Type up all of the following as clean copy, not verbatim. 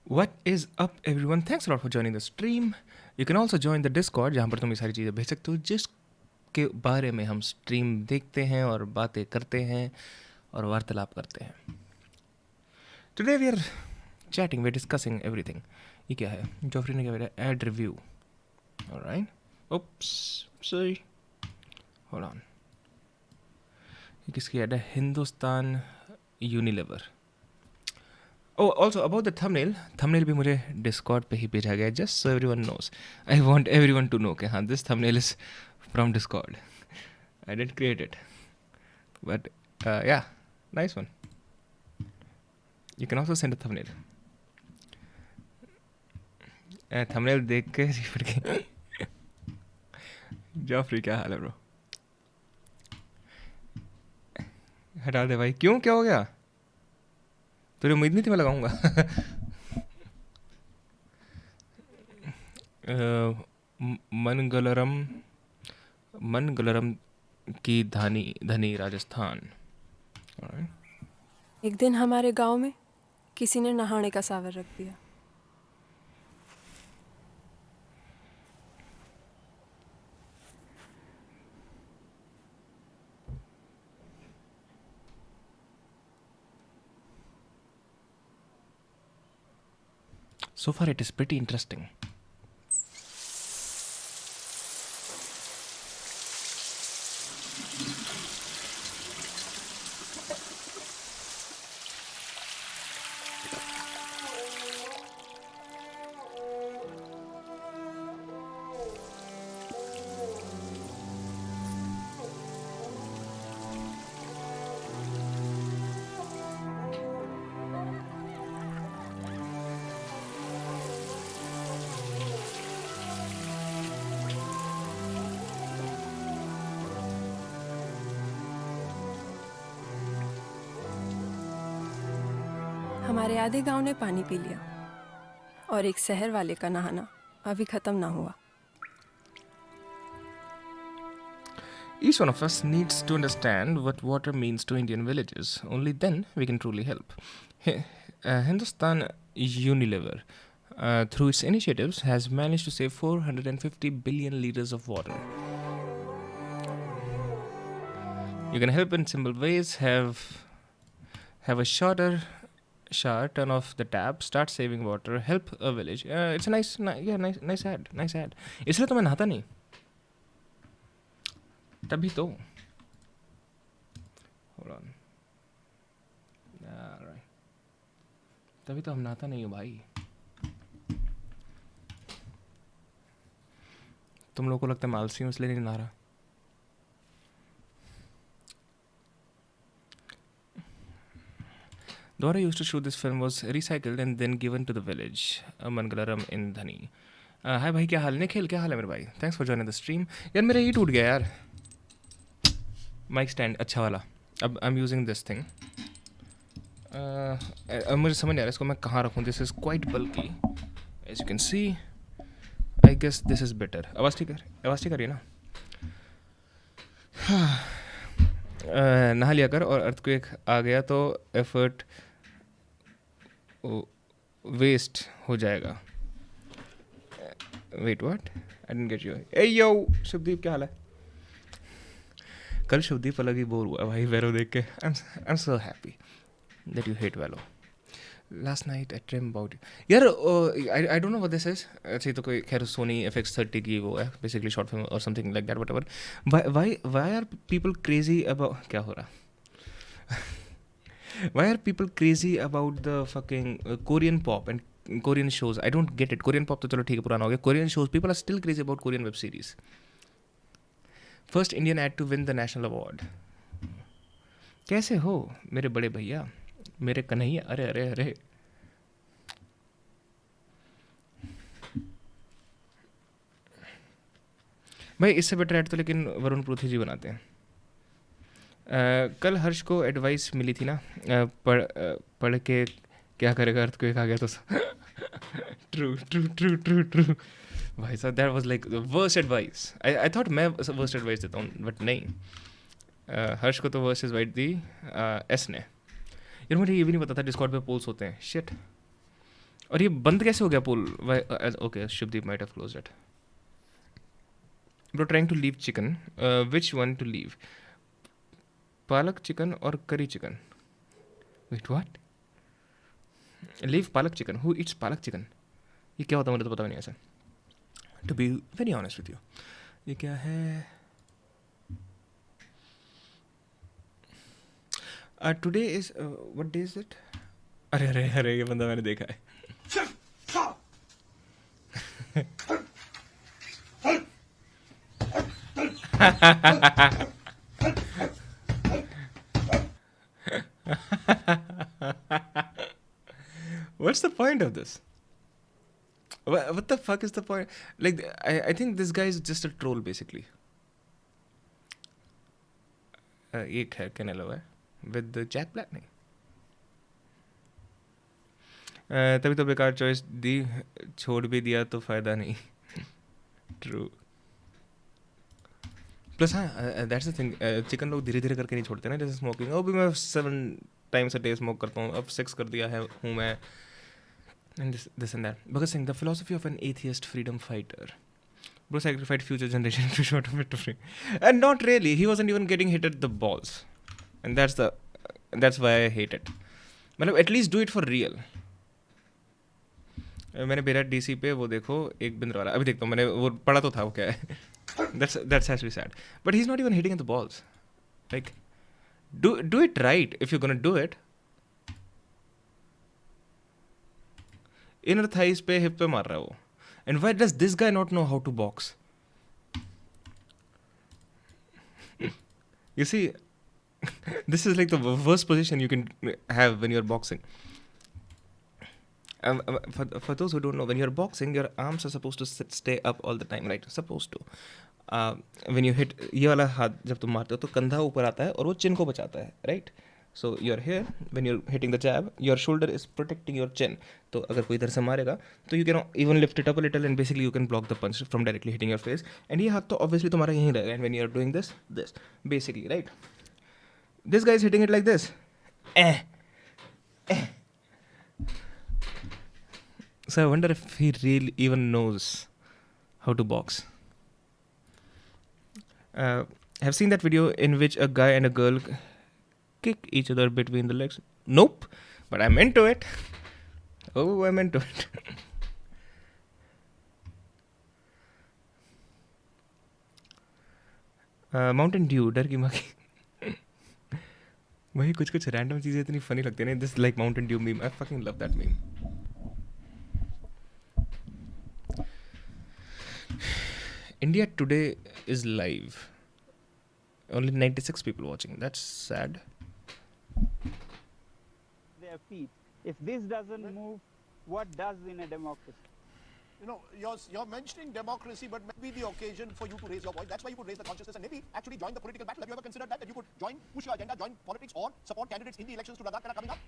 What is up everyone? Thanks a lot for joining the stream. You can also join the Discord जहाँ पर तुम ये सारी चीज़ें भेज सकते हो जिसके बारे में हम स्ट्रीम देखते हैं और बातें करते हैं और वार्तालाप करते हैं. Today we are chatting, we're discussing everything. ये क्या है? जॉफरी ने क्या बोला? Ad review. Alright. Oops. Sorry. Hold on. ये किसकी ad है? Hindustan Unilever. Oh, also about the thumbnail भी मुझे Discord पे ही भेजा गया just so everyone knows. I want everyone to know कि हाँ this thumbnail is from Discord. I didn't create it, but yeah, nice one. You can also send a thumbnail. thumbnail देख के refer के Joffrey क्या हाल है bro? हटा दे भाई. क्यों? क्या हो गया? तुझे उम्मीद नहीं थी मैं लगाऊंगा. मनगलरम मनगलरम की धनी राजस्थान. एक दिन हमारे गांव में किसी ने नहाने का सावर रख दिया. So far it is pretty interesting. हमारे आधे गांव ने पानी पी लिया और एक शहर वाले का नहाना अभी खत्म ना हुआ. Each one of us needs to understand what water means to Indian villages. Only then we can truly help. Hindustan Unilever, through its initiatives, has managed to save 450 billion liters of water. You can help in simple ways. Have a shorter shower, turn off the tap, start saving water, help a village. It's a nice ad. इसलिए तो मैं नहाता नहीं. तभी तो. Hold on. Alright. तभी तो हम नहाता नहीं हो भाई. तुम लोगों को लगता है मैं आलसी हूँ इसलिए नहीं नहा रहा. The water used to shoot this film was recycled and then given to the village. Mangalaram in Dhani. हाय भाई, क्या हाल? निखिल क्या हाल है मेरे भाई? Thanks for joining the stream. यार मेरा ये टूट गया यार, माइक स्टैंड अच्छा वाला. अब I am using this thing. मुझे समझ नहीं आ रहा इसको मैं कहाँ रखूँ. This is quite bulky as you can see. I guess this is better. आवाज़ ठीक आ रही है ना? नहा लिया कर और अर्थक्वेक आ गया तो एफर्ट वेस्ट हो जाएगा. Wait what? I didn't get you. Ay yo Shubhdeep क्या हाल है? कल शुभदीप अलग ही बोर हुआ भाई वैलो देख के. I am so happy that you hate वैलो. Last night I dream about you. यार I don't know what this is. अच्छा तो कोई खैर सोनी FX30 की वो है बेसिकली शॉर्ट फिल्म और something like that whatever. Why are people crazy about क्या हो रहा? Why are people crazy about the fucking Korean pop and Korean shows? I don't get it. Korean pop तो चलो ठीक है पुराना हो गया. Korean shows, people are still crazy about Korean web series. First Indian ad to win the national award. कैसे हो मेरे बड़े भैया, मेरे कन्हैया? अरे अरे अरे. भाई इससे बेटर ऐड तो लेकिन वरुण पृथ्वी जी बनाते हैं. कल हर्ष को एडवाइस मिली थी ना, पढ़ के क्या करेगा अर्थक्वेक आ गया तो. ट्रू भाई साहब, that was like the worst advice. I thought मैं वर्स्ट एडवाइस देता हूँ बट नहीं. हर्ष को तो वर्स्ट एडवाइस दी एस ने. यार मुझे ये भी नहीं पता था डिस्कॉर्ड पे पोल्स होते हैं. शिट. और ये बंद कैसे हो गया पुल? Okay, Shubhdeep might have closed it. Bro, trying to leave chicken. Which one to leave? Palak chicken और curry chicken? Wait, what? Leave palak chicken? Who eats palak chicken? ये क्या होता है मुझे तो पता भी नहीं ऐसा, to be very honest with you. ये क्या है? Today is what day is it? अरे अरे अरे, ये बंदा मैंने देखा है. What's the point of this? What the fuck is the point? Like, I think this guy is just a troll basically. एक है Canelo है with Jack Black नहीं. तभी तो बेकार चॉइस दी, छोड़ भी दिया तो फायदा नहीं. ट्रू. प्लस हाँ, दैट्स द थिंग, चिकन लोग धीरे धीरे करके नहीं छोड़ते ना, जैसे स्मोकिंग. अब भी मैं 7 टाइम्स अ डे स्मोक करता हूँ, अब 6 कर दिया है हूँ मैं. And this and that. Bhagat Singh, the philosophy of an atheist freedom fighter. Bro sacrificed future generation to short of it to free. And not really. He wasn't even getting hit at the balls. And that's why I hate it. मतलब at least do it for real. मैंने बेरा DC पे वो देखो एक बिंद्रा वाला अभी देखता हूँ, मैंने वो पढ़ा तो था वो क्या है. That's actually sad. But he's not even hitting at the balls. Like, do it right if you're gonna do it. Inner thighs पे, हिप पे मार रहा है वो. And why does this guy not know how to box? You see, this is like the worst position you can have when you are boxing. For those who don't know, when you're boxing, your arms are supposed to stay up all the time, right? Supposed to. When you hit, ये वाला हाथ जब तुम मारते हो तो कंधा ऊपर आता है और वो चिन को बचाता है, right? So you're here, when you're hitting the jab, your shoulder is protecting your chin. तो अगर कोई इधर से मारेगा तो you can even lift it up a little and basically you can block the punch from directly hitting your face. And ये हाथ तो obviously तुम्हारा यहीं रहेगा. And when you're doing this basically, right? This guy is hitting it like this. So I wonder if he really even knows how to box. Have seen that video in which a guy and a girl kick each other between the legs? Nope, but I'm into it. Oh, I'm into it. Mountain Dew, डर की माँ की. वही कुछ कुछ random चीज़ें इतनी funny लगती है ना. This like Mountain Dew meme, I fucking love that meme. India Today is live. Only 96 people watching. That's sad. Their feet. If this doesn't move, what does in a democracy? You know, you're mentioning democracy, but maybe the occasion for you to raise your voice. That's why you could raise the consciousness and maybe actually join the political battle. Have you ever considered that? That you could push your agenda, join politics, or support candidates in the elections to Ladakh that are coming up?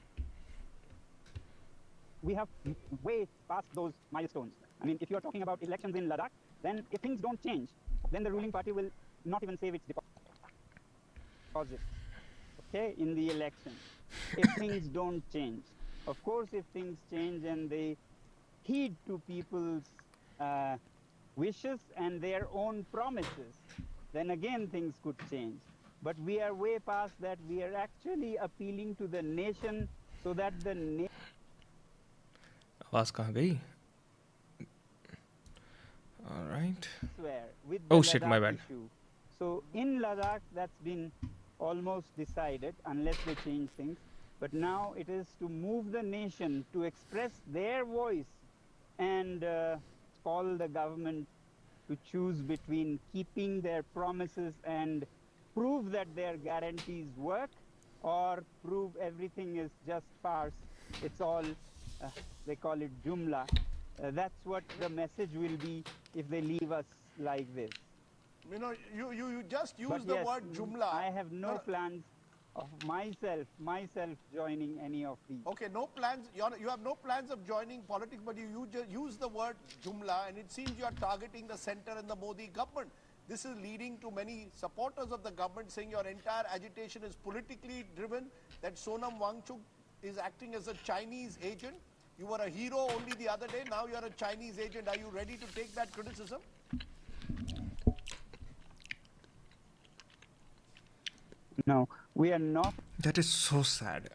We have way past those milestones. I mean, if you're talking about elections in Ladakh, then if things don't change, then the ruling party will not even save its deposit, okay, in the election. If things don't change. Of course, if things change and they heed to people's wishes and their own promises, then again things could change. But we are way past that. We are actually appealing to the nation so that the nation... आवाज कहाँ गई? All right. With oh the shit, Ladakh my bad. issue. So in Ladakh, that's been almost decided, unless they change things. But now it is to move the nation to express their voice and call the government to choose between keeping their promises and prove that their guarantees work, or prove everything is just farce. It's all, they call it Jumla. That's what the message will be if they leave us like this. You know, you just use But the yes, word Jumla. I have no plans of myself joining any of these. Okay, no plans. You have no plans of joining politics, but you just use the word Jumla, and it seems you are targeting the center and the Modi government. This is leading to many supporters of the government saying your entire agitation is politically driven, that Sonam Wangchuk is acting as a Chinese agent. You were a hero only the other day. Now you're a Chinese agent. Are you ready to take that criticism? No, we are not. That is so sad.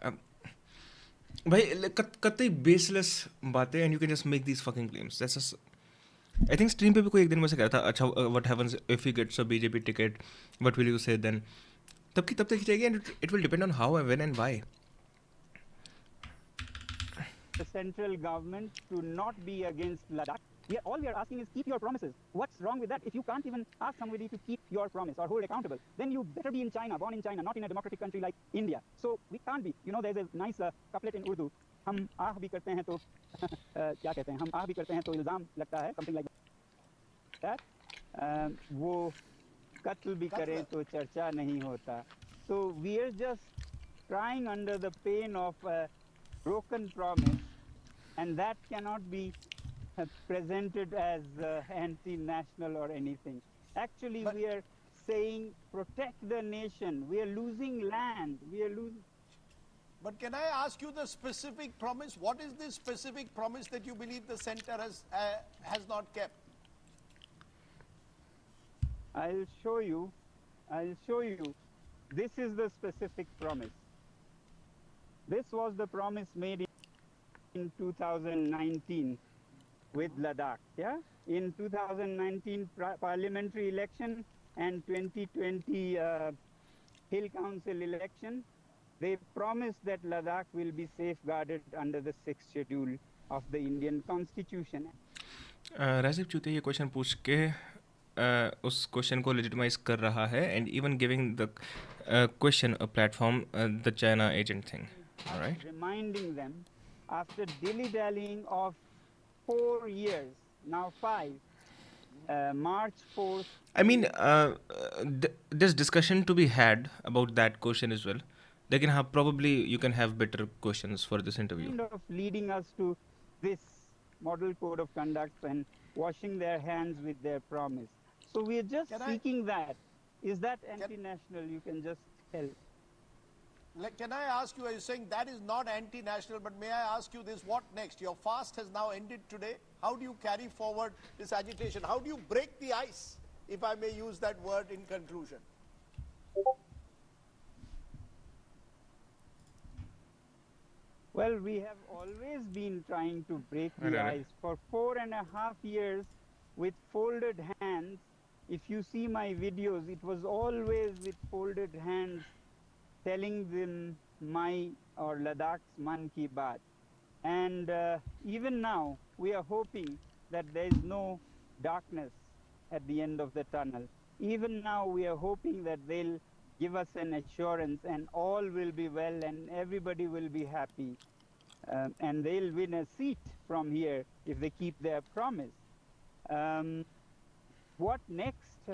भाई कतई baseless बातें and you can just make these fucking claims that's just I think stream पे भी कोई एक दिन मुझसे कह रहा था अच्छा what happens if he gets a BJP ticket what will you say then तब तक खींचेगी and it will depend on how and when and why The central government to not be against Ladakh. All we are asking is keep your promises. What's wrong with that? If you can't even ask somebody to keep your promise or hold accountable, then you better be in China, born in China, not in a democratic country like India. So we can't be. You know, there's a nice couplet in Urdu. हम आह भी करते हैं तो क्या कहते हैं? हम आह भी करते हैं तो इल्जाम लगता है, something like that. वो कत्ल भी करे तो चर्चा नहीं होता. So we are just trying under the pain of broken promise, and that cannot be presented as anti-national or anything. Actually, we are saying protect the nation. We are losing land. We are losing. But can I ask you the specific promise? What is this specific promise that you believe the center has not kept? I'll show you. I'll show you. This is the specific promise. This was the promise made in 2019 with Ladakh. Yeah, in 2019 parliamentary election and 2020 Hill Council election, they promised that Ladakh will be safeguarded under the 6th schedule of the Indian Constitution. Rajiv चूते ये question पूछ के उस question को legitimise कर रहा है and even giving the question a platform the China agent thing alright Reminding them after dilly-dallying of 4 years, now 5, March 4th. I mean, there's discussion to be had about that question as well. They can have probably you can have better questions for this interview. Kind of leading us to this model code of conduct and washing their hands with their promise. So we are just seeking that. Is that anti-national? You can just tell. Can I ask you, are you saying that is not anti-national, but may I ask you this, what next? Your fast has now ended today. How do you carry forward this agitation? How do you break the ice, if I may use that word in conclusion? Well, we have always been trying to break the ice for 4.5 years with folded hands. If you see my videos, it was always with folded hands, telling them my or Ladakh's Man Ki Baat. And even now, we are hoping that there is no darkness at the end of the tunnel. Even now, we are hoping that they'll give us an assurance and all will be well and everybody will be happy. And they'll win a seat from here if they keep their promise. What next?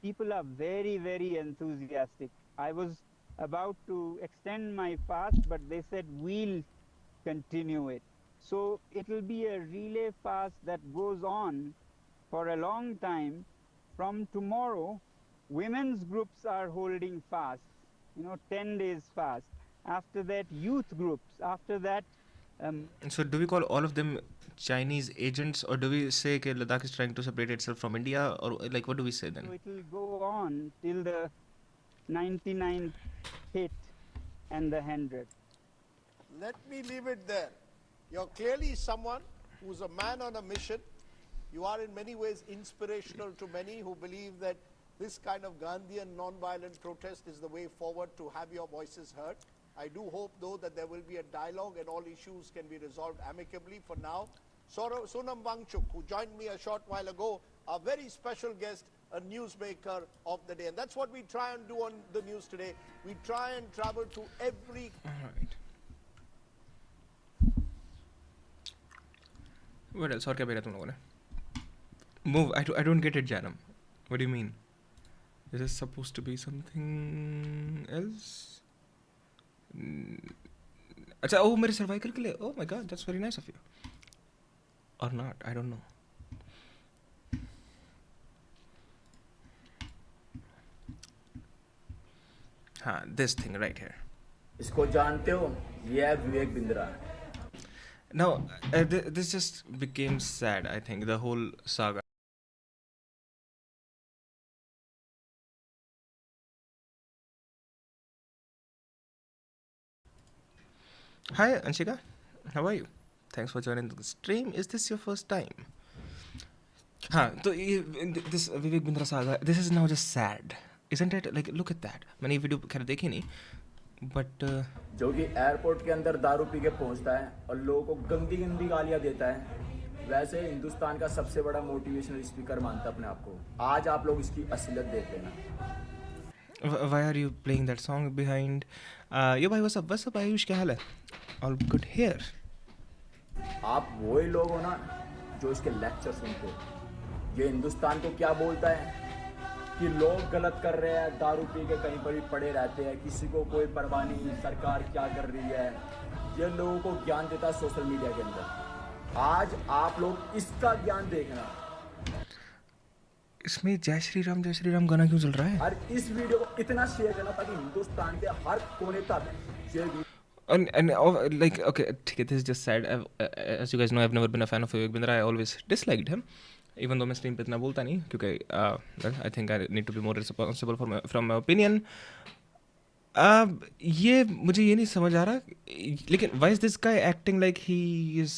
People are very, very enthusiastic. I was about to extend my fast, but they said we'll continue it. So it will be a relay fast that goes on for a long time. From tomorrow, women's groups are holding fast, 10 days fast. After that, youth groups. After that... So do we call all of them Chinese agents, or do we say that Ladakh is trying to separate itself from India, or like what do we say then? So it will go on till the 99th hit and the 100th. Let me leave it there. You're clearly someone who's a man on a mission. You are in many ways inspirational to many who believe that this kind of Gandhian non-violent protest is the way forward to have your voices heard. I do hope, though, that there will be a dialogue and all issues can be resolved amicably. For now, Sonam Wangchuk, who joined me a short while ago, a very special guest, a newsmaker of the day. And that's what we try and do on the news today. We try and travel to every... All right. What else? और क्या भेजा तुम लोगों ने? Move. I don't get it, Janam. What do you mean? Is this supposed to be something else? अच्छा ओ मेरे cervical के लिए oh my god that's very nice of you or not I don't know हाँ this thing right here इसको जानते हो ये है Vivek Bindra Now, this just became sad, I think, the whole saga. Hi, Anshika. How are you? Thanks for joining the stream. Is this your first time? हाँ तो this Vivek Bindra saga, this is now just sad, isn't it? Like, look at that. मैंने ये video खैर देखी नहीं, but जो कि airport के अंदर दारू पी के पहुंचता है और लोगों को गंदी गंदी गालियां देता है, वैसे हिंदुस्तान का सबसे बड़ा मोटिवेशनल स्पीकर मानता है अपने आप को। आज आप लोग इसकी असलियत देख लेना। why are you playing that song behind? Yo bhai, what's up Ayush, क्या हाल है? All good here. आप वही लोग हो ना जो इसके लेक्चर सुनते हो। ये हिंदुस्तान को क्या बोलता है कि लोग गलत कर रहे हैं, दारू पी के कहीं पर भी पड़े रहते हैं, किसी को कोई परवाह नहीं, सरकार क्या कर रही है। ये लोगों को ज्ञान देता है सोशल मीडिया के अंदर। आज आप लोग इसका ज्ञान देखना। इसमें जय श्री राम गाना क्यों चल रहा है? और इस वीडियो को इतना शेयर करना ताकि हिंदुस्तान के हर कोने तक ये And like, okay, ठीक है, this is just sad. As you guys know, I've never been a fan of Vivek Bindra. I always disliked him, even though मैं stream पे इतना बोलता नहीं, क्योंकि well, I think I need to be more responsible from my opinion. ये मुझे ये नहीं समझ आ रहा, लेकिन why is this guy acting like he is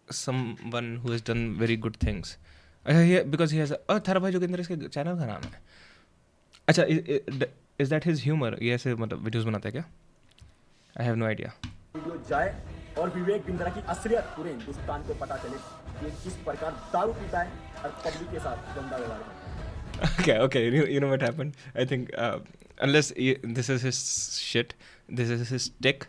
someone who has done very good things? Because he has थारा भाई जोगिंदर इसके चैनल का नाम है। अच्छा, is that his humor? ये ऐसे मतलब वीडियोस बनाता है क्या? I have no idea. Video जाए और विवेक बिंद्रा की असलियत पूरे हिंदुस्तान को पता चले कि किस प्रकार दारू पीता है और पब्लिक के साथ गंदा व्यवहार करता है। Okay. You know what happened? I think unless this is his shit, this is his stick.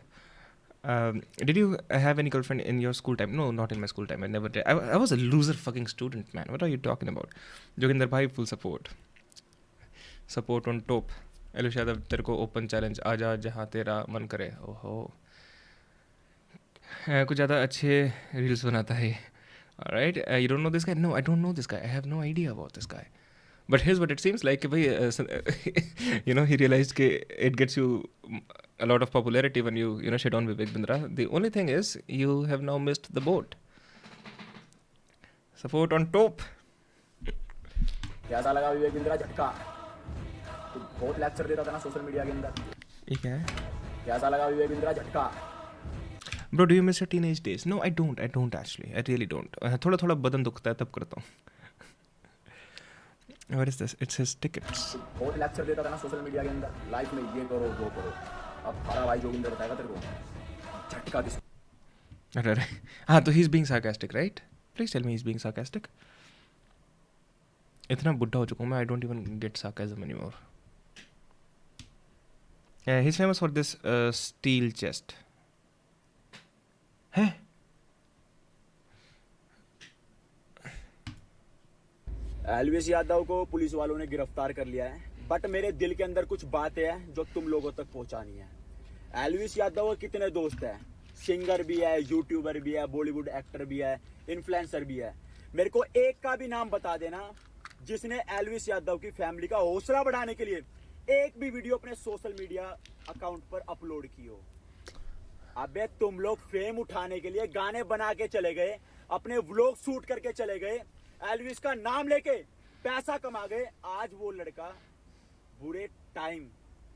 Did you have any girlfriend in your school time? No, not in my school time. I never did. I was a loser fucking student, man. What are you talking about? Joginder bhai, full support. Support on top. एलुश Yadav, तेरे को open challenge, आजा जहाँ तेरा मन करे। ओहो, कुछ ज़्यादा अच्छे रील्स बनाता है। Right, you don't know this guy? No, I don't know this guy, I have no idea about this guy, but here's what it seems like कि भाई यू नो ही रियलाइज्ड कि it gets you a lot of popularity when you know shit on Vivek Bindra. The only thing is you have now missed the boat. Support on top. कैसा लगा विवेक बिंद्रा झटका? तो बहुत lecture देता था ना social media के अंदर। ये क्या है? कैसा लगा विवेक बिंद्रा झटका? Bro, do you miss your teenage days? No, I don't actually. I really don't. थोड़ा थोड़ा बदन दुखता है तब करता हूँ. What is this? It's his tickets. बहुत लेक्चर देता था ना सोशल मीडिया के अंदर, लाइफ में ये करो वो करो। अब हमारा भाई जोगिंदर बताएगा तेरे को झटका किस। अरे हाँ, तो he's being sarcastic, right? Please tell me he's being sarcastic. इतना बुढ़ा हो चुका हूँ मैं, I don't even get sarcasm anymore. Yeah, he's famous for this steel chest. है? एलविस यादव को पुलिस वालों ने गिरफ्तार कर लिया है, बट मेरे दिल के अंदर कुछ बातें हैं जो तुम लोगों तक पहुंचानी है। एलविस यादव के कितने दोस्त हैं? सिंगर भी है, यूट्यूबर भी है, बॉलीवुड एक्टर भी है, इन्फ्लुएंसर भी है। मेरे को एक का भी नाम बता देना जिसने एलविस यादव की फैमिली का हौसला बढ़ाने के लिए एक भी वीडियो अपने सोशल मीडिया अकाउंट पर अपलोड की हो। अबे तुम लोग फेम उठाने के लिए गाने बना के चले गए, अपने व्लॉग शूट करके चले गए, एलविस का नाम लेके पैसा कमा गए। आज वो लड़का बुरे टाइम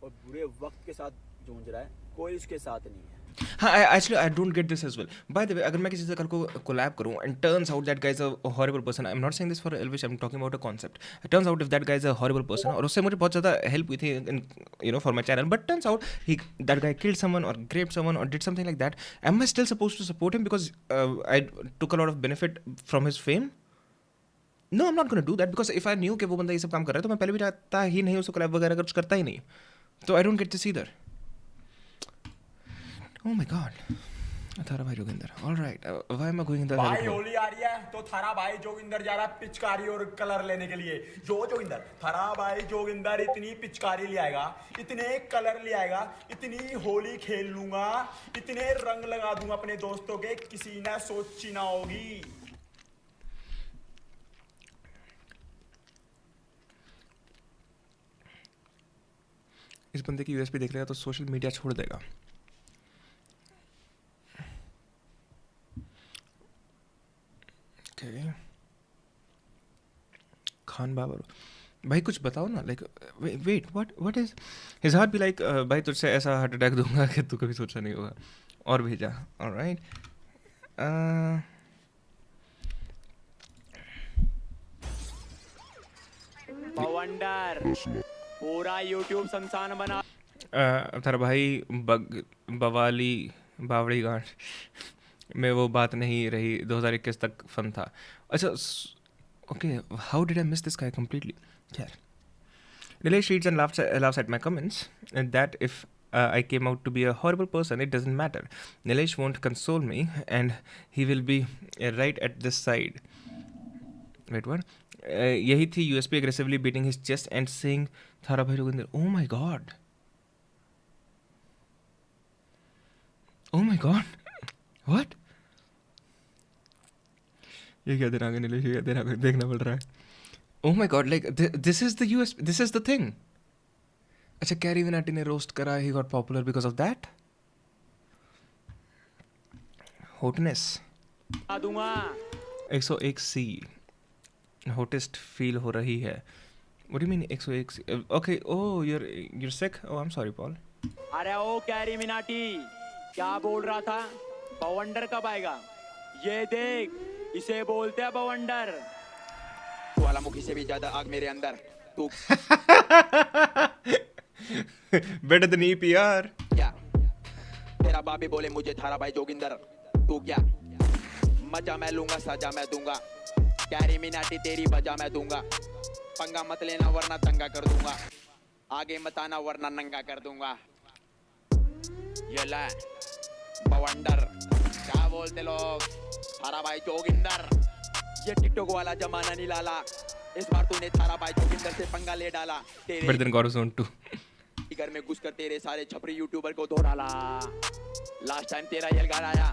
और बुरे वक्त के साथ जूझ रहा है, कोई इसके साथ नहीं है। हाँ, actually I don't get this as well. By the way, अगर मैं किसी से कल को collab करूँ and turns out that guy is a horrible person, I'm not saying this for Elvish, I'm talking about a concept. It turns out if that guy is a horrible person, और उससे मुझे बहुत ज़्यादा help हुई थी in, you know, for my channel, but turns out that guy killed someone or raped someone or did something like that, am I still supposed to support him because I took a lot of benefit from his fame? No, I'm not going to do that because if I knew कि वो बंदा ये सब काम कर रहा है तो मैं पहले भी चाहता ही नहीं, उसको collab वगैरह कुछ करता ही नहीं। तो I don't get this either. Oh my god. थारा भाई Joginder. All right. Why am I going in the भाई होली आ रही है तो थारा भाई जोगिंदर जा रहा है पिचकारी और कलर लेने के लिए। जो जोगिंदर, थारा भाई जोगिंदर इतनी पिचकारी ले आएगा, इतने कलर ले आएगा, इतनी होली खेल लूंगा, इतने रंग लगा दूंगा अपने दोस्तों के, किसी ने सोची ना होगी। इस बंदे की यूएसपी देख लेगा तो सोशल मीडिया छोड़ देगा। Okay. खान बाबर भाई कुछ बताओ ना like wait what is his heart be like भाई तुझसे ऐसा हार्ट अटैक दूंगा कि तू कभी सोचा नहीं होगा और भेजा ऑलराइट बवंडर पूरा यूट्यूब संसान बना तेरा भाई बवाली बावड़ी गांठ में वो बात नहीं रही 2021 तक फन था अच्छा okay how did I miss this guy completely यार Nilesh reads and laughs at my comments and that if I came out to be a horrible person it doesn't matter Nilesh won't console me and he will be right at this side wait what यही थी USP aggressively beating his chest and saying थारा भाई Joginder oh my god what ये क्या दिन आ गया नीलेश ये क्या दिन आ गया देखना पड़ रहा है oh my god like this is the this is the thing अच्छा कैरी मिनाटी ने रोस्ट करा he got popular because of that hotness दूंगा 101C hottest feel हो रही है what do you mean 101C okay oh you're sick oh I'm sorry Paul अरे ओ carry Minati क्या बोल रहा था बवंडर कब आएगा ये देख इसे बोलते हैं बवंडर वाला मुखी से भी ज्यादा आग मेरे अंदर तू better than EPR क्या तेरा बाप भी बोले मुझे थारा भाई जोगिंदर तू क्या मजा मैं लूंगा सजा मैं दूंगा कैरी मिनाटी तेरी बजा मैं दूंगा पंगा मत लेना वरना दंगा कर दूंगा आगे मत आना वरना नंगा कर दूंगा ये ले बवंडर क्या बोलते लोग थारा भाई जोगिंदर ये टिकटॉक वाला जमाना नहीं लाला इस बार तूने थारा भाई जोगिंदर से पंगा ले डाला better than God zone 2 घर में घुसकर तेरे सारे छपरी यूट्यूबर को धो डाला लास्ट टाइम तेरा ये गाना आया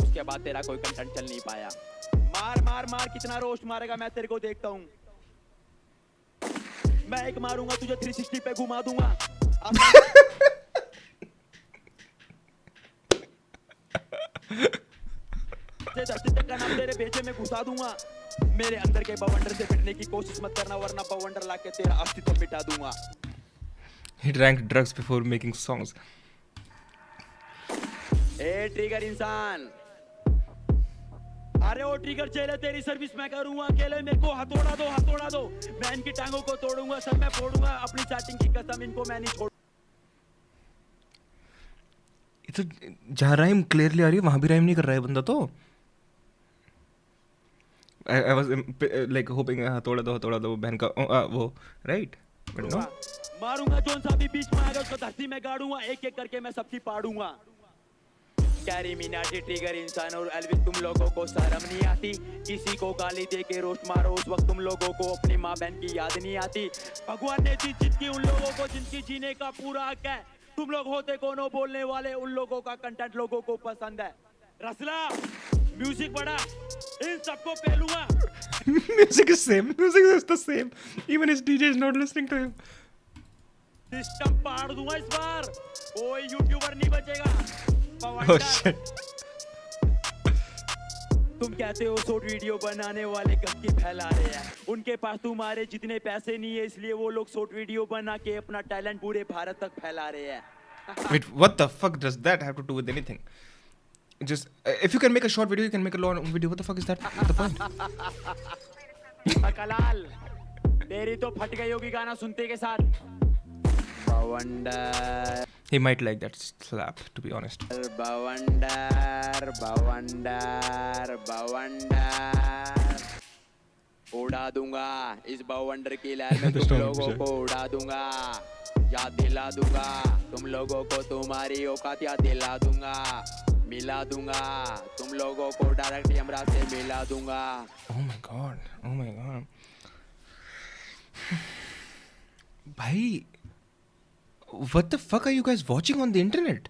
उसके बाद तेरा कोई कंटेंट चल नहीं पाया मार मार मार कितना रोस्ट मारेगा मैं तेरे को देखता हूँ मैं एक मारूंगा तुझे 360 पे घुमा दूंगा धरती तक का नाम तेरे बेचे में घुसा दूंगा मेरे अंदर के बवंडर से पिटने की कोशिश मत करना वरना बवंडर लाके तेरा अस्तित्व मिटा दूंगा he drank drugs before making songs A trigger इंसान अरे वो ट्रिगर चले तेरी सर्विस मैं करूंगा अकेले मेरे को हथौड़ा दो मैं इनकी टांगों को तोड़ूंगा सब मैं फोड़ूंगा अपनी चैटिंग की कसम इनको मैं नहीं छोड़ ये तो जहाँ राइम क्लियरली आ रही है वहां भी राइम नहीं कर रहा है बंदा तो I was like hoping थोड़ा दो बहन का वो right but no मारूंगा जोन सा भी बीच में आएगा उसको धरती में गाड़ूंगा एक एक करके मैं सबकी पाड़ूंगा कैरी मिनाटी ट्रिगर इंसान और एल्विस तुम लोगों को शर्म नहीं आती किसी को गाली दे के रोस्ट मारो उस वक्त तुम लोगों को अपनी माँ बहन की याद नहीं आती भगवान ने दी जिंदगी उन लोगों को जिनकी जीने का पूरा हक है तुम लोग होते कोनो बोलने वाले उन लोगों का कंटेंट लोगों को पसंद है रसला म्यूजिक बड़ा इन सबको पहलूंगा music is the same even his DJ is not listening to him system पाड़ दूंगा इस बार कोई यूट्यूबर नहीं बचेगा oh shit तुम कहते हो शॉर्ट वीडियो बनाने वाले गंदगी फैला रहे हैं उनके पास तुम्हारे जितने पैसे नहीं है इसलिए वो लोग शॉर्ट वीडियो बना के अपना टैलेंट पूरे भारत तक फैला रहे हैं wait what the fuck does that have to do with anything just if you can make a short video you can make a long video what the fuck is that the point Kalal तेरी तो फट गई होगी गाना सुनते के साथ बवंडर he might like that slap to be honest बवंडर उड़ा दूंगा इस बवंडर की लहर में तुम लोगों को उड़ा दूंगा याद दिला दूंगा तुम लोगों को तुम्हारी औकात याद दिला दूंगा मिला दूंगा तुम लोगों को डायरेक्ट यमराज से मिला दूंगा oh my god भाई what the fuck are you guys watching on the internet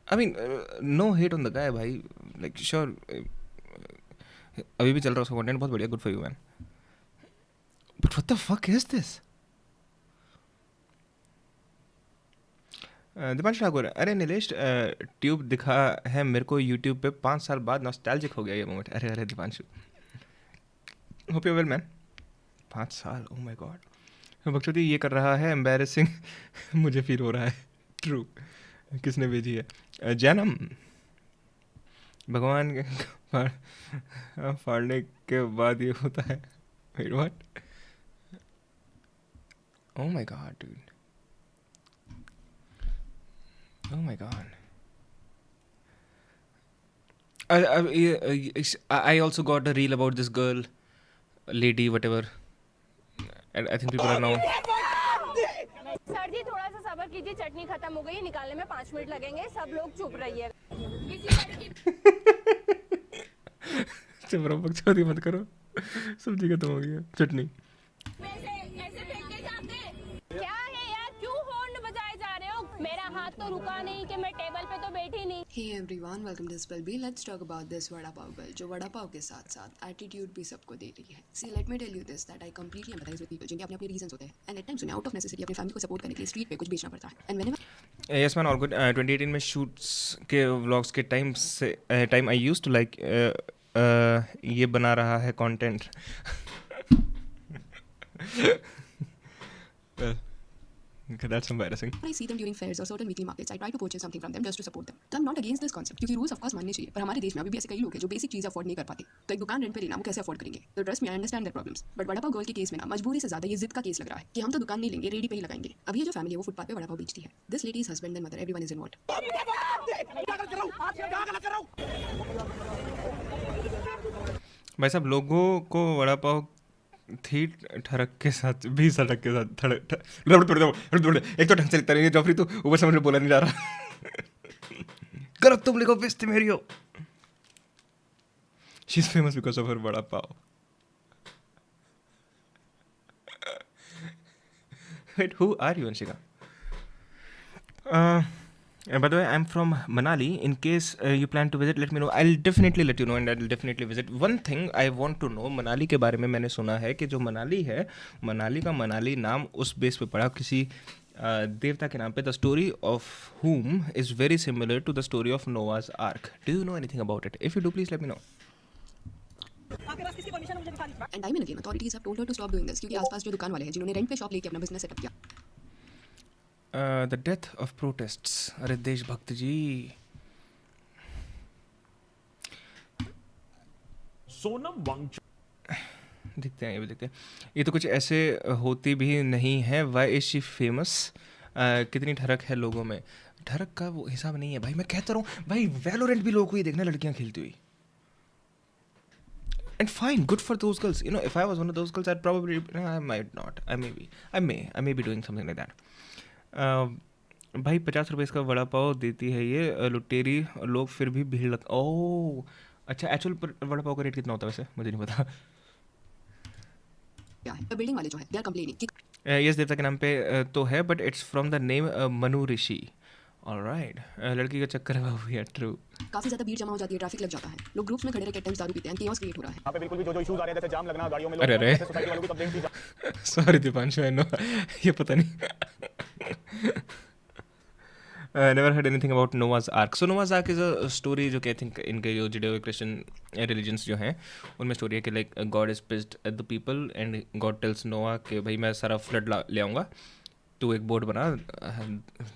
I mean no hate on the guy भाई like sure अभी भी चल रहा है उसका कंटेंट बहुत बढ़िया good for you man but what the fuck is this Deepanshu Thakur, अरे नीलेश, ट्यूब दिखा है मेरे को यूट्यूब पे 5 साल बाद, नॉस्टैल्जिक हो गया ये मोमेंट। अरे अरे Deepanshu, hope you well man. 5 साल, ओ माय गॉड। बकचोदी ये कर रहा है, एम्बैरेसिंग। मुझे फील हो रहा है। ट्रू। किसने भेजी है? जैनम, भगवान के फाड़ने के बाद ये होता है। Wait what? Oh my god dude, oh my god. I also got a reel about this girl, lady, whatever, and I think people are now. Sir ji थोड़ा सा सब्र कीजिए, चटनी खत्म हो गई है, निकालने में 5 मिनट लगेंगे, सब लोग चुप रहिए। चलो बकचोदी मत करो, सब्जी खत्म हो गई है, चटनी। क्या है यार, क्यों हॉर्न बजाए जा रहे हो? मेरा हाथ तो रुका नहीं कि मैं टेबल पे तो बैठी नहीं। Hey everyone, welcome to Spell B. Let's talk about this vada pav girl, जो वड़ा पाव के साथ साथ एटीट्यूड भी सबको दे रही है। See, let me tell you this that I completely empathize with people जिनके अपने अपने reasons होते हैं, and at times उन्हें out of necessity अपनी फैमिली को सपोर्ट करने के लिए स्ट्रीट पे कुछ बेचना पड़ता है। And whenever Yes man, all good. 2018 में शूट्स के व्लॉग्स के time I used to like ये बना रहा है content. Okay, that's embarrassing. I see them during fairs or certain weekly markets, I try to purchase something from them just to support them. तो I'm not against this concept क्योंकि rules of course मानने चाहिए, पर हमारे देश में अभी भी ऐसे कई लोग हैं जो बेसिक चीज़ अफोर्ड नहीं कर पाते, तो एक दुकान रेंट पे लेना वो कैसे अफोर्ड करेंगे? तो trust me, I understand their problems, but vada pav girl के केस में ना मजबूरी से ज़्यादा ये जिद का केस लग रहा है कि हम तो दुकान नहीं लेंगे, रेडी पे ही लगाएंगे। अब ये जो फैमिली है वो फुटपाथ पे वड़ा पाव बेचती है। This ladies husband and mother, everyone is involved. भाई साहब, लोगों को वड़ा पाव थी ठरक के साथ भी, सड़क के साथ एक तो ढंग से लिखता नहीं है जॉफरी, तू ऊपर से मुझे बोला नहीं जा रहा। करो तुम लिखो, बेइज्जती मेरी हो। She is famous because of her vada pav. Wait, who are you Anshika? By the way, I'm from Manali. In case you plan to visit, let me know. I'll definitely let you know, and I'll definitely visit. One thing I want to know, Manali के बारे में मैंने सुना है कि जो मनाली है, मनाली का मनाली नाम उस बेस पे पड़ा किसी देवता के नाम पे, the story of whom is very similar to the story of Noah's Ark. Do you know anything about it? If you do, please let me know. And time and again authorities have told her to stop doing this क्योंकि आसपास जो दुकान वाले हैं जिन्होंने rent पे shop लेके अपना बिजनेस सेटअप किया। The death of protests. अरे देशभक्त जी, सोनम वांगचुक। दिखते हैं, ये भी दिखते हैं। ये तो कुछ ऐसे होती भी नहीं है। Why is she famous? कितनी ठरक है लोगों में? ठरक का वो हिसाब नहीं है भाई, मैं कहता रहा हूँ भाई, वैलोरेंट भी लोगों को ही देखना लड़कियां खेलती हुई। And fine, good for those girls. You know, if I was one of those girls, I'd probably, no, I might not. I may be doing something like that. भाई 50 रुपये इसका वड़ा पाव देती है ये लुटेरी, लोग फिर भी भीड़ लग। ओह अच्छा, एक्चुअल वड़ा पाव का रेट कितना होता है वैसे? मुझे नहीं पता। क्या है? बिल्डिंग वाले जो है, they are complaining कि यस, देवता के नाम पे तो है, but it's from the name Manu Rishi. Alright, लड़की का चक्कर है बाबू, यार ट्रू। काफी ज्यादा भीड़ जमा हो जाती है, ट्रैफिक लग जाता है, लोग ग्रुप्स में खड़े रह के टाइम्स दारू पीते हैं, केओस क्रिएट हो रहा है। यहाँ पे बिल्कुल भी जो इश्यूज आ रहे हैं, जैसे जाम लगना, गाड़ियों में अरे अरे, सोसाइटी वालों की कंप्लेंट थी। सॉरी दीपांशु, आई नो, ये पता नहीं। Never heard anything about Noah's Ark. So Noah's Ark is a story जो कि आई थिंक इनके जो जुडियो क्रिश्चियन रिलीजन्स जो हैं उनमें स्टोरी है कि like God is pissed at the people and God tells नोआ कि भाई मैं सारा फ्लड ले आऊँगा, तू एक बोट बना,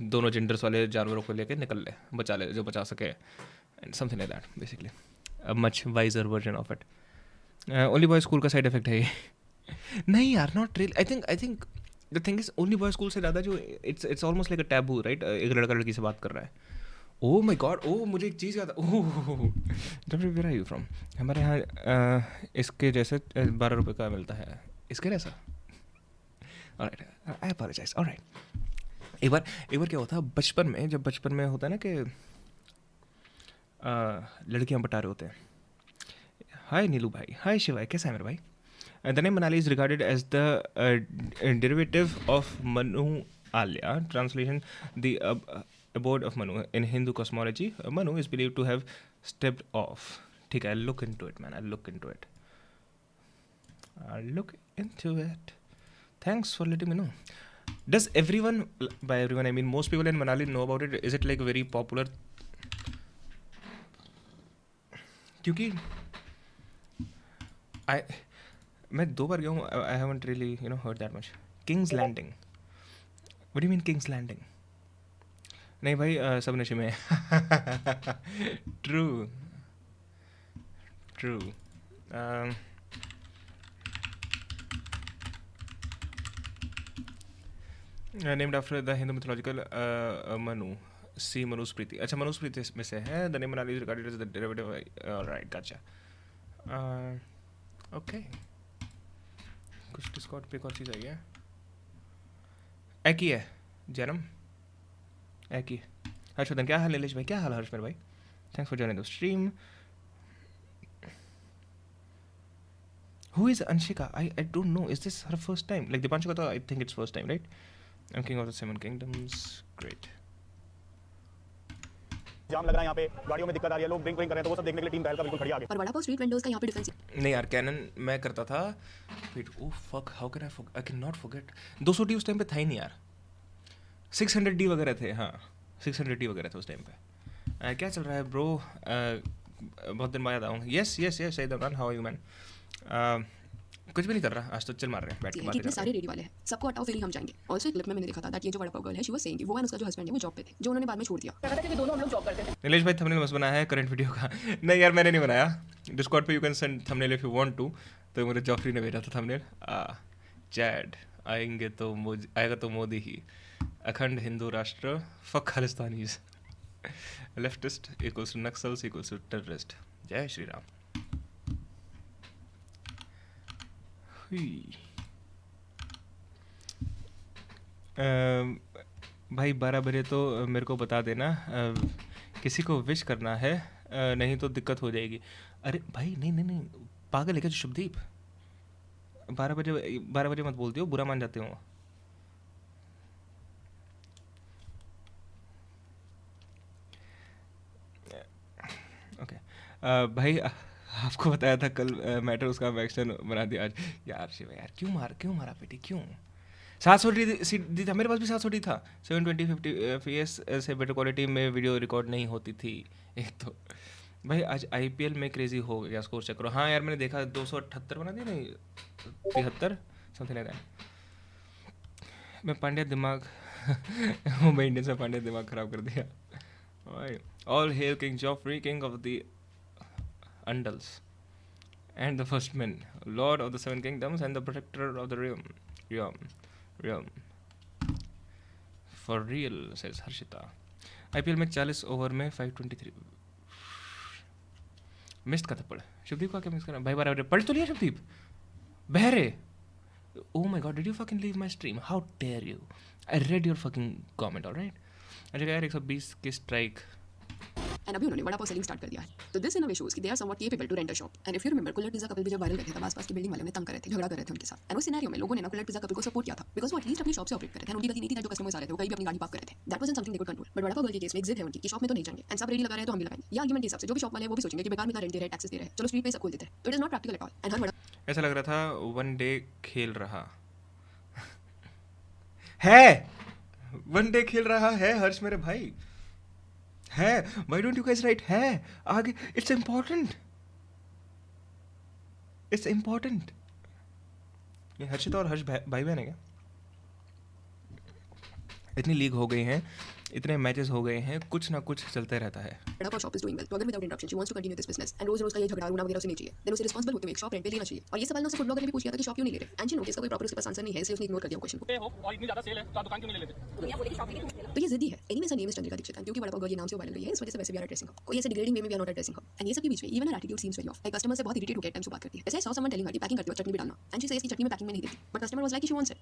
दोनों जेंडर्स वाले जानवरों को लेके निकल ले, बचा ले जो बचा सके, and something like that basically. A much wiser version of it. Only boy school का साइड इफेक्ट है ये। नहीं यार, not real. I think the thing is only boy school से ज़्यादा जो it's almost like a taboo, right? एक लड़का लड़की से बात कर रहा है। ओह माय गॉड, ओह मुझे एक चीज़ याद, ओह वेयर आर यू फ्रॉम? हमारे यहाँ इसके जैसे 12 रुपये का मिलता है, इसके जैसा। ऑलराइट, आई अपोलोजाइज। ऑलराइट, एक बार क्या होता, बचपन में, जब बचपन में होता है ना कि लड़कियाँ बता रहे होते हैं। हाय नीलू भाई, हाय शिवाय, कैसा है मेरे भाई? The name Manali is regarded as the derivative of Manu Alya. Translation: the abode of Manu. In Hindu cosmology, Manu is believed to have stepped off. ठीक है, I'll look into it, man. I'll look into it. Thanks for letting me know. Does everyone, by everyone I mean most people in Manali know about it? Is it like very popular? क्योंकि मैं 2 बार गया हूँ. I haven't really heard that much. King's Landing. What do you mean King's Landing? नहीं भाई, सब नशे में है. True. Named after the Hindu mythological Manu. See Manuspriti. अच्छा, मनुस्मृति में से है. The name Manali is regarded as the derivative. Alright, gotcha. Okay. कुछ डिस्कॉर्ड पे एक और चीज़ आई है. एकी है जन्म. एकी. हर्षवर्धन, क्या हाल नीलेश भाई? क्या हाल हर्ष मेरे भाई? Thanks for joining the stream. Who is Anshika? I don't know. Is this her first time? Like Dipanshu ka, I think it's first time, right? I'm king of the 7 kingdoms. Great. जाम लग रहा है यहाँ पे, गाड़ियों में दिक्कत आ रही है, लोग ड्रिंक कर रहे हैं, तो वो सब देखने के लिए टीम पहल का बिल्कुल खड़ी आगे. पर वड़ा पाव स्ट्रीट वेंडर्स का यहाँ पे डिफरेंस नहीं यार, कैनन मैं करता था. Wait, oh fuck, how can I cannot forget. 200D उस टाइम पे था ही नहीं यार. 600D वगैरह थे. हाँ, 600D वगैरह थे उस टाइम पे. क्या चल रहा है ब्रो? बहुत दिन बाद आया हूँ. यस सही दौरान. How are you man? कुछ भी नहीं कर रहा आज तो. चल मार रहे हैं बैठ के बातें. कितने सारे रेडी वाले हैं, सबको हटाओ फिर ही हम जाएंगे. ऑल्सो एक क्लिप में मैंने देखा था दैट ये जो वड़ा पाव गर्ल है शी वाज सेइंग कि वो एंड उसका जो हस्बैंड है वो जॉब पे थे, जो उन्होंने बाद में छोड़ दिया. नीलेश भाई थंबनेल मस्त बना है करंट वीडियो का. नहीं यार, मैंने नहीं बनाया. डिस्कॉर्ड पे you can send thumbnail if you want to. तो मेरे जॉफरी ने भेजा था थंबनेल. चैट आएगा तो मोदी ही. अखंड हिंदू राष्ट्र, fuck Khalistanis. Leftist equals to Naxals equals to terrorist. जय श्री राम. भाई 12 बजे तो मेरे को बता देना. किसी को विश करना है, नहीं तो दिक्कत हो जाएगी. अरे भाई नहीं पागल है क्या शुभदीप? 12 बजे मत बोलते हो, बुरा मान जाते हो. ओके भाई, आपको बताया था कल मैटर, उसका एक्शन बना दिया आज. यार शिव यार, क्यों मारा बेटी, क्यों? 700 डी था मेरे पास भी. 700 डी था. 720 FPS से बेटर क्वालिटी में वीडियो रिकॉर्ड नहीं होती थी. एक तो भाई आज IPL में क्रेजी हो गया. स्कोर चेक करो. हाँ यार, मैंने देखा 278 बना दिया. नहीं 73 समथिंग लाइक दैट. मैं पांड्या दिमाग मुंबई इंडियंस में पांड्या दिमाग खराब कर दिया. All hail king Joffrey, king of the Andals and the first men, lord of the 7 kingdoms and the protector of the realm. For real, says Harshita. IPL में 40 over में 523 missed का थप्पड़. शुभदीप का क्या मिस करना भाई? 12 बजे पढ़ तो लिया शुभदीप. बहरे. Oh my god, did you fucking leave my stream? How dare you? I read your fucking comment, alright? अच्छा यार, 120 की स्ट्राइक. एंड अभी उन्होंने वड़ा पाव सेलिंग स्टार्ट कर दिया है. तो this in a way shows कि they are somewhat capable to rent a shop. And if you remember, Kulhad pizza couple भी जब वायरल गए थे तब आसपास की बिल्डिंग वाले उन्हें तंग कर रहे थे, झगड़ा कर रहे थे उनके साथ. एंड उस सिनेरियो में लोगों ने ना कुल्लर पिज़्ज़ा कपल को सपोर्ट किया था, बिकॉज़ वो एटलीस्ट अपनी शॉप से ऑपरेट कर रहे थे. उनकी गलती नहीं थी जो कस्टमर्स आ रहे थे वो कहीं भी अपनी गाड़ी पार्क कर रहे थे. That wasn't something they could control. But vada pav girl के केस में एक जिद है उनकी कि शॉप में तो नहीं जाएंगे एंड सब रेडी लगा रहे हैं तो हम भी लगाएंगे. ये आर्गुमेंट के हिसाब से जो भी शॉप वाले हैं वो भी सोचेंगे कि बेकार में इतना रेंट दे रहे हैं, टैक्सेस दे रहे हैं, चलो स्ट्रीट पे सब खोल देते हैं. तो it is not practical at all. And हर वड़ा ऐसा लग रहा था वन डे खेल रहा है. हर्ष मेरे भाई है. Why don't you guys right है आगे? It's important. ये हर्षिता और हर्ष भाई बहन है क्या? इतनी लीग हो गई हैं, इतने मैचेस हो गए हैं, कुछ ना कुछ चलते रहता है. Vada pav shop is doing well, तो अगर without interruption she wants to continue this business and रोज का ये झगड़ा रोना वगैरह उसे नहीं चाहिए, देन उसे रिस्पांसिबल होते हुए एक शॉप रेंट पे लेना चाहिए. और ये सवाल ना उसे फूड ब्लॉगर ने भी पूछ लिया था कि शॉप क्यों नहीं ले रहे. एंड शी नोटिस का कोई प्रॉपर उसके पास आंसर नहीं है, इसलिए उसने इग्नोर कर दिया क्वेश्चन को. और इतनी ज्यादा सेल है तो आप दुकान क्यों नहीं ले लेते? तो ये जिद्दी है. Anyways name is Chandrika Dixit, क्योंकि वड़ा पाव गर्ल ये नाम से वायरल रही है, इस वजह से वैसे भी आर एड्रेसिंग हर. कोई ऐसे डिग्रेडिंग वे में भी are not addressing her. And ये सब के बीच में even her attitude seems very off. Like customer से बहुत इरिटेट होकर टाइम से बात करती है. ऐसे सॉ समवन टेलिंग हर कि पैकिंग करती हो चटनी भी डालना, एंड शी सेज कि चटनी में पैकिंग में नहीं देती, but customer was like she wants it.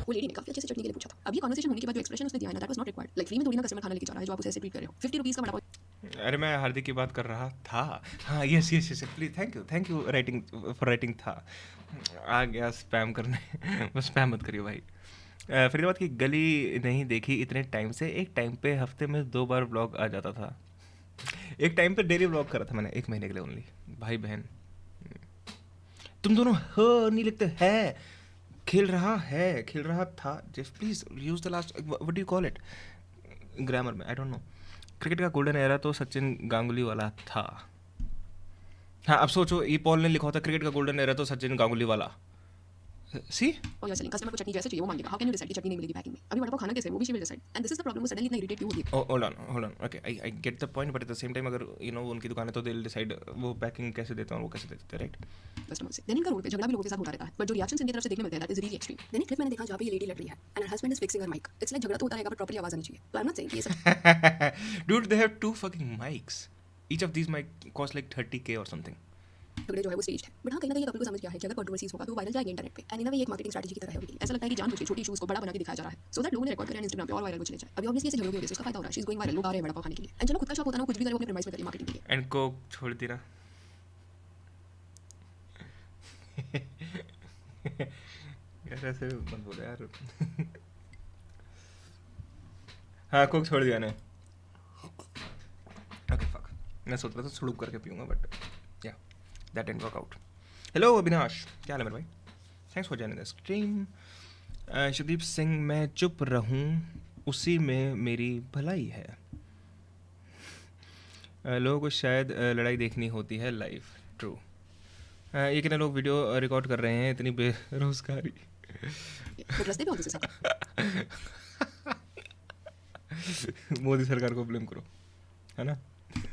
वो लेडी ने काफी अच्छे से चटनी के लिए पूछा था. अब ये कन्वर्सेशन होने के बाद जो एक्सप्रेशन उसने दिया है ना, that was not required. Like free में थोड़ी ना कस्टमर खाना लेके जा रहा है जो आप उसे ऐसे ट्रीट कर रहे हो. 50 रुपीस का वड़ा पाव. अरे मैं हार्दिक की बात कर रहा था. हाँ yes please. Thank you writing था. आ गया स्पैम करने. बस स्पैम मत करिए भाई. फरीदाबाद की गली नहीं देखी इतने टाइम से. एक टाइम पे हफ्ते में 2 बार ब्लॉग आ जाता था. एक टाइम पे डेली ब्लॉग करा था मैंने 1 महीने के लिए ओनली. भाई बहन तुम दोनों ह नहीं लिखते, है, खेल रहा है, खेल रहा था। Just please use the last, what do you call it grammar में, आई डोंट नो। क्रिकेट का गोल्डन एरा तो सचिन गांगुली वाला था। हाँ अब सोचो, ये पॉल ने लिखा होता क्रिकेट का गोल्डन एरा तो सचिन गांगुली वाला। सी और यार सेलिंग कस्टमर को चटनी जैसे चाहिए वो मांगेगा। हाउ कैन यू डिसाइड कि चटनी नहीं मिलेगी पैकिंग में? अभी वड़ा पाव खाना कैसे है वो भी she will decide. And this is the problem, वो सडनली इतना इरिटेट क्यों होती है? Hold on okay, I get the point, but at the same time अगर यू नो उनकी दुकान है तो दे विल डिसाइड वो पैकिंग कैसे देते हैं और वो कैसे देते हैं, राइट? कस्टमर से देन इनका रोड पे झगड़ा भी लोगों के साथ होता रहता है, बट जो रिएक्शंस इनकी तरफ से देखने मिलते हैं that is really extreme. Then एक क्लिप मैंने देखा जहां पे ये लेडी लड़ रही है and her husband is fixing her mic. It's like झगड़ा तो होता रहेगा बट प्रॉपर्ली आवाज आनी चाहिए। तो आई एम नॉट सेइंग कि ये सब Dude, they have 2 fucking mics. Each of these mic cost like 30K or something. झगड़े जो है वो स्टेज है, बट हाँ कहीं ना कहीं कपल को समझ गया है कि अगर कंट्रोवर्सीज होगा तो वायरल जाएगा इंटरनेट पे। एंड इन अ वे एक मार्केटिंग स्ट्रेटजी की तरह है उनके लिए। ऐसा लगता है कि जानबूझ के छोटी इश्यूज को बड़ा बना के दिखाया जा रहा है सो दैट लोगों ने रिकॉर्ड करें इंस्टाग्राम पे और वायरल कुछ ले जाए। अभी ऑब्वियसली ऐसे झगड़ों की वजह से उसका फायदा हो रहा है, शी इज गोइंग वायरल, लोग आ रहे हैं बड़ा पाव खाने के लिए। एंड चलो खुद का शौक होता है ना, कुछ भी करे वो अपने प्रमाइस में करिए मार्केटिंग के लिए। And Coke छोड़ दी ना। यार ऐसे मत बोलो यार। हाँ कोक छोड़ दिया ने। Okay fuck. मैं सोच रहा था सुड़ूप करके पीऊंगा बट या that didn't work out. Hello Avinash, क्या हाल है मेरे भाई? Thanks for joining the stream. Shubhdeep Singh, मैं चुप रहूं उसी में मेरी भलाई है। लोगों को शायद लड़ाई देखनी होती है लाइव, ट्रू। ये कितने लोग वीडियो रिकॉर्ड कर रहे हैं, इतनी बेरोजगारी। बट रास्ते पे ऑब्वियसली साथ मोदी सरकार को ब्लेम करो, है ना?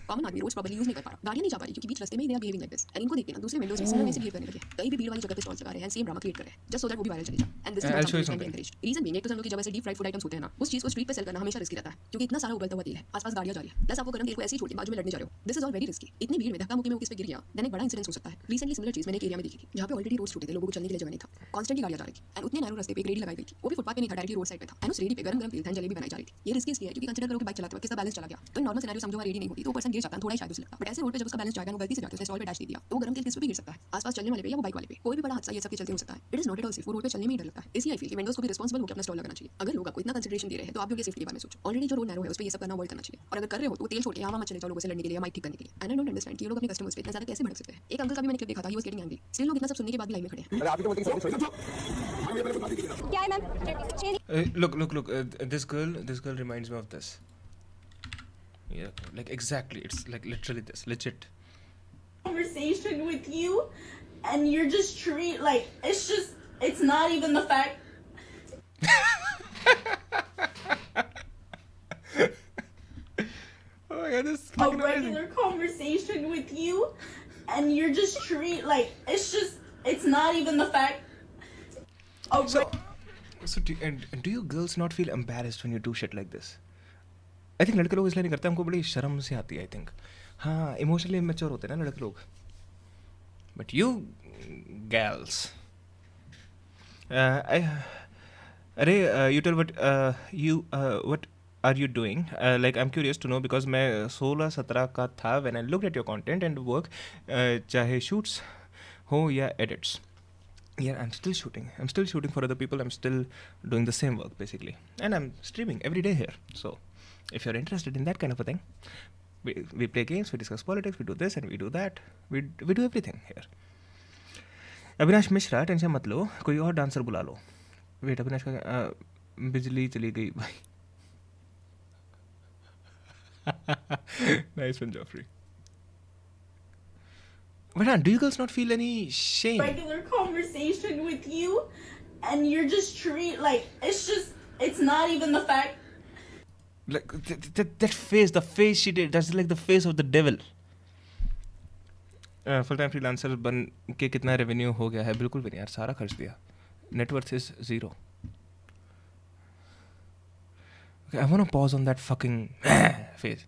कॉमन आदमी रोज प्रॉपर्ली यूज नहीं कर पा रहा, गाड़ियां नहीं जा पा रही क्योंकि बीच रास्ते में ही they are behaving like this. And इनको देख के ना दूसरे विंडोज में सिमिलर से बिहेव करने लगे, कहीं भी भीड़ वाली जगह पे स्टॉल्स लगा रहे हैं, सेम ड्रामा क्रिएट कर रहे हैं जस्ट सो दैट वो भी वायरल चले जाए। And this is I'll show you not encourage. Reason being एक तो हम लोग की जब ऐसे डीप फ्राइड फूड आइटम्स होते हैं ना, उस चीज को स्ट्रीट पे सेल करना हमेशा रिस्की रहता है क्योंकि इतना सारा उबलता हुआ तेल है, आसपास गाड़ियां जा रही है, प्लस आप वो गरम तेल को ऐसे ही छोड़ के बाजू में लड़ने जा रहे हो। This is all very risky. इतनी भीड़ में धक्का मुक्की में वो किस पे गिर गया, देन एक बड़ा इंसिडेंट हो सकता है। रिसेंटली सिमिलर चीज मैंने एक एरिया में देखी थी जहां पे ऑलरेडी रोड छूटे थे, लोगों को चलने के लिए जगह नहीं था, कांस्टेंटली गाड़ियां जा रही थी एंड उतने नैरो रास्ते पे एक रेडी लगाई गई थी, वो भी फुटपाथ पे नहीं था, डायरेक्टली रोड साइड पे था। एंड उस रेडी पे गरम गरम तेल था, जलेबी बनाई जा रही थी। ये रिस्की इसलिए है क्योंकि कंसीडर करो कि बाइक चलाते वक्त किसका बैलेंस चला गया, तो नॉर्मल सिनेरियो समझो रेडी नहीं होती तो पर्सन गिर जाता है, थोड़ा ही शायद उसे लगता, बट ऐसे रोड पे जब उसका बैलेंस जाएगा वो गलती से जाके उसने स्टॉल पे डैश दे दिया तो वो गरम तेल किस पे भी गिर सकता है, आसपास चलने वाले पे या वो बाइक वाले पे। कोई भी बड़ा हादसा ये सब के चलते हो सकता है। It is not at all safe, वो रोड पे चलने में ही डर लगता है। इसलिए आई फील कि वेंडर्स को भी रिस्पांसिबल होकर अपना स्टॉल लगाना चाहिए। अगर लोग आपको इतना कंसीडरेशन दे रहे हैं तो आप भी उनकी सेफ्टी के बारे में सोचो। ऑलरेडी जो रोड नैरो है उस पे ये सब करना अवॉइड करना चाहिए, और अगर कर रहे हो तो तेल छोड़ के यहाँ मत चले जाओ लोगों से लड़ने के लिए या माइक ठीक करने के लिए। एंड आई डोंट अंडरस्टैंड कि ये लोग अपने कस्टमर्स पे इतना ज्यादा कैसे भड़क सकते हैं। एक अंकल का भी मैंने क्लिप देखा था, he was getting angry, still लोग इतना सब सुनने के बाद भी लाइन में खड़े हैं। क्या है ma'am? Look, this girl reminds me of this. Yeah, like exactly, it's like literally this, legit. Conversation with you and you're just it's not even the fact. Oh my god, this is A fucking amazing. regular conversation with you and you're just it's not even the fact. So do you girls not feel embarrassed when you do shit like this? I think लड़के लोग इसलिए नहीं करते, हमको बड़ी शर्म से आती है आई थिंक। हाँ इमोशनली मैच्योर होते हैं ना लड़के लोग, बट यू गर्ल्स अरे you tell what are you doing, like I am curious to know because मैं 16-17 का था when I looked at your content and work, चाहे शूट्स हो या edits. Yeah, I'm still shooting for other people. I'm still doing the same work basically, and I'm streaming every day here. So if you're interested in that kind of a thing, we play games, we discuss politics, we do this and we do that, we do everything here. Avinash Mishra, tension मत लो, कोई और dancer बुला लो। Wait, Avinash का बिजली चली गई भाई। Nice one, Joffrey. But do you girls not feel any shame? Regular conversation with you and you're just it's not even the fact. Like that face, the face she did, that's like the face of the devil. Full time freelancer बन के कितना revenue हो गया है? बिल्कुल भी नहीं यार, सारा खर्च दिया, net worth is 0. Okay, I want to pause on that fucking face.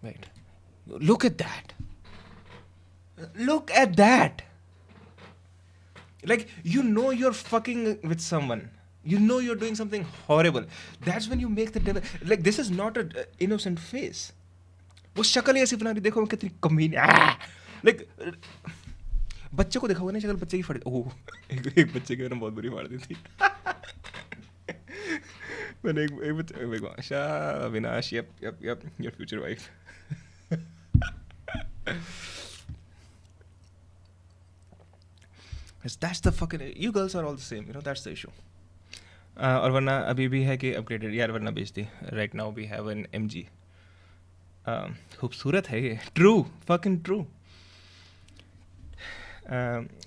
Wait, look at that. Look at that. Like, you know you're fucking with someone. You know you're doing something horrible. That's when you make the devil. Like, this is not an innocent face. वो शक्ल ही ऐसी बना रही, देखो कितनी कमीनी। Like, बच्चे को देखा होगा ना शक्ल, बच्चे की फट, ओह एक बच्चे के बहुत बुरी मार दी थी। मैंने एक बच्चे, आशा, Avinash, yep, your future wife. That's the fucking, you girls are all the same, you know, that's the issue. और वरना अभी भी है कि अपग्रेडेड यार, वरना बेच दी. Right now we have an MG. खूबसूरत है ये, ट्रू, फकिंग ट्रू.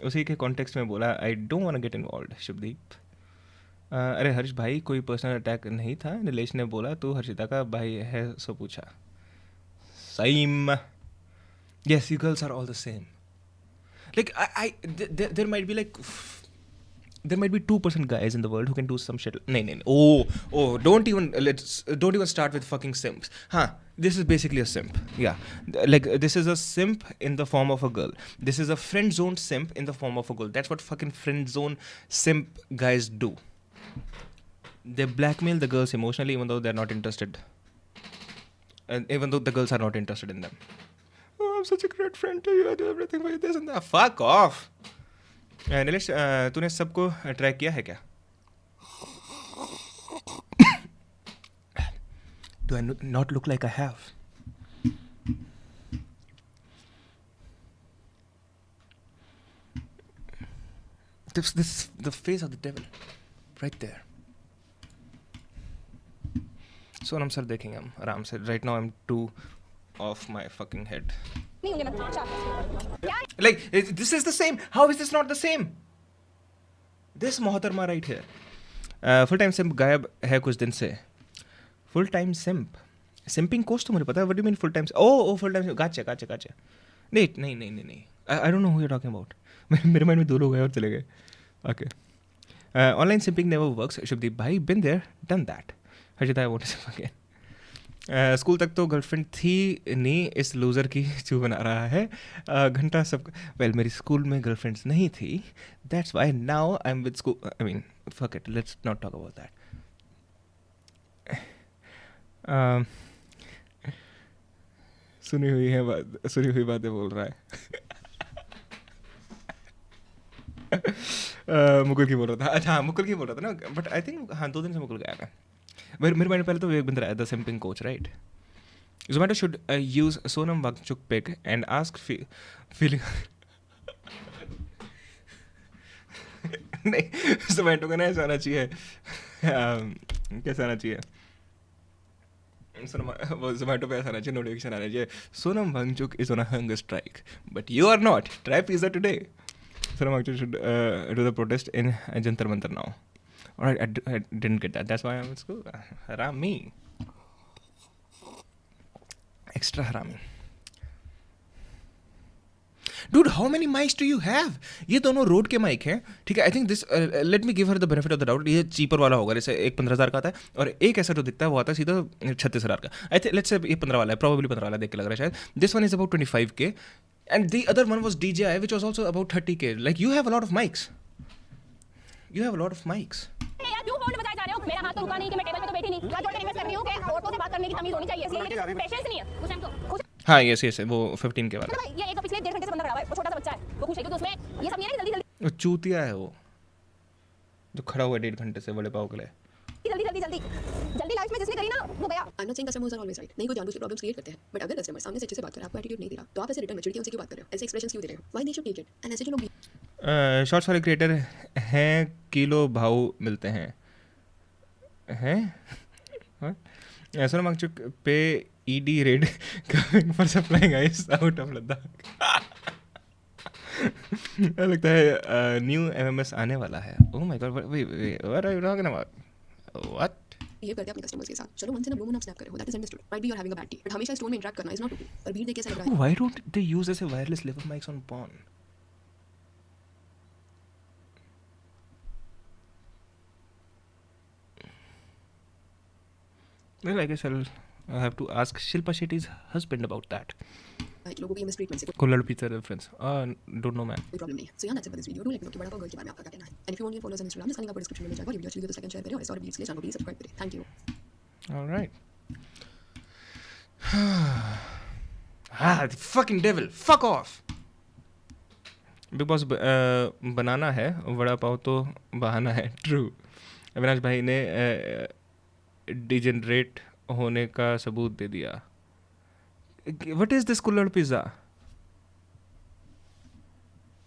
उसी के कॉन्टेक्स्ट में बोला I don't want to get involved. Shubhdeep, अरे हर्ष भाई कोई पर्सनल अटैक नहीं था, नीलेश ने बोला तू हर्षिता का भाई है सो पूछा. Same. Yes, you girls are all the same. Like there might be like there might be 2% guys in the world who can do some shit. No. Oh, don't even start with fucking simps. This is basically a simp. Yeah. Like this is a simp in the form of a girl. This is a friend zone simp in the form of a girl. That's what fucking friend zone simp guys do. They blackmail the girls emotionally even though they're not interested. And even though the girls are not interested in them. Oh, I'm such a great friend to you. I do everything for you. This and that. Fuck off. Nilesh, तूने सबको try किया है क्या? Do I not look like I have? This the face of the devil, right there. Sonam sir देखेंगे हम आराम से. Right now I'm too off my fucking head. Like this is the same. How is this not the same? This मोहतरमा right here. Full time simp गायब है कुछ दिन से. Full time simp. Simping course तो मुझे पता है. What do you mean full time? Oh full time. Gotcha. नहीं. I don't know who you're talking about. मेरे माइंड में दो लोग हैं और चले गए. Okay. Online simping never works. Shubhdeep भाई been there, done that. Harshita I want to say again. School तक तो गर्लफ्रेंड थी नहीं, इस लूज़र की चू बना रहा है. घंटा सब वेल मेरी स्कूल में गर्लफ्रेंड्स नहीं थी. That's why now I am with school. I mean fuck it, let's not talk about that. सुनी हुई बातें बोल रहा है. मुकुल की बोल रहा था. अच्छा हाँ, मुकुल की बोल रहा था ना. बट आई थिंक हाँ 2 दिन से मुकुल गया है. मेरे माइंड में पहले तो विवेक बिंद्रा है, the simping coach, right? Zomato should use Sonam Wangchuk pic and ask feeling. नहीं, Zomato का ना ऐसा आना चाहिए. कैसा आना चाहिए? Zomato पे ऐसा आना चाहिए, नोटिफिकेशन आना चाहिए. Sonam Wangchuk is on a hunger strike, but you are not. Try pizza today. Sonam Wangchuk should do the protest in Jantar Mantar now. Alright, I didn't get that. That's why I'm in school. Harami. Extra harami. Dude, how many mics do you have? ये दोनों road के mic हैं, ठीक है. I think this, let me give her the benefit of the doubt. ये cheaper वाला होगा, जैसे एक 15,000 का आता है और एक ऐसा जो दिखता है वो आता है सीधा 36,000 का. आई थिंक लेट्स से ये 15 वाला है, प्रोबेबली 15 वाला देख के लग रहा है शायद. This one is about 25K and the other one was DJI which was also about 30K. Like you have a lot of mics. यार क्यों हॉर्न बजाए जा रहे हो? मेरा हाथ तो रुका नहीं कि मैं टेबल पे तो बैठी नहीं. हाथ जोड़ के रिक्वेस्ट कर रही हूं कि औरतों से बात करने की तमीज होनी चाहिए. इसलिए पेशेंस नहीं है उस टाइम तो. हाँ यस वो 15K वाला. भाई ये एक पिछले 1.5 घंटे से बंदा खड़ा हुआ है. वो छोटा सा बच्चा है, वो खुश है क्योंकि उसमें ये सब नहीं है कि जल्दी वो चूतिया है वो जो खड़ा हुआ 1.5 घंटे से बड़े पाव के लिए. जल्दी लाइफ में जिसने करी ना वो गया. I am not saying customers are always right. नहीं, कोई जानबूझ के प्रॉब्लम्स क्रिएट करते हैं, बट अगर कस्टमर सामने से अच्छे से बात कर रहा है, आपको एटीट्यूड नहीं दे रहा, तो आप ऐसे रिटर्न मैच्योरिटी उनसे क्यों बात कर रहे हो? ऐसे एक्सप्रेशंस क्यों दे रहे हो? Why they should take it? And ऐसे जो लोग शॉर्ट्स वाले क्रिएटर हैं, किलो भाव मिलते हैं. सोनम वांगचुक पे ED raid coming for supplying ice out of Ladakh. लगता है न्यू MMS आने वाला है. Oh my god, what are you talking about? What? ये करते हैं अपने कस्टमर्स के साथ. चलो वन से ना ब्लू मून स्नैप करे हो, that is understood. Might be you are having a bad day, but हमेशा स्टोर में इंटरेक्ट करना इज नॉट ओके. और भीड़ देख के ऐसा लग रहा है. Why don't they use ऐसे wireless lever mics on porn? Well, I guess I'll have to ask Shilpa Shetty's husband about that. लोगों की मिसट्रीटमेंट से Kullad pizza reference. Don't know man. कोई प्रॉब्लम नहीं है. सो यार that's it for this video. Do let me know कि बड़ा पाव girl के बारे में आपका क्या कहना है. And if you want to follow us on Instagram, link आपको डिस्क्रिप्शन में मिल जाएगा. वीडियो अच्छी लगी तो सेकंड शेयर करें और इस और वीडियोस के लिए चैनल को प्लीज सब्सक्राइब करें. Thank you. All right. The fucking devil. Fuck off. Bigg Boss बनाना है, बड़ा पाव तो बहाना है. ट्रू. अविनाश भाई ने डिजेनरेट होने का सबूत दे दिया. व्हाट इज दिस कुल्हड़ पिज्ज़ा?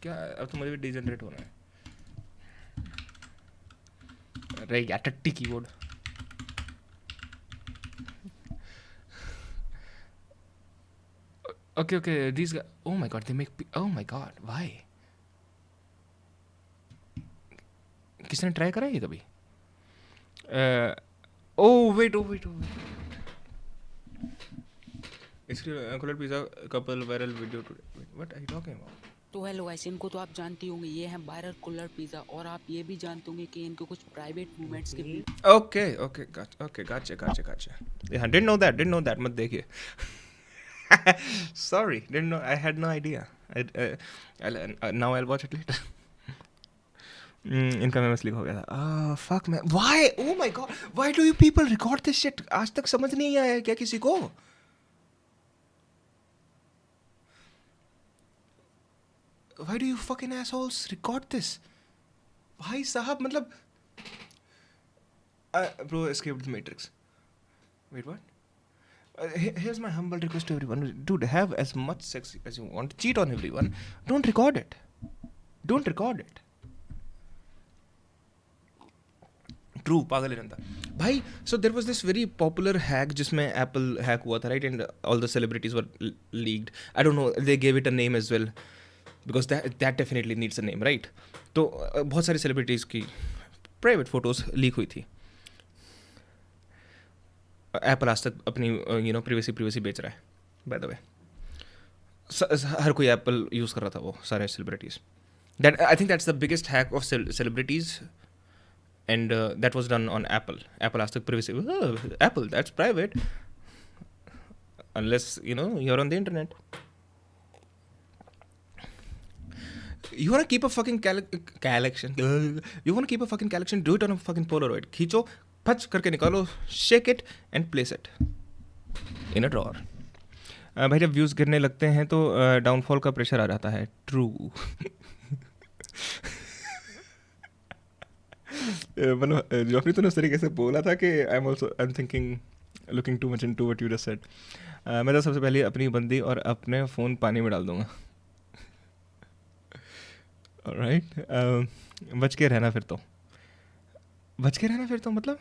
क्या अब तो मुझे भी डिजेनरेट होना है. रह गया टट्टी keyboard. Okay, these guys. Oh my god, they make. Oh my god, why? किसने ट्राई करा ये कभी? Oh wait. It's colored pizza couple viral video today. Wait, what are you talking about? तो हेलो गाइस, इनको तो आप जानते होंगे, ये हैं वायरल कुल्हड़ पिज़्ज़ा, और आप ये भी जानते होंगे कि इनके कुछ प्राइवेट मूवमेंट्स के भी. Gotcha. Yeah, didn't know that. मत देखिए. Sorry, didn't know. I had no idea. Now I'll watch it later. इनका मेमोस लीक हो गया था. Fuck man. Why? Oh my god. Why do you people record this shit? आज तक समझ नहीं आया है क्या किसी को? Why do you fucking assholes record this? भाई साहब मतलब bro escaped the matrix. Wait, what? Here's my humble request to everyone. Dude, have as much sex as you want. Cheat on everyone. Don't record it. True, पागल है भाई. So there was this very popular hack जिसमें Apple hack हुआ था, right? And all the celebrities were leaked. I don't know. They gave it a name as well. Because that definitely needs a name, right? तो बहुत सारी celebrities की private photos leak हुई थी. Apple आज तक अपनी प्रिवेसी बेच रहा है, बाय द वे. हर कोई एप्पल यूज़ कर रहा था, वो सारे celebrities. That I think that's the biggest hack of celebrities, and that was done on Apple आज तक privacy. Apple that's private unless you are on the internet. You wanna keep a fucking collection? You wanna keep a fucking collection? Do it on a fucking Polaroid. खींचो, फच करके निकालो, shake it and place it in a drawer. भाई जब views गिरने लगते हैं तो डाउनफॉल का प्रेशर आ जाता है. ट्रू. जॉफरी तूने उस तरीके से बोला था कि आई am thinking looking too much into what you just said. मैं तो सबसे पहले अपनी बंदी और अपने फ़ोन पानी में डाल दूंगा. राइट. बच के रहना फिर तो मतलब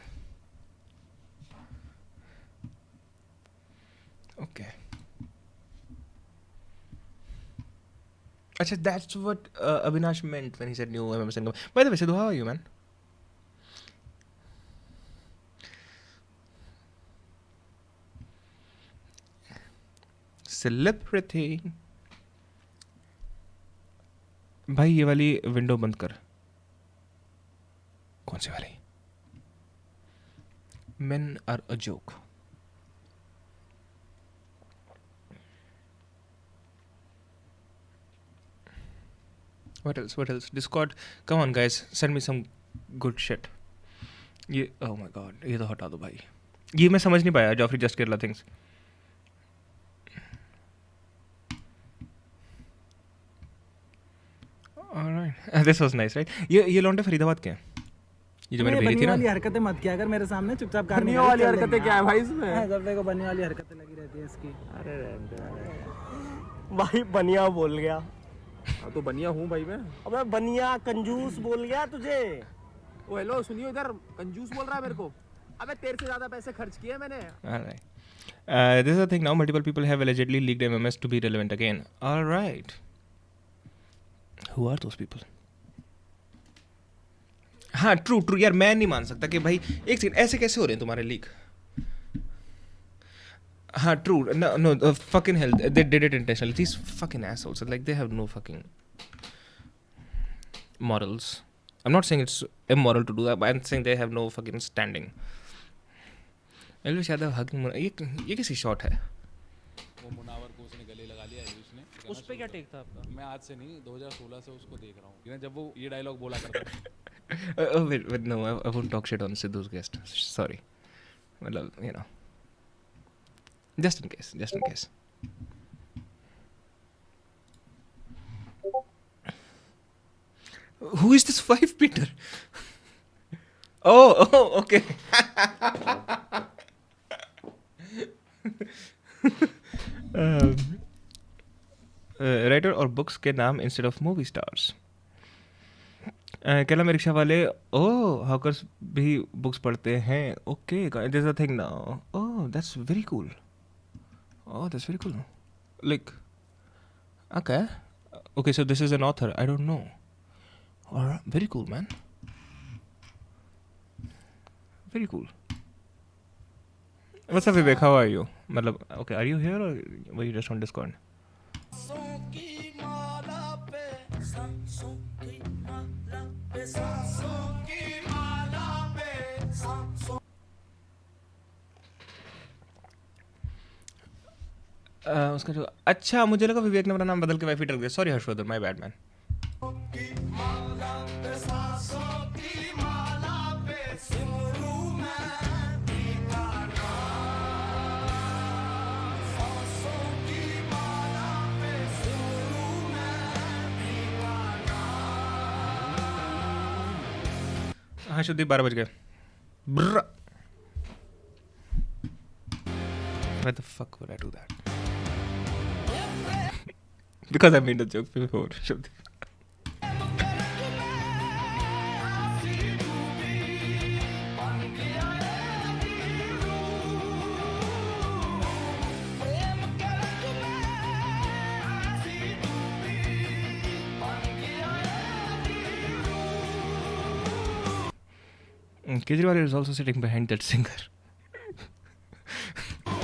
ओके. अच्छा, that's what Avinash meant when he said new MMS income. By the way, Sidhu, how are you, man? Celebrity. भाई ये वाली विंडो बंद कर. कौन सी वाली? Men are a joke. What else? Discord. Come on guys, send me some good shit. ये oh my god, ये तो हटा दो भाई. ये मैं समझ नहीं पाया. Joffrey just Kerala things. Alright. This was nice, right? ये लौंडे फरीदाबाद के हैं. ये जो मैंने भेजी थी ना. वाली हरकतें मत किया कर मेरे सामने, चुपचाप कार बनिया वाली हरकतें क्या है भाई इसमें? जब देखो बनिया वाली हरकतें लगी रहती है इसकी. अरे भाई बनिया बोल गया. तो बनिया हूँ भाई मैं. अबे बनिया कंजूस बोल गया तुझे. ओ हेलो, सुनियो इधर, कंजूस बोल रहा है मेरे को. अबे तेरे से ज़्यादा पैसे खर्च किए मैंने. Alright. This is the thing now. Multiple people have allegedly leaked MMS to be relevant again. Alright. Who are those people? हाँ, ट्रू यार, मैं नहीं मान सकता कि भाई एक सेकंड ऐसे कैसे हो रहे हैं तुम्हारे लीक. हाँ, true. No, fucking hell, they did it intentionally. These fucking assholes, like they have no fucking morals. I'm not saying it's immoral to do that, but I'm saying they have no fucking standing. Nilesh Yadav hugging. ये किसी shot है? वो मुनावर को उसने गले लगा लिया एलविश ने. उस पे क्या टेक था आपका? मैं आज से नहीं, 2016 से उसको देख रहा हूँ. जब वो ये डायलॉग बोला करता था. Wait, no, I won't talk shit on Sidhu's guest. Sorry. Well, just in case. Who is this 5 Peter? Oh, okay. Writer और बुक्स के नाम इंस्टेड ऑफ मूवी स्टार्स. केला में रिक्शा वाले हॉकर्स भी बुक्स पढ़ते हैं. Okay, there is a thing now. Oh, that's very cool. Oh, that's very cool. Like, okay. Okay, so this is an author. I don't know. Alright, very cool, man. Very cool. What's up, Vivek? How are you? Matlab, okay, are you here or were you just on Discord? उसका जो अच्छा मुझे लगा विवेक ने अपना नाम बदल के वाईफी रख दिया. Sorry Harshvardhan, my bad man. हाँ शुद्धीप 12 बज गए. Why the fuck would I do that? Because I made a joke before. Shubdeep. Kejriwal is also sitting behind that singer.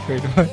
Wait, what?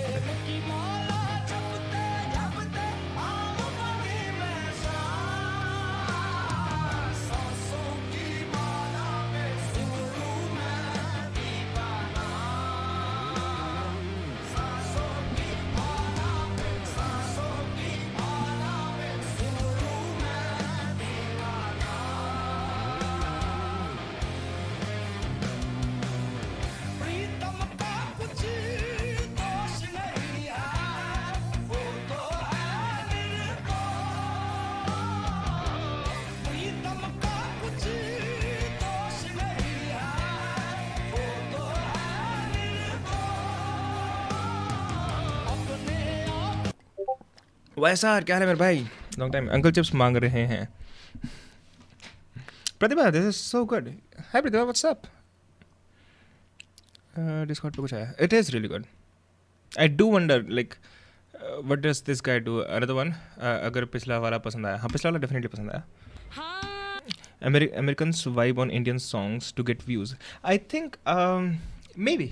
वैसा क्या है मेरे भाई? Long time. अंकल चिप्स मांग रहे हैं. Pratibha, this is so good. Hi Pratibha, what's up? Discord पे कुछ आया. It is really good. I do wonder like what does this guy do. Another one. अगर पिछला वाला पसंद आया. हाँ, पिछला वाला डेफिनेटली पसंद आया. Americans vibe on Indian songs to get views. I think maybe.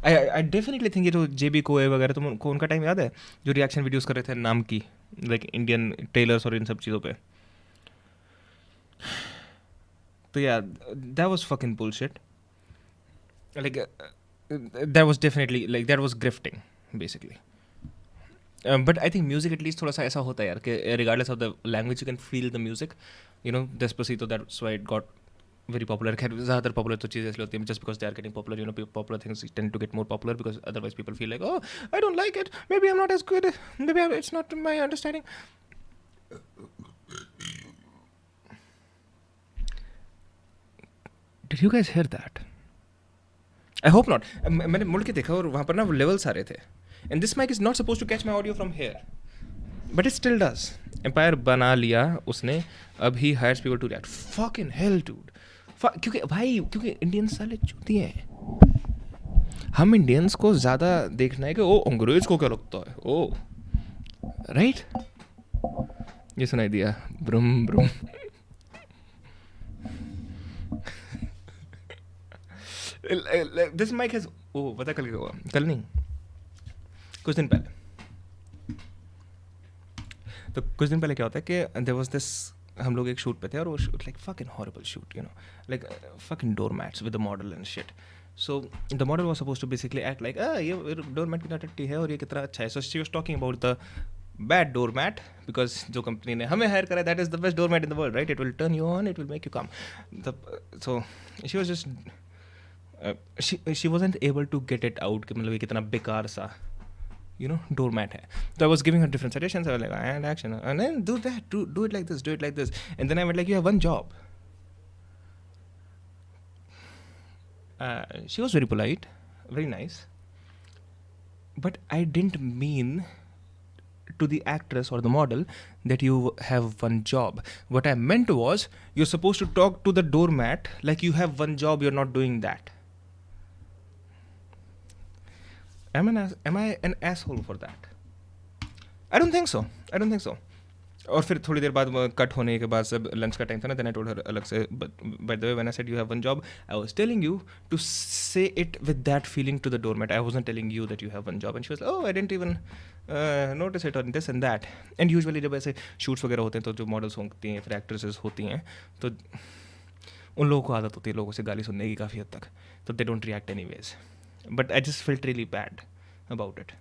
I definitely think ये जो JB कोए वगैरह तुमको उनका टाइम याद है जो रिएक्शन वीडियोस कर रहे थे नाम की लाइक इंडियन टेलर्स और इन सब चीज़ों पे. तो यार that was fucking bullshit. Like that was definitely like that was grifting basically. But I think music at least थोड़ा सा ऐसा होता है यार कि regardless of the language you can feel the music. You know, Despacito, that's why it got very popular. ज़्यादातर popular तो चीज़ें इसलिए होती हैं just because they are getting popular. You know, popular things tend to get more popular because otherwise people feel like, oh, I don't like it. Maybe I'm not as good. Maybe it's not my understanding. Did you guys hear that? I hope not. मैंने मुड़ के देखा और वहाँ पर ना वो levels आ रहे थे. And this mic is not supposed to catch my audio from here. But it still does. Empire बना लिया उसने. अब he hires people to react. Fucking hell, dude. क्योंकि इंडियंस साले चूती हैं. हम इंडियंस को ज़्यादा देखना है कि ओ अंग्रेज को क्या लगता है. ओ राइट. ये सुनाई दिया. ब्रुम ब्रुम. This mic has. ओ पता कल क्या हुआ. कल नहीं, कुछ दिन पहले. तो कुछ दिन पहले क्या होता है कि देयर वाज दिस. हम लोग एक शूट पे थे और वो shoot like fucking horrible shoot, you know, like fucking door mats with the model and shit. So the model was suppose to basically act like ये डोर मैट कितना टट्टी है और ये कितना अच्छा है. So she was talking about the bad door mat because जो कंपनी ने हमें हायर करा that is the best door mat in the world, right. It will turn you on, it will make you come. So she was just she wasn't able to get it out कि मतलब ये कितना बेकार सा you know doormat hai. So I was giving her different suggestions. I was like, and action, and then do that, do it like this, do it like this. And then I went like, you have one job. She was very polite, very nice, but I didn't mean to the actress or the model that you have one job. What I meant was, you're supposed to talk to the doormat like you have one job, you're not doing that. Am I an asshole for that? I don't think so. और फिर थोड़ी देर बाद cut होने के बाद सब lunch का time था ना, देन आई टोल्ड हर अलग से, by the way when I said you have one job, I was telling you to say it with that feeling to the doormat. I wasn't telling you that you have one job and she was oh I didn't even notice it on this and that. And usually जब ऐसे shoots वगैरह होते हैं तो जो models होती हैं फिर एक्ट्रेसेस होती हैं तो उन लोगों को आदत होती है लोगों से गाली सुनने की काफ़ी हद तक, तो they don't react any ways. But I just felt really bad about it.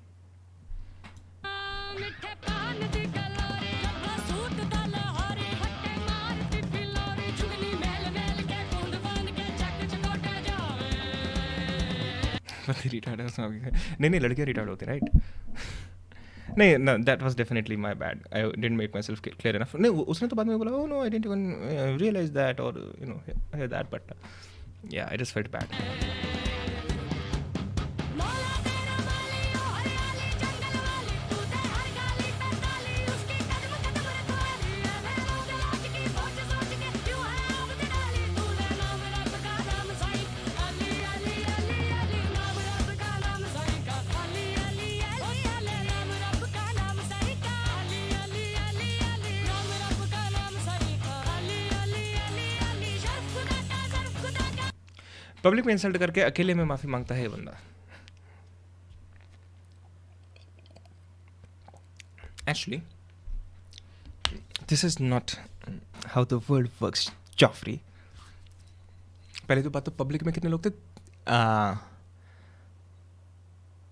नहीं लड़कियाँ रिटार्ड होती राइट. नहीं no, that was definitely my bad. I didn't make myself clear enough. नहीं उसने तो बाद में बोला oh no I didn't even realize that or you know hear that, but yeah I just felt bad. Public में insult करके अकेले में माफी मांगता है ये बंदा. Actually this is not how the world works Joffrey. पहले तो बात तो पब्लिक में कितने लोग थे,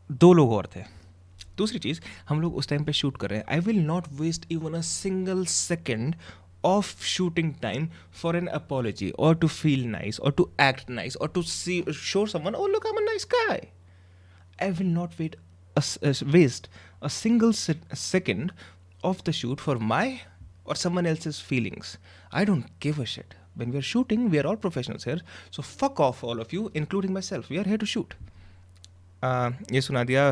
2 लोग और थे. दूसरी चीज़ हम लोग उस टाइम पे शूट कर रहे हैं. I will not waste even a single second of shooting time for an apology or to feel nice or to act nice or to show someone, oh look I'm a nice guy. I will not waste a single second of the shoot for my or someone else's feelings. I don't give a shit. When we are shooting, we are all professionals here, so fuck off all of you, including myself. We are here to shoot. ये सुनाई दिया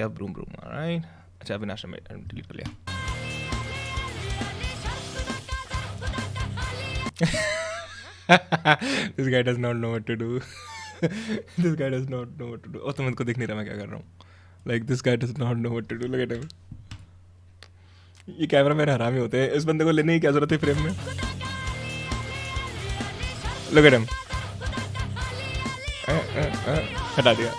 broom broom. alright. अच्छा अविनाश ने delete कर लिया. This guy does not know what to do. This guy does not know what to do. और तुम इनको देख नहीं रहा मैं क्या कर रहा हूँ. Like this guy does not know what to do. Look at him. ये कैमरा मेरे हरामी होते हैं. इस बंदे को लेने की क्या जरूरत है फ्रेम में. Look at him. हटा दिया.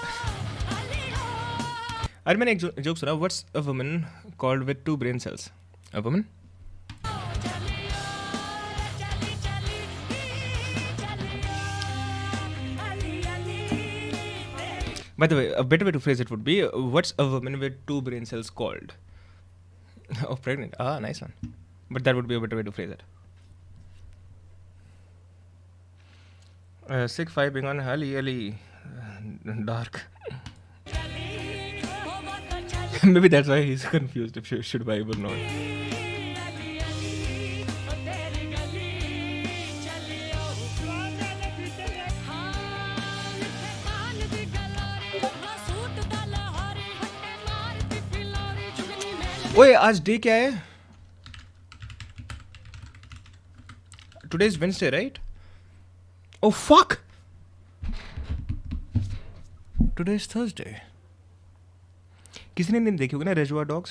आज मैंने एक जोक सुना. What's a woman called with 2 brain cells? A woman? By the way, a better way to phrase it would be, what's a woman with 2 brain cells called? Oh, pregnant. Ah, nice one. But that would be a better way to phrase it. Sick vibing on Ali. Dark. Maybe that's why he's confused if should vibe or not. ओए आज day क्या है? Today is Wednesday, right? Oh fuck! Today is Thursday. किसी ने नहीं देखी होगी ना रेजुआ डॉग्स?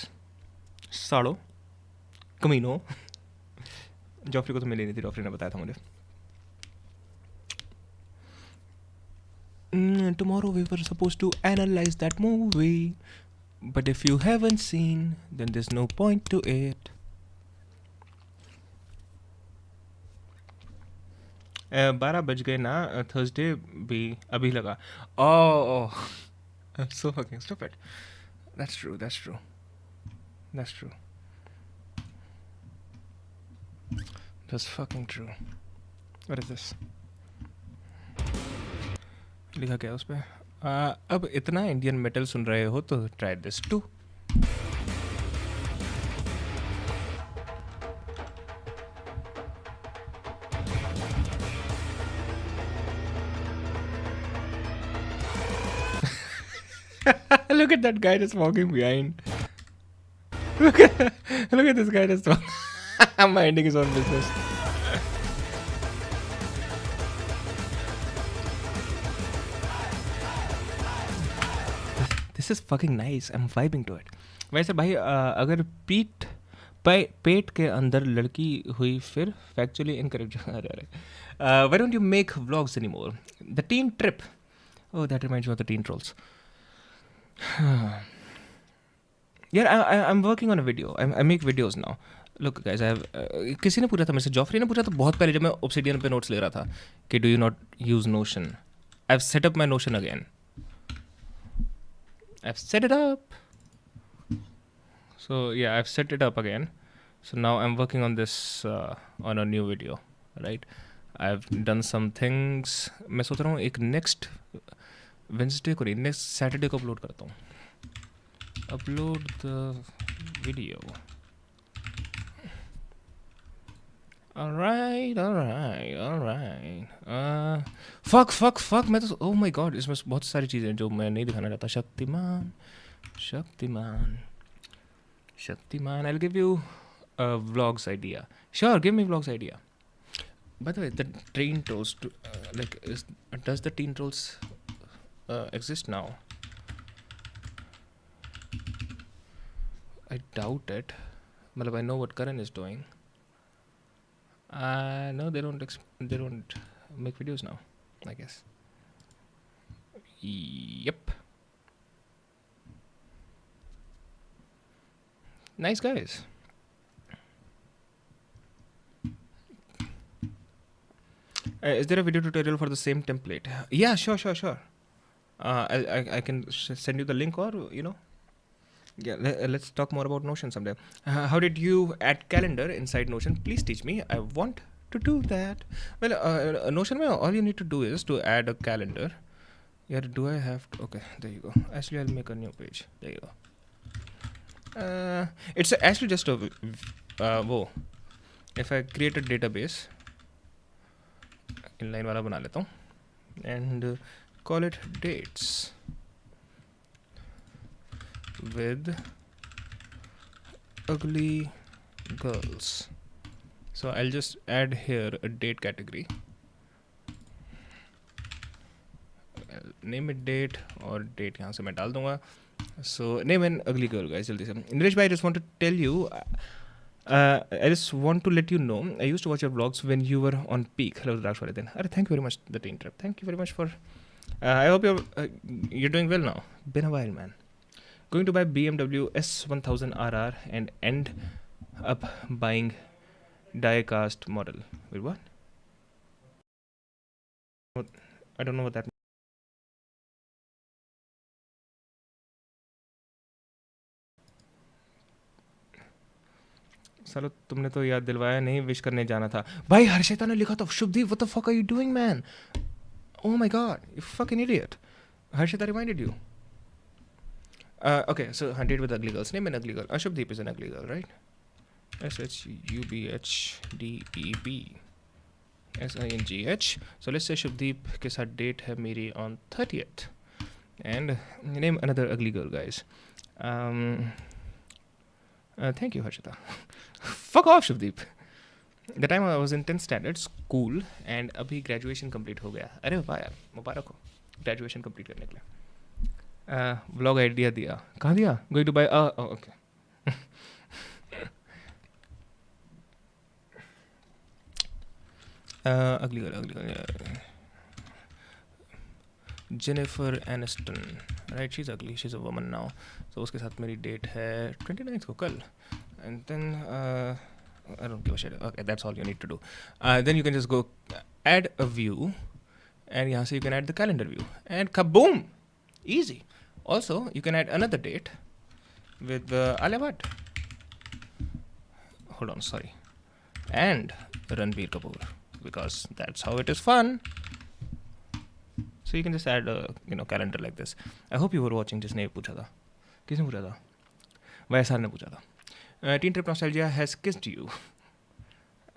साड़ो कमीनो. जॉफरी को तो मिली नहीं थी, जॉफरी ने बताया था मुझे. Tomorrow we were supposed to analyze that movie. But if you haven't seen, then there's no point to it. 12 बज गए ना. थर्सडे भी अभी लगा. Oh, I'm so fucking stupid. That's true. That's fucking true. What is this? लिखा क्या उस पे? अब इतना इंडियन मेटल सुन रहे हो तो try this too. Look at that guy just walking behind. Look at this guy just minding his own business. This is fucking nice. I'm vibing to it. वैसे भाई अगर पेट के अंदर लड़की हुई फिर factually incorrect. अरे अरे why don't you make vlogs anymore? The teen trip. Oh, that reminds me of the teen trolls. Yeah, I'm working on a video. I make videos now. Look guys, I have किसी ने पूछा था मेरे से, Joffrey ने पूछा था बहुत पहले जब मैं Obsidian पे नोट्स ले रहा था कि do you not use Notion? I've set up my Notion again. I've set it up. So yeah, I've set it up again. So now I'm working on this on a new video, right? I've done some things. मैं सोच रहा हूँ एक next Wednesday को नहीं, next Saturday को upload करता हूँ. Upload the video. Alright. Fuck. मैं तो oh my god, इसमें बहुत सारी चीज़ें हैं जो मैं नहीं दिखाना चाहता. Shaktimaan. I'll give you a vlogs idea. Sure, give me vlogs idea. By the way, the teen trolls, does the teen trolls exist now? I doubt it. I know what Karan is doing. No, they don't make videos now, I guess. Yep. Nice guys. Is there a video tutorial for the same template? Yeah, sure. I can send you the link, or yeah, let's talk more about Notion someday. How did you add calendar inside Notion? Please teach me. I want to do that. Well, Notion, all you need to do is to add a calendar. Yeah, do I have to? Okay, there you go. Actually, I'll make a new page. There you go. It's actually just a if I create a database, inline वाला बना लेता हूँ, and call it dates with ugly girls. So I'll just add here a date category. I'll name it date, और date यहाँ से मैं डाल दूँगा. So name an ugly girl, guys. जल्दी से. Nilesh bhai, I just want to tell you, I just want to let you know, I used to watch your vlogs when you were on peak. Hello, Darswaradin. Thank you very much, the teen trip. Thank you very much for. I hope you're doing well now. Been a while, man. Going to buy BMW S1000RR and end up buying die-cast model. Wait, what? I don't know what that means. सालो तुमने तो याद दिलवाया, नहीं wish करने जाना था. भाई हर्षिता ने लिखा था Shubhdeep, what the fuck are you doing, man? Oh my god, you fucking idiot. Harshita reminded you. Okay, so date with ugly girls. Name an ugly girl. Shubdeep is an ugly girl, right? SHUBHDEP SINGH. So let's say Shubdeep के साथ date है मेरी on 30th. And name another ugly girl, guys. Thank you, Harshita. Fuck off, Shubdeep. The time I was in 10th standard school and अभी graduation complete हो गया. अरे वाह यार, मुबारक हो graduation complete करने के लिए. Vlog idea दिया. कहाँ दिया? Going to buy. Okay. Ugly girl. Jennifer Aniston. Right, she's ugly. She's a woman now. So उसके साथ मेरी date है 29th को कल. And then I don't give a shit. Okay, that's all you need to do. Then you can just go add a view, and यहाँ से you can add the calendar view, and kaboom, easy. Also, you can add another date with Alia Bhatt. Hold on, sorry, and Ranbir Kapoor, because that's how it is fun. So you can just add a calendar like this. I hope you were watching. जिसने पूछा था, किसने पूछा था? वैसा ने पूछा था. Teen Trip Nostalgia has kissed you.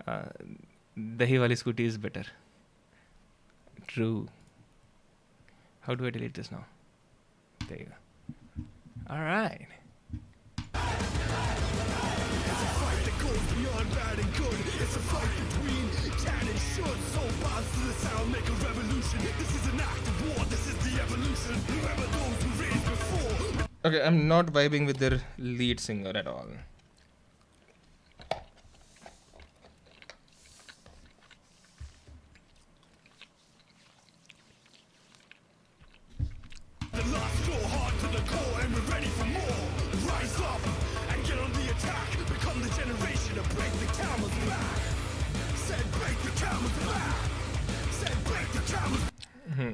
Dahi wali scooty is better. True. How do I delete this now? There you go. All right. Okay, I'm not vibing with their lead singer at all.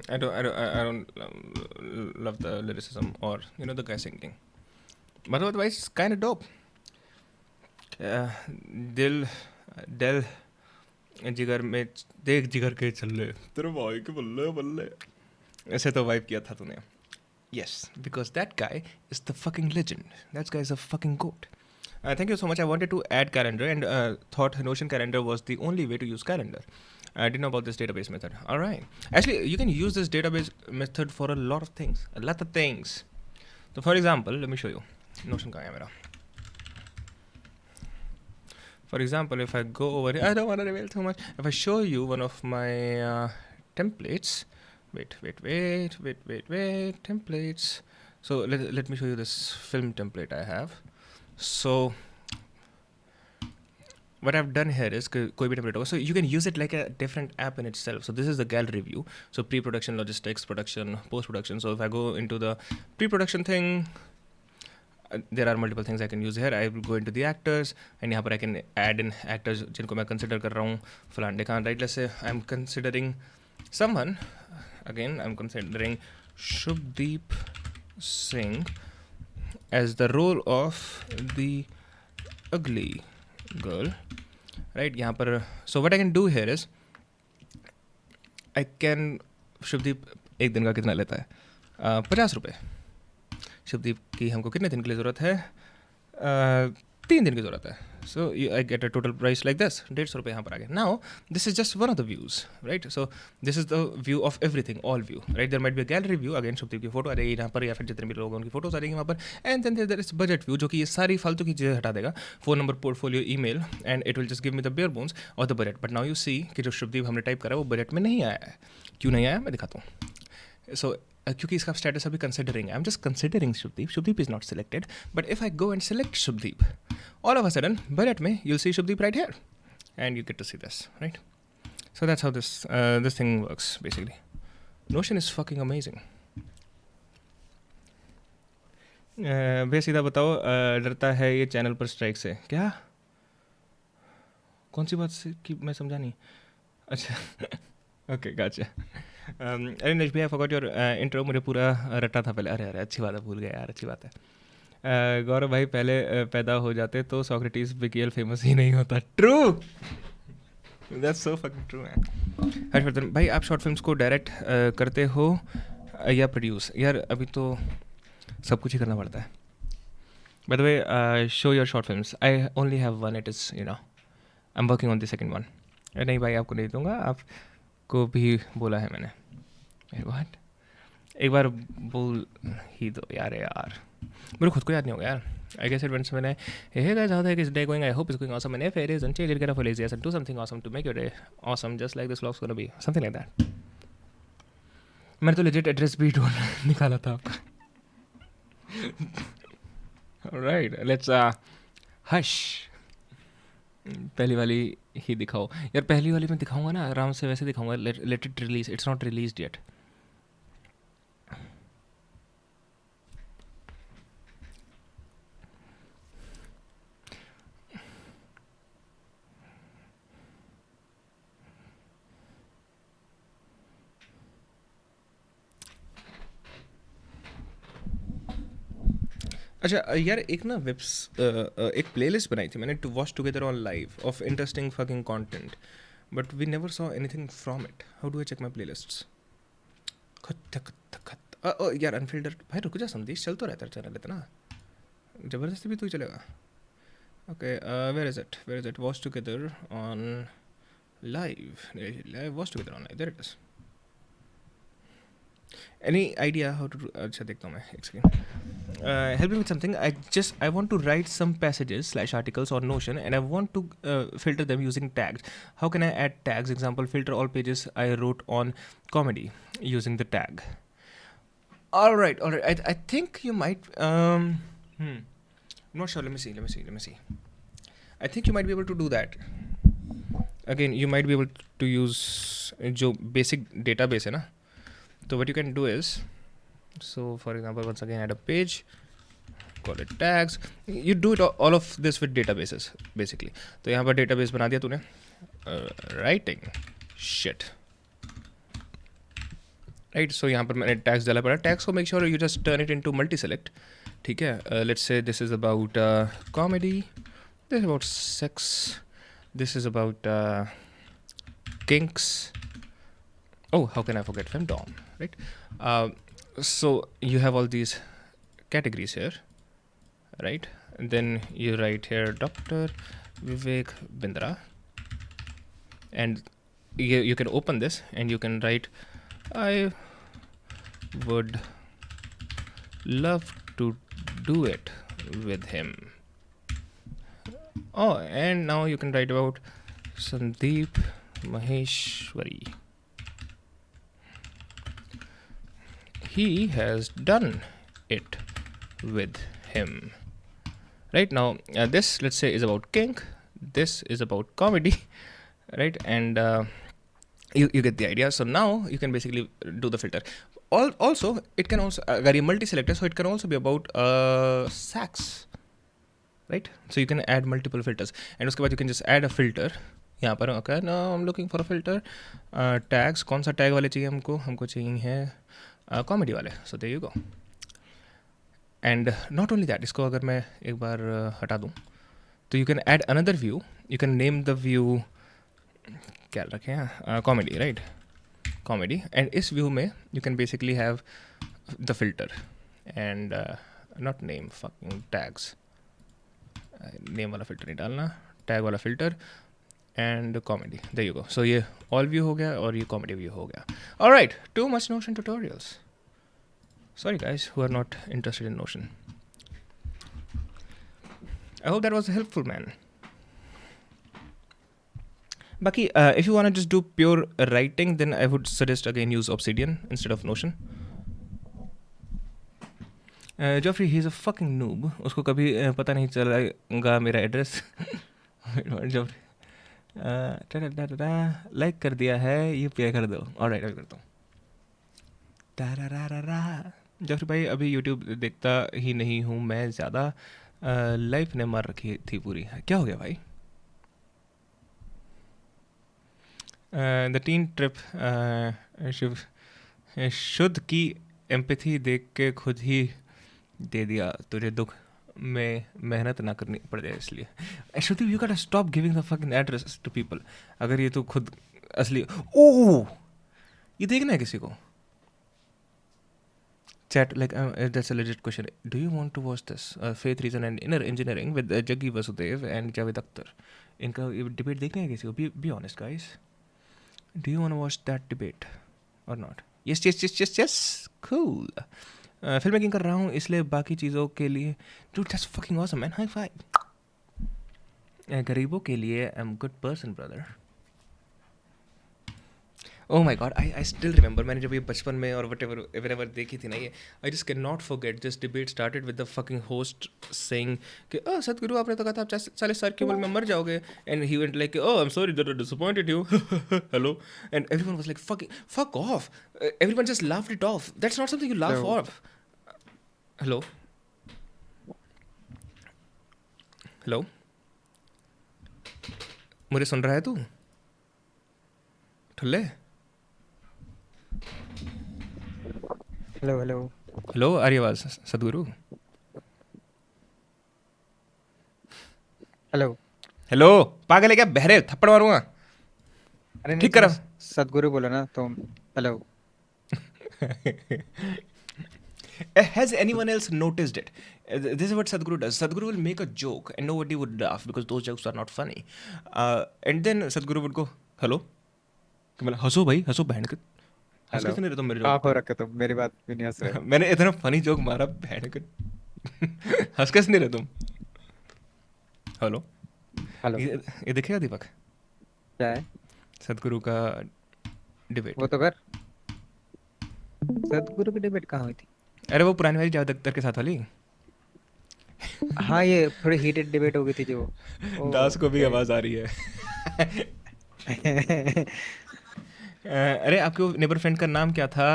I don't love the lyricism or the guy singing, but otherwise it's kind of dope. दिल जिगर में देख जिगर के चले तेरे भाई के बल्ले बल्ले ऐसे तो वाइब किया था तूने. Yes, because that guy is the fucking legend. That guy is a fucking goat. Thank you so much. I wanted to add calendar and thought Notion calendar was the only way to use calendar. I didn't know about this database method. All right. Actually, you can use this database method for a lot of things. A lot of things. So for example, let me show you. Notion ka hai mera. For example, if I go over here, I don't want to reveal too much. If I show you one of my templates, wait, templates. So let me show you this film template I have. So what I've done here is koi bhi template hoga. So you can use it like a different app in itself. So this is the gallery view. So pre-production, logistics, production, post-production. So if I go into the pre-production thing, there are multiple things I can use here. I will go into the actors and यहाँ पर I can add in actors जिनको मैं consider कर रहा हूँ फलान देखा. Right, let's say I'm considering someone. Again, I'm considering Shubdeep Singh as the role of the ugly girl. Right, यहाँ पर. So what I can do here is I can Shubdeep एक दिन का कितना लेता है? 50 रुपये. शुभदीप की हमको कितने दिन के लिए ज़रूरत है? 3 दिन की ज़रूरत है. So I get a total price like this. 150 रुपये यहाँ पर आ गए. Now this is just one of the views, right. So this is the view of everything, all view, right. There might be a gallery view. Again Shubhdeep की photo आ जाएगी यहाँ पर, या फिर जितने भी लोग हैं उनकी फोटोज आ जाएंगी वहाँ पर. And then there is budget view, जो कि ये सारी फालतू की चीज़ें हटा देगा. Phone number, portfolio, email, and it will just give me the bare bones और the budget. But now you see कि जो शुभदीप हमने टाइप करा है वो बजट में नहीं आया है. क्यों नहीं आया मैं दिखाता हूँ. सो क्योंकि इसका स्टेटस अभी कंसिडरिंग है. I am just considering Shubhdeep. Shubhdeep is not selected. But if I go and select Shubhdeep, all of a sudden budget में you'll see Shubhdeep right here and you get to see this, right? So that's how this thing works basically. Notion is fucking amazing. भैया सीधा बताओ, डरता है ये channel पर strike से? क्या, कौन सी बात से कि मैं समझा नहीं. अच्छा ओके गॉटचा. अरे निलेश भैया, फॉरगॉट योर इंट्रो. मुझे पूरा रटा था पहले. अरे अच्छी बात है, भूल गया यार, अच्छी बात है. गौरव भाई पहले पैदा हो जाते तो सोक्रेटिस बिकेल फेमस ही नहीं होता. True, that's so fucking true man. Harshvardhan भाई, आप शॉर्ट फिल्म्स को डायरेक्ट करते हो या प्रोड्यूस? यार अभी तो सब कुछ ही करना पड़ता है. Bye the way, show your short films. I only have one. It is I am working on the second one. नहीं भाई, आपको नहीं दूंगा, आपको भी बोला है मैंने. व्हाट? एक बार बोल ही दो यार. मेरे खुद को याद नहीं होगा यार. I guess it went when hey guys, how the heck is day going? I hope it's going awesome. And if it isn't, chill, get off a lazy ass and do something awesome to make your day awesome, just like this vlog's gonna be. Something like that. मैंने तो legit address भी ढूंढ निकाला था आपका. Alright, let's hush. पहली वाली ही दिखाओ यार. पहली वाली मैं दिखाऊंगा ना आराम से, वैसे दिखाऊंगा. Let it release. It's not released yet. अच्छा यार, एक ना एक प्लेलिस्ट बनाई थी मैंने, to watch together on live, of interesting fucking content, but we never saw anything from it. How do I check my playlists? यार अनफिल्टर भाई, रुक जा संदेश, चल तो रहता है चैनल इतना, ज़बरदस्ती भी तू ही चलेगा. Okay, where is it? Watch together on live. Watch together on live, there it is. Any idea how to? अच्छा देखता हूँ मैं, एक second. help me with something. I want to write some passages / articles on Notion, and I want to filter them using tags. How can I add tags? Example: filter all pages I wrote on comedy using the tag. All right. I think you might. I'm not sure. Let me see. I think you might be able to do that. Again, you might be able to use जो basic database है ना. So what you can do is, so for example, once again add a page, call it tags. You do it all of this with databases basically. तो यहाँ पर database बना दिया तूने. Writing shit. Right, so यहाँ पर मैंने tags डाला पड़ा. Tags को make sure you just turn it into multi-select. ठीक है. Let's say this is about comedy. This is about sex. This is about kinks. Oh, how can I forget femdom, right? So you have all these categories here, right? And then you write here Dr. Vivek Bindra, and you can open this and you can write, I would love to do it with him. Oh, and now you can write about Sandeep Maheshwari. He has done it with him. Right now, this, let's say, is about kink. This is about comedy, right? And you get the idea. So now you can basically do the filter. Also, it can also very multi-selector, so it can also be about sex, right? So you can add multiple filters, and उसके बाद you can just add a filter. यहाँ पर okay, now I'm looking for a filter. Tags, कौन सा tag वाले चाहिए हमको चाहिए है comedy वाले. So there you go. And not only that, इसको अगर मैं एक बार हटा दूँ, तो you can add another view. You can name the view क्या रखें हैं comedy, right? Comedy. And इस view में you can basically have the filter and not name, fucking tags. Name वाला filter नहीं डालना, tag वाला filter and comedy. There you go. So ये all view हो गया और ये comedy view हो गया. All right, too much Notion tutorials. Sorry guys who are not interested in Notion. I hope that was helpful, man. Baki, if you want to just do pure writing, then I would suggest again use Obsidian instead of Notion. Geoffrey, he's a fucking noob. उसको कभी पता नहीं चलेगा मेरा address. Geoffrey, like कर दिया है, ये पे कर दो. Alright, अभी करता हूँ. Geoffrey भाई, अभी YouTube देखता ही नहीं हूँ मैं ज़्यादा. लाइफ ने मार रखी थी पूरी. क्या हो गया भाई? द टीन ट्रिप शुद्ध की एम्पैथी देख के खुद ही दे दिया तुझे दुख में मेहनत ना करनी पड़ जाए इसलिए. Shuddh, you got to stop giving the fucking address to people. अगर ये तो खुद असली ओह ये देखना है किसी को. Chat, like that's a legit question. Do you want to watch this Faith, Reason and Inner Engineering with Jaggi Vasudev and Javed Akhtar? इनका डिबेट देखना है किसी को? Be honest, guys. Do you want to watch that debate or not? Yes. Cool. Film making कर रहा हूँ इसलिए बाकी चीज़ों के लिए. Dude, that's fucking awesome, man. High five. गरीबों के लिए I'm good person, brother. Oh my god, I still remember. मैंने जब ये बचपन में और whenever देखी थी ना ये, I just cannot forget this debate started with the fucking host saying कि सतगुरु आपने तो कहा था आप 40 साल की उम्र में मर जाओगे, and he went like oh I'm sorry that I disappointed you. Hello, and everyone was like fuck off. Everyone just laughed it off. That's not something you laugh off. Hello, मुझे सुन रहा है तू? ठुल्ले. हेलो आ रही आवाज सदगुरु? Hello पागल है क्या? बहरे थप्पड़ मारूंगा. अरे ठीक करा. सदगुरु बोलो ना तुम. Hello. Has anyone else noticed it? This is what Sadhguru does. Sadhguru will make a joke and nobody would laugh because those jokes are not funny. And then Sadhguru would go, hello? हंसो भाई, हंसो बहन के. हंस कैसे नहीं रहे तुम मेरे जोक? आप हो रखे तुम, मेरी बात भी नहीं हंस रहे. मैंने इतना फनी जोक मारा बहन के. हंस कैसे नहीं रहे तुम? Hello hello. ये दिखेगा दीपक? क्या है? सदगुरु का डिबेट। वो तो कर। सदगुरु की डिबेट कहाँ हुई थी? अरे वो पुरानी वाली जावेद अख्तर के साथ वाली। हाँ, ये थोड़ी हीटेड डिबेट हो गई थी जो। दास को भी ओके। आवाज आ रही है। अरे आपके नेबर फ्रेंड का नाम क्या था?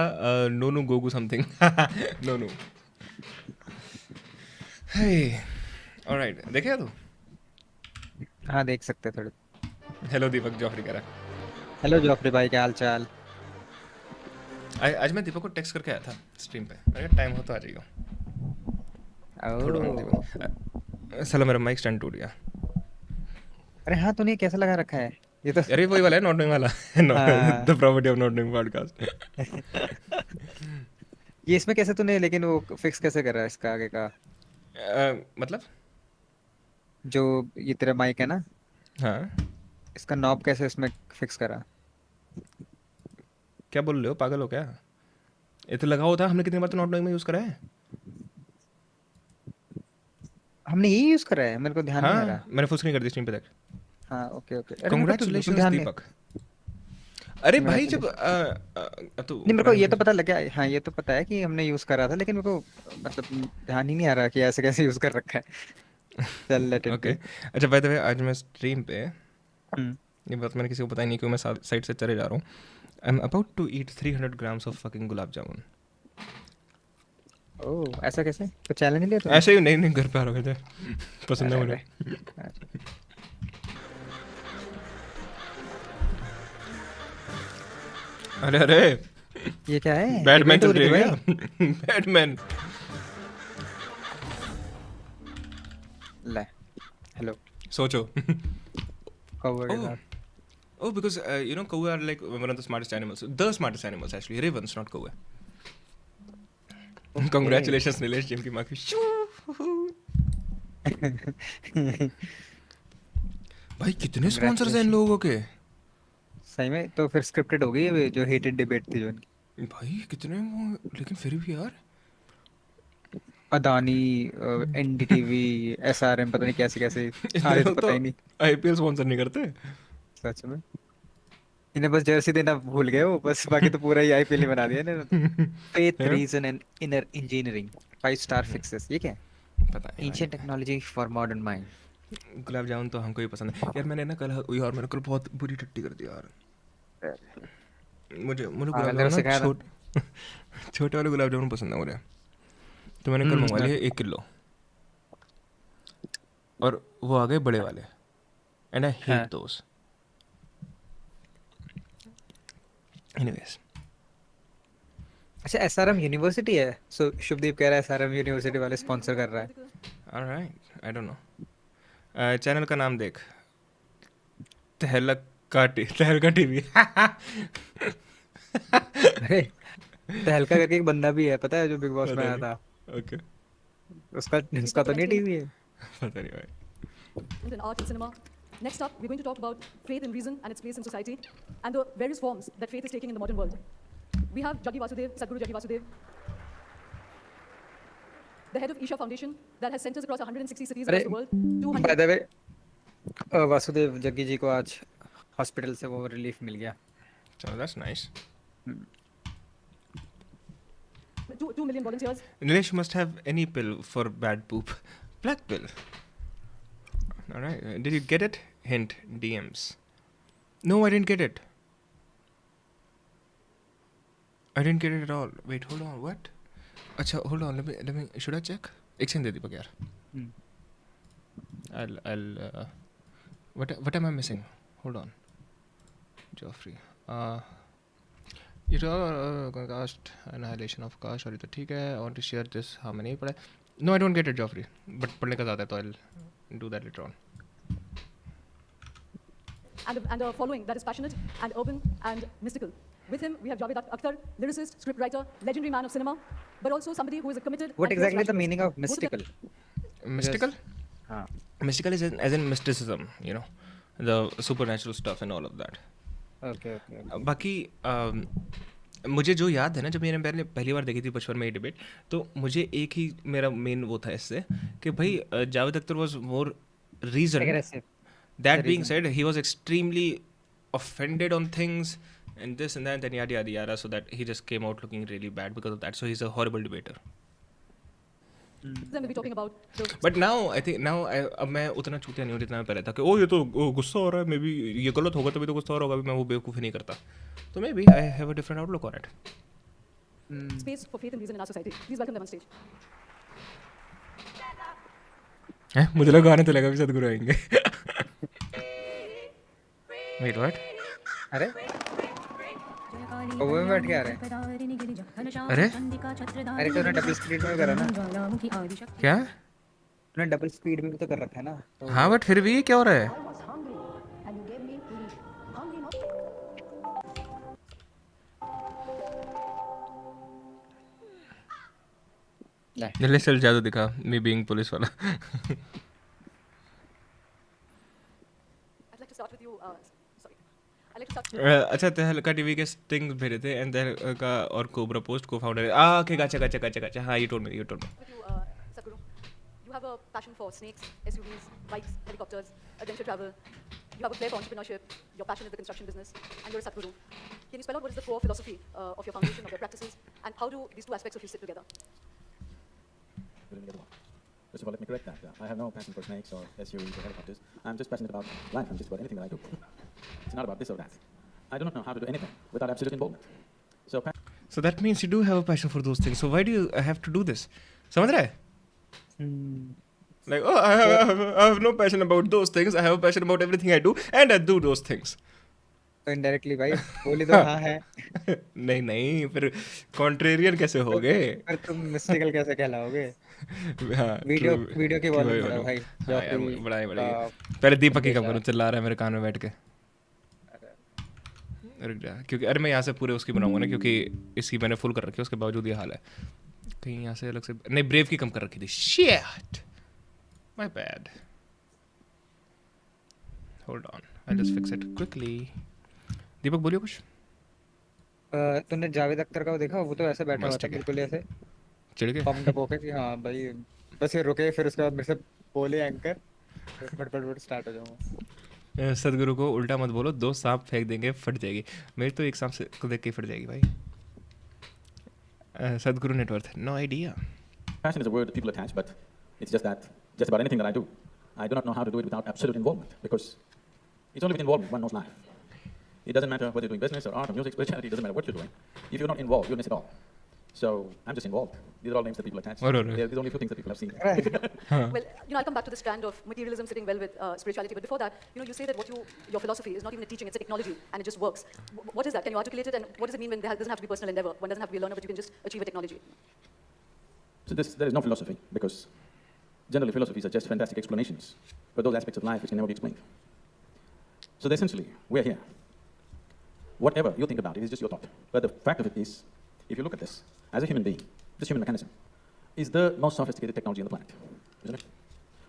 नोनू गोगू समथिंग। नोनू। ऑलराइट, देखेगा तू? हाँ, देख सकते हैं थोड़े। हेलो दीपक, जॉफरी कह रहा हेलो जॉफरी भाई, क्या हाल चाल? है। आज मैं दीपक को टेक्स्ट करके आया था स्ट्रीम पे, मैंने कहा टाइम हो तो आ जाइयो। थोड़ा दीपक, साला मेरा माइक स्टैंड टूट गया। अरे हाँ, तूने कैसा लगा रखा है ये तो? अरे वही वाला है, नॉट नोइंग वाला। हाँ। The property of not knowing podcast. ये इसमें कैसे तूने, लेकिन वो फिक्स कैसे कर रहा है इसका आगे का? मतलब जो ये तेरा माइक है ना, हाँ, इसका नॉब कैसे इसमें फिक्स करा? क्या बोल रहे हो, पागल हो क्या? ये तो लगा हुआ था, हमने कितनी बार तो नॉट नोइंग में यूज करा है। हमने यही यूज करा है, मेरे को ध्यान नहीं आ रहा। हाँ, मैंने फुल स्क्रीन कर दी स्ट्रीम पे तक। हाँ, ओके ओके। अरे मेरे को तो बिल्कुल कांग्रेचुलेशंस ध्यान नहीं। दीपक। अरे भाई जब तो नहीं, मेरे को ये तो पता लग गया। हाँ, ये तो पता है कि हमने यूज करा था, लेकिन मेरे को मतलब ध्यान ही नहीं आ रहा कि ऐसे कैसे यूज कर रखा है। चल लेट इट ओके। बी। अच्छा बाय द वे, आज मैं स्ट्रीम पे, हम्म। ये बात मैंने किसी को बताई नहीं क्यों मैं साइड से चले जा रहा हूँ। I am about to eat 300 grams of fucking gulab jamun. Oh, ऐसा कैसे? तो चैलेंज लिया तूने? ऐसे ही नहीं नहीं, घर पे आ रहा थे, पसंद है मुझे। अरे अरे, ये क्या है? बैटमैन डिबेट हो चल रही रही थी है भाई। क्या? बैटमैन। ले, हेलो। सोचो। कौवे के Oh, साथ। oh, because you know, kauai are like one of the smartest animals. The smartest animals actually. Ravens, not kauai. Congratulations, Nilesh, gym की माँ की। भाई कितने स्पॉन्सर्स हैं इन लोगों के? सही में तो फिर स्क्रिप्टेड हो गई है जो हेटेड डिबेट थी जो इनकी। भाई कितने वो, लेकिन फिर भी यार। अदानी, एनडीटीवी, एसआरएम, पता नहीं कैसे कैसे सारे तो पता ही नहीं। आईपीएल स्पॉन्सर नहीं करते। सच में इन्हें बस जर्सी देना भूल गए वो, बस बाकी तो पूरा ही आईपीएल ही बना दिया इन्होंने। Faith, reason and inner engineering, 5 star fixes. ये क्या है? पता नहीं। Ancient technology for modern mind. Gulab jamun तो हमको ही पसंद है यार। मैंने ना कल यार, मैंने कल बहुत बुरी टट्टी कर दी यार। मुझे गुलाब जामुन ना छोटे वाले गुलाब जामुन पसंद है मुझे। तो मैंने कल मंगवा लिए 1 किलो, और वो आ गए बड़े वाले, and I hate those. Anyways, अच्छा, एसआरएम यूनिवर्सिटी है, सो शुभदीप कह रहा है एसआरएम यूनिवर्सिटी वाले स्पॉन्सर कर रहा है। Alright, I don't no. Channel का नाम देख, तहलका टीवी। अरे तहलका करके एक बंदा भी है, पता है, जो बिग बॉस में आया था। ओके, उसका तो नहीं टीवी है। पता नहीं भाई। In art and cinema. Next up, we're going to talk about faith in reason and its place in society and the various forms that faith is taking in the modern world. We have Jaggi Vasudev, Sadhguru Jaggi Vasudev, the head of Isha Foundation that has centers across 160 cities across the world. 200 by the way, Vasudev Jaggi ji को आज hospital से वो relief मिल गया। So that's nice. 2 million volunteers. Nilesh must have any pill for bad poop. Black pill. All right. Did you get it? Hint, DMs. No, I didn't get it. I didn't get it at all. Wait, hold on. What? Acha, hold on. Let me. Should I check? एक second दे दीपक यार. I'll. What am I missing? Hold on. Joffrey. You know, caste annihilation of caste. और ये तो ठीक है. I want to share this. हाँ मैंने नहीं पढ़ा. No, I don't get it, Joffrey. But पढ़ने का ज़्यादा है तो I'll do that later on. And a following that is passionate and urban and mystical. With him, we have Javed Akhtar, lyricist, scriptwriter, legendary man of cinema, but also somebody who is a committed. What exactly is the meaning of mystical? Mystical? हाँ. Mystical is as in mysticism, you know, the supernatural stuff and all of that. Okay. बाकी मुझे जो याद है ना, जब मैंने पहली बार देखी थी बचपन में ये डिबेट, तो मुझे एक ही मेरा मेन वो था इससे कि भाई Javed Akhtar was more reason. Aggressive. That The being reason. said, he was extremely offended on things and this and that and yada yada yada, so that he just came out looking really bad because of that. So he's a horrible debater. Then we'll be talking about the But now I think अब मैं उतना चूतिया नहीं हूँ जितना मैं पहले था कि ओ ये तो गुस्सा हो रहा है, मे बी ये गलत होगा तभी तो गुस्सा हो रहा होगा, अभी मैं वो बेवकूफ़ी नहीं करता. तो maybe I have a different outlook on it. space for faith and reason in our society. Please welcome them on stage. मुझे लगा गाने तो लगा भी सदगुरु आएंगे. Wait, what? अरे वो में बैठ के आ रहे हैं. अरे अरे तो डबल स्पीड में करा ना. क्या? तूने डबल स्पीड में भी तो कर रखा है ना. तो हाँ बट फिर भी ये क्या हो रहा है? निलेश चल जादू दिखा मी बीइंग पुलिस वाला. I'd like to start with you. Sorry. I'd like to start. अच्छा तहलका टीवी के स्टिंग्स भेजे थे एंड तहलका और कोबरा पोस्ट को फाउंडर. ओके गच्चा. हाँ, you told me. With you, Sadhguru. You have a passion for snakes, SUVs, bikes, helicopters, adventure travel. You have a flair for entrepreneurship. Your passion is the construction business, and you're a Sadhguru. Can you spell out what is the core philosophy of your foundation, of your practices, and how do these two aspects of you sit together? First of all, let me correct that. I have no passion for snakes or SUVs or helicopters. I'm just passionate about life and just about anything that I do. It's not about this or that. I do not know how to do anything without absolute involvement. So that means you do have a passion for those things. So why do you have to do this? समझ रहा है? Like, oh, I have no passion about those things. I have a passion about everything I do, and I do those things. तो indirectly भाई बोली तो हाँ है. नहीं फिर कॉन्ट्रेरियन कैसे होगे? पर तुम मिस्टिकल कैसे कहलाओगे? हाँ, वीडियो की वॉल्यूम बढ़ाओ भाई. बढ़ाइए. पहले दीपक की कम करो, चिल्ला रहा है मेरे कान में बैठ के. रुक जा, क्योंकि अरे मैं यहाँ से पूरे उसकी बनाऊंगा ना, क्योंकि इसकी मैंने फुल कर रखी है, उसके बावजूद ये हाल है. कहीं यहाँ से अलग से नहीं, ब्रेव की कम कर रखी थी. Shit, my bad. Hold on, I just fix it quickly. Deepak बोलिए कुछ. तूने जावेद अख्तर का वो देखा? वो तो ऐसे बैठा हुआ था बिल्कुल ऐसे चिढ़ के पंप होके कि हाँ भाई बस ये रुके, फिर उसके बाद मेरे से बोले एंकर, फट स्टार्ट हो जाऊंगा. सदगुरु को उल्टा मत बोलो, 2 सांप फेंक देंगे फट जाएगी. मेरी तो एक सांप से को देख के फट जाएगी भाई. Sadhguru network, no idea. Passion is a word that people attach, but it's just that, just about anything that I do, I do not know how to do it without absolute involvement, because it's only with involvement one knows life. It doesn't matter whether you're doing business or art or music, spirituality, it doesn't matter what you're doing. If you're not involved, you'll miss it all. So I'm just involved. These are all names that people attach. There's only a few things that people have seen. Well, I'll come back to the strand of materialism sitting well with spirituality. But before that, you say that your philosophy is not even a teaching; it's a technology, and it just works. What is that? Can you articulate it? And what does it mean when there doesn't have to be personal endeavor? One doesn't have to be a learner, but you can just achieve a technology. So there is no philosophy, because generally philosophies are just fantastic explanations for those aspects of life which can never be explained. So essentially, we're here. Whatever you think about it is just your thought. But the fact of it is, if you look at this, as a human being, this human mechanism is the most sophisticated technology on the planet, isn't it?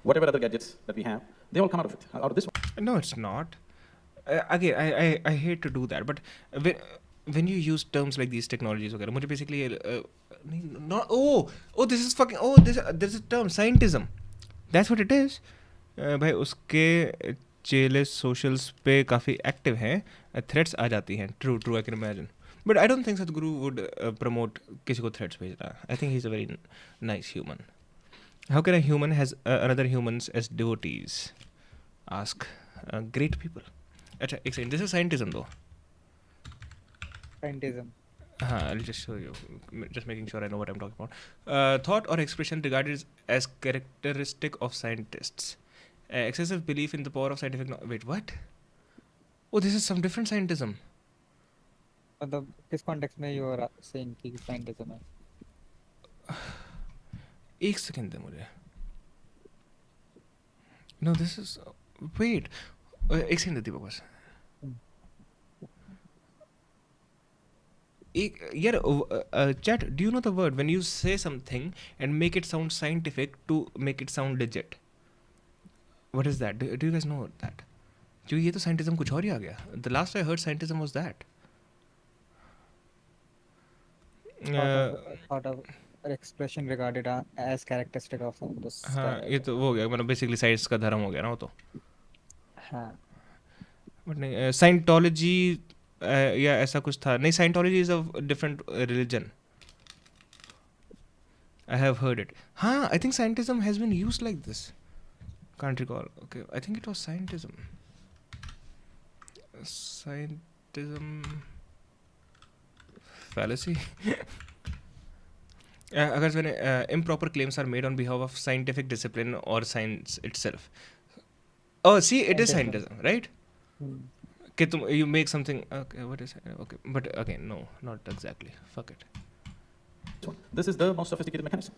Whatever other gadgets that we have, they all come out of it, out of this one. No, it's not. Again, I hate to do that, but when you use terms like these technologies, okay, मुझे basically this is fucking there's a term scientism. That's what it is. भाई उसके चेले socials पे काफ़ी active हैं, threats आ जाती हैं. True I can imagine. But I don't think Sadhguru would promote किसी को थ्रेट्स भेजना. I think he is a very nice human. How can a human has another humans as devotees? Ask great people. अच्छा एक second, this is scientism though. Scientism. हाँ, I'll just show you. Just making sure I know what I'm talking about. Thought or expression regarded as characteristic of scientists. Excessive belief in the power of scientific knowledge. Wait, what? Oh, this is some different scientism. मतलब किस context में you are saying कि scientism है? एक second दे मुझे. No, this is. Wait. एक second दे दीपक बस. Chat, do you know the word when you say something and make it sound scientific to make it sound legit? What is that? Do you guys know that? क्योंकि ये तो scientism कुछ और ही आ गया. The last I heard scientism was that. Thought of an expression regarded as characteristic of this हाँ guy. ये तो वो हो गया, मतलब बेसिकली साइंस का धर्म हो गया ना वो तो. हाँ. बट नहीं साइंटोलॉजी या ऐसा कुछ था नहीं. Scientology is a different religion. I have heard it. हाँ, I think scientism has been used like this. Can't recall. Okay, I think it was scientism. Scientism fallacy. अगर मैंने improper claims are made on behalf of scientific discipline or science itself. Oh, see, it is scientism, right? कि तुम you make something. Okay, what is it? Okay, but again, no, not exactly. Fuck it. This is the most sophisticated mechanism.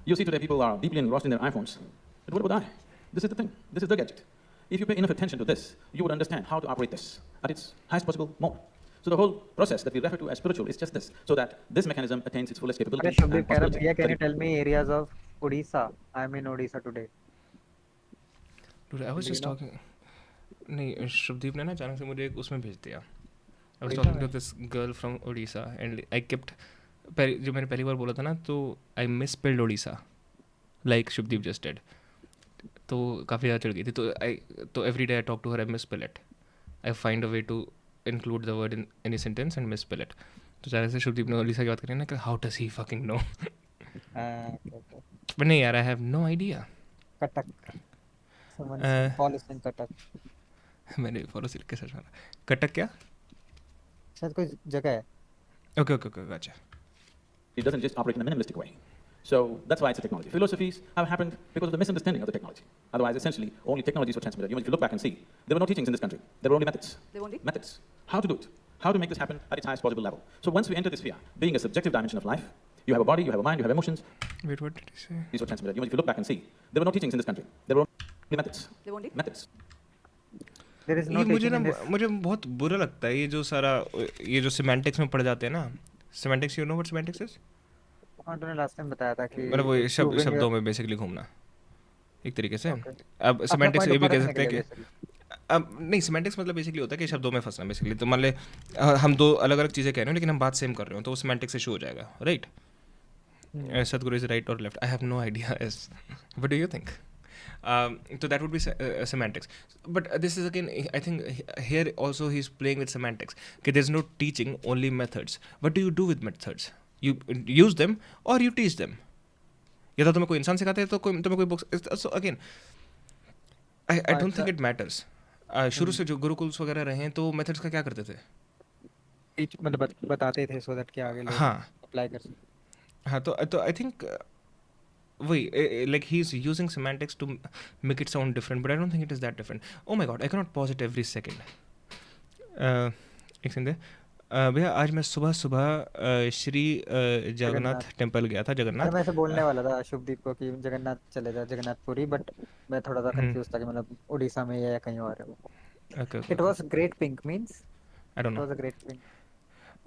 You see today people are deeply engrossed in their iPhones. But what about I? This is the thing. This is the gadget. If you pay enough attention to this, you would understand how to operate this at its highest possible mode. So the whole process that we refer to as spiritual is just this, so that this mechanism attains its fullest capability. And possibility. Can you tell me areas of Odisha? I'm in Odisha today. Dude, I was just talking. नहीं, शुभदीप ने ना अचानक से मुझे एक उसमें भेज दिया. I was talking to this girl from Odisha and I kept जो मैंने पहली बार बोला था ना, तो I misspelled Odisha like Shubhdeep just did. तो काफ़ी ज़्यादा चढ़ गई थी. तो every day I talk to her, I misspell it. I find a way to include the word in any sentence and misspell it. तो ज़्यादा से शुभदीप ने ओडिशा की बात करी ना कि how does he fucking know? But नहीं यार, I have no idea. Katak. Someone follows in Katak. मैंने फॉलो सिर्फ के सर्च मारा. कटक क्या? शायद कोई जगह है. Okay, gotcha. It doesn't just operate in a minimalistic way. So that's why it's a technology. Philosophies have happened because of the misunderstanding of the technology. Otherwise, essentially, only technologies were transmitted. If you look back and see, there were no teachings in this country. There were only methods. There were only methods. How to do it. How to make this happen at its highest possible level. So once we enter this sphere, being a subjective dimension of life, you have a body, you have a mind, you have emotions. Wait, what did he say? These were transmitted. If you look back and see, there were no teachings in this country. There were only methods. There were only methods. There is no मुझे बहुत बुरा लगता है ये जो सारा ये जो सेमेंटिक्स में पड़ जाते हैं ना. Semantics, you know what semantics is? हाँ, तूने लास्ट टाइम बताया था कि मतलब वो शब्दों में बेसिकली घूमना एक तरीके से. अब सेमेंटिक्स ये भी कह सकते हैं कि अब नहीं, सेमेंटिक्स मतलब बेसिकली होता है कि शब्दों में फंसना बेसिकली. तो मान ले हम दो अलग अलग चीज़ें कह रहे हो लेकिन हम बात सेम कर रहे हो, तो वो सेमेंटिक्स इशू हो जाएगा, right? Sadhguru is right or left? I have no idea. What do you think? So that would be semantics. But this is again, I think here also he's playing with semantics. Okay, there's no teaching, only methods. What do you do with methods? You use them or you teach them. या तो तुम्हें कोई इंसान सिखाते हैं तो तुम्हें कोई books. So again, I don't think it matters. शुरू से जो गुरुकुल्स वगैरह रहे हैं तो मेथड्स का क्या करते थे? मतलब बताते थे so that कि आगे लोग अप्लाई कर सकें. हाँ, तो आई थिंक वही like he's using semantics to make it sound different, but I don't think it is that different. Oh my god, I cannot pause it every second. एक सेकंड. भैया आज मैं सुबह श्री जगन्नाथ टेम्पल गया था. जगन्नाथ मैं ऐसे बोलने वाला था शुभदीप को कि जगन्नाथ चले जाए, जगन्नाथपुरी, बट मैं थोड़ा सा कंफ्यूज था कि मतलब उड़ीसा में या कहीं और है वो. Okay. It was great pink means I don't know. It was a great pink.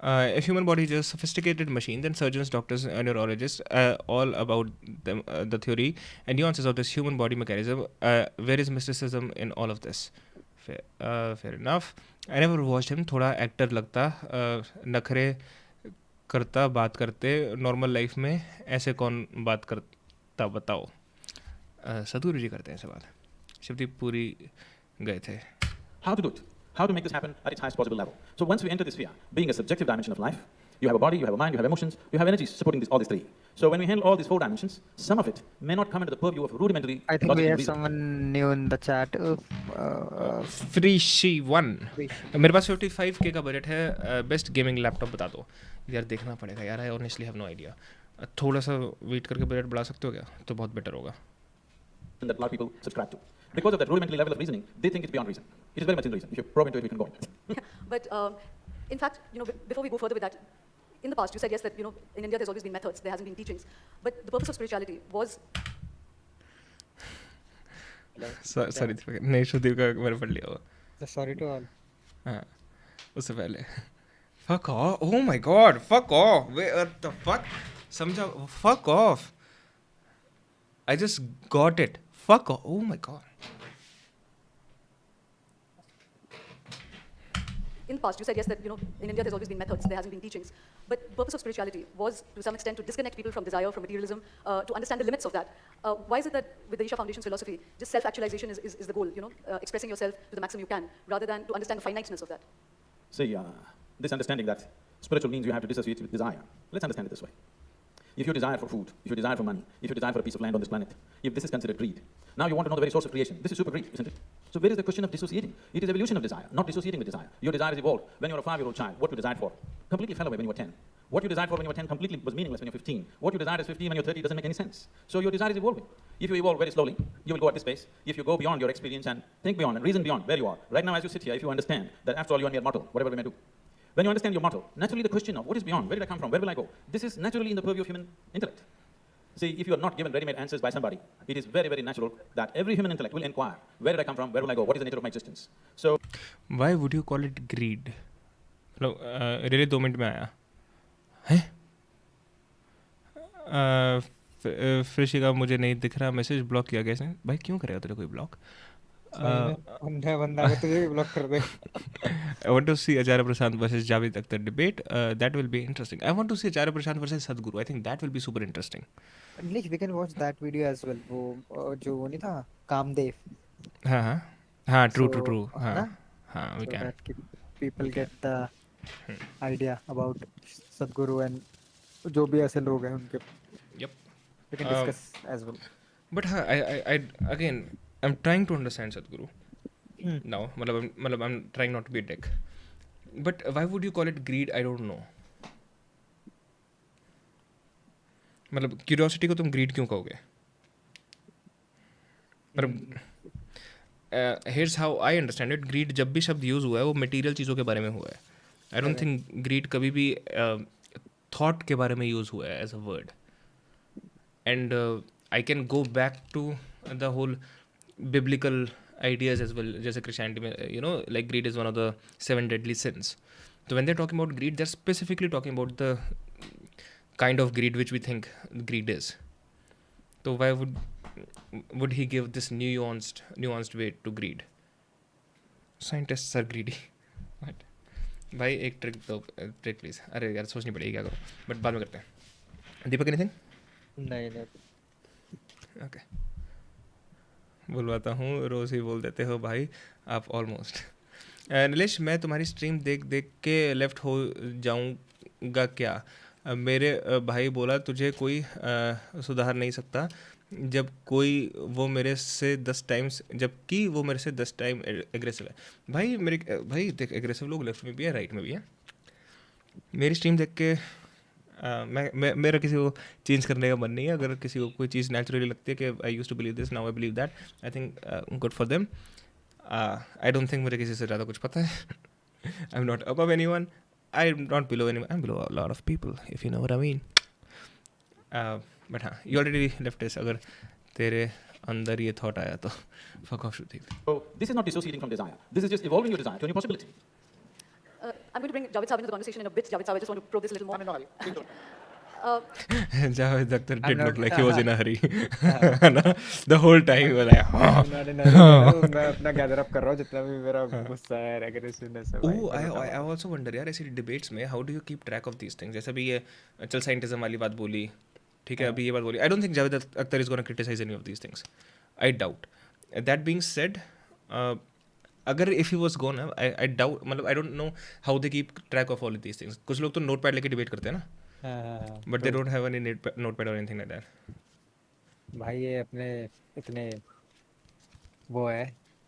If human body is a sophisticated machine, then surgeons, doctors, and neurologists all about them, the theory and nuances of this human body mechanism. Where is mysticism in all of this? Fair enough. I never watched him. थोड़ा actor लगता, नखरे करता बात करते. Normal life में ऐसे कौन बात करता बताओ. सदगुरु जी करते हैं ऐसे बात. शिवदीप पूरी गए थे. How to do it. How to make this happen at its highest possible level. So once we enter this sphere, being a subjective dimension of life, you have a body, you have a mind, you have emotions, you have energies supporting all these three. So when we handle all these four dimensions, some of it may not come into the purview of rudimentary. I think we have someone new in the chat. Free1. मेरे पास 55K का budget है. Best gaming laptop बता दो यार. देखना पड़ेगा यार. I honestly have no idea. थोड़ा सा वेट करके बजट बढ़ा सकते हो क्या? तो बहुत बेटर होगा. That a lot of people subscribe to. Because of that rudimentary level of reasoning, they think it's beyond reason. It is very much in reason. If you probe into it, we can go on. But in fact, before we go further with that, in the past you said yes that in India there's always been methods, there hasn't been teachings. But the purpose of spirituality was. Sorry, नहीं शुद्धीप का मैंने पढ़ लिया हुआ. Sorry to all. हाँ, उससे पहले. Fuck off! Oh my god! Fuck off! What the fuck? समझा? Fuck off! I just got it. Fuck off! Oh my god! in the past, you said yes that in India there's always been methods, there hasn't been teachings. But the purpose of spirituality was to some extent to disconnect people from desire, from materialism, to understand the limits of that. Why is it that with the Isha Foundation's philosophy, just self-actualization is the goal? Expressing yourself to the maximum you can, rather than to understand the finiteness of that. See, this understanding that spiritual means you have to dissociate with desire. Let's understand it this way. If you desire for food, if you desire for money, if you desire for a piece of land on this planet, if this is considered greed, now you want to know the very source of creation. This is super greed, isn't it? So where is the question of dissociating? It is evolution of desire, not dissociating with desire. Your desire is evolved. When you were a 5-year-old child, what you desired for completely fell away when you were 10. What you desired for when you were 10 completely was meaningless when you're 15. What you desire is 15 when you're 30 doesn't make any sense. So your desire is evolving. If you evolve very slowly, you will go at this pace. If you go beyond your experience and think beyond and reason beyond where you are, right now as you sit here, if you understand that after all you are mere mortal, whatever we may do, when you understand your mortal, naturally the question of what is beyond, where did I come from, where will I go, this is naturally in the purview of human intellect. See, if you are not given ready-made answers by somebody, it is very, very natural that every human intellect will inquire, where did I come from, where will I go, what is the nature of my existence. So, why would you call it greed? मतलब really 2 minute में आया है फिर शिका मुझे नहीं दिख रहा मैसेज ब्लॉक किया गया इसने भाई क्यों करेगा तेरे कोई ब्लॉक बंदा है तुझे भी ब्लॉक कर दे I want to see Acharya Prashant versus Javed Akhtar debate. That will be interesting. I want to see Acharya Prashant versus Sadhguru. I think that will be super interesting. Nilesh, we can watch that video as well. वो जो वो नहीं था कामदेव. हाँ true हाँ we so can. That people get the idea about Sadhguru and जो भी ऐसे लोग हैं उनके. Yep. We can discuss as well. But I again I'm trying to understand Sadhguru. Now, मतलब I'm trying not to be a dick. But why would you call it greed? I don't know. मतलब curiosity को तुम greed क्यों कहोगे? मतलब here's how I understand it. Greed जब भी शब्द use हुआ है वो material चीज़ों के बारे में हुआ है. I don't think greed कभी भी thought के बारे में use हुआ है as a word. And I can go back to the whole biblical ideas as well. जैसे Christianity में like greed is one of the 7 deadly sins. So when they're talking about greed, they're specifically talking about the kind of greed which we think greed is. So why would he give this nuanced way to greed? Scientists are greedy. What? भाई एक trick please. अरे यार सोचनी पड़ेगी क्या करो. But बाद में करते हैं. दीपक एनीथिंग? नहीं. ओके. बुलवाता हूँ रोज़ ही बोल देते हो भाई आप ऑलमोस्ट. नीलेश मैं तुम्हारी स्ट्रीम देख के लेफ्ट हो जाऊँगा क्या? मेरे भाई बोला तुझे कोई सुधार नहीं सकता जबकि वो मेरे से 10 टाइम एग्रेसिव है. भाई देख एग्रेसिव लोग लेफ्ट में भी है राइट में भी है. मेरी स्ट्रीम देख के मेरा किसी को चेंज करने का मन नहीं है. अगर किसी को कोई चीज़ नेचुरली लगती है कि I used to believe this now I believe that I think good for them. I don't think मुझे किसी से ज़्यादा कुछ पता है. I am not above anyone. I am not below anyone. I am below a lot of people if you know what I mean. But हाँ you already left this. अगर तेरे अंदर ये थॉट आया तो fuck off Shruti. So this is not dissociating from desire. This is just evolving your desire to a new possibility. I'm going to bring Javed Sahab into the conversation in a bit. Javed Sahab, I just want to probe this a little more. I'm in a hurry. Please don't. Javed Akhtar did look like he was in a hurry. The whole time he was like मैं अपना gather up कर रहा हूँ जितना भी मेरा गुस्सा है एग्रेसिवनेस है. I also wonder यार ऐसी डिबेट्स में how do you keep track of these things? जैसे अभी ये चल साइंटिज्म वाली बात बोली ठीक है अभी ये बात बोली. I don't think Javed Akhtar is going to criticize any of these things. I doubt. That being said, अगर if he was gone I doubt मतलब I don't know how they keep track of all of these things. कुछ लोग तो note pad लेके debate करते हैं ना. But they don't have any notepad or anything like that. भाई ये अपने इतने वो है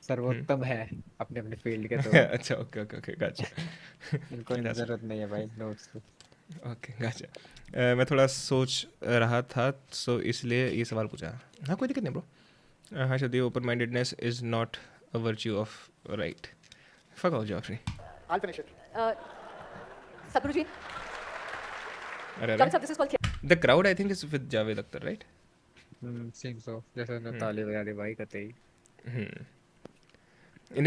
सर्वोत्तम है अपने अपने फील्ड के तो. अच्छा ओके गाचा. इनको जरूरत नहीं है भाई नोट्स की. ओके गाचा. मैं थोड़ा सोच रहा था सो इसलिए ये सवाल पूछा. हाँ कोई दिक्कत नहीं ब्रो. हाँ शादी open mindedness is not a virtue of right. Fuck off, Joffrey. I'll finish it. Sadhguruji. Javed Sahab, this is called. The crowd, I think, is with Javed Akhtar, right? Seems so. जैसे उन्होंने ताली बजा दी भाई कतई.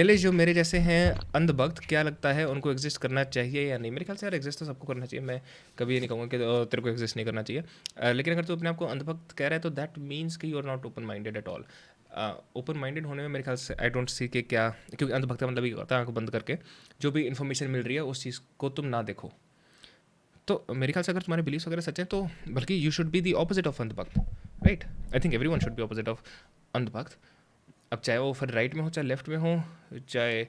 नीलेश जो मेरे जैसे हैं अंधभक्त क्या लगता है उनको एग्जिस्ट करना चाहिए या नहीं? मेरे ख्याल से यार एग्जिस्ट तो सबको करना चाहिए. मैं कभी ये नहीं कहूँगा कि तेरे को एग्जिस्ट नहीं करना चाहिए. लेकिन अगर तू अपने आप को अंधभक्त कह रहा है तो दैट मीन्स कि you are not open minded at all. Open minded होने में मेरे ख्याल से आई डोंट सी कि क्या, क्योंकि अंधभक्त का मतलब ये होता है आंख बंद करके जो भी इन्फॉर्मेशन मिल रही है उस चीज़ को तुम ना देखो। तो मेरे ख्याल से अगर तुम्हारे बिलीव्स वगैरह सच हैं तो बल्कि you should be the opposite of अंधभक्त, right? I think everyone should be opposite of अंधभक्त। अब चाहे वो फिर राइट में हो, चाहे लेफ्ट में हो, चाहे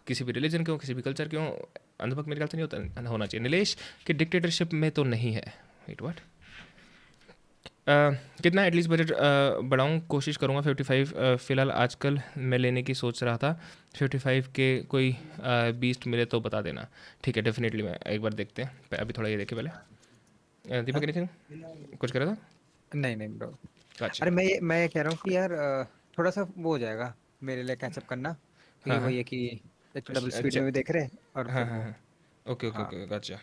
किसी भी रिलीजन के हो, किसी भी कल्चर के हो, अंधभक्त मेरे ख्याल से नहीं होता होना चाहिए। नीलेश कि डिक्टेटरशिप में तो नहीं है। Wait what? कितना एटलीस्ट बजट बढ़ाऊँ? कोशिश करूँगा 55। फ़िलहाल आजकल मैं लेने की सोच रहा था। 55 के कोई बीस्ट मिले तो बता देना। ठीक है, डेफिनेटली मैं एक बार देखते हैं। अभी थोड़ा ये देखे पहले। दीपक एनीथिंग कुछ कर रहा था? नहीं नहीं ब्रो। अच्छा, अरे मैं कह रहा हूँ कि यार थोड़ा सा वो हो जाएगा मेरे लिए कैचअप करना, क्योंकि हाँ, हाँ। वही है कि एक डबल स्पीड अच्छा, में भी देख रहे हैं और हाँ, फिर हाँ, वो। हाँ। ओके, ओके, हाँ ओके, गॉटचा।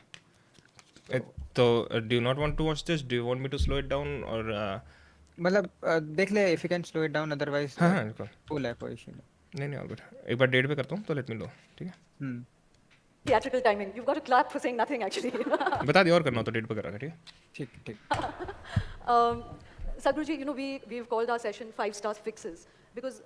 तो do you not want to watch this? Do you want me to slow it down और मतलब देख ले if you can slow it down, otherwise हाँ, हाँ, बिल्कुल। फुल है, कोई इशू नहीं। नहीं, ऑल गुड। एक बार डेट पे करता हूँ तो लेट मी नो, ठीक है? हम्म Theatrical timing. You've got to clap for saying nothing, actually. बता दिया और करना हो तो डेट पे कर रहा है, ठीक है? ठीक ठीक। Sadhguruji, we've called our session 5-star fixes because,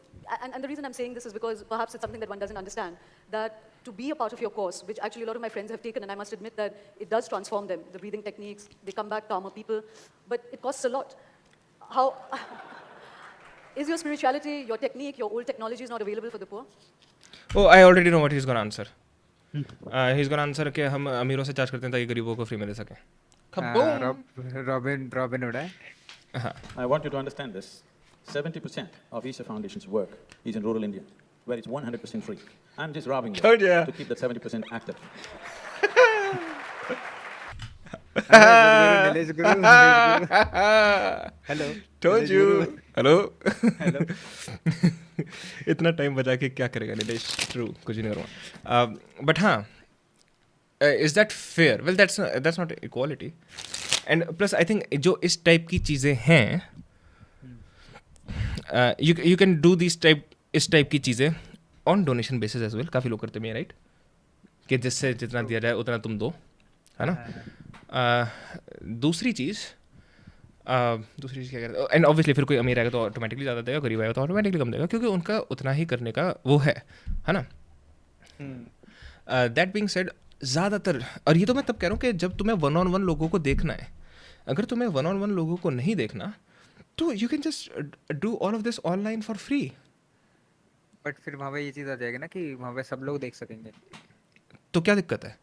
and the reason I'm saying this is because perhaps it's something that one doesn't understand, that to be a part of your course, which actually a lot of my friends have taken, and I must admit that it does transform them, the breathing techniques, they come back calmer people, but it costs a lot. How is your spirituality, your technique, your old technology is not available for the poor? Oh, I already know what he's gonna answer. He's gonna answer कि हम अमीरों से charge करते हैं ताकि गरीबों को free में दे सकें। रॉबिन हुड है। I want you to understand this. 70% of Isha Foundation's work is in rural India, where it's 100% free. I'm just robbing you to keep that 70% active. Nilesh Guru, hello. Told you. Hello. इतना time बचा के क्या करेगा Nilesh? True, कुछ नहीं करूँगा। But हाँ, is that fair? Well that's not equality. And plus I think जो इस टाइप की चीज़ें हैं, यू कैन डू इस टाइप की चीज़ें on donation basis as well. काफ़ी लोग करते हैं, राइट? कि जिससे जितना दिया जाए उतना तुम दो, है ना? दूसरी चीज़ क्या कहते हैं, एंड ऑब्वियसली फिर कोई अमीर आएगा तो ऑटोमेटिकली ज़्यादा देगा, गरीब आएगा तो ऑटोमेटिकली कम देगा, क्योंकि उनका उतना ही करने का वो है ना? दैट बीइंग सेड, ज़्यादातर, और ये तो मैं तब कह रहा हूँ कि जब तुम्हें 1-on-1 लोगों को देखना है। अगर तुम्हें 1-on-1 लोगों को नहीं देखना तो you can just do all of this online for free. But फिर वहाँ पे ये चीज़ आ जाएगी ना कि वहाँ पे सब लोग देख सकेंगे, तो क्या दिक्कत है?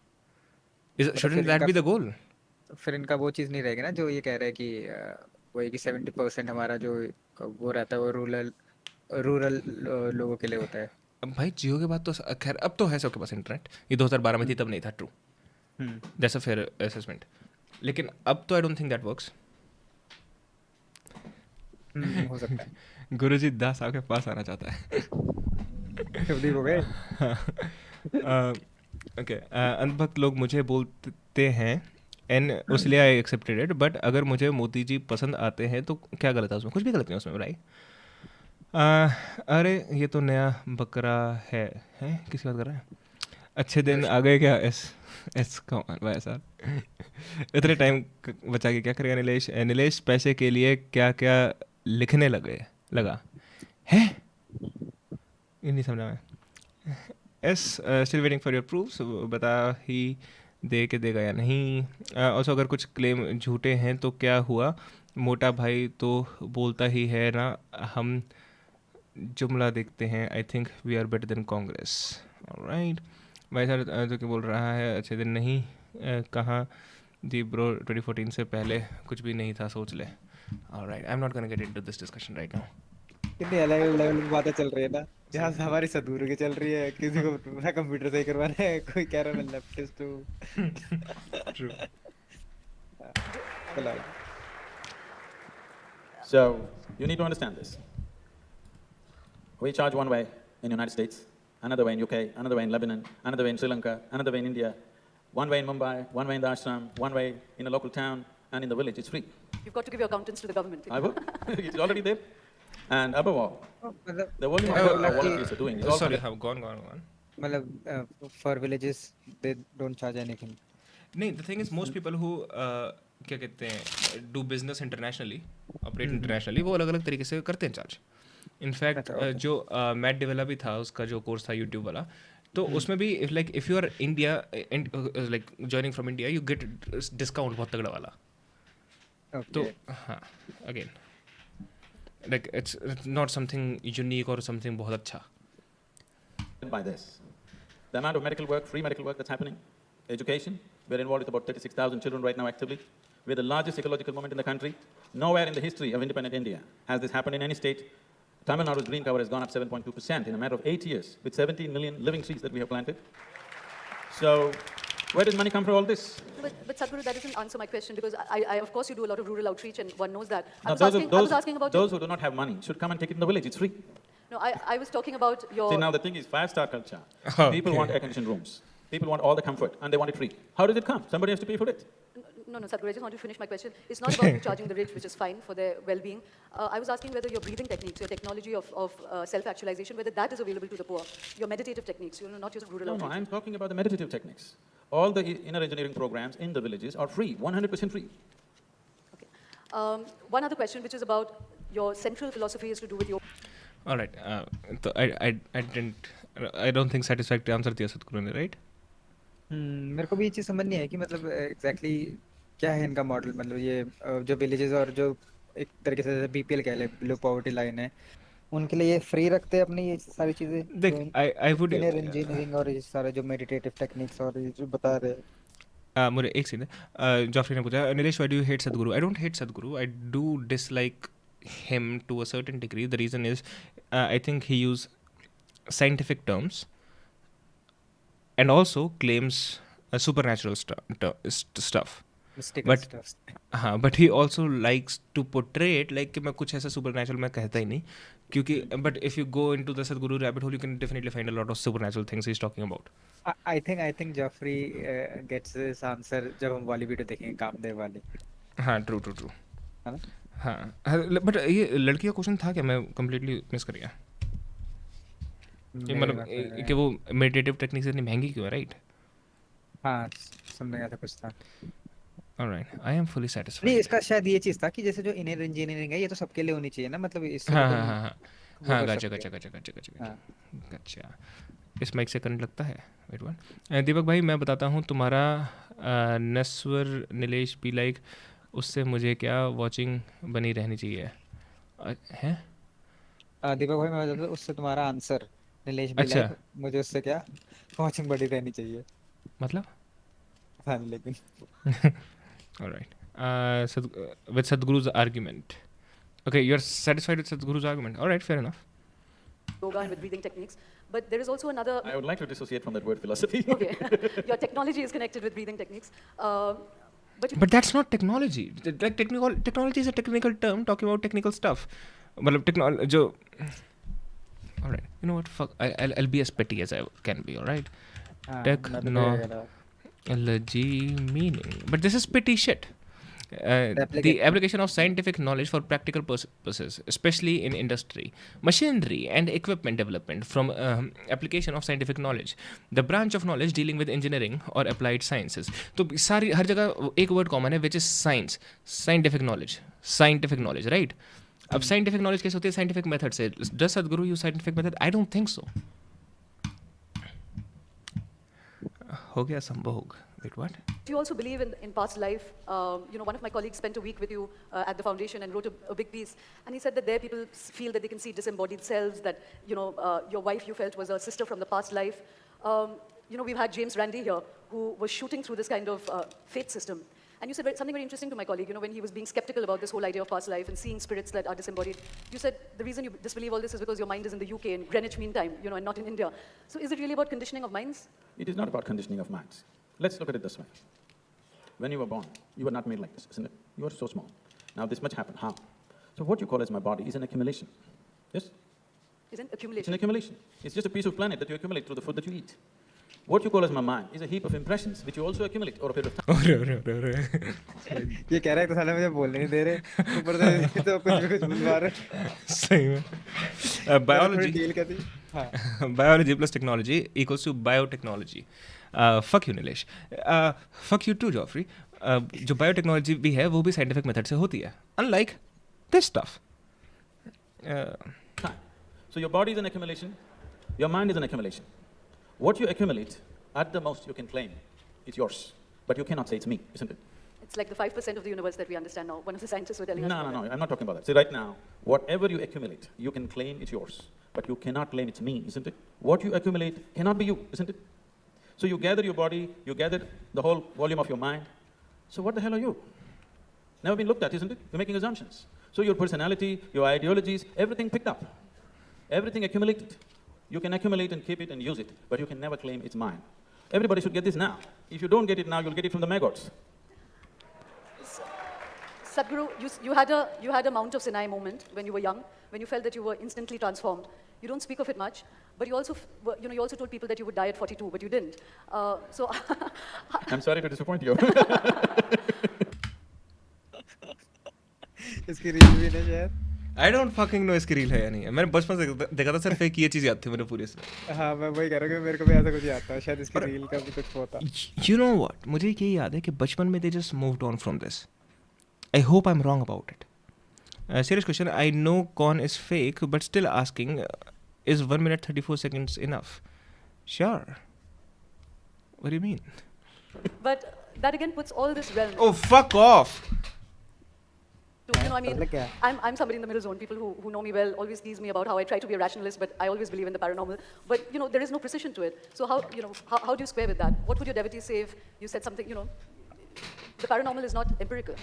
Shouldn't that be the goal? फिर इनका वो चीज़ नहीं रहेगी ना जो ये कह रहे हैं कि वही कि 70% हमारा जो वो रहता है वो रूरल लोगों के लिए होता है। अब भाई जियो के बाद तो खैर अब तो है सबके पास इंटरनेट। ये 2012 में थी, तब नहीं था। True, that's a fair assessment. लेकिन अब तो आई डोंट थिंक दैट वर्क्स। हो सकता है। गुरुजी दास आपके पास आना चाहता है। हो गए। ओके, अंधभक्त लोग मुझे बोलते हैं एंड उसलिए आई एक्सेप्टेड इट, बट अगर मुझे मोदी जी पसंद आते हैं तो क्या गलत है उसमें? कुछ भी गलत नहीं उसमें भाई। अरे ये तो नया बकरा है किसी बात कर रहा है? अच्छे दिन आ गए क्या? एस कौन भाई साहब? इतने टाइम बचा के क्या करेगा नीलेश? नीलेश पैसे के लिए क्या क्या लिखने लगा है, ये नहीं समझा मैं। S still waiting for your proofs, बता ही देगा या नहीं? ऑल्सो अगर कुछ क्लेम झूठे हैं तो क्या हुआ? मोटा भाई तो बोलता ही है ना, हम जुमला देखते हैं। I think we are better than Congress. Alright भाई सर, जो कि बोल रहा है अच्छे दिन नहीं कहाँ दी ब्रो, 2014 से पहले कुछ भी नहीं था, सोच ले। Alright, I am not gonna get into this discussion right now. कितनी अलग लेवल की बातें चल रही है ना, जहाँ से हमारी सदगुरु की चल रही है, किसी को पूरा कंप्यूटर सही करवाना है, कोई कह रहा है मैं लेफ्टिस्ट हूँ। True. So, you need to understand this. We charge one way in the United States, another way in UK, another way in Lebanon, another way in Sri Lanka, another way in India, one way in Mumbai, one way in the ashram, one way in a local town, and in the village, it's free. You've got to give your accountants to the government. I will. It's already there. And above all, the volume of what volunteers are doing is all sorry, have gone. मतलब for villages they don't charge anything. नहीं, the thing is most people who क्या कहते हैं do business internationally, operate internationally, वो अलग अलग तरीके से करते हैं चार्ज। इनफैक्ट जो मैट डेवलप भी था उसका जो कोर्स था यूट्यूब वाला, तो उसमें भी if you R India like joining from India you get discount बहुत तगड़ा वाला. तो हाँ again like it's not something unique और समथिंग बहुत अच्छा. By this, the amount of medical work, free medical work that's happening, education, we're involved with about 36,000 children right now actively. We're the largest ecological movement in the country. Nowhere in the history of independent India has this happened in any state. Tamil Nadu's green cover has gone up 7.2% in a matter of 8 years, with 17 million living trees that we have planted. So, where does money come from all this? But Sadhguru, that doesn't answer my question, because I of course you do a lot of rural outreach and one knows that. Now, I was asking about those who do not have money should come and take it in the village. It's free. No, I was talking about your... See, now the thing is 5-star culture. People want air-conditioned rooms. People want all the comfort, and they want it free. How does it come? Somebody has to pay for it. No, Sadhguru, I just want to finish my question. It's not about charging the rich, which is fine for their well-being. I was asking whether your breathing techniques, your technology of self-actualization, whether that is available to the poor. Your meditative techniques, not just rural outreach. No, I'm talking about the meditative techniques. All the inner engineering programs in the villages are free, 100% free. Okay. One other question, which is about your central philosophy is to do with your... All right. So I don't think satisfactory answer दिया सतगुरु ने, right? मेरे को भी ये चीज़ समझ नहीं है कि मतलब एग्जैक्टली क्या है इनका मॉडल. मतलब ये जो विलेजेस और जो एक तरीके से बीपीएल कह ले, लो पॉवर्टी लाइन है, उनके लिए ये फ्री रखते हैं अपनी ये सारी चीजें. देख आई वुड इंजीनियरिंग और ये सारे जो मेडिटेटिव टेक्निक्स और ये जो बता रहे हैं. मुझे एक सीन जॉफरी ने पूछा, Nilesh why do you hate सदगुरु? आई डोंट हेट सदगुरु, I do dislike him to a certain degree. The reason is I think he use scientific terms and also claims supernatural stuff. Mystical stuff. हाँ, but he also likes to portray it like कि मैं कुछ ऐसा supernatural मैं कहता ही नहीं, क्योंकि but if you go into the Sadhguru rabbit hole you can definitely find a lot of supernatural things he's talking about. I think Geoffrey gets this answer जब हम वाली वीडियो देखेंगे कामदेव वाली. हाँ, true. है ना? हाँ, बट ये लड़की का क्वेश्चन था क्या? मैं कम्प्लीटली मिस कर गया. मतलब कि वो मेडिटेटिव टेक्निक्स इतनी महंगी क्यों है, राइट? हाँ, समझ गया था कुछ था. Alright, I am fully satisfied. नहीं, इसका शायद ये चीज़ था कि जैसे जो इनर इंजीनियरिंग है ये तो सबके लिए होनी चाहिए ना, मतलब इससे हाँ, गच्चा. इस माइक से करंट लगता है. Wait one. दीपक भाई, मैं बताता हूँ तुम्हारा नस्वर नीलेश बी लाइक, उससे मुझे क्या वॉचिंग बनी रहनी चाहिए हैं? दीपक भाई, मैं बताता हूँ उससे तुम्हारा आंसर नीलेश भी लाइक, मुझे उससे क्या वॉचिंग बनी रहनी चाहिए. मतलब हाँ, लेकिन ऑलराइट. विद सदगुरु's argument. Okay, you're satisfied with Sadhguru's argument. All right, fair enough. Yoga and with breathing techniques. But there is also another... I would like to dissociate from that word philosophy. Okay. Your technology is connected with breathing techniques. But that's not technology. Like technology is a technical term talking about technical stuff. मतलब technology. All right. You know what? Fuck. I'll be as petty as I can be. All right. Technology meaning. But this is petty shit. The application of scientific knowledge for practical purposes, especially in industry, machinery and equipment development from application of scientific knowledge, the branch of knowledge dealing with engineering or applied sciences. तो सारी हर जगह एक word common है, which is science, scientific knowledge, right? अब scientific knowledge कैसे होती है? Scientific method से. Does Sadhguru use scientific method? I don't think so. हो गया संभोग. Wait, what? Do you also believe in past life? One of my colleagues spent a week with you at the foundation and wrote a big piece, and he said that there people feel that they can see disembodied selves, that your wife you felt was a sister from the past life. We've had James Randi here who was shooting through this kind of faith system. And you said something very interesting to my colleague, when he was being skeptical about this whole idea of past life and seeing spirits that are disembodied. You said the reason you disbelieve all this is because your mind is in the UK, in Greenwich Mean Time, and not in India. So is it really about conditioning of minds? It is not about conditioning of minds. Let's look at it this way. When you were born, you were not made like this, isn't it? You were so small. Now this much happened. How? So what you call as my body is an accumulation. Yes? Is an accumulation. It's an accumulation. It's just a piece of planet that you accumulate through the food that you eat. What you call as my mind is a heap of impressions which you also accumulate over a period of time. ये कह रहा है तो साला मुझे बोलने नहीं दे रहे, ऊपर से तो कुछ बुलवा रहे. सही में. Biology plus technology equals to biotechnology. Fuck you Nilesh. Fuck you too Geoffrey. जो बायोटेक्नोलॉजी भी है वो भी साइंटिफिक मेथड से होती है, unlike this stuff. So your body is an accumulation, your mind is an accumulation. What you accumulate, at the most you can claim it's yours, but you cannot say it's me, isn't it? It's like the 5% of the universe that we understand now. One of the scientists were telling us. No, I'm not talking about that. See, right now, whatever you accumulate, you can claim it's yours, but you cannot claim it's me, isn't it? What you accumulate cannot be you, isn't it? So you gather your body, you gather the whole volume of your mind. So what the hell are you? Never been looked at, isn't it? You're making assumptions. So your personality, your ideologies, everything picked up. Everything accumulated. You can accumulate and keep it and use it, but you can never claim it's mine. Everybody should get this now. If you don't get it now, you'll get it from the maggots. Sadhguru, you had a Mount of Sinai moment when you were young, when you felt that you were instantly transformed. You don't speak of it much, but you also, you also told people that you would die at 42, but you didn't. So I'm sorry to disappoint you. इसकी reel भी नहीं शायद. I don't fucking know इसकी reel है या नहीं है. मैंने बचपन से देखा था, सिर्फ एक ये चीज़ याद थी मेरे पूरे से. हाँ, मैं वही कह रहा हूँ कि मेरे को भी ऐसा कुछ याद था. शायद इसकी रील का भी कुछ होता. You know what? मुझे ये याद है कि बचपन में they just moved on from this. I hope I'm wrong about it. Serious question. I know con is fake, but still asking, is 1 minute 34 seconds enough? Sure. What do you mean? But that again puts all this realm. Oh, fuck off! You know, I mean, I'm somebody in the middle zone. People who know me well always tease me about how I try to be a rationalist, but I always believe in the paranormal. But, you know, there is no precision to it. So how do you square with that? What would your devotees say if you said something, you know, the paranormal is not empirical?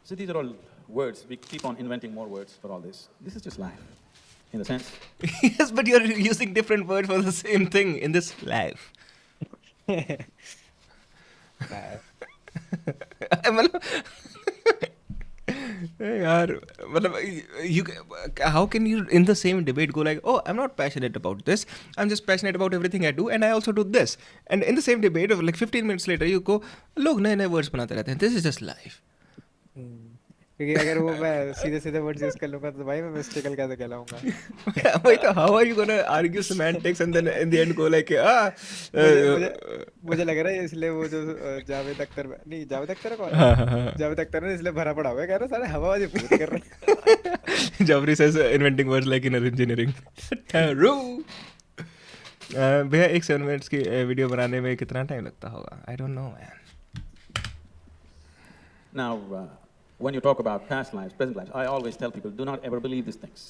So these are all words. We keep on inventing more words for all this. This is just life, in a sense. Yes, but you're using different words for the same thing in this life. How can you in the same debate go like, oh, I'm not passionate about this, I'm just passionate about everything I do and I also do this, and in the same debate of like 15 minutes later you go, लोग नए नए words बनाते रहते हैं, this is just life. क्योंकि अगर वो मैं सीधे वर्ड्स यूज कर लूंगा तो भाई मैं मिस्टेकल कैसे कहलाऊंगा. वही तो, how are you gonna argue semantics and then in the end go like मुझे लग रहा है इसलिए वो जो जावेद अख्तर है कौन? जावेद अख्तर ने इसलिए भरा पड़ा हुआ है, कह रहा सारे हवाबाजी पूरी कर रहे हैं. Jabri says inventing words like in engineering. True. भैया एक 7 minutes की वीडियो बनाने में कितना टाइम लगता होगा? I don't know, man. Now, when you talk about past lives, present lives, I always tell people, do not ever believe these things.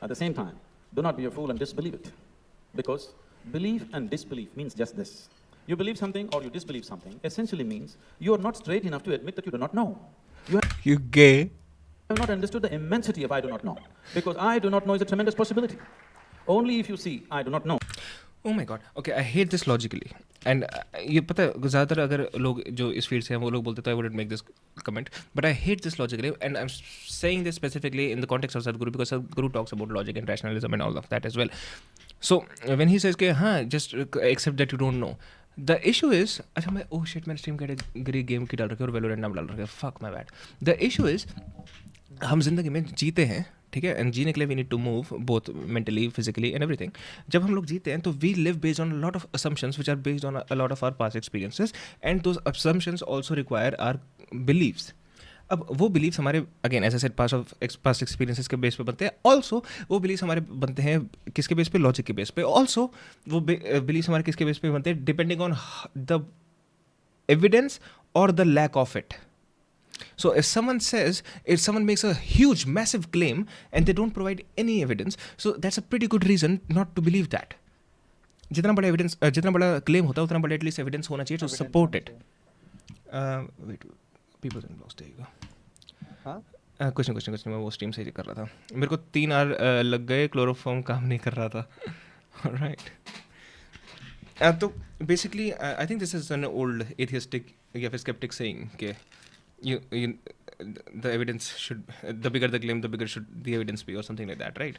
At the same time, do not be a fool and disbelieve it. Because belief and disbelief means just this. You believe something or you disbelieve something essentially means you are not straight enough to admit that you do not know. You gay. You have not understood the immensity of I do not know. Because I do not know is a tremendous possibility. Only if you see I do not know. Oh my god. Okay, I hate this logically. And ये पता है ज़्यादातर अगर लोग जो इस field से हैं वो लोग बोलते तो I wouldn't make this comment. But I hate this logically, and I'm saying this specifically in the context of Sadhguru because Sadhguru talks about logic and rationalism and all of that as well. So when he says कि हाँ just accept that you don't know. The issue is, अच्छा मैं oh shit मैंने stream category game की डाल रखी है और Valorant नाम डाल रखा है, fuck my bad. The issue is हम जिंदगी में जीते हैं, ठीक है, एंड जीने के लिए we need to move both mentally physically and everything. जब हम लोग जीते हैं तो we live based on lot of assumptions which are based on a lot of our past experiences and those assumptions also require our beliefs. अब वो beliefs हमारे again as I said past experiences के base पे बनते हैं. Also वो beliefs हमारे बनते हैं किसके बेस पे? लॉजिक के बेस पे. ऑल्सो वो बिलीव्स हमारे किसके बेस पे बनते हैं? डिपेंडिंग ऑन द एविडेंस और the lack of it. So if someone makes a huge, massive claim and they don't provide any evidence, so that's a pretty good reason not to believe that. जितना बड़ा evidence, जितना बड़ा claim होता है उतना बड़ा at least evidence होना चाहिए to support it. Wait, people in blocks, there you go. हाँ? कुछ मैं वो stream से ही कर रहा था. मेरे को 3 hour लग गए, क्लोरोफॉर्म काम नहीं कर रहा था. Alright. तो basically I think this is an old atheistic या फिर skeptic saying कि the evidence should, the bigger the claim, the bigger should the evidence be, or something like that, right?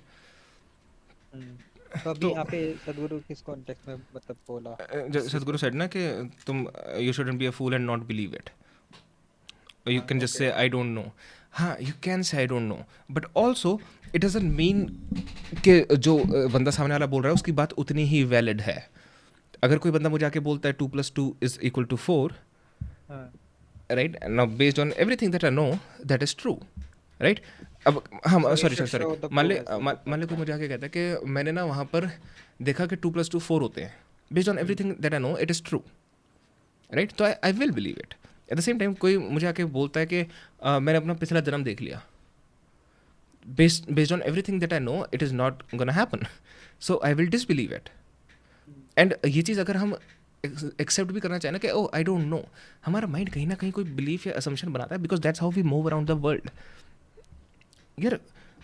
तो अभी यहाँ पे सदगुरु किस कॉन्टेक्स्ट में मतलब बोला? सदगुरु said ना कि तुम you shouldn't be a fool and not believe it. Or you can just say I don't know. हाँ, you can say I don't know, but also it doesn't mean कि जो बंदा सामने वाला बोल रहा है उसकी बात उतनी ही valid है. अगर कोई बंदा मुझे आके बोलता है 2 + 2 = 4, right? Now based on everything that I know, that is true, right? अब हम So you sorry should sorry show sorry the मान proof ले as well. मान ले कोई मुझे आके कहता है कि मैंने ना वहाँ पर देखा कि 2 + 2 4 होते हैं, based on everything that I know it is true, right? तो I will believe it. At the same time कोई मुझे आके बोलता है कि मैंने अपना पिछला जन्म देख लिया, based on everything that I know it is not gonna happen, so I will disbelieve it. And ये चीज़ अगर हम एक्सेप्ट भी करना चाहें ना कि ओ आई डोंट नो, हमारा माइंड कहीं ना कहीं कोई बिलीफ या असम्पशन बनाता है, because that's how we move around the world. यार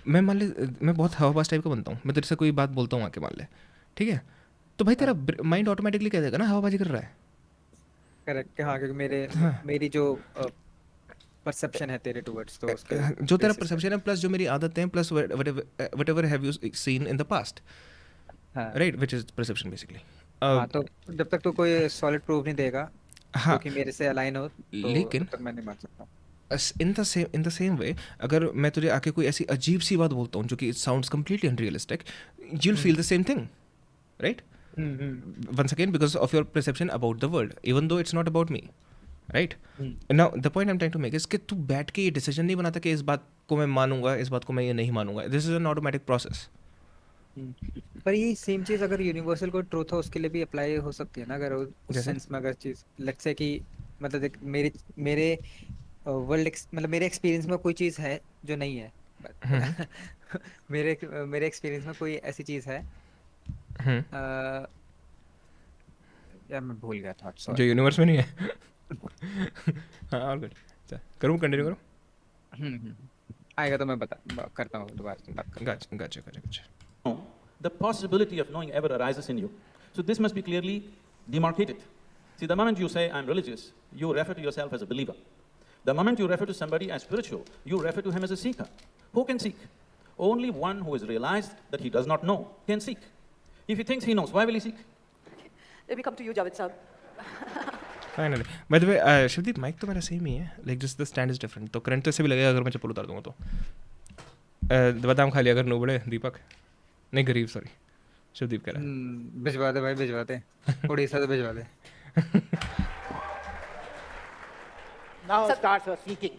मैं मान ले मैं बहुत हवाबाज टाइप का बनता हूँ, मैं तेरे से कोई बात बोलता हूँ आके मान ले, ठीक है, तो भाई तेरा माइंड ऑटोमेटिकली कह देगा ना हवाबाजी कर रहा है। करेक्ट, हाँ, क्योंकि मेरी जो परसेप्शन है तेरे टुवर्ड्स, तो उसके जो तेरा basis पे। परसेप्शन है प्लस जो मेरी आदतें हैं plus whatever have you seen in the past, हाँ right, which is perception basically. हाँ, तो जब तक तो कोई सॉलिड प्रूफ नहीं देगा हाँ, क्योंकि मेरे से अलाइन हो, तो लेकिन तब तक मैं नहीं मान सकता। इन द सेम वे अगर मैं तुझे आके कोई ऐसी अजीब सी बात बोलता हूँ जो कि it sounds completely unrealistic, you will feel the same thing, right? Once again because of your perception about the world, even though it's not about me, right? Now the point I'm trying to make is कि तू बैठ के ये decision नहीं बनाता कि इस बात को मैं मानूंगा, इस बात को मैं ये नहीं मानूंगा। This is an automatic process. पर ये सेम चीज अगर यूनिवर्सल कोई ट्रूथ हो उसके लिए भी अप्लाई हो सकती है ना, अगर उस जैसे? सेंस में अगर चीज लेट्स से कि मतलब देख मेरे वर्ल्ड मतलब मेरे एक्सपीरियंस में कोई चीज है जो नहीं है, मेरे एक्सपीरियंस में कोई ऐसी चीज है, यार मैं भूल गया था, जो यूनिवर्स में नहीं है। हाँ, और गुड, करूँ कंटिन्यू करूँ? आएगा तो मैं करता हूँ दोबारा से बात करूँ। Gotcha. The possibility of knowing ever arises in you. So this must be clearly demarcated. See, the moment you say, I'm religious, you refer to yourself as a believer. The moment you refer to somebody as spiritual, you refer to him as a seeker. Who can seek? Only one who has realized that he does not know can seek. If he thinks he knows, why will he seek? Let me come to you, Javed Saab. Finally. By the way, Shivdeep mic तो मेरा same ही है, like just the stand is different, तो current तो ऐसे भी लगेगा अगर मैं चप्पल उतार दूंगा तो। बादाम खा लिया अगर नो बड़े दीपक, नहीं गरीब, सॉरी, शिवदीप कह रहा है। भिजवा दे भाई, भिजवा दे, उड़ीसा से भिजवा दे। Now starts her seeking.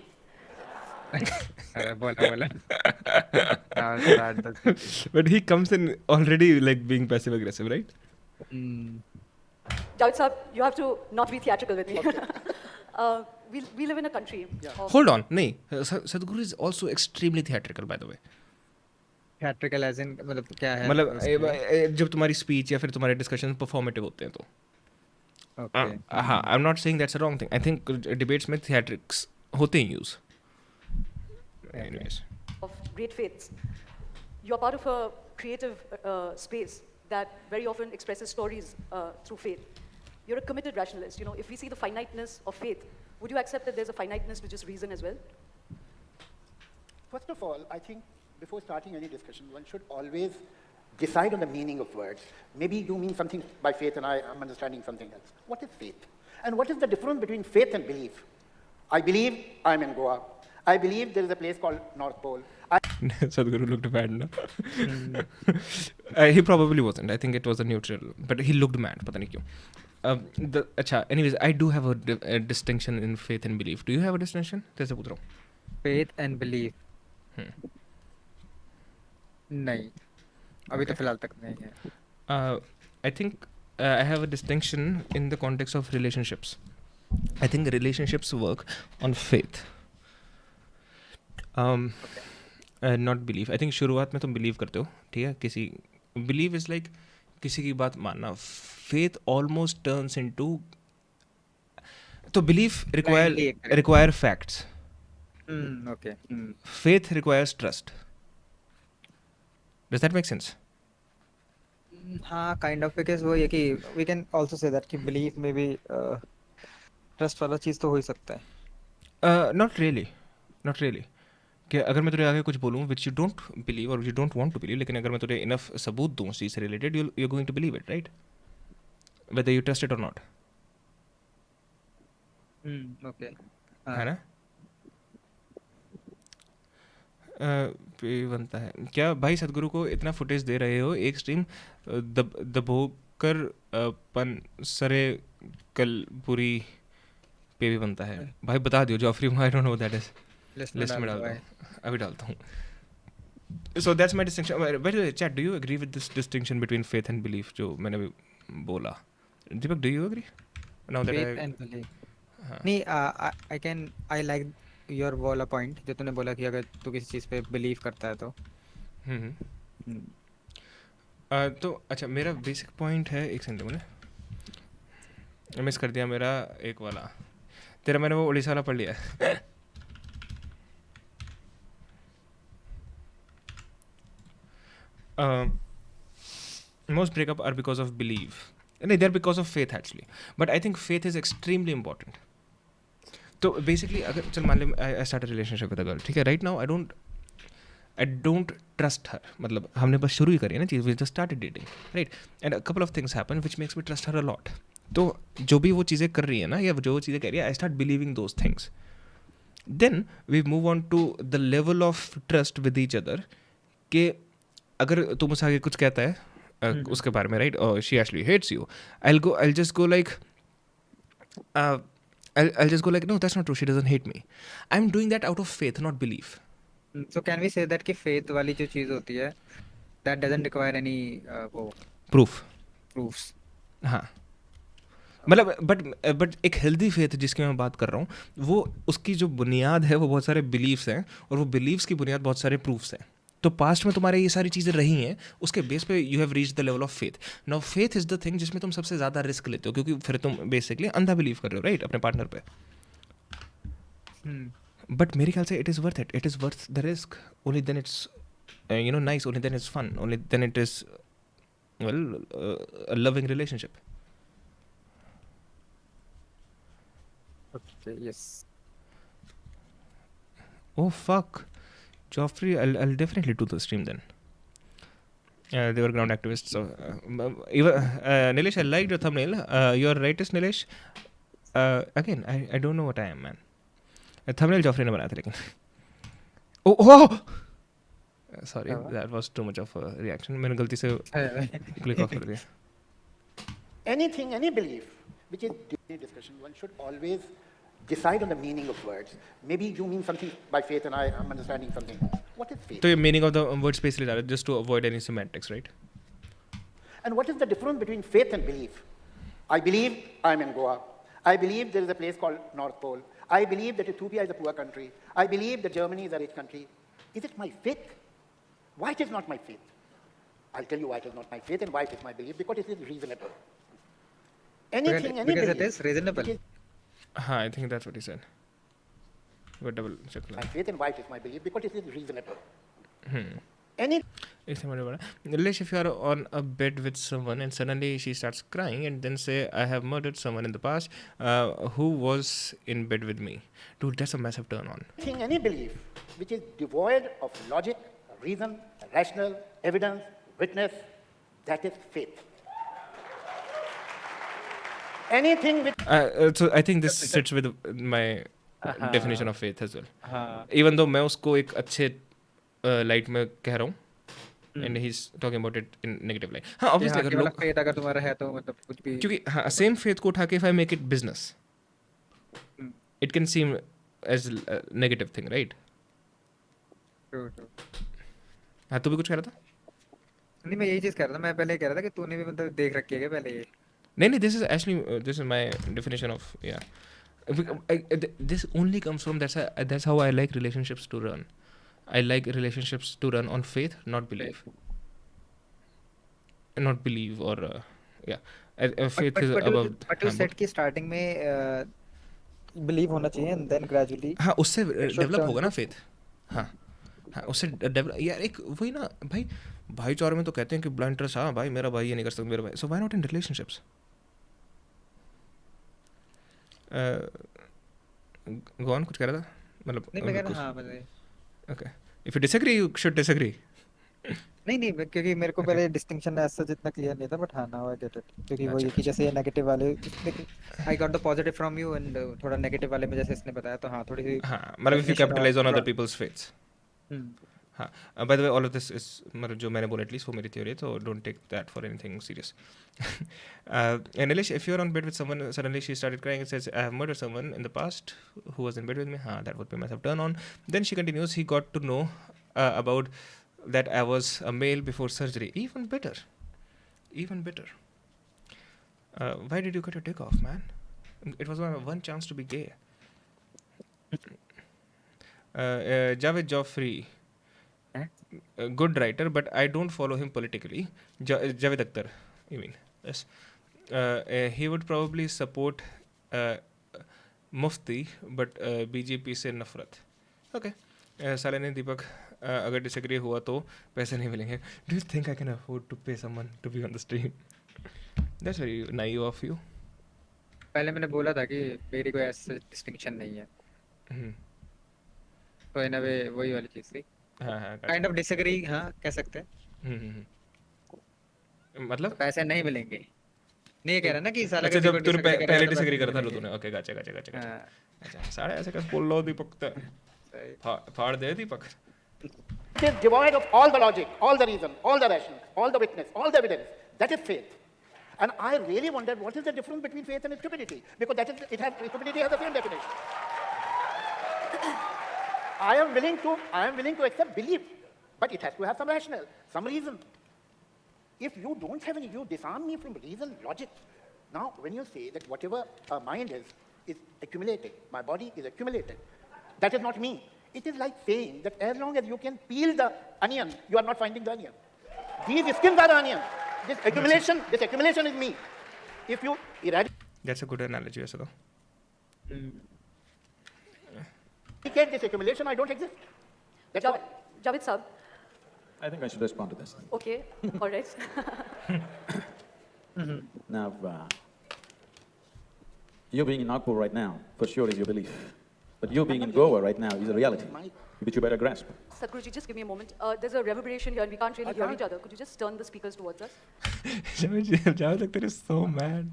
अरे बोला। But he comes in already like being passive aggressive, right? Javed Saab, you have to not be theatrical with me. We live in a country. Hold on, नहीं, Sadhguru is also extremely theatrical, by the way. Theatrical as in मतलब क्या है? मतलब जब तुम्हारी speech या फिर तुम्हारे डिस्कशन परफॉर्मेटिव होते हैं तो हाँ, आई am not saying that's a wrong thing, I think debates में थिएट्रिक्स होते हैं use. Anyways, Of great faiths. You are part of a creative space that very often expresses stories through faith. You're a committed rationalist. You know, if we see the finiteness of faith, would you accept that there's a finiteness to just reason as well? First of all, I think before starting any discussion, one should always decide on the meaning of words. Maybe you mean something by faith and I am understanding something else. What is faith? And what is the difference between faith and belief? I believe I'm in Goa. I believe there is a place called North Pole. Sadhguru looked bad, no? He probably wasn't. I think it was a neutral, but he looked mad. पता नहीं क्यों. अच्छा, anyways, I do have a distinction in faith and belief. Do you have a distinction? कैसे पूछ रहा हूँ? Faith and belief. नहीं, अभी तो फिलहाल तक नहीं है। I think I have a distinction in the context of relationships. I think relationships work on faith. Not belief. I think शुरुआत में तुम believe करते हो, ठीक है, किसी belief is like किसी की बात मानना. Faith almost turns into, तो belief require facts. Okay. Faith requires trust. Does that make sense? हाँ, kind of, because वो ये कि we can also say that कि belief में भी trust वाला चीज़ तो हो ही सकता है। Not really. कि अगर मैं तुझे आगे कुछ बोलूँ which you don't believe or you don't want to believe, लेकिन अगर मैं तुझे enough सबूत दूँ उस चीज़ से related, you're going to believe it, right? Whether you trust it or not. Okay. है ना? बनता है क्या भाई? सदगुरु को इतना फुटेज दे रहे हो, एक स्ट्रीम दबोकर सरे कलपुरी पे भी बनता है भाई, बता दियो Joffrey, I don't know that is. List में डालता हूँ, अभी डालता हूँ। So that's my distinction. By the way, chat, do you agree with this distinction between faith and belief जो मैंने अभी बोला? Deepak, do you agree? Now that Faith and belief. नहीं, I like your वाला point जो तूने बोला कि अगर तू किसी चीज़ पे believe करता है तो तो अच्छा, मेरा बेसिक पॉइंट है, एक सेकंड मैंने मिस कर दिया मेरा एक वाला, तेरा मैंने वो उड़ीसा वाला पढ़ लिया है. Most breakup are because of belief. No, they're because of faith actually. But I think faith is extremely important. So basically, अगर चल मान ले I start a relationship with a girl, ठीक है? Right now I don't trust her. मतलब हमने बस शुरू ही करी है ना चीज़, we just started dating, right? And a couple of things happen which makes me trust her a lot. तो जो भी वो चीज़ें कर रही है ना, या जो वो चीज़ें कह रही है, I start believing those things. Then we move on to the level of trust with each other. कि अगर तू मुझसे आगे कुछ कहता है उसके बारे में, राइट, और she actually hates you, I'll just go like I'll just go like, no, that's not true, she doesn't hate me. I'm doing that out of faith, not belief. So can we say that कि faith वाली जो चीज़ होती है that doesn't require any वो proofs? हाँ, मतलब but एक healthy faith जिसकी मैं बात कर रहा हूँ, वो उसकी जो बुनियाद है वो बहुत सारे बिलीव्स हैं, और वो बिलीव्स की बुनियाद बहुत सारे प्रूफ्स हैं. तो पास्ट में तुम्हारे ये सारी चीज़ें रही हैं, उसके बेस पे you have reach the level of faith. Now faith is the thing जिसमें तुम सबसे ज़्यादा रिस्क लेते हो, क्योंकि फिर तुम बेसिकली अंधा बिलीव कर रहे हो, राइट, अपने पार्टनर पे. बट मेरे ख्याल से it is worth the risk. Only then it's nice, only then it's fun, only then it is a loving relationship. Okay, yes. Oh fuck, Joffrey, I'll definitely do the stream then. They were ground activists. So, Nilesh, I liked your thumbnail. You're rightist, Nilesh. Again, I don't know what I am, man. Thumbnail Joffrey ने बनाया था लेकिन. Oh! Sorry, that was too much of a reaction. मैंने गलती से click off कर दिया. Anything, any belief, which is during discussion, one should always decide on the meaning of words. Maybe you mean something by faith and I am understanding something. What is faith? तो ये meaning of the word space ले रहा है just to avoid any semantics, right? And what is the difference between faith and belief? I believe I'm in Goa. I believe there is a place called North Pole. I believe that Ethiopia is a poor country. I believe that Germany is a rich country. Is it my faith? Why it is not my faith? I'll tell you why it is not my faith and why it is my belief. Because it is reasonable. Anything, any because belief. it is reasonable. हाँ, I think that's what he said. But double check. My faith and why it is my belief. Because it is reasonable. Nilesh, if you are on a bed with someone and suddenly she starts crying and then say, I have murdered someone in the past who was in bed with me. Dude, that's a massive turn on. Anything, any belief which is devoid of logic, reason, rational, evidence, witness, that is faith. Anything which... So I think this sits with my definition of faith as well. Even though मैं उसको एक अच्छे light में कह रहा हूँ and he's talking about it in negative light. हाँ, obviously अगर लोग faith अगर तुम्हारा है तो मतलब कुछ भी, क्योंकि हाँ, same faith को उठा के if I make it business, it can seem as a negative thing, right? True. हाँ, तू भी कुछ कह रहा था? नहीं, मैं यही चीज कह रहा था. मैं पहले कह रहा था कि तूने भी मतलब देख रखी है क्या पहले ये? नहीं, this is actually this is my definition of this only comes from that's how I like relationships to run. I like relationships to run on faith, not belief. Not believe or faith is above. But you said कि starting में believe होना चाहिए and then gradually. हाँ, उससे develop होगा ना faith. हाँ, उससे develop. यार एक वही ना भाईचारे में तो कहते हैं कि blind trust. हाँ भाई, मेरा भाई ये नहीं कर सकता, मेरा भाई. So why not in relationships? Go on, कुछ कह रहा था? मतलब नहीं, मैं कह रहा हाँ मतलब. Okay. If you disagree, you should disagree. नहीं, क्योंकि मेरे को पहले डिस्टिंक्शन ऐसा जितना क्लियर नहीं था, बट हाँ, नाउ आई गेट इट. क्योंकि वो ये कि जैसे नेगेटिव वाले, I got the positive from you and थोड़ा नेगेटिव वाले में जैसे इसने बताया, तो हाँ थोड़ी सी हाँ, मतलब if you capitalize on other people's faiths. हाँ, by the way, all of this is मतलब जो मैंने बोला at least वो मेरी theory है, so don't take that for anything serious. And Nilesh, if you're on bed with someone, suddenly she started crying and says, I have murdered someone in the past who was in bed with me. That would be a massive turn on. Then she continues, he got to know about that I was a male before surgery. Even better. Even better. Why did you cut your dick off, man? It was my one chance to be gay. Javed Joffrey. A good writer, but I don't follow him politically. Javed Akhtar, you mean? Yes. He would probably support Mufti, but BJP से नफरत. Okay. साले दीपक अगर disagree हुआ तो पैसे नहीं मिलेंगे. Do you think I can afford to pay someone to be on the stream? That's very naive of you. पहले मैंने बोला था कि मेरी कोई ऐसा डिस्टिंक्शन नहीं है. तो इन अ वे वही वाली चीज थी. हाँ काइंड ऑफ डिसएग्री. हाँ कह सकते हैं. मतलब पैसे नहीं मिलेंगे. नहीं ये कह रहा ना कि साला अच्छा जब तूने पहले डिसएग्री करता था तूने. ओके गाचा. अच्छा साढ़े ऐसे कर बोल लो दीपक. फाड़ दे दीपक. It is devoid of all the logic, all the reason, all the rationale, all the witness, all the evidence. That is faith. And I really wondered what is the difference between faith and stupidity, because stupidity has the same definition. I am willing to accept belief, but it has to have some rationale, some reason. If you don't have any, you disarm me from reason, logic. Now, when you say that whatever our mind is accumulated, my body is accumulated, that is not me. It is like saying that as long as you can peel the onion, you are not finding the onion. These skins are the onion. This accumulation is me. If you eradicate... That's a good analogy, also. Eradicate this accumulation, I don't exist. That's all. Javed Sab. I think I should respond to this. Okay, all right. Now, you being in Nagpur right now, for sure is your belief. But you being in Goa right now is a reality, which you better grasp. Sadhguruji, just give me a moment. There's a reverberation here and we can't really hear each other. Could you just turn the speakers towards us? Javed Akhtar is so mad.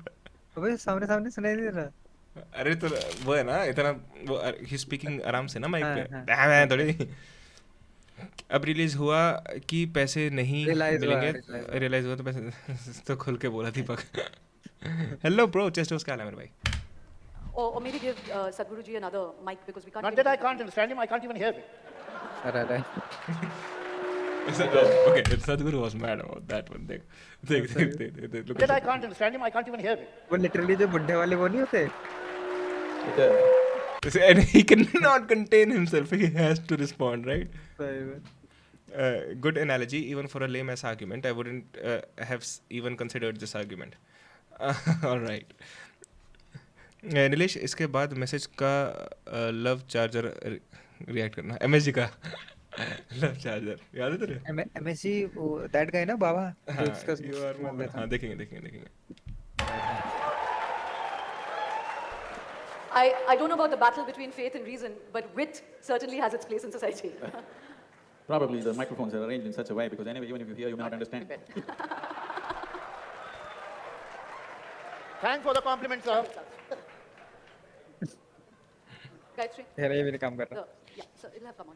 अबे सामने सुनाई दे रहा. अरे तो वो है ना इतना वो ही स्पीकिंग आराम से ना माइक पे. थोड़ी अब रिलीज हुआ कि पैसे नहीं मिलेंगे. रियलाइज हुआ तो पैसे तो खुल के बोला दीपक. हेलो ब्रो चेस्ट क्या हाल है मेरे भाई. Or maybe give Sadhguruji another mic because we can't. Not that I can't understand him, I can't even hear him. Right. Okay, Sadhguru was mad about that one. Look that I can't understand him, I can't even hear him. वो literally जो बुड्ढे वाले वो नहीं होते. And he cannot contain himself. He has to respond, right? Good analogy, even for a lame ass argument. I wouldn't have even considered this argument. All right. Nilesh इसके बाद message का लव चार्जर रिएक्ट करना. MSG का love charger याद है तेरे? MSG that guy ना बाबा. हाँ देखेंगे. I don't know about the battle between faith and reason, but wit certainly has its place in society. Probably the microphones are arranged in such a way because anyway, even if you hear, you may not understand. Thanks for the compliment, sir. Gayatri? ये मेरे काम कर रहा. Yeah, so it'll have come on.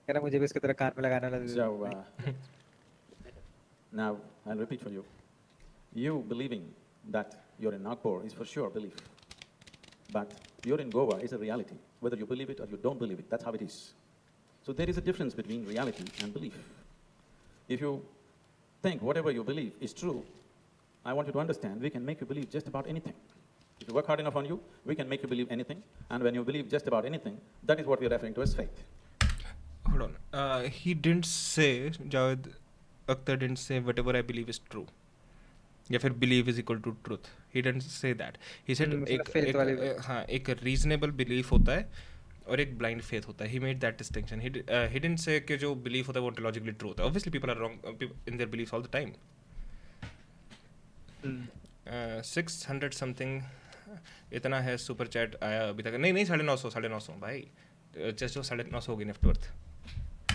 कह रहा मुझे भी इसकी तरह कान में लगाना लगा. So, now I'll repeat for you. You believing that you're in Nagpur is for sure belief. But you're in Goa is a reality. Whether you believe it or you don't believe it, that's how it is. So there is a difference between reality and belief. If you think whatever you believe is true, I want you to understand we can make you believe just about anything. If you work hard enough on you, we can make you believe anything. And when you believe just about anything, that is what we're referring to as faith. Hold on. He didn't say, Javed Akhtar didn't say whatever I believe is true. या फिर believe is equal to truth. He didn't say that. He said एक reasonable belief होता है और एक blind faith होता है. He made that distinction. He didn't say कि जो belief होता है वो ontologically true होता है. Obviously people are wrong in their beliefs all the time. 600 something इतना है सुपर चैट आया अभी तक. नहीं 950 भाई. जस्ट जो 950 होगी net worth.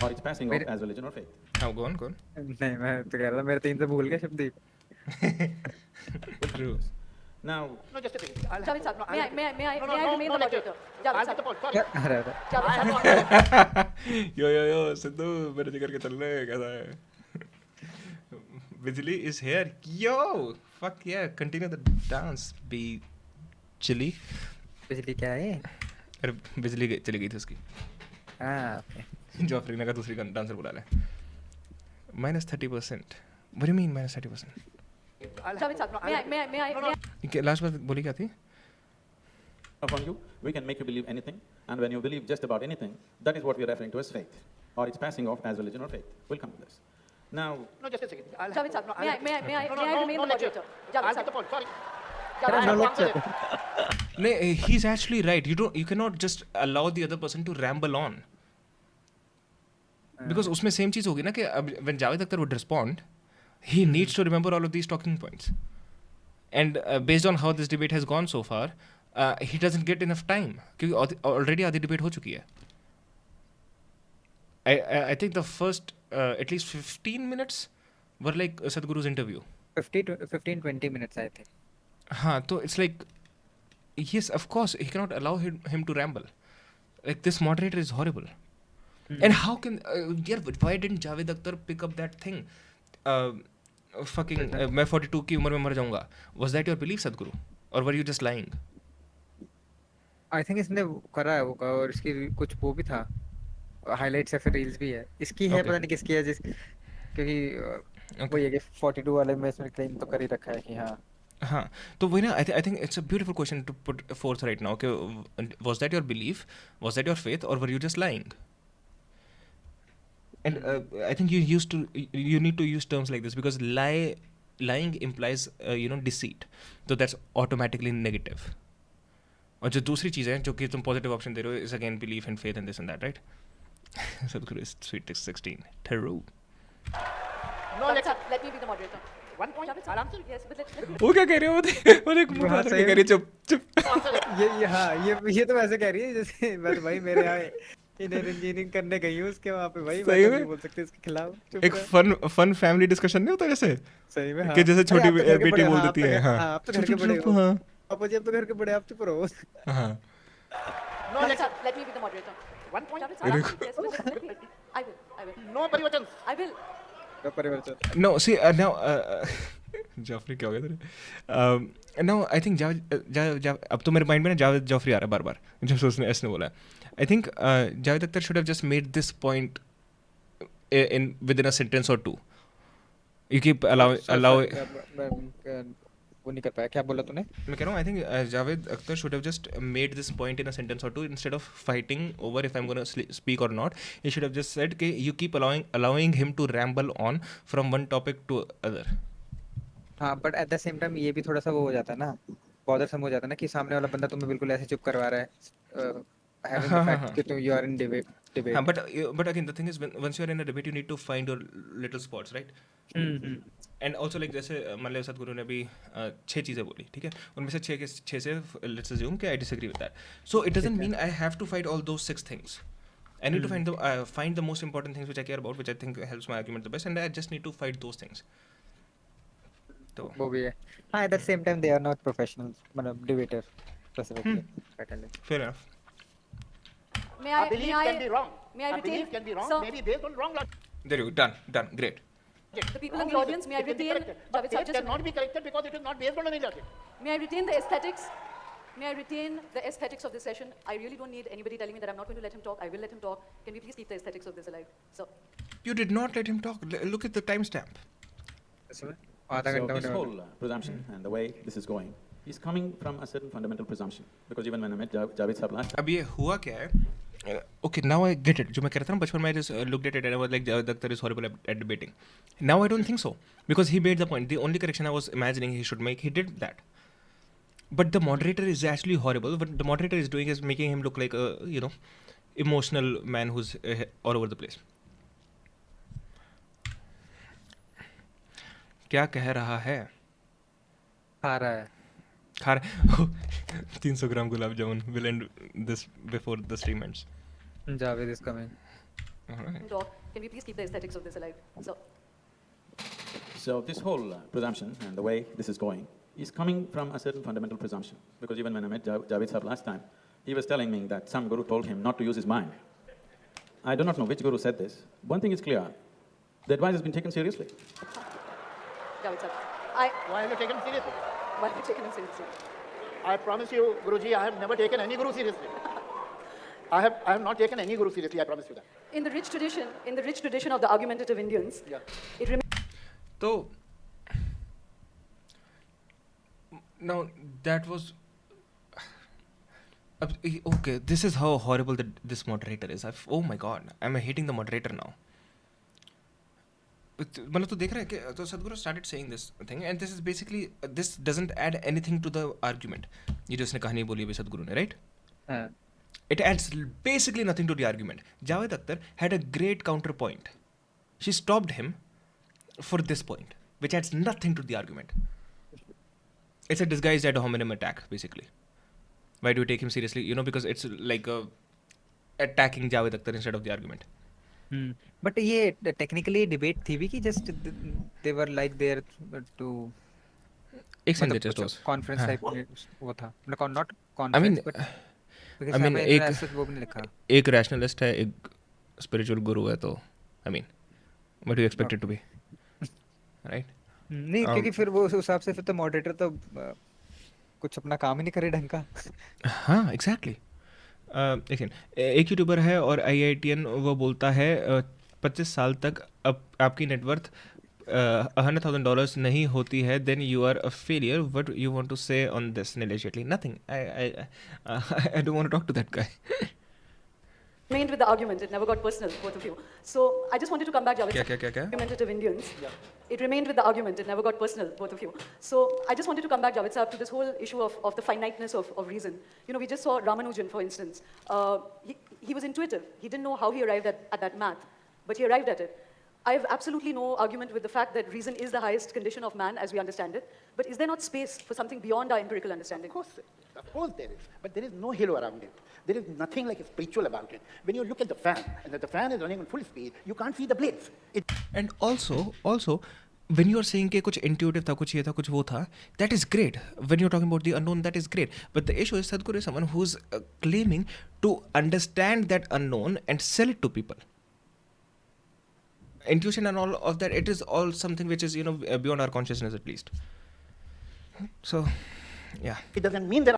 Or it's passing off as religion or faith. हाँ go on. नहीं मैं तो कह रहा था मेरे 3 से भूल गया शब्दीप. True. Now. No, just a second. Javed sir, may I remain the moderator? Javed sir. Yo, Sidhu, मेरे जिगर के चल रहे कैसा है? Bijli is here. Yo, fuck yeah, continue the dance, चिली। बिजली क्या है? अरे बिजली चली गई थी उसकी। हाँ ओके। जॉफरी ने कहा दूसरी डांसर बुला ले। -30%। What do you mean -30%? Javed sir, may I? Last बात बोली क्या थी? Upon you, we can make you believe anything, and when you believe just about anything, that is what we are referring to as faith, or it's passing off as religion or faith. We'll come to this. Now, No, just a second. Javed sir, may I remain the moderator? I'll Javed get the sir. point. Sorry. No lecture. No, he's actually right. You cannot just allow the other person to ramble on. Because उसमें same चीज़ होगी ना कि when Javed Akhtar would respond, he needs to remember all of these talking points. And based on how this debate has gone so far, he doesn't get enough time क्योंकि already आधी debate हो चुकी है. I think the first at least 15 minutes were like Sadhguru's interview. 15-20 minutes I think. हाँ तो it's like yes of course he cannot allow him to ramble. Like this moderator is horrible. And how can why didn't Javed Akhtar pick up that thing? Fucking मैं 42 की उम्र में मर जाऊंगा. Was that your belief, Sadhguru? Or were you just lying? I think इसने करा है वो का, और इसकी कुछ वो भी था, हाइलाइट्स या फिर रील्स भी है इसकी है. पता नहीं किसकी है, जिस क्योंकि वो ये कि 42 वाले में इसने क्लेम तो कर ही रखा है कि हाँ. हाँ तो वही ना. I think it's a beautiful question to put forth right now. Okay, was that your belief? Was that your faith? Or were you just lying? And I think you need to use terms like this because lying implies deceit. So that's automatically negative. और जो दूसरी चीज़ है जो कि तुम positive option दे रहे हो is again belief and faith and this and that, right? Sadhguru is sweet 16. True. No, Javed sir, let me be the moderator. One point. I'll answer. Yes, but let me. वो क्या कह रहे हो? वो एक मुंह हाथ में कह रही चुप. ये हाँ ये तो वैसे कह रही है जैसे मैं तो भाई मेरे यहाँ इंजीनियरिंग करने गई हूँ, उसके वहाँ पे भाई सही में बोल सकते इसके खिलाफ. एक फन फैमिली डिस्कशन नहीं होता जैसे सही में कि जैसे छोटी बेटी बोल देती है. हाँ आप तो घर के बड़े हो. पापा जी आप तो घर के बड़े, आप चुप रहो. हाँ. No, let me be the moderator. One point. Yes, but let me. I will. No परिवर्तन. I will. No परिवर्तन. No, see now Joffrey क्या हो गया तेरे? Now I think अब तो मेरे माइंड में ना जावेद जॉफरी आ रहा है बार-बार जब उसने ऐसे बोला. I think Javed Akhtar should have just made this point within a sentence or two. You keep allow. वो नहीं कर पाया. क्या बोला तूने? मैं कह रहा हूँ I think Javed Akhtar should have just made this point in a sentence or two instead of fighting over if I'm going to speak or not. He should have just said कि you keep allowing him to ramble on from one topic to other. हाँ but at the same time ये भी थोड़ा सा वो हो जाता है ना, bothersome हो जाता है ना कि सामने वाला बंदा तुम्हें बिल्कुल ऐसे चुप करवा रहा है. Having the fact that you are in debate. But again, the thing is, once you are in a debate, you need to find your little spots, right? And also like जैसे मान लो सदगुरु ने अभी 6 चीज़ें बोली, ठीक है? उनमें से 6 से let's assume कि I disagree with that. So it doesn't mean I have to fight all those 6 things. I need to find the most important things which I care about, which I think helps my argument the best, and I just need to fight those things. तो वो भी है. हाँ, at the same time they are not professionals, मतलब debater specifically. Fair enough. Our belief can be wrong. May I Our retain? belief can be wrong. Sir, Maybe based on wrong logic. There you go. Done. Great. the people in the audience, may I retain? But Javed sir, faith cannot be corrected because it is not based on any logic. May I retain the aesthetics? May I retain the aesthetics of this session? I really don't need anybody telling me that I'm not going to let him talk. I will let him talk. Can we please keep the aesthetics of this alive? So. You did not let him talk. Look at the timestamp. So this whole presumption and the way this is going is coming from a certain fundamental presumption. Because even when I met Javed Sahab last time. अब ये हुआ क्या है? Okay, now I get it. जो मैं कह रहा था ना बचपन में I just looked at it and I was like Javed Akhtar is horrible at debating. Now I don't think so because he made the point. The only correction I was imagining he should make, he did that. But the moderator is actually horrible. What the moderator is doing is making him look like a emotional man who's all over the place. क्या कह रहा है? खा रहा है. 300 ग्राम gulab jamun. We'll end this before the stream ends. Javed is coming. Alright. Can we please keep the aesthetics of this alive? So this whole presumption and the way this is going is coming from a certain fundamental presumption. Because even when I met Javed Sahab last time, he was telling me that some guru told him not to use his mind. I do not know which guru said this. One thing is clear. The advice has been taken seriously. Javed sir, Why have you taken him seriously? Why have you taken him seriously? I promise you, Guruji, I have never taken any guru seriously. I have not taken any guru seriously, I promise you that. In the rich tradition of the argumentative Indians, it remains. So now that was okay. This is how horrible this moderator is. Oh my god, I'm hating the moderator now. मतलब तो देख रहा है कि तो सदगुरु started saying this thing and this is basically this doesn't add anything to the argument. ये जो उसने कहानी बोली अभी सदगुरु ने, right? It adds basically nothing to the argument. Javed Akhtar had a great counterpoint. She stopped him for this point, which adds nothing to the argument. It's a disguised ad hominem attack, basically. Why do you take him seriously? You know, because it's like attacking Javed Akhtar instead of the argument. But ये technically debate थी भी कि just they were like there to एक second just was conference type में वो था मतलब not conference but I mean एक rationalist है एक spiritual guru है तो I mean what do you expect it to be, right? नहीं क्योंकि फिर वो उस हिसाब से फिर तो moderator तो कुछ अपना काम ही नहीं करे ढंग का. हाँ exactly. एक यूट्यूबर है और IITian वो बोलता है 25 साल तक आपकी नेटवर्थ $100,000 नहीं होती है then you are a failure. What you want to say on this, Nilesh Jaitly? Nothing. I don't want to talk to that guy. Remained with the argument. It never got personal, both of you. So I just wanted to come back, Javed. क्या? Argumentative Indians. It remained with the argument. It never got personal, both of you. So I just wanted to come back, Javed Saab, to this whole issue of the finiteness of reason. You know, we just saw Ramanujan, for instance. He was intuitive. He didn't know how he arrived at that math, but he arrived at it. I have absolutely no argument with the fact that reason is the highest condition of man as we understand it. But is there not space for something beyond our empirical understanding? Of course there is. But there is no halo around it. There is nothing like spiritual about it. When you look at the fan, and the fan is running on full speed, you can't see the blades. And also, when you are saying कि कुछ intuitive था, कुछ ये था, कुछ वो था, that is great. When you're talking about the unknown, that is great. But the issue is Sadhguru is someone who's claiming to understand that unknown and sell it to people. Intuition and all of that, it is all something which is, you know, beyond our consciousness at least. So, yeah. It doesn't mean there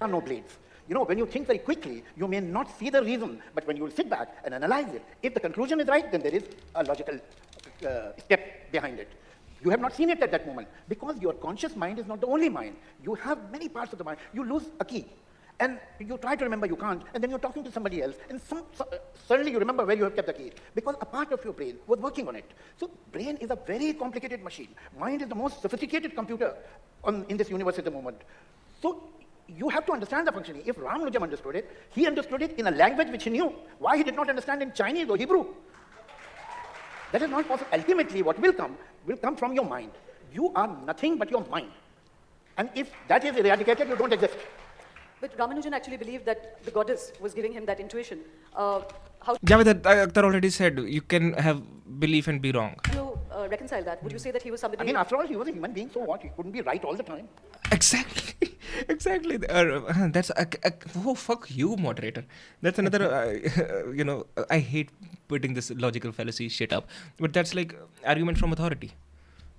are no blades. You know, when you think very quickly, you may not see the reason, but when you sit back and analyze it, if the conclusion is right, then there is a logical step behind it. You have not seen it at that moment, because your conscious mind is not the only mind. You have many parts of the mind. You lose a key, and you try to remember, you can't, and then you're talking to somebody else, and suddenly you remember where you have kept the key, because a part of your brain was working on it. So brain is a very complicated machine. Mind is the most sophisticated computer in this universe at the moment. So you have to understand the functioning. If Ramanujan understood it, he understood it in a language which he knew. Why he did not understand in Chinese or Hebrew? That is not possible. Ultimately, what will come from your mind. You are nothing but your mind. And if that is eradicated, you don't exist. But Ramanujan actually believed that the goddess was giving him that intuition. Javed Akhtar already said you can have belief and be wrong. Do you reconcile that? Would you say that he was somebody... I mean, after all, he was a human being, so what? He couldn't be right all the time. Exactly. That's oh, fuck you, moderator. That's another, you know, I hate putting this logical fallacy shit up. But that's like argument from authority.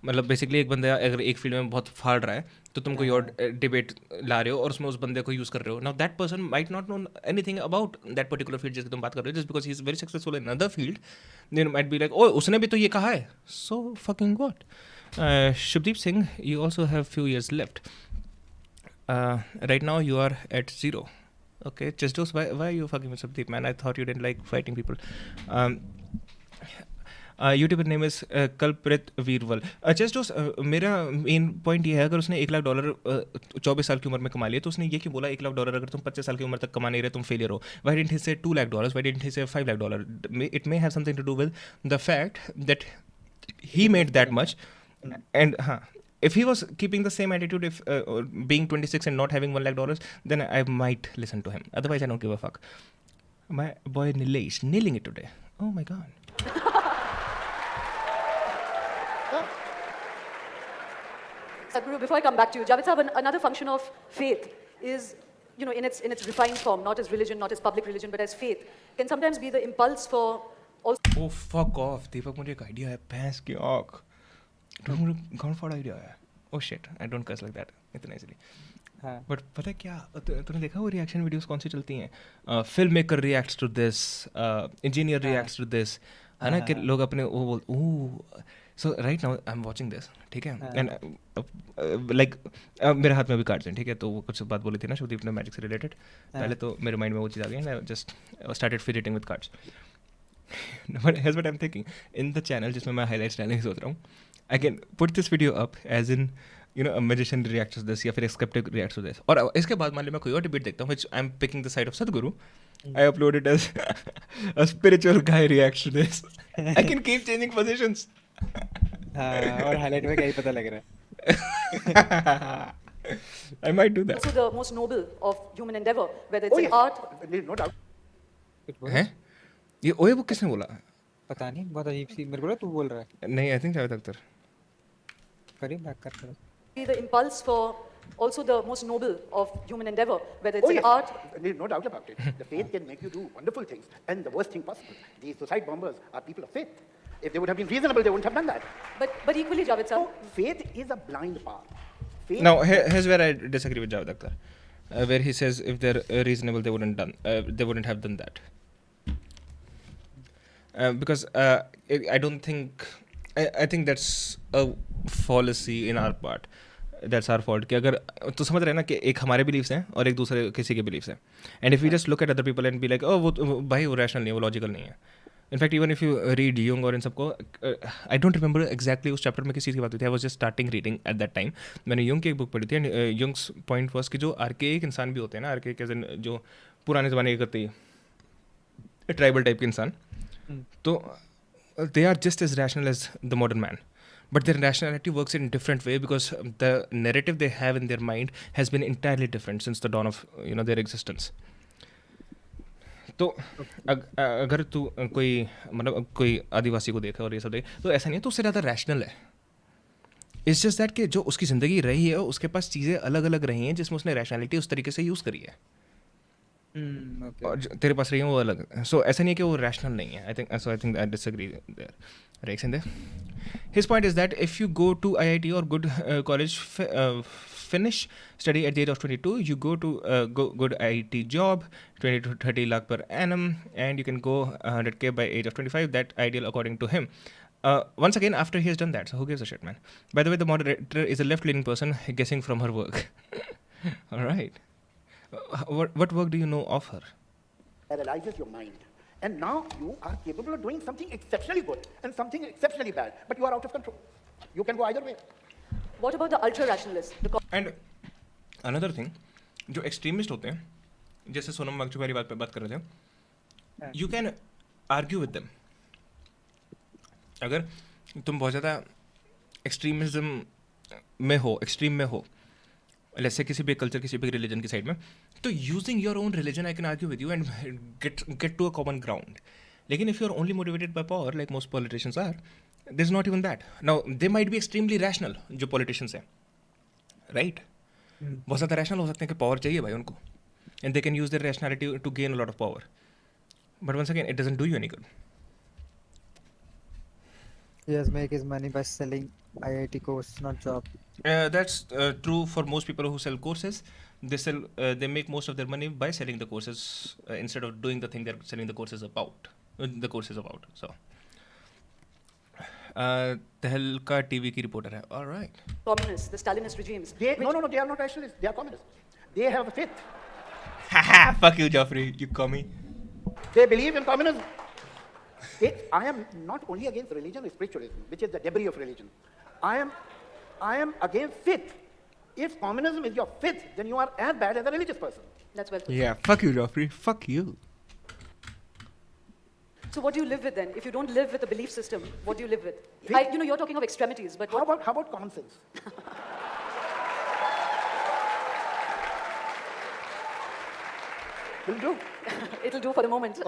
मतलब basically एक बंदा अगर एक field में बहुत फाड़ रहा है तो तुम कोई और डिबेट ला रहे हो और उसमें उस बंदे को यूज़ कर रहे हो. Now that person might not know anything about that particular field जिसकी तुम बात कर रहे हो, just because he is very successful in other field then might be like oh उसने भी तो ये कहा है, so fucking what. Shubdeep Singh, you also have few years left. Right now you are at 0. Okay, just those. Why are you fucking with Shubdeep, man? I thought you didn't like fighting people. YouTuber name is कल्प्रित वीरवल. Just मेरा main point ये है, अगर उसने $1 लाख 24 साल की उम्र में कमा लिया तो उसने ये क्यों बोला $1 लाख अगर तुम 25 साल की उम्र तक कमा नहीं रहे तुम फेलियर हो. वाई डिडंट ही से $2 lakh, Y didn't he say $5 lakh? It may have something to do with the fact that he made that much. And हाँ, if he was keeping the same attitude, if being 26 and not having $1 lakh, then I might listen to him. Otherwise, I don't give a fuck. My boy Nilesh, nailing it today. Oh my god. Sadhguru, before I come back to you, Javed Saab, another function of faith is, you know, in its refined form, not as religion, not as public religion, but as faith, can sometimes be the impulse for all... Oh, fuck off. Deepak, मुझे एक idea है, भैंस की आँख. मुझे गाँव फाड़ा idea है. Oh shit, I don't curse like that इतना easily. हाँ बट पता है क्या तूने देखा वो रिएक्शन वीडियोस कौन सी चलती हैं? Film maker reacts to this, engineer reacts to this, है ना, कि लोग अपने वो बोल oh. So right now I am watching this, ठीक है, एंड लाइक मेरे हाथ में भी कार्ड्स हैं, ठीक है, तो वो कुछ बात बोली थी ना शुभदीप ने मैजिक से रिलेटेड. पहले तो मेरे माइंड में वो चीज़ आ गई and I just started fidgeting with cards. But here's what I am thinking in the channel जिसमें मैं हाईलाइट्स डालने की सोच रहा हूँ. I can put this video up as in a magician reacts to this या फिर a skeptic reacts to this. और इसके बाद मान लो मैं कोई और डिबेट देखता हूँ which I'm picking the side of Sadhguru. I upload it as a spiritual guy reacts to this. I can keep changing positions. हाँ और हाईलाइट में क्या ही पता लग रहा है. I might do that. Also the most noble of human endeavor, whether it's in art. No doubt. हैं? ये ओए वो किसने बोला? पता नहीं, बहुत अजीब सी. मेरे को लगा तू बोल रहा है. नहीं, I think जावेद अख्तर. करीब बैक कर. The impulse for also the most noble of human endeavor, whether it's in yes. art. There's no doubt about it. The faith can make you do wonderful things, and the worst thing possible. These suicide bombers are people of faith. If they would have been reasonable, they wouldn't have done that. But equally, Javed sir. Faith is a blind path. Faith Now here's where I disagree with Javed Akhtar, where he says if they're reasonable, they wouldn't have done that. Because I don't think. I think that's a fallacy in our part. That's our fault. कि अगर तो समझ रहे हैं ना कि एक हमारे बिलीव्स हैं और एक दूसरे किसी के बिलीव्स हैं. And if you just look at other people and B like ओ वो भाई वो रैशनल नहीं है, वो लॉजिकल नहीं है. In fact even if you read Jung और इन सबको, आई डोंट रिमेंबर एग्जैक्टली उस चैप्टर में किस चीज़ की बात हुई थी. I was just starting reading at that time. मैंने यूंग की एक बुक पढ़ी थी एंड यूंग्स पॉइंट वाज कि जो आर्केइक इंसान भी होते हैं ना, आर्केइक एज इन जो पुराने ज़माने के करते ही ट्राइबल टाइप के इंसान, तो they are just as rational as the modern man, but their rationality works in a different way because the narrative they have in their mind has been entirely different since the dawn of their existence. तो अगर तू कोई मतलब कोई आदिवासी को देखे और ये सब देखे तो ऐसा नहीं है तो उससे ज़्यादा रैशनल है. इट्स जस्ट दैट कि जो उसकी ज़िंदगी रही है उसके पास चीज़ें अलग अलग रही हैं जिसमें उसने रैशनैलिटी उस तरीके से यूज़ करी है. और तेरे पास रही है वो अलग. सो ऐसा नहीं है कि वो रैशनल नहीं है. I think I disagree there. Right, Sindhe? His point is that if you go to IIT or good college, finish study at the age of 22, you go to a good IIT job, 20 to 30 lakh per annum, and you can go 100k by age of 25. That ideal according to him. Once again, after he has done that, so who gives a shit, man? By the way, the moderator is a left-leaning person guessing from her work. All right. What work do you know of her? paralyzes your mind. And now you are capable of doing something exceptionally good and something exceptionally bad, but you are out of control. You can go either way. What about the ultra-rationalists? And another thing, जो extremist होते हैं, जैसे सोनम वांगचुक वाली बात कर रहे थे, you can argue with them. अगर तुम बहुत ज़्यादा extremism में हो, extreme में हो, let's say किसी भी कल्चर, किसी भी रिलीजन की साइड में, तो using your own religion I can argue with you and get to a common ground. लेकिन if you're only motivated by power like most politicians are, there's not even that. Now they might be extremely rational जो politicians हैं, right? बहुत ज़्यादा rational हो सकते हैं कि power चाहिए भाई उनको, and they can use their rationality to gain a lot of power. But once again, it doesn't do you any good. He has make his money by selling IIT course, not job. That's true for most people who sell courses. They make most of their money by selling the courses instead of doing the thing they're selling the courses about. So, तहलका TV की reporter है. All right. Communists, the Stalinist regimes. They are not rationalists. They are communists. They have a faith. Fuck you, Joffrey. You commie. They believe in communism. I am not only against religion or spiritualism, which is the debris of religion. I am against faith. If communism is your faith, then you are as bad as a religious person. That's well put. Yeah, fuck you, Joffrey. Fuck you. So what do you live with then? If you don't live with a belief system, what do you live with? You're talking of extremities, but how about common sense? Will do. It'll do for the moment.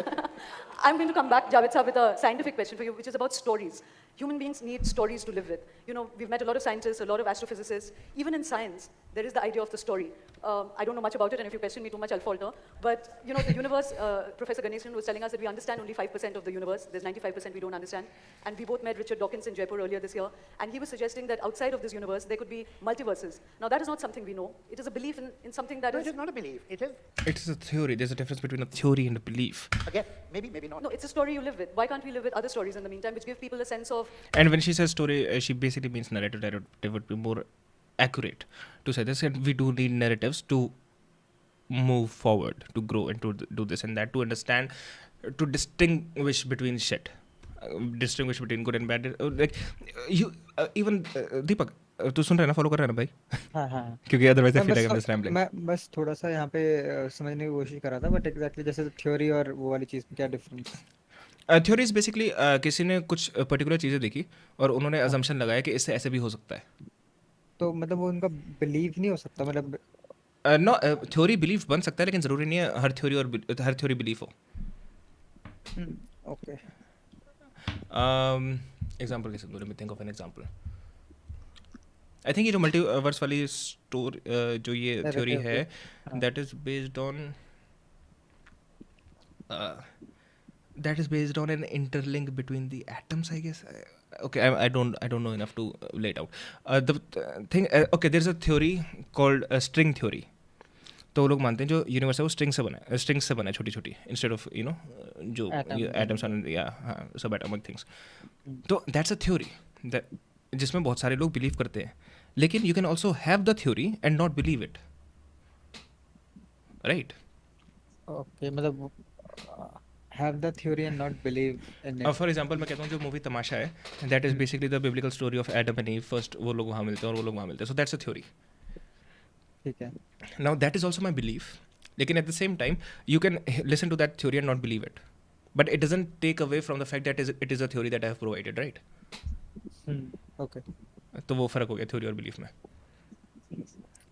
I'm going to come back, Javed sir, with a scientific question for you, which is about stories. Human beings need stories to live with. You know, we've met a lot of scientists, a lot of astrophysicists. Even in science, there is the idea of the story. I don't know much about it, and if you question me too much, I'll falter. But, you know, the universe, Professor Ganesan was telling us that we understand only 5% of the universe. There's 95% we don't understand. And we both met Richard Dawkins in Jaipur earlier this year, and he was suggesting that outside of this universe, there could be multiverses. Now, that is not something we know. It is a belief in something that No, is... it is not a belief. It is, It's a theory. There's a difference between a theory and a belief. again, maybe not. No, it's a story you live with. Why can't we live with other stories in the meantime, which give people a sense of... And when she says story, she basically means narrative. Narrative would be more accurate to say this. And we do need narratives to move forward, to grow, and to do this and that, to understand, to distinguish between shit, distinguish between good and bad. Like you, even Deepak, तू सुन रहा है ना, follow कर रहा है ना भाई? हाँ हाँ क्योंकि अदरवाइज आई मैं फील बस like I am just rambling. मैं बस थोड़ा सा यहाँ पे समझने की कोशिश कर रहा था, बट एग्जैक्टली जैसे थ्योरी और वो वाली चीज़ में क्या डिफरेंस? थ्योरी इज बेसिकली किसी ने कुछ पर्टिकुलर चीज़ें देखी और उन्होंने अजम्पशन लगाया कि इससे ऐसे भी हो सकता है. तो मतलब वो उनका बिलीव नहीं हो सकता, मतलब नो, थ्योरी बिलीफ बन सकता है, लेकिन ज़रूरी नहीं है हर थ्योरी बिलीफ हो. ओके. एग्जाम्पल कैसे दूँ? Let me think of an example. I think ये जो मल्टीवर्स वाली स्टोरी, जो ये थ्योरी है, that is based on an interlink between the atoms, I guess. Okay, I don't know enough to lay it out. The thing, okay, there's a theory called string theory. तो लोग मानते हैं जो universe है वो string से बना है छोटी छोटी, इंस्टेड ऑफ यू नो जो एटम्स या सब एटॉमिक थिंग्स. तो दैट्स अ थ्योरी जिसमें बहुत सारे लोग बिलीव करते हैं, लेकिन you can also have the theory and not believe it, right? Okay, मतलब have the theory and not believe in it. For example मैं कहता हूँ जो मूवी तमाशा है, that is basically the biblical story of Adam and ewe. First वो लोग वहाँ मिलते हैं और वो लोग वहाँ मिलते हैं, सो दैट्स अ थ्योरी. ठीक है. Now that is also my belief, लेकिन at the same time you can listen to that theory and not believe it, but it doesn't take away from the fact that it is a theory that I have provided, right? Okay. तो वो फर्क हो गया theory और belief में.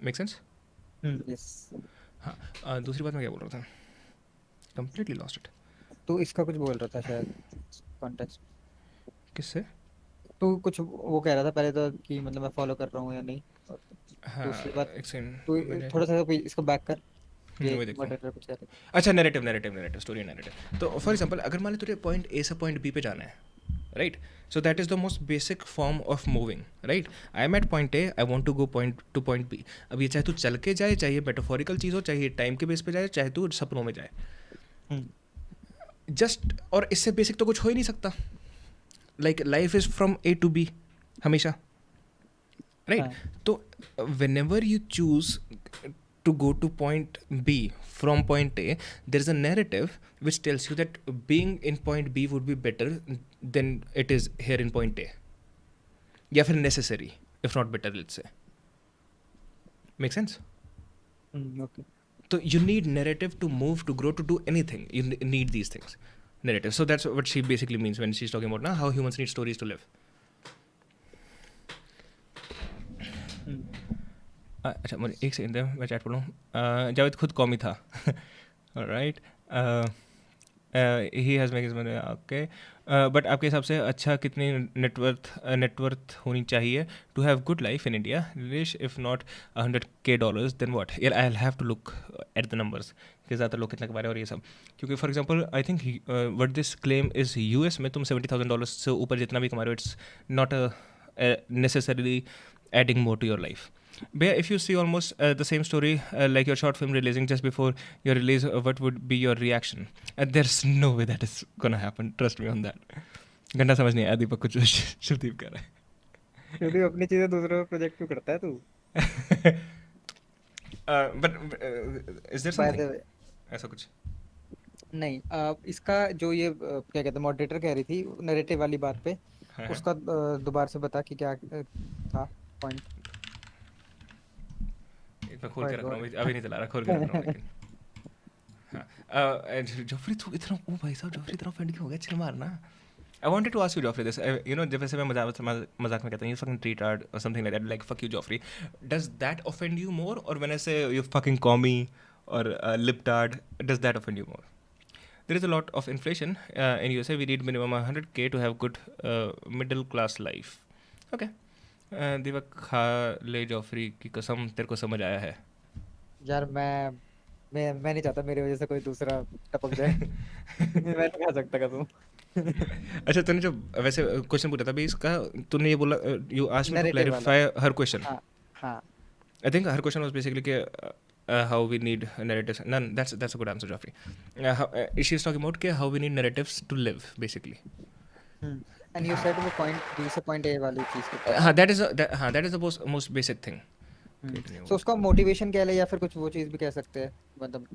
Make sense? Yes. हाँ, दूसरी बात मैं क्या बोल रहा था? Completely lost it. तो इसका कुछ बोल रहा था शायद कॉन्टेक्स्ट. किससे? तू कुछ वो कह रहा था पहले तो कि मतलब मैं फॉलो कर रहा हूँ या नहीं. हाँ, दूसरी बात एक सेकंड, तू थोड़ा सा इसको बैक कर. वही देखता हूँ. मॉडरेटर कुछ कह रहा है. अच्छा, नैरेटिव स्टोरी नैरेटिव. तो फॉर एग्जांपल अगर मान लो तुझे पॉइंट ए से पॉइंट बी पे जाना है, right? So that is the most basic form of moving, right? I am at point A, I want to go point to point B. अब ये चाहे तू चल के जाए, चाहे मेटाफोरिकल चीज़ हो, चाहे टाइम के बेस पे जाए, चाहे तू सपनों में जाए, जस्ट, और इससे बेसिक तो कुछ हो ही नहीं सकता. Like life is from A to B हमेशा, राइट? तो whenever you choose to go to point B from point A, there is a narrative which tells you that being in point B would be better than it is here in point A. या फिर necessary, if not better, let's say. Make sense? Okay. So you need narrative to move, to grow, to do anything. You need these things. Narrative. So that's what she basically means when she's talking about now how humans need stories to live. अच्छा, मुझे एक second दे, मैं chat पढ़ूँ. Javed खुद commie था, right? He has make his money, okay. But आपके हिसाब से अच्छा कितनी नेटवर्थ होनी चाहिए to have good life in India? Nilesh, if not $100K, then what? यार I will have to look at the numbers कि ज़्यादा लोग कितना कमा रहे हैं और ये सब. क्योंकि for example I think what this claim is US में तुम $70,000 से ऊपर जितना भी कमा रहे हो, it's not necessarily adding more to your life. But if you see almost the same story like your short film releasing just before your release, what would be your reaction? There's no way that is gonna happen. Trust me on that. घंटा समझ नहीं आया दीपक कुछ शुभदीप कर रहा है. शुभदीप अपनी चीज़ें दूसरों को प्रोजेक्ट क्यों करता है तू? But is there something ऐसा कुछ? नहीं, इसका जो ये क्या कहते हैं मॉडरेटर कह रही थी नैरेटिव वाली बात पे, उसका दोबारा से बता कि क्या था पॉइंट. मैं खोल के रख रहा हूँ अभी, नहीं चला रहा, खोल के रख रहा हूँ. लेकिन हाँ, जोफ्री तू इतना, ओ भाई साहब जोफ्री इतना ऑफेंड क्यों हो गया? चिल मारना. I wanted to ask you, Joffrey, this. You know, जब वैसे मैं मजाक में कहता हूँ you fucking retard or something like that, like fuck you, Joffrey. Does that offend you more, or when I say you fucking commie or libtard, does that offend you more? there is a lot of inflation in USA. We need minimum 100K to have good middle class life. Okay. दीपक खा ले Joffrey की कसम, तेरे को समझ आया है? यार मैं नहीं चाहता मेरी वजह से कोई दूसरा टपक जाए। मैं नहीं खा सकता कसम। अच्छा, तूने जो वैसे क्वेश्चन पूछा था अभी इसका, तूने ये बोला you asked me to Narrative वाला। क्लैरिफाई हर क्वेश्चन। हाँ I think her question was basically how we need narratives. None. That's a good answer, Joffrey. She's talking about how we need narratives to live, basically. and you said वो point B से point A वाली चीज के that is the most basic thing. so उसका motivation कह ले या फिर कुछ वो चीज भी कह सकते हैं, मतलब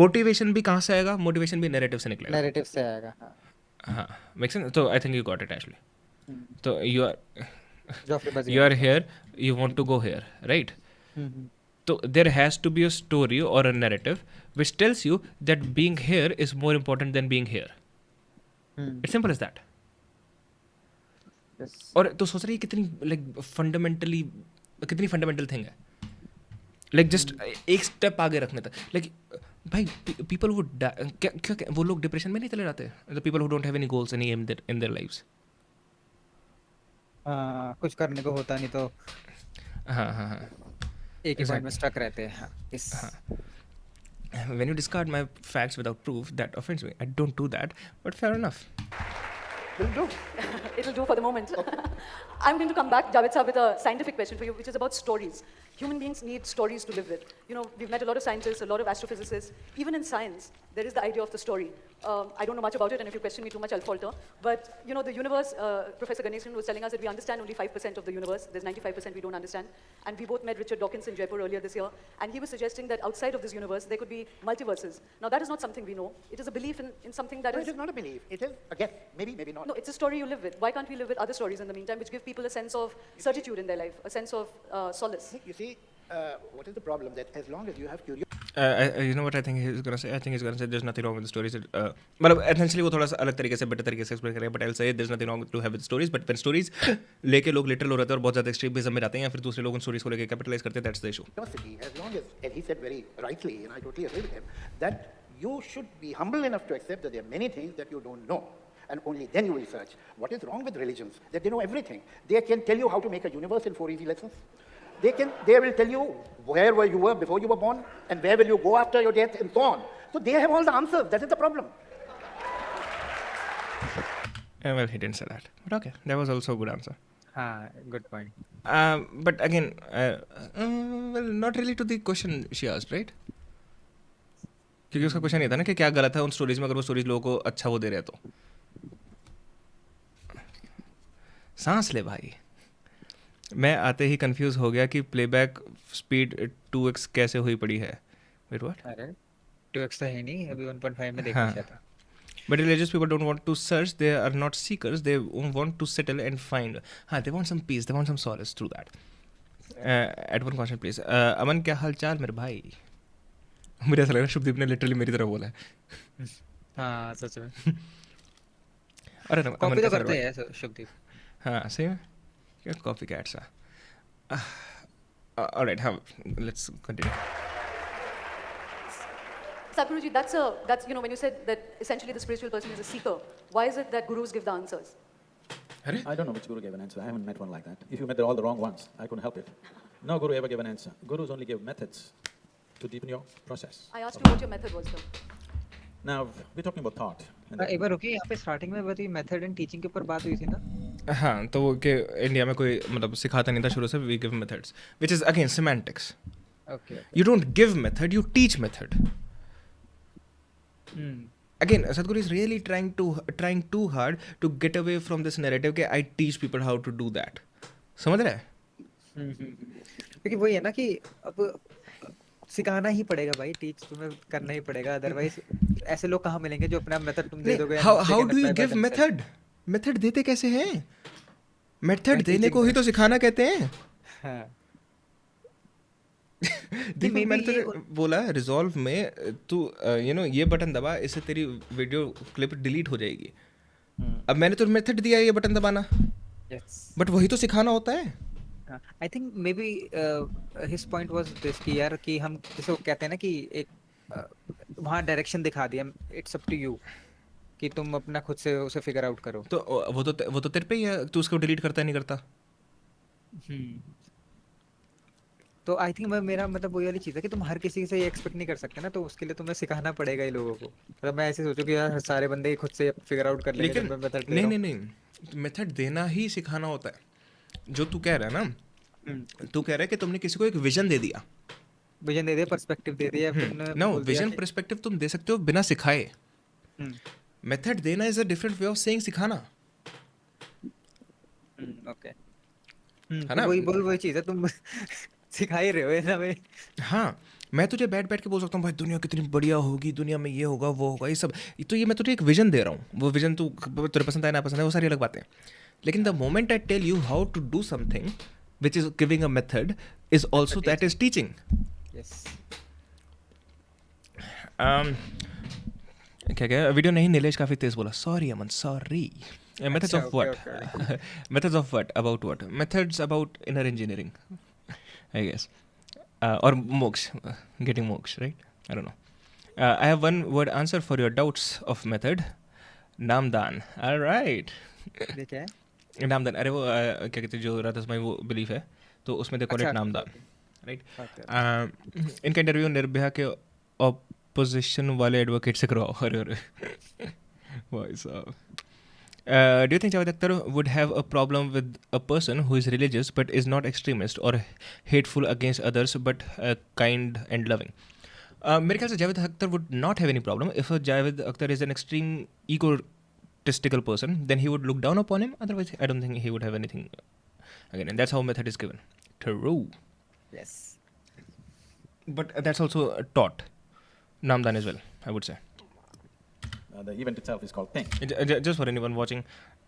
मोटिवेशन भी कहाँ से आएगा? मोटिवेशन भी नैरेटिव से निकलेगा। narrative से आएगा। हाँ, मेक सेंस। तो आई think you got it actually. तो Joffrey बच you are here, you want to go here, right? So there has to be a story or a narrative which tells you that being here is more important than being here. It's simple as that. Yes. और तो सोच रही है कितनी कितनी fundamental thing है, like just एक step आगे रखने तक। लाइक भाई पीपल वुड क्या वो लोग डिप्रेशन में नहीं चले जाते? The people who don't have any goals any aim in their lives. कुछ करने को होता नहीं तो हाँ एक ही पॉइंट में स्टक रहते हैं। When you discard my facts without proof, that offends me. I don't do that, but fair enough. Will do. It'll do for the moment. I'm going to come back, Javed sir, with a scientific question for you, which is about stories. Human beings need stories to live with. You know, we've met a lot of scientists, a lot of astrophysicists. Even in science, there is the idea of the story. I don't know much about it, and if you question me too much, I'll falter. But, you know, the universe, Professor Ganesan was telling us that we understand only 5% of the universe. There's 95% we don't understand. And we both met Richard Dawkins in Jaipur earlier this year, and he was suggesting that outside of this universe, there could be multiverses. Now, that is not something we know. It is a belief in something that No, is... it is not a belief. It is a guess. Maybe, maybe not. No, it's a story you live with. Why can't we live with other stories in the meantime, which give people a sense of certitude in their life, a sense of solace? You see, what is the problem? That as long as you have curiosity... You know what I think he's going to say? I think he's going to say there's nothing wrong with the stories. मतलब essentially वो थोड़ा सा अलग तरीके से, better तरीके से explain करेगा, but I'll say there's nothing wrong to have with stories. But when stories लेके लोग literal हो रहे थे और बहुत ज़्यादा extremism में जाते हैं या फिर दूसरे लोग उन stories को लेके capitalize करते हैं, that's the issue. Curiosity, as long as, and he said very rightly, and I totally agree with him, that you should be humble enough to accept that there are many things that you don't know. And only then you will search. What is wrong with religions? That they know everything. They can tell you how to make a universe in 4 easy lessons. They will tell you where you were before you were born, and where will you go after your death, and so on. So they have all the answers. That is the problem. Well, he didn't say that. But okay, that was also a good answer. Good point. But again, well, not really to the question she asked, right? क्योंकि उसका question ये था ना कि क्या गलत है उन स्टोरीज में अगर वो स्टोरीज लोगों को अच्छा वो दे रहे तो। सांस ले भाई। मैं आते ही कंफ्यूज हो गया कि प्लेबैक स्पीड 2x कैसे हुई पड़ी है। Wait what? अरे 2x तो है नहीं, अभी 1.5 में देखा था। But religious people don't want to search, they are not seekers, they want to settle and find. हाँ, they want some peace, they want some solace through that. At one question please. अमन क्या हाल चाल मेरे भाई? मुझे ऐसा लग रहा है शुभदीप ने लिटरली मेरी तरह बोला है। हाँ सच में। अरे कॉपी तो करते हैं शुभदीप। हाँ सही में। क्या copy cats are. All right, let's continue. Sadhguruji, that's you know, when you said that essentially the spiritual person is a seeker, why is it that gurus give the answers? I don't know which guru gave an answer. I haven't met one like that. If you met all the wrong ones, I couldn't help it. No guru ever gave an answer. Gurus only give methods to deepen your process. I asked you what your method was, though. Now, we're talking about thought. एक बार रुकिए, यहाँ पे starting में बताइए method and teaching के ऊपर बात हुई थी ना? हाँ, तो वो कि इंडिया में कोई मतलब सिखाता नहीं था शुरू से, we give methods, which is again semantics. Okay. You don't give method, you teach method. Again, Sadhguru is really trying too hard to get away from this narrative कि I teach people how to do that. समझ रहे हैं? क्योंकि वही है ना कि अब सिखाना ही पड़ेगा भाई, टीच तुम्हें करना ही पड़ेगा, अदरवाइज ऐसे लोग कहाँ मिलेंगे जो अपना मेथड तुम दे दोगे। How do you give method? Method देते कैसे हैं? मेथड देने को ही तो सिखाना कहते हैं। हाँ। देखो मैंने तो बोला रिजॉल्व में तू ये बटन दबा, इससे तेरी वीडियो क्लिप डिलीट हो जाएगी। अब मैंने तो मेथड दिया ये बटन दबाना, बट वही तो सिखाना होता है। I think may be his point was this कि यार कि हम जैसे वो कहते हैं ना कि एक वहाँ डायरेक्शन दिखा दिया, इट्स अप टू यू कि तुम अपना खुद से उसे फिगर आउट करो। तो वो तो तेरे पे ही है, तू उसको डिलीट करता नहीं करता। तो आई थिंक मैं मेरा मतलब वही वाली चीज़ है कि तुम हर किसी से ये एक्सपेक्ट नहीं कर सकते ना, तो उसके लिए तुम्हें सिखाना पड़ेगा ही लोगों को। मतलब मैं ऐसे सोचूं कि यार सारे बंदे ही खुद से फिगर आउट कर लेंगे जब लेकिन मैं मेथड दे नहीं रहा नहीं हूँ। नहीं, मेथड देना ही सिखाना होता है। जो तू कह रहा है ना, तू कह रहा है कि तुमने किसी को एक विजन दे दिया। विजन दे दिया, पर्सपेक्टिव दे दिया, तुमने नो, बोल दिया विजन कि पर्सपेक्टिव तुम दे सकते हो बिना सिखाए। हम्म, मेथड देना is a different way of saying सिखाना, ओके। है तो ना? वही चीज़ है, तुम सिखा ही रहे हो ऐसा में। हाँ, मैं तुझे बैठ बैठ के बोल सकता हूँ भाई दुनिया कितनी बढ़िया होगी, दुनिया में ये होगा वो होगा, ये सब। तो ये मैं तुझे एक विजन दे रहा हूँ, वो विजन तू तुझे पसंद आए ना पसंद है वो सारी अलग बातें हैं। लेकिन the moment I tell you how to do something which is giving a method is also that is teaching. Yes. क्या क्या वीडियो नहीं, नीलेश काफ़ी तेज बोला, सॉरी अमन सॉरी। Methods अच्छा, of okay what? Okay. Methods of what? About what? Methods about inner engineering, I guess. Or moksha, getting moksha, right? I don't know. I have one word answer for your doubts of method. नामदान. All right. ये क्या है? नामदान, अरे वो क्या कहते हैं जो राधास्माई वो बिलीफ है, तो उसमें दे कॉल अच्छा इट नामदान, राइट? ओके। इनका इंटरव्यू निर्भया के ऑपोजिशन वाले एडवोकेट से करवाओ। अरे अरे भाई साहब। Do you think Javed Akhtar would have a problem with a person who is religious but is not extremist or hateful against others but kind and loving? मेरे ख्याल से Javed Akhtar would not have any problem if Javed Akhtar is an extreme egotistical person, then he would look down upon him. Otherwise, I don't think he would have anything again, and that's how method is given. True. Yes. But that's also taught. Namdan as well, I would say. The event itself is called Ping. Just for anyone watching,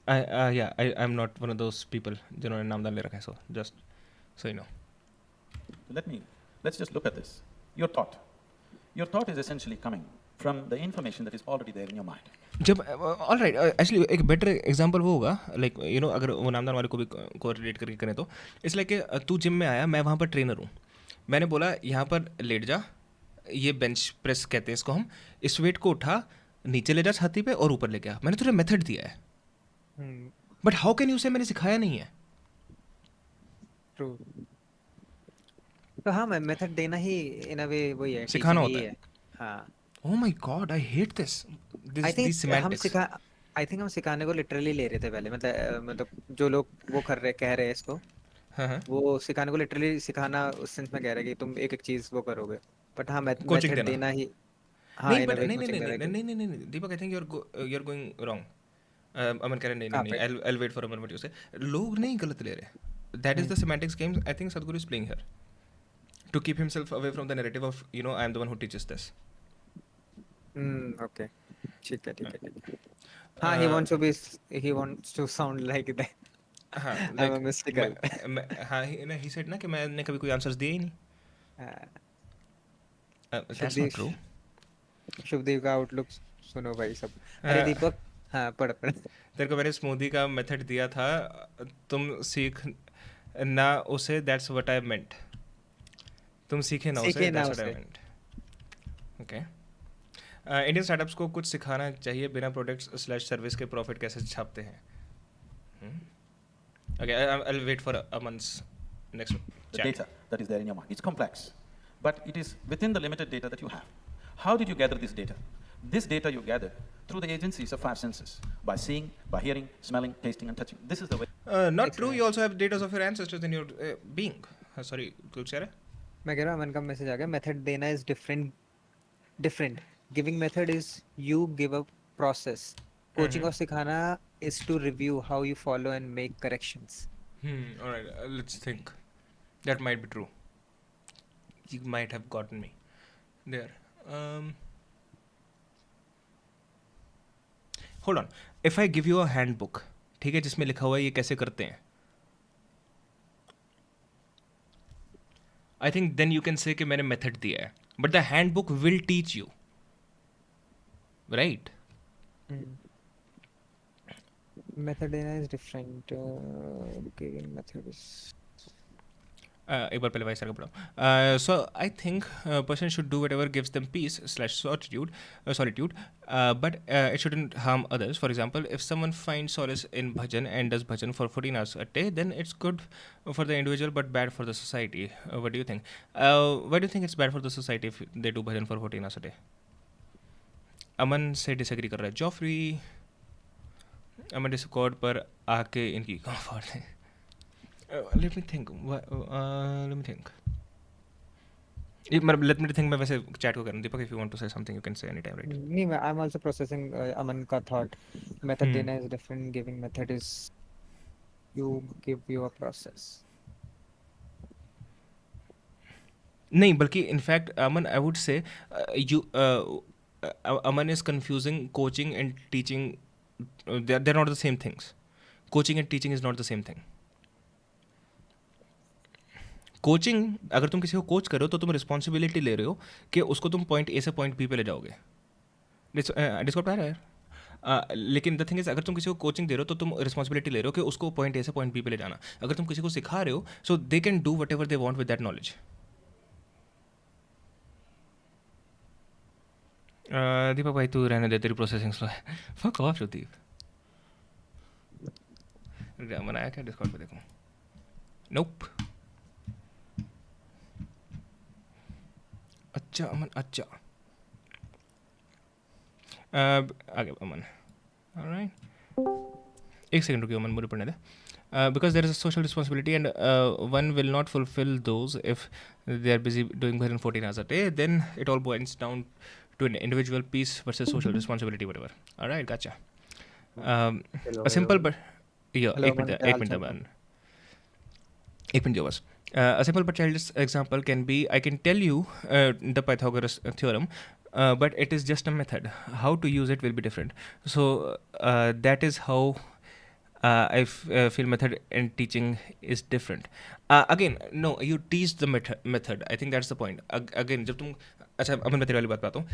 I'm not one of those people जिन्होंने नामदान ले रखा है, so just so you know. Let's just look at this. Your thought is essentially coming from the information that is already there in your mind. जब all right, actually एक better example वो होगा, like you no, अगर वो नामदान वाले को भी को रिलेट करके करें तो इट्स लाइक तू जिम में आया, मैं वहाँ पर ट्रेनर हूँ, मैंने बोला यहाँ पर लेट जा, ये बेंच प्रेस कहते हैं इसको हम, इस वेट को उठा, नीचे ले जा छाती पे और ऊपर लेके आ। मैंने तुझे मेथड दिया है, बट हाउ कैन यू से मैंने सिखाया नहीं है। ट्रू। तो हाँ, मैं मेथड देना ही इन अ वे वही है, सिखाना teaching होता ही है। हाँ। ओह my god, I hate this I think semantics. हम सिखाने को लिटरली ले रहे थे पहले, मतलब जो लोग वो कह रहे हैं इसको, हाँ, वो सिखाने को लिटरली सिखाना उस सेंस में कह रहे हैं कि तुम एक एक चीज वो करोगे, बट हाँ कोचिंग मेथड देना देना ही। हाँ, नहीं, इन अ बट वे नहीं नहीं कोचिंग नहीं दे नहीं रहे नहीं नहीं नहीं Deepak, I think you are going wrong. Aman कह रहे नहीं नहीं नहीं, I wait for Aman what you say. लोग नहीं गलत ले रहे, that is the semantics game I think Sadhguru is playing here to keep himself away from the narrative of you know I am the one who teaches this. Okay, ठीक है ठीक है। हाँ, he wants to sound like that. हाँ, I'm a mystical. हाँ, he said ना कि मैंने कभी कोई आंसर्स दिए ही नहीं। That's not true. शुभदीप का आउटलुक सुनो भाई सब। अरे दीपक, हाँ पढ़। तेरे को मैंने स्मूदी का मेथड दिया था, तुम सीख ना उसे, दैट्स व्हाट आई मेंट। तुम सीखे ना उसे, that's what I meant. Okay. Indian startups को कुछ सिखाना चाहिए, बिना प्रोडक्ट्स / सर्विस के प्रॉफिट कैसे छापते हैं। Okay, I'll wait for a month's next chat. The data that is there in your mind, it's complex, but it is within the limited data that you have. How did you gather this data? This data you gathered through the agencies of 5 senses, by seeing, by hearing, smelling, tasting and touching. This is the way. Not true, you also have data of your ancestors in your being. Sorry, कुछ कह रहे? मैं कह रहा हूँ, मन का message आ गया। मेथड देना is different. Giving method is you give a process. Coaching और सिखाना is to review how you follow and make corrections. All right, let's think. That might be true. You might have gotten me there. Hold on. If I give you a handbook, ठीक है, जिसमें लिखा हुआ है ये कैसे करते हैं, I think then you can say कि मैंने मेथड दिया है, but the handbook will teach you, right? Method is different. Giving method is एक बार पहले वाइस सर का पढ़ा. So I think a person should do whatever gives them peace slash solitude, but it shouldn't harm others. For example, if someone finds solace in bhajan and does bhajan for 14 hours a day, then it's good for the individual but bad for the society. What do you think? Why do you think it's bad for the society if they do bhajan for 14 hours a day? अमन से disagree कर रहा है Joffrey. अमन Discord पर आके इनकी comfort है. Let me think. Let me think. Let me think. मैं वैसे chat को करूँ. दीपक, if you want to say something, you can say anytime, right? नहीं, I'm also processing Aman का thought. Method देना is different. Giving method is you give your process. नहीं, बल्कि in fact, Aman, I would say Aman is confusing coaching and teaching. They're not the same things. Coaching and teaching is not the same thing. Coaching, अगर तुम किसी को coach करो तो तुम responsibility ले रहे हो कि उसको तुम पॉइंट ए से पॉइंट बी पे ले जाओगे. डिस्कॉर्ड आ रहा है. लेकिन द थिंग इज, अगर तुम किसी को कोचिंग दे रहे हो तो तुम रिस्पॉन्सिबिलिटी ले रहे हो कि उसको पॉइंट ए से पॉइंट बी पे ले जाना. अगर तुम किसी को सिखा रहे हो, so they can do whatever they want with that knowledge. Deepak भाई तू रहने दे, तेरी प्रोसेसिंग स्लो है. Fuck off Shruti. बनाया क्या डिस्कॉर्ड पे देखो. नोप. अच्छा अमन, अच्छा. आगे अमन. ऑलराइट, एक सेकंड रुकिए अमन, मुझे पढ़ने दे. Because there is a social responsibility and one will not fulfill those if they are busy doing bhajan 14 hours a day, then it all boils down to an individual peace versus social responsibility, whatever. All right, gotcha. A simple but yeah, एक minute अमन. एक minute बस. A simple but childish example can be, I can tell you the Pythagoras theorem, but it is just a method. How to use it will be different. So that is how I feel method and teaching is different. Again, no, you teach the method. I think that's the point. Again, जब तुम, अच्छा अब मैं तेरे वाली बात पे आता हूँ.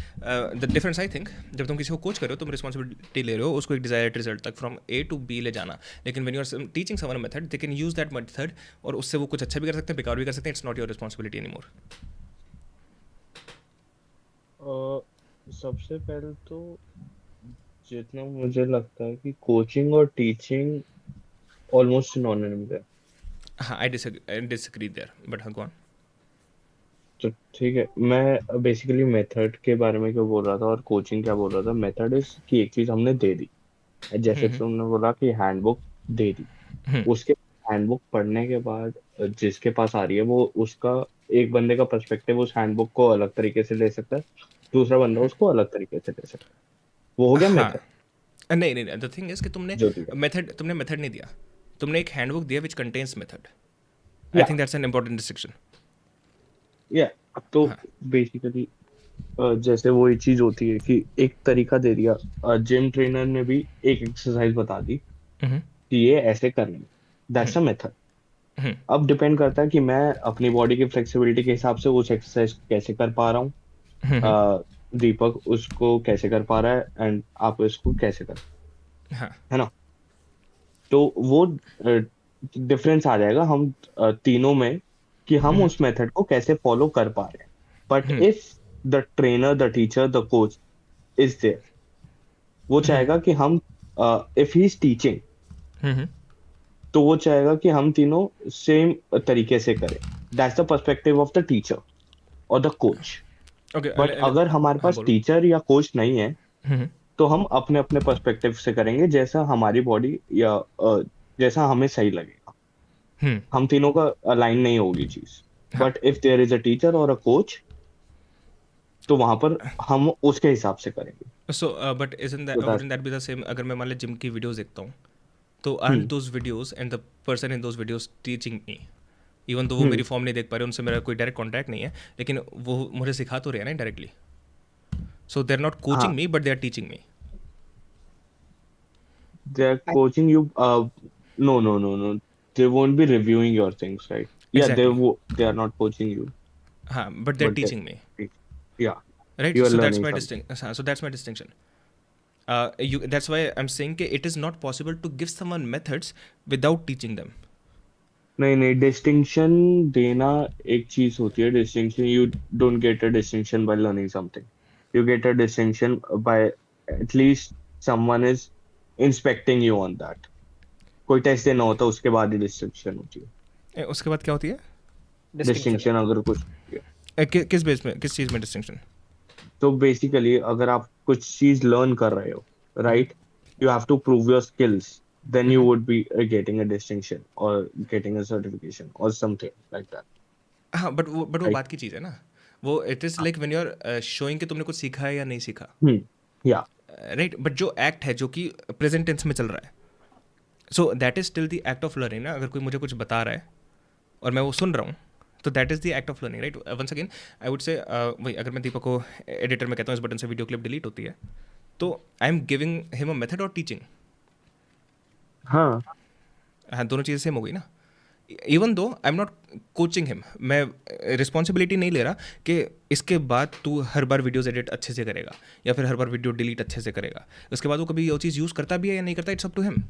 द डिफरेंस आई थिंक, जब तुम किसी को कोच कर रहे हो तुम रिस्पॉन्सिबिलिटी ले रहे हो उसको एक डिजायर्ड रिजल्ट तक फ्रॉम ए टू बी ले जाना. लेकिन when you are teaching someone method, they can use that method और उससे वो कुछ अच्छा भी कर सकते हैं, बेकार भी कर सकते हैं. It's not your responsibility any more. सबसे पहले तो जितना मुझे लगता है कि कोचिंग और टीचिंग ऑलमोस्ट सिनोनिमस है. हाँ, आई डिसएग्री देयर, बट हाँ, गो ऑन. तो ठीक है, मैं बेसिकली मेथड के बारे में क्या बोल रहा था और कोचिंग क्या बोल रहा था. मेथड इज कि एक चीज हमने दे दी, जैसे तुमने बोला कि हैंडबुक दे दी. उसके हैंडबुक पढ़ने के बाद जिसके पास आ रही है वो उसका एक बंदे का पर्सपेक्टिव उस हैंडबुक को अलग तरीके से ले सकता है, दूसरा बंदा उसको अलग तरीके से ले सकता है. वो हो गया मेथड. नहीं, द थिंग इज कि तुमने मेथड नहीं दिया, तुमने एक हैंडबुक दिया which contains method. I think that's an important distinction. तो बेसिकली जैसे वो एक चीज होती है कि एक तरीका दे दिया, जिम ट्रेनर ने भी एक एक्सरसाइज बता दी कि ये ऐसे करनी है. That's a method. अब डिपेंड करता है कि मैं अपनी बॉडी की फ्लेक्सिबिलिटी के हिसाब से उस एक्सरसाइज कैसे कर पा रहा हूँ, दीपक उसको कैसे कर पा रहा है, एंड आप इसको कैसे कर, है ना. तो वो डिफरेंस आ जाएगा हम तीनों में कि हम उस मेथड को कैसे फॉलो कर पा रहे हैं. But if the trainer, the teacher, the coach is there, वो चाहेगा कि हम इफ ही इज टीचिंग तो वो चाहेगा कि हम तीनों सेम तरीके से करें. That's the perspective of the teacher और द कोच. बट अगर हमारे पास टीचर या कोच नहीं है तो हम अपने अपने पर्सपेक्टिव से करेंगे जैसा हमारी बॉडी या जैसा हमें सही लगेगा. हम तीनों का अलाइन नहीं होगी चीज. But if there is a teacher और अ कोच तो वहां पर हम उसके हिसाब से करेंगे. So but wouldn't that be the same? अगर मैं मान ले जिम की वीडियोस देखता हूँ तो aren't those videos and the person in those videos teaching me? Even तो वो मेरी फॉर्म नहीं देख पा रहे, उनसे मेरा कोई डायरेक्ट कॉन्टैक्ट नहीं है, लेकिन वो मुझे सिखा तो रहे हैं ना directly. So they are not coaching me but they are teaching me. They are coaching you. No. They won't be reviewing your things, right? Exactly. Yeah, they are not coaching you. But they're teaching me. Yeah. Right. So that's my distinction. So that's my distinction. That's why I'm saying that it is not possible to give someone methods without teaching them. नहीं नहीं, distinction देना एक चीज होती है। Distinction, you don't get a distinction by learning something, you get a distinction bye at least someone is inspecting you on that. कोई test देना होता है, उसके बाद ही डिस्टिंक्शन होती है। उसके बाद क्या होती है? डिस्टिंक्शन डिस्टिंक्शन अगर कुछ किस बेस में, किस चीज़ में डिस्टिंक्शन? तो बेसिकली अगर आप कुछ चीज लर्न कर रहे हो, right, you have to prove your skills, then you would be getting a distinction or getting a certification or something like that. हाँ, बट वो Right? बात की चीज़ है ना। वो it is like when you are showing कि तुमने कुछ सीखा है या नहीं सीखा, Yeah. राइट? बट जो एक्ट है जो कि प्रेजेंट टेंस में चल रहा है, so that is still the act of learning ना। अगर कोई मुझे कुछ बता रहा है और मैं वो सुन रहा हूँ, तो that is the act of learning, right? Once again I would say, वही अगर मैं दीपक को एडिटर में कहता हूँ इस बटन से वीडियो क्लिप डिलीट होती है, तो I am giving him a method और टीचिंग। हाँ हाँ, दोनों चीज़ें सेम हो गई ना। Even though I am not coaching him, मैं रिस्पॉन्सिबिलिटी नहीं ले रहा कि इसके बाद तू हर बार वीडियोज एडिट अच्छे से करेगा या फिर हर बार वीडियो डिलीट अच्छे से करेगा। उसके बाद वो कभी वो चीज़ यूज़ करता भी है या नहीं करता, it's up to him,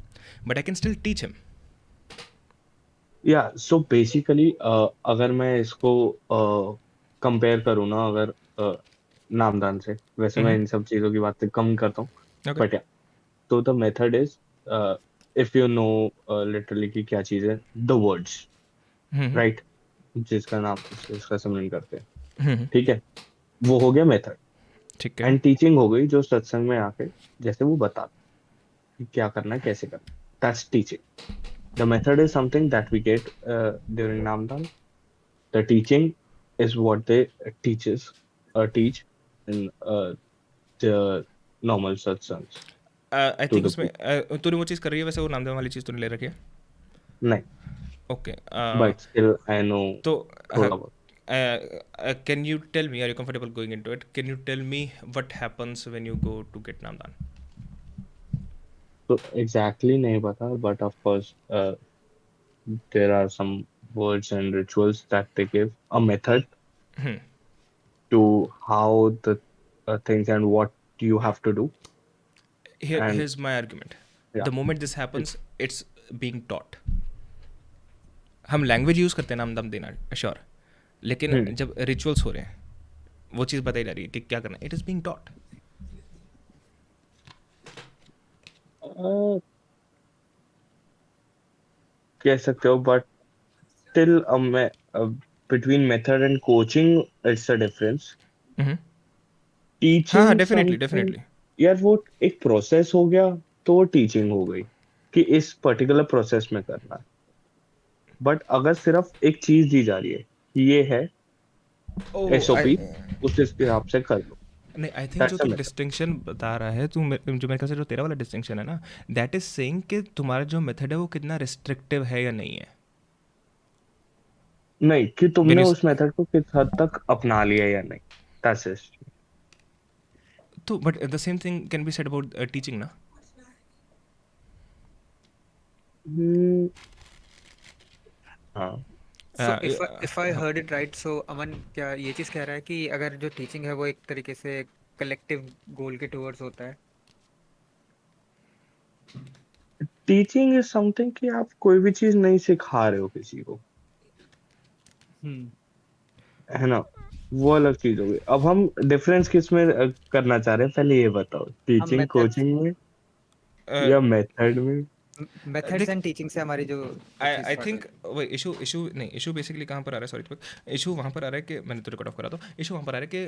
but I can still teach him. या सो बेसिकली अगर मैं इसको कंपेयर करूँ ना, अगर नामदान से, वैसे मैं इन सब चीज़ों की बातें कम करता हूँ, Okay. बट या तो the method is, if you know literally कि क्या चीज़ है, द वर्ड्स, राइट, जिसका नाम जिसका समझ करते हैं, ठीक है, वो हो गया मेथड। ठीक है। एंड टीचिंग हो गई जो सत्संग में आके जैसे वो बताते कि क्या करना है कैसे करना है, that's teaching. The method is something that we get during Namdan. The teaching is what they teach in the normal satsangs I to think the उसमें people. तूने वो चीज़ कर रही है वैसे, वो नामदेव वाली चीज़ तूने ले रखी है? नहीं, okay. but still I know तो थोड़ा बहुत. Can you tell me, are you comfortable going into it? Can you tell me what happens when you go to get Naamdan? तो exactly नहीं पता, but of course there are some words and rituals that they give a method to how the things and what you have to do. And Here's my argument. yeah, The moment this happens, it's being taught. हम language use करते हैं नाम दम देना, sure, लेकिन जब rituals हो रहे हैं वो चीज़ बताई जा रही है कि क्या करना है, इट इज़ बीइंग टॉट। कह सकते हो, but still between method and coaching it's a difference. हाँ, Teaching डेफिनेटली something, डेफिनेटली। यार वो एक प्रोसेस हो गया तो वो टीचिंग हो गई कि इस पर्टिकुलर प्रोसेस में करना है। बट अगर सिर्फ एक चीज दी जा रही है कि ये है एसओपी, उस हिसाब से कर लो, नहीं, आई थिंक जो दैट्स अ तू मेथड। डिस्टिंक्शन बता रहा है, तू जो मेरे ख्याल से जो तेरा वाला डिस्टिंक्शन है ना, दैट इज सेइंग कि तुम्हारा जो मेथड है वो कितना रिस्ट्रिक्टिव है या नहीं है। नहीं कि तुमने When you उस मेथड को किस हद तक अपना लिया या नहीं, दैट्स इट। तो but the same thing can be said about teaching ना। हाँ। So if I heard it right, so अमन क्या ये चीज़ कह रहा है कि अगर जो टीचिंग है वो एक तरीके से कलेक्टिव गोल के टुवर्ड्स होता है? टीचिंग इज समथिंग कि आप कोई भी चीज नहीं सिखा रहे हो किसी को, है ना, वो अलग चीज हो गई। अब हम डिफरेंस किस में करना चाह रहे हैं, पहले ये बताओ, टीचिंग कोचिंग में या मेथड में? मेथड्स एंड टीचिंग से हमारी जो आई थिंक वो इशू नहीं, इशू बेसिकली कहाँ पर आ रहा है, सॉरी, इशू वहाँ पर आ रहा है कि मैंने तो रिकॉर्ड ऑफ करा, तो इशू वहाँ पर आ रहा है कि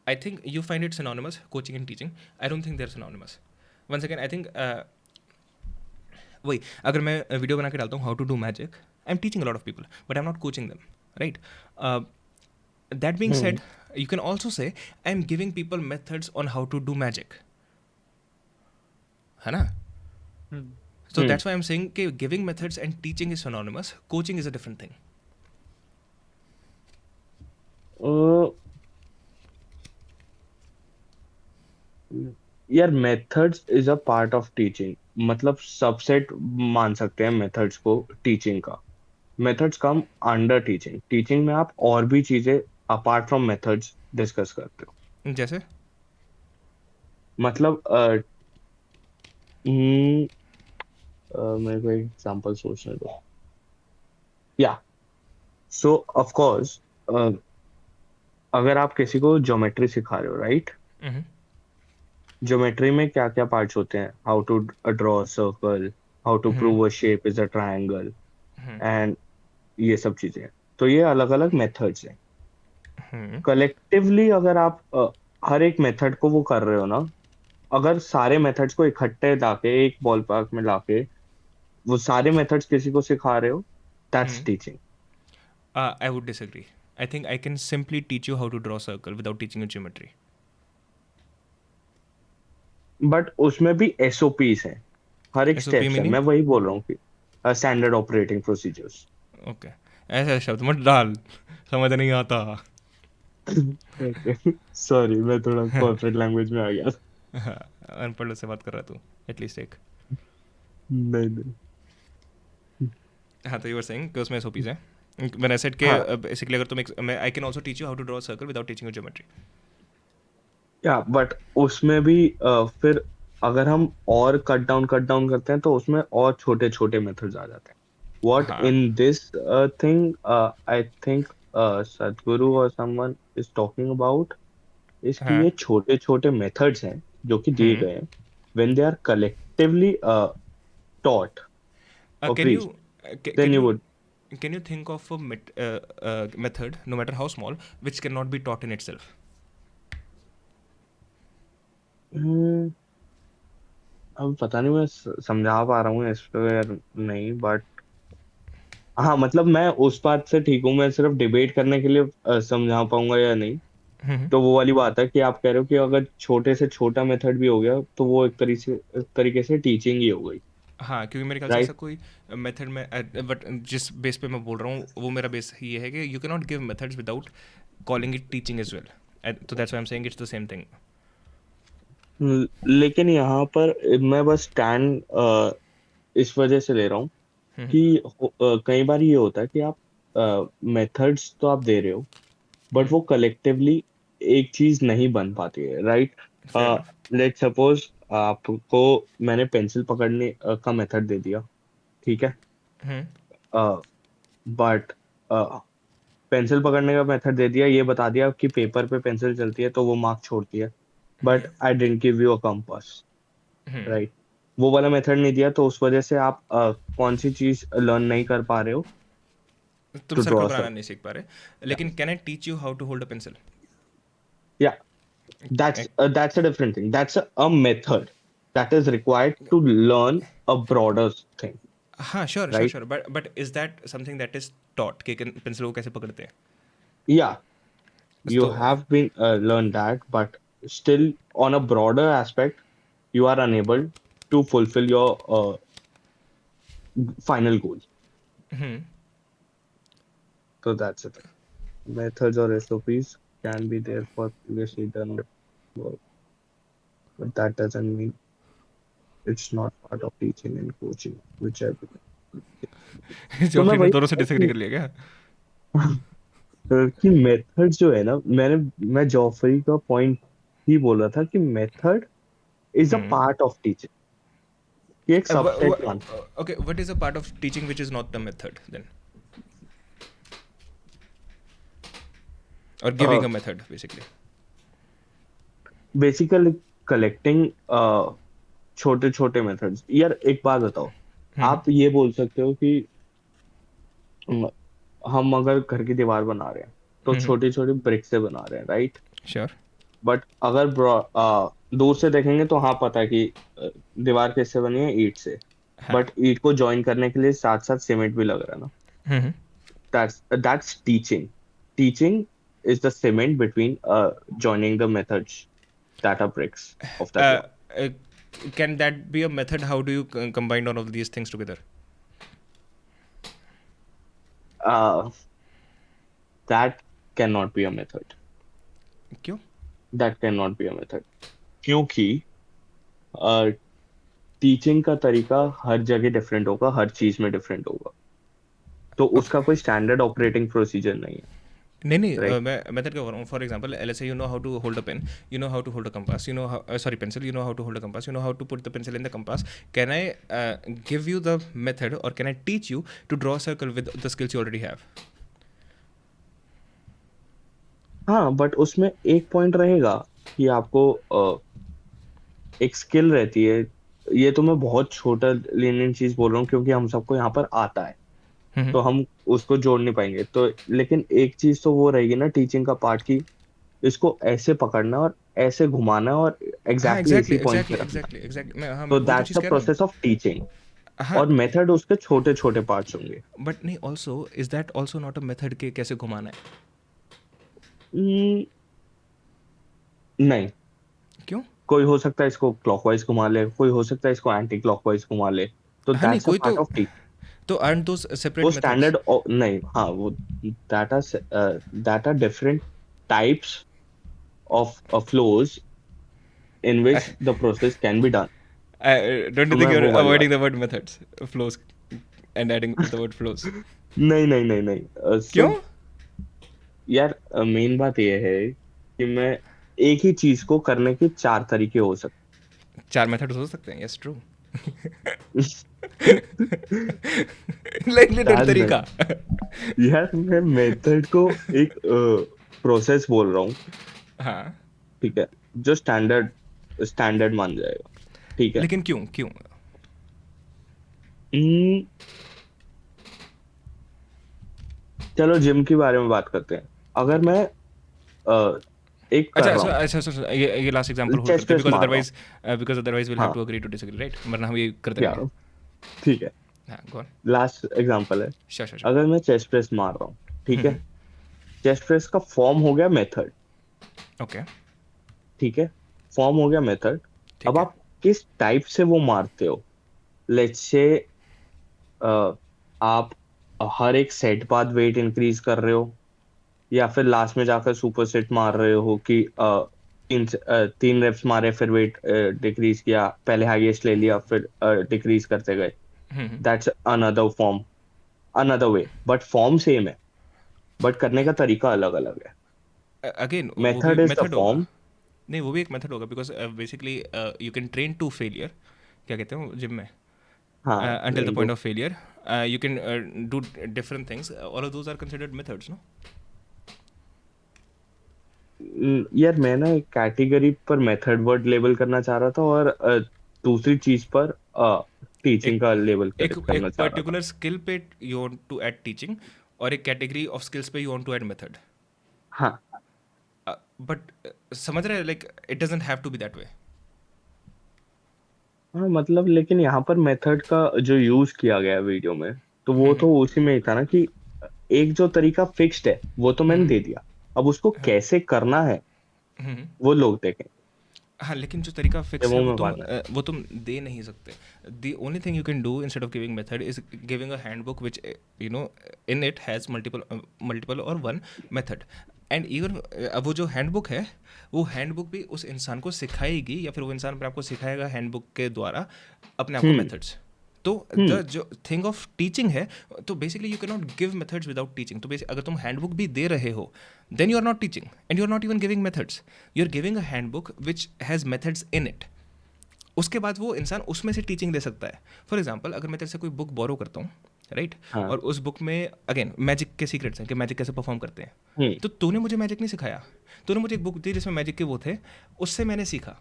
I think you find it synonymous, coaching and teaching. I don't think they're synonymous. One second, I think वही अगर मैं वीडियो बना के डालता हूँ how to do magic, I am teaching a lot of people but I am not coaching them, right? That being said, you can also say I'm giving people methods on how to do magic, है ना? So that's why I'm saying कि giving methods and teaching is synonymous. Coaching is a different thing. यार methods is a part of teaching, मतलब subset मान सकते हैं methods को teaching का। Methods come under teaching. Teaching में आप और भी चीजें अपार्ट फ्रॉम मेथड्स डिस्कस करते हो। जैसे मतलब मेरे को एग्जांपल सोचने दो। या सो ऑफ कोर्स अगर आप किसी को ज्योमेट्री सिखा रहे हो, राइट? ज्योमेट्री में क्या क्या पार्ट्स होते हैं? How to draw circle, how to prove a shape is a triangle, and ये सब चीजें हैं। तो ये अलग अलग मेथड्स हैं। कलेक्टिवली अगर आप हर एक मेथड को वो कर रहे हो ना, अगर सारे मेथड्स को इकट्ठे लाके एक बॉल पार्क में लाके वो सारे मेथड्स किसी को सिखा रहे हो, that's teaching. I would disagree. I think I can simply teach you how to draw a circle without teaching you geometry. But उसमें भी एसओपीस हैं, हर एक SOP स्टेप्स है। meaning? मैं वही बोल रहा हूँ कि स्टैंडर्ड ऑपरेटिंग प्रोसीजर्स। ओके, ऐसे शब्द मत डाल, समझ नहीं आता। सॉरी, मैं थोड़ा कॉर्पोरेट लैंग्वेज में आ गया। अनपढ़ से बात कर रहा तू, एटलीस्ट एक। नहीं नहीं। हाँ, तो यू वर सेइंग कि उसमें SOPs हैं। When I said कि हाँ बेसिकली अगर तुम I can also teach you how to draw a circle without teaching you geometry. या बट उसमें भी फिर अगर हम और कट डाउन करते हैं तो उसमें और छोटे छोटे मेथड्स आ जाते हैं। व्हाट हाँ in this thing I think सदगुरु और someone is talking about is कि हाँ। ये छोटे छोटे मेथड्स हैं जो कि दिए गए हैं, when they are collectively taught or Can you preached, ca- then can you you would. can you think of a method, no matter how small, which cannot be taught in itself? Hmm, अब पता नहीं मैं समझा पा रहा हूँ इस पे या नहीं, बट हाँ मतलब मैं उस बात से ठीक हूँ, मैं सिर्फ डिबेट करने के लिए समझा पाऊंगा या नहीं। तो वो वाली बात है कि आप कह रहे हो कि अगर छोटे से छोटा मेथड भी हो गया तो वो एक तरीके से टीचिंग ही हो गई, हाँ, क्योंकि मेरे ख्याल से ऐसा राइट? कोई मेथड में, बट जिस बेस पे मैं बोल रहा हूँ वो मेरा बेस ये है कि you can not give methods without calling it teaching as well. तो that's why I am saying it's the same thing. लेकिन यहाँ पर मैं बस स्टैंड इस वजह से ले रहा हूँ कि कई बार ये होता है कि आप मेथड्स तो आप दे रहे हो बट वो कलेक्टिवली एक चीज नहीं बन पाती है, right? Fair enough. Let's suppose आपको मैंने पेंसिल पकड़ने का मेथड दे दिया, ठीक है? बट पेंसिल पकड़ने का मेथड दे दिया, ये बता दिया कि पेपर पे पेंसिल चलती है तो वो मार्क छोड़ती है, but I didn't give you a compass, right? वो वाला मेथड नहीं दिया तो उस वजह से आप कौन सी चीज लर्न नहीं कर पा रहे हो? तुम टू सर्कल ड्रॉ बनाना सर्कल। नहीं सीख पा रहे, लेकिन can I teach you how to hold a pencil? या that's a different thing. That's a method that is required to learn a broader thing, हाँ, sure sure right? Sure, but is that something that is taught कि pencil को कैसे पकड़ते हैं? Yeah, you तो have been learned that, but still on a broader aspect, you are unable to fulfill your final goal. So that's the thing. Methods or SOPs can be there for previously done work, but that doesn't mean it's not part of teaching and coaching, which I believe. तो मैं जोफरी ने वही दोनों से बोल disagree रहा कर लिया क्या? हूँ कि मेथड जो है ना, मैं जॉफरी का पॉइंट ही बोल रहा था कि method is a part of teaching, ये एक subset one. Okay, what is a part of teaching which is not the method then? Or giving a method, basically. Basically collecting छोटे छोटे मेथड्स। यार एक बात बताओ, आप ये बोल सकते हो कि हम अगर घर की दीवार बना रहे हैं तो छोटी छोटी ब्रिक से बना रहे हैं, राइट? Sure. बट अगर दूर से देखेंगे तो हाँ पता है कि दीवार किससे बनी है, ईंट से। बट ईंट को ज्वाइन करने के लिए साथ साथ सीमेंट भी लग रहा है ना। that's teaching. Teaching is the cement between joining the methods that are bricks of that wall. Can that be a method? How do you combine all of these things together? That cannot be a method. क्यों? That cannot be a method. क्योंकि teaching का तरीका हर जगह different होगा, हर चीज में different होगा, तो उसका कोई स्टैंडर्ड ऑपरेटिंग प्रोसीजर नहीं है। नहीं नहीं राइट? मैं मेथड क्या बोल रहा हूँ. For example let's say you know how to hold a pen, you know how to hold a compass, you know sorry pencil, you know how to hold a compass, you know how to put the pencil in the compass. Can I give you the method और can I teach you to draw circle with the skills you already have? हाँ, but उसमें एक point रहेगा कि आपको एक skill रहती है. ये तो मैं बहुत छोटा लीनियंट चीज बोल रहा हूँ क्योंकि हम सबको यहाँ पर आता है, तो हम उसको जोड़ नहीं पाएंगे. तो लेकिन एक चीज तो वो रहेगी ना टीचिंग का पार्ट की इसको ऐसे पकड़ना और ऐसे घुमाना और हाँ एग्जैक्टली एग्जैक्टली इसी पॉइंट पे एग्जैक्टली रखना. एग्जैक्टली एग्जैक्टली मैं हाँ तो वही तो दैट्स चीज़ द कह रहा प्रोसेस ऑफ टीचिंग. हूँ. हाँ और मेथड उसके छोटे छोटे पार्ट्स होंगे. बट नहीं also is that also not a method के कैसे घुमाना है? हम्म, नहीं. क्यों? कोई हो सकता है इसको क्लॉकवाइज घुमा ले, कोई हो सकता है इसको एंटी क्लॉकवाइज घुमा ले. तो हाँ नहीं दैट्स अ कोई पार्ट तो ऑफ टीचिंग. aren't those वो separate methods? स्टैंडर्ड नहीं, हाँ वो that are different types of flows in which the process can be done. Don't तो you think मैं you're वो वाली बात. avoiding the word methods, flows, and adding the word flows? नहीं नहीं नहीं नहीं. क्यों? यार मेन बात ये है कि मैं एक ही चीज को करने के 4 तरीके हो सकते. 4 methods हो सकते हैं. Yes, true. like little यार तरीका. यार मैं मेथड को एक प्रोसेस बोल रहा हूँ. हाँ. ठीक है, जो स्टैंडर्ड मान जाएगा. ठीक है. लेकिन क्यों क्यों? हम्म, चलो जिम के बारे में बात करते हैं. अगर मैं एक कर रहा हूँ अच्छा ये लास्ट एग्जांपल होल्ड चेस्ट करते हैं प्रेस मार रहा because otherwise we'll have हूँ. to agree to disagree, right? वरना हम ये करते हाँ रहेंगे. ठीक है, हाँ go on. लास्ट एग्जांपल है. Sure. अगर मैं चेस्ट प्रेस मार रहा हूँ, ठीक है, चेस्ट प्रेस का फॉर्म हो गया मेथड. Okay. ठीक है, फॉर्म हो गया मेथड. अब आप किस टाइप से वो मारते हो. लेट्स से आप हर एक सेट बाद वेट इंक्रीज कर रहे हो या फिर लास्ट में जाकर सुपर सेट मार रहे हो कि 3 रेप्स मारे फिर वेट डिक्रीज किया, पहले हाईएस्ट ले लिया फिर डिक्रीज करते गए. That's another form, another way, but form same है बट करने का तरीका अलग अलग है. Again method is the method होगा. फॉर्म. नहीं वो भी एक मेथड होगा because basically you can train to failure. क्या कहते हैं जिम में? Until the point of failure, you can do different things. All of those are considered methods, no? यार मैं ना एक कैटेगरी पर मेथड वर्ड लेबल करना चाह रहा था और दूसरी चीज पर टीचिंग का लेबल एक करना चाह रहा था. पर्टिकुलर स्किल पे you want to add teaching और एक कैटेगरी ऑफ स्किल्स पे you want to add method. हाँ बट समझ रहे like it doesn't have to be that way. हाँ मतलब लेकिन यहाँ पर मेथड का जो यूज किया गया वीडियो में तो वो तो उसी में ही था ना कि एक जो तरीका फिक्स्ड है वो तो मैंने दे दिया, अब उसको कैसे करना है वो लोग देखें. हाँ लेकिन जो तरीका फिक्स वो है मैं वो तुम दे नहीं सकते. The only thing you can do instead of giving method is giving a handbook which you know in it has multiple और वन मेथड. एंड इवन वो जो हैंडबुक है वो हैंडबुक भी उस इंसान को सिखाएगी या फिर वो इंसान अपने आप को सिखाएगा हैंडबुक के द्वारा अपने आप को मेथड्स. तो द जो थिंग ऑफ टीचिंग है तो basically you can not give methods without teaching. तो अगर तुम हैंडबुक भी दे रहे हो then you are not teaching and you are not even giving methods. You are giving a handbook which has methods in it. उसके बाद वो इंसान उसमें से टीचिंग दे सकता है. फॉर एग्जाम्पल अगर मैं तेरे से कोई बुक बोरो करता हूँ राइट और उस बुक में अगेन मैजिक के सीक्रेट्स हैं कि मैजिक कैसे परफॉर्म करते हैं. तो तूने मुझे मैजिक नहीं सिखाया, तूने मुझे एक बुक दी जिसमें मैजिक के वो थे, उससे मैंने सीखा.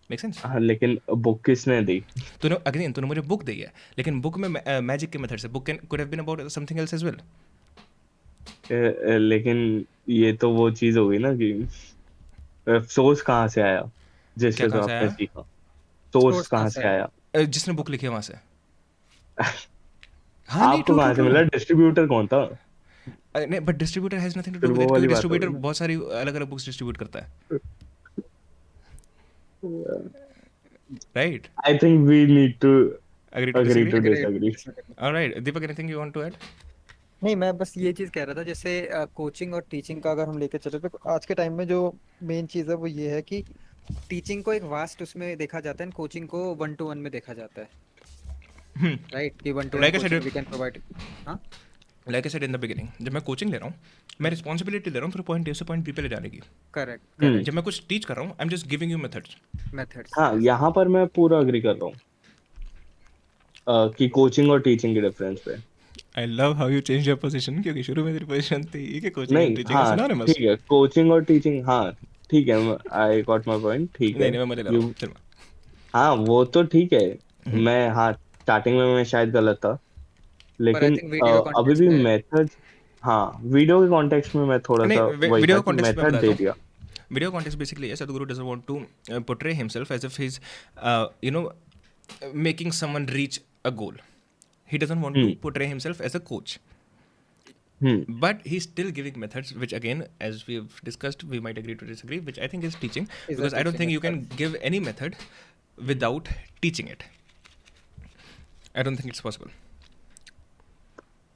Make sense? हाँ लेकिन बुक किसने दी? तूने मुझे बुक दी है लेकिन बुक में मैजिक के मेथड से book could have been about something else as well. लेकिन ये तो वो चीज हो गई ना कि सोर्स कहाँ से आया जिससे तो आपने सीखा. सोर्स कहाँ से आया? जिसने बुक लिखी है वहां से. आपको कहाँ से मिला? डिस्ट्रीब्यूटर कौन था? नहीं but distributor has nothing to do with it क्योंकि डिस्ट्रीब्यूटर बहुत सारी अलग अलग बुक्स डिस्ट्रीब्यूट करता है. Right. I think we need to agree to disagree. All right. Deepak, anything you want to add? नहीं मैं बस ये चीज़ कह रहा था जैसे कोचिंग और टीचिंग का अगर हम लेके चले तो आज के टाइम में जो मेन चीज़ है वो ये है कि टीचिंग को एक वास्ट उसमें देखा जाता है, कोचिंग को 1-to-1 में देखा जाता है. राइट कि 1-to-1 वी कैन प्रोवाइड. हाँ like I said in the beginning, जब मैं कोचिंग ले रहा हूँ, मैं रिस्पॉन्सिबिलिटी ले रहा हूँ फिर पॉइंट ए से पॉइंट बी पे ले जाने की। करेक्ट जब मैं कुछ टीच कर रहा हूँ, I am just giving you methods. Methods. हाँ, यहाँ पर मैं पूरा अग्री कर रहा हूँ कि कोचिंग और टीचिंग के डिफरेंस पे। I love how you change your position, क्योंकि शुरू में तेरी पोजीशन थी कि कोचिंग एंड नहीं, टीचिंग आर हाँ सिनोनिमस। ठीक है, कोचिंग और टीचिंग, हाँ ठीक है, आई गॉट माय पॉइंट, ठीक है। नहीं मैं मजे ले रहा यू, हूँ, चल। हाँ वो तो ठीक है। मैं, हाँ स्टार्टिंग में मैं शायद गलत था, पर आई लेकिन थिंक वीडियो अभी कॉन्टेक्स्ट भी में मेथड्स, हाँ वीडियो के कॉन्टेक्स्ट में मैं थोड़ा नहीं, सा वही वीडियो था कि कॉन्टेक्स्ट में मेथड बताता दे हूँ। दिया। Video context basically is Sadhguru doesn't want to portray himself as if he's, making someone reach a goal. He doesn't want to portray himself as a coach. But he's still giving methods, which again, as we've discussed, we might agree to disagree, which I think is teaching. Because I don't think you can give any method without teaching it. I don't think it's possible.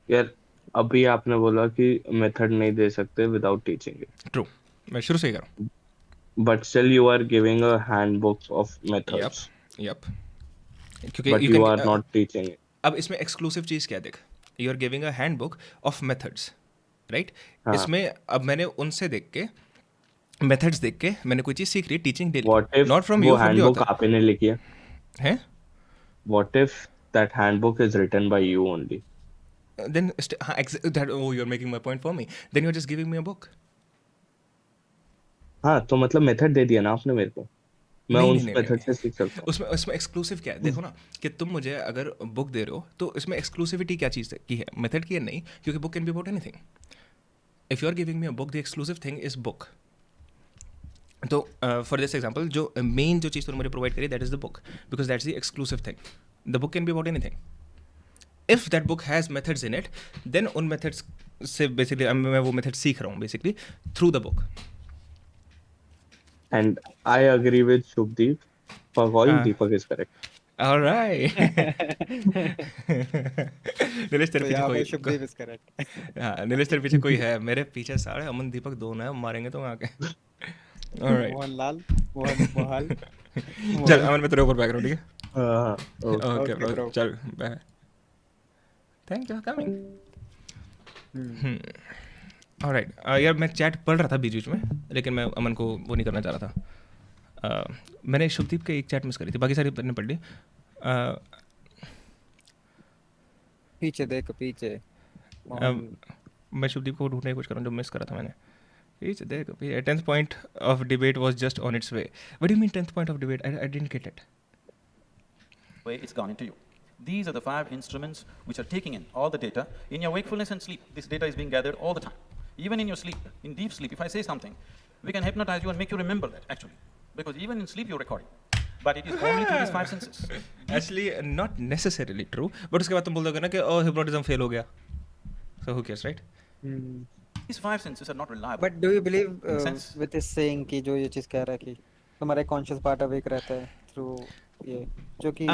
यार अभी आपने बोला कि method नहीं दे सकते without teaching it. True, मैं शुरू से ही कर रहा हूँ। But still you are giving a handbook of methods. Yup क्योंकि but you are not teaching it. अब इसमें एक्सक्लूसिव चीज़ क्या देख, you are giving a handbook of methods, right? इसमें अब मैंने उनसे देख के, मेथड्स देख के मैंने कोई चीज़ सीख ली, टीचिंग दे ली, not from you, from the handbook author. आपने लिखी है? What if that handbook is written by you only? Then that, oh, you're making my point for me. Then you're just giving me a book. हाँ तो मतलब method दे दिया ना आपने मेरे को, मैं उस मेथड से सीख सकता हूँ। उसमें एक्सक्लूसिव क्या है देखो ना, कि तुम मुझे अगर बुक दे रहे हो तो इसमें एक्सक्लूसिविटी क्या चीज़ की है, मेथड की है नहीं, क्योंकि book can be about anything. If you are giving me a book, the exclusive thing is book. तो फॉर दिस एग्जाम्पल, जो मेन जो चीज़ तुमने मुझे प्रोवाइड करी, that is the book, because that's the exclusive thing. The book can be about anything. If that book has methods in it, then उन methods से basically मैं वो methods सीख रहा हूँ basically through the book. And I agree with Shubdeep. For all, Deepak is correct. All right. Nilesh तेरे पीछे कोई, शुभदीप is correct. हाँ नीलेश तेरे पीछे कोई है, मेरे पीछे सारे अमन दीपक दोनों हैं, मारेंगे तो आके। All right. मोहनलाल, मोहन चल अमन मैं तेरे ऊपर बैक रहा हूँ, ठीक है? Okay bro. चल bye. Thank you for coming. Alright. यार मैं चैट पढ़ रहा था बीच बीच में, लेकिन मैं अमन को वो नहीं करना चाह रहा था। मैंने शुभदीप के एक चैट मिस करी थी, बाकी सारी मैंने पढ़ ली। पीछे देख पीछे। मैं शुभदीप को ढूंढने की कोशिश कर रहा हूँ जो मिस करा था मैंने। पीछे देख पीछे। 10th point of debate was just on its way. What do you mean 10th point of debate? I didn't get it. Way it's gone into you. These are the 5 instruments which are taking in all the data. In your wakefulness and sleep, this data is being gathered all the time. Even in your sleep, in deep sleep, if I say something, we can hypnotize you and make you remember that, actually. Because even in sleep, you're recording. But it is only through these 5 senses. Actually, not necessarily true. But उसके बाद तुम बोल दोगे ना कि oh, hypnotism fail हो गया. So who cares, right? These 5 senses are not reliable. But do you believe with this saying कि जो ये चीज़ कह रहा है कि तुम्हारा conscious part awake रहता है through ये, जो कि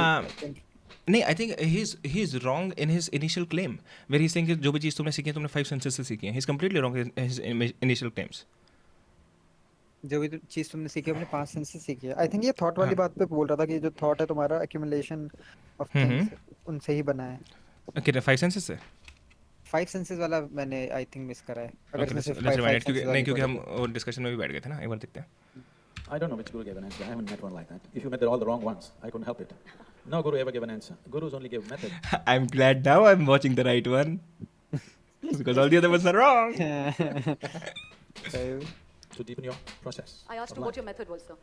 नहीं, I think he is wrong in his initial claim where he saying कि जो भी चीज़ तुमने सीखी है तुमने 5 सेंसेस से सीखी है। He is completely wrong in his initial claims. जो भी चीज़ तुमने सीखी अपने 5 सेंस से सीखी है। आई थिंक ये थॉट वाली बात पे बोल रहा था कि जो थॉट है तुम्हारा एक्यूमुलेशन ऑफ थिंग्स उनसे ही बना है। ओके, 5 सेंसेस से 5 सेंसेस वाला मैंने आई थिंक मिस करा है। अगर इसमें सिर्फ क्योंकि हम डिस्कशन में भी बैठ गए थे ना, एक बार देखते हैं। I don't know which guru gave an answer. I haven't met one like that. If you met all the wrong ones, I couldn't help it. No guru ever gave an answer. Gurus only gave method. I'm glad now I'm watching the right one. Because all the other ones are wrong. To deepen your process. I asked you what your method was, sir.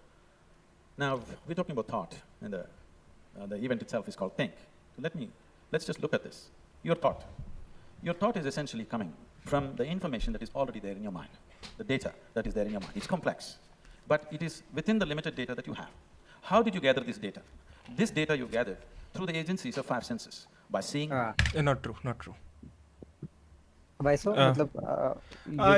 Now, we're talking about thought, and the event itself is called think. So let's just look at this. Your thought. Your thought is essentially coming from the information that is already there in your mind. The data that is there in your mind. It's complex. But it is within the limited data that you have. How did you gather this data? This data you gathered through the agencies of 5 senses. By seeing... Not true. Why so?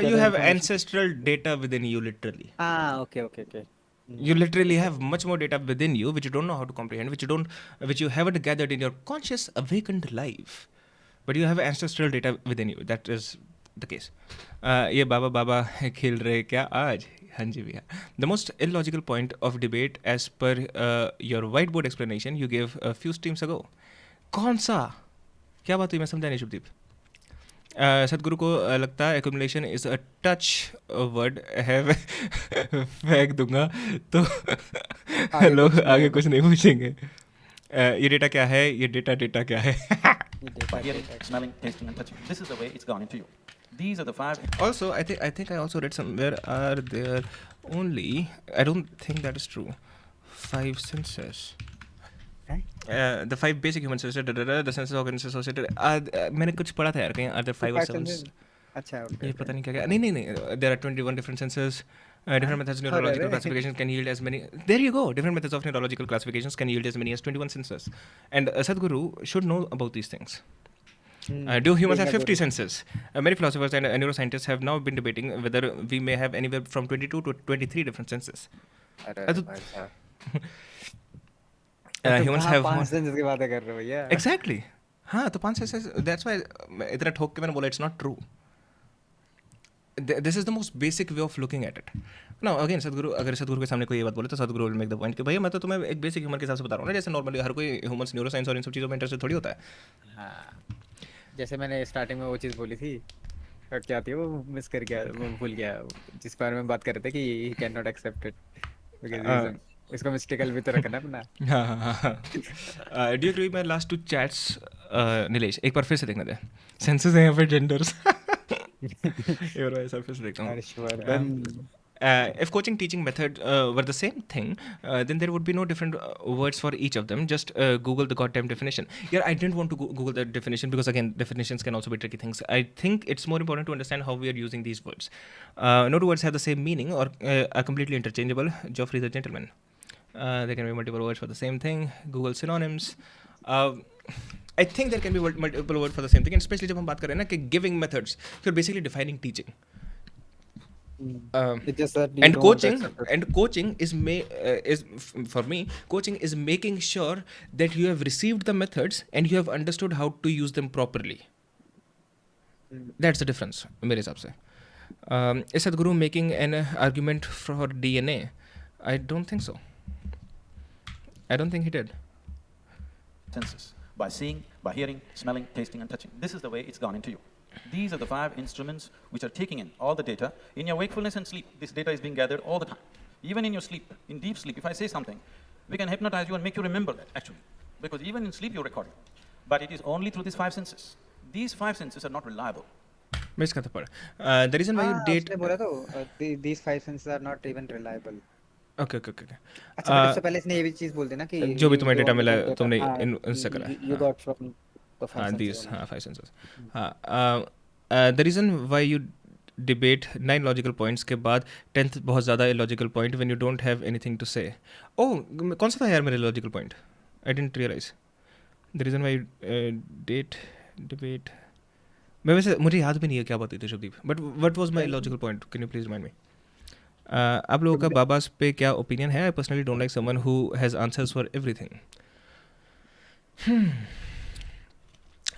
You have ancestral data within you, literally. Okay. You literally have much more data within you, which you don't know how to comprehend, which you haven't gathered in your conscious, awakened life. But you have ancestral data within you. That is the case. ये बाबा खेल रहे क्या आज? हाँ जी भैया. The most illogical point of debate, as per your whiteboard explanation you gave a few streams ago. कौन सा? क्या बात हुई, मैं समझा नहीं शुभदीप. सदगुरु को लगता है accumulation is a touch word है फेंक दूंगा तो आगे लोग कुछ नहीं आगे होगा। कुछ नहीं पूछेंगे। ये डेटा क्या है, ये डेटा क्या है। ये data Hearing, smelling, tasting, and touching. This is the way it's gone into you. These are the 5 Also, I think I also read somewhere are there only, I don't think that is true, 5 senses. The 5 basic human senses, the senses organs associated. मैंने कुछ पढ़ा था यार कहीं, are there 5 or 7? अच्छा ये पता नहीं क्या क्या, नहीं there are 21 different senses. Different methods of neurological classifications can yield as many. There you go. Different methods of neurological classifications can yield as many as 21 senses. And Sadhguru should know about these things. Do humans have 50 senses? Many philosophers and neuroscientists have now been debating whether we may have anywhere from 22 to 23 different senses. Humans have 5 senses की बातें कर रहे हो भैया। Exactly. हाँ तो 5 senses. That's why इतना ठोक के मैंने बोला it's not true. This is the most basic way of looking at it. Now again, अगर सदगुरु के सामने कोई ये बात बोले तो सदगुरु will make the point कि भैया मैं तो तुम्हें एक बेसिक ह्यूमन के हिसाब से बता रहा हूँ ना, जैसे नॉर्मली हर कोई ह्यूमंस न्यूरोसाइंस और इन सब चीज़ों में इंटरेस्टेड थोड़ी होता है। हाँ, जैसे मैंने स्टार्टिंग में वो चीज़ बोली थी, क्या थी वो, मिस कर गया, वो भूल गया, जिस बारे में बात कर रहे थे कि he can not accept it because इसको मिस्टेकल भी तो रखना अपना। हाँ। Do you agree my last 2 chats Nilesh, एक बार फिर से देखना दे, सेंसेस हैं या फिर जेंडर्स। ये रहा है, सब फिर से देखता हूँ। If coaching teaching method were the same thing, then there would be no different words for each of them. Just Google the goddamn definition. Yeah, I didn't want to Google the definition because again, definitions can also be tricky things. I think it's more important to understand how we are using these words. No two words have the same meaning or are completely interchangeable. Geoffrey the gentleman. There can be multiple words for the same thing. Google synonyms. I think there can be multiple words for the same thing, and especially जब हम बात कर रहे हैं ना कि giving methods, you're basically defining teaching. It's just that you And don't coaching is for me, coaching is making sure that you have received the methods and you have understood how to use them properly. That's the difference मेरे हिसाब से. Is Sadhguru making an argument for DNA? I don't think so. I don't think he did. senses. By seeing, by hearing, smelling, tasting, and touching. This is the way it's gone into you. These are the 5 instruments which are taking in all the data. In your wakefulness and sleep, this data is being gathered all the time. Even in your sleep, in deep sleep, if I say something, we can hypnotize you and make you remember that, actually. Because even in sleep, you're recording. But it is only through these 5 senses. These 5 senses are not reliable. मैं इसका तो पढ़ा. The reason why you date. उसने बोला तो these 5 senses are not even reliable. Okay. अच्छा, but उससे पहले इसने ये भी चीज़ बोल दी ना कि जो भी तुम्हें डेटा मिला है तुमने इनसे करा है. You got from the 5 senses. These 5 senses. The reason why you debate 9 logical points के बाद 10th बहुत ज़्यादा illogical point when you don't have anything to say. Oh, कौन सा था यार मेरे logical point? I didn't realize. The reason why you debate. मैं वैसे मुझे याद भी नहीं है क्या बात थी Shubhdeep. But what was my illogical point? Can you please remind me? आप लोगों का बाबास पे क्या ओपिनियन है? I personally don't like someone who has answers for everything.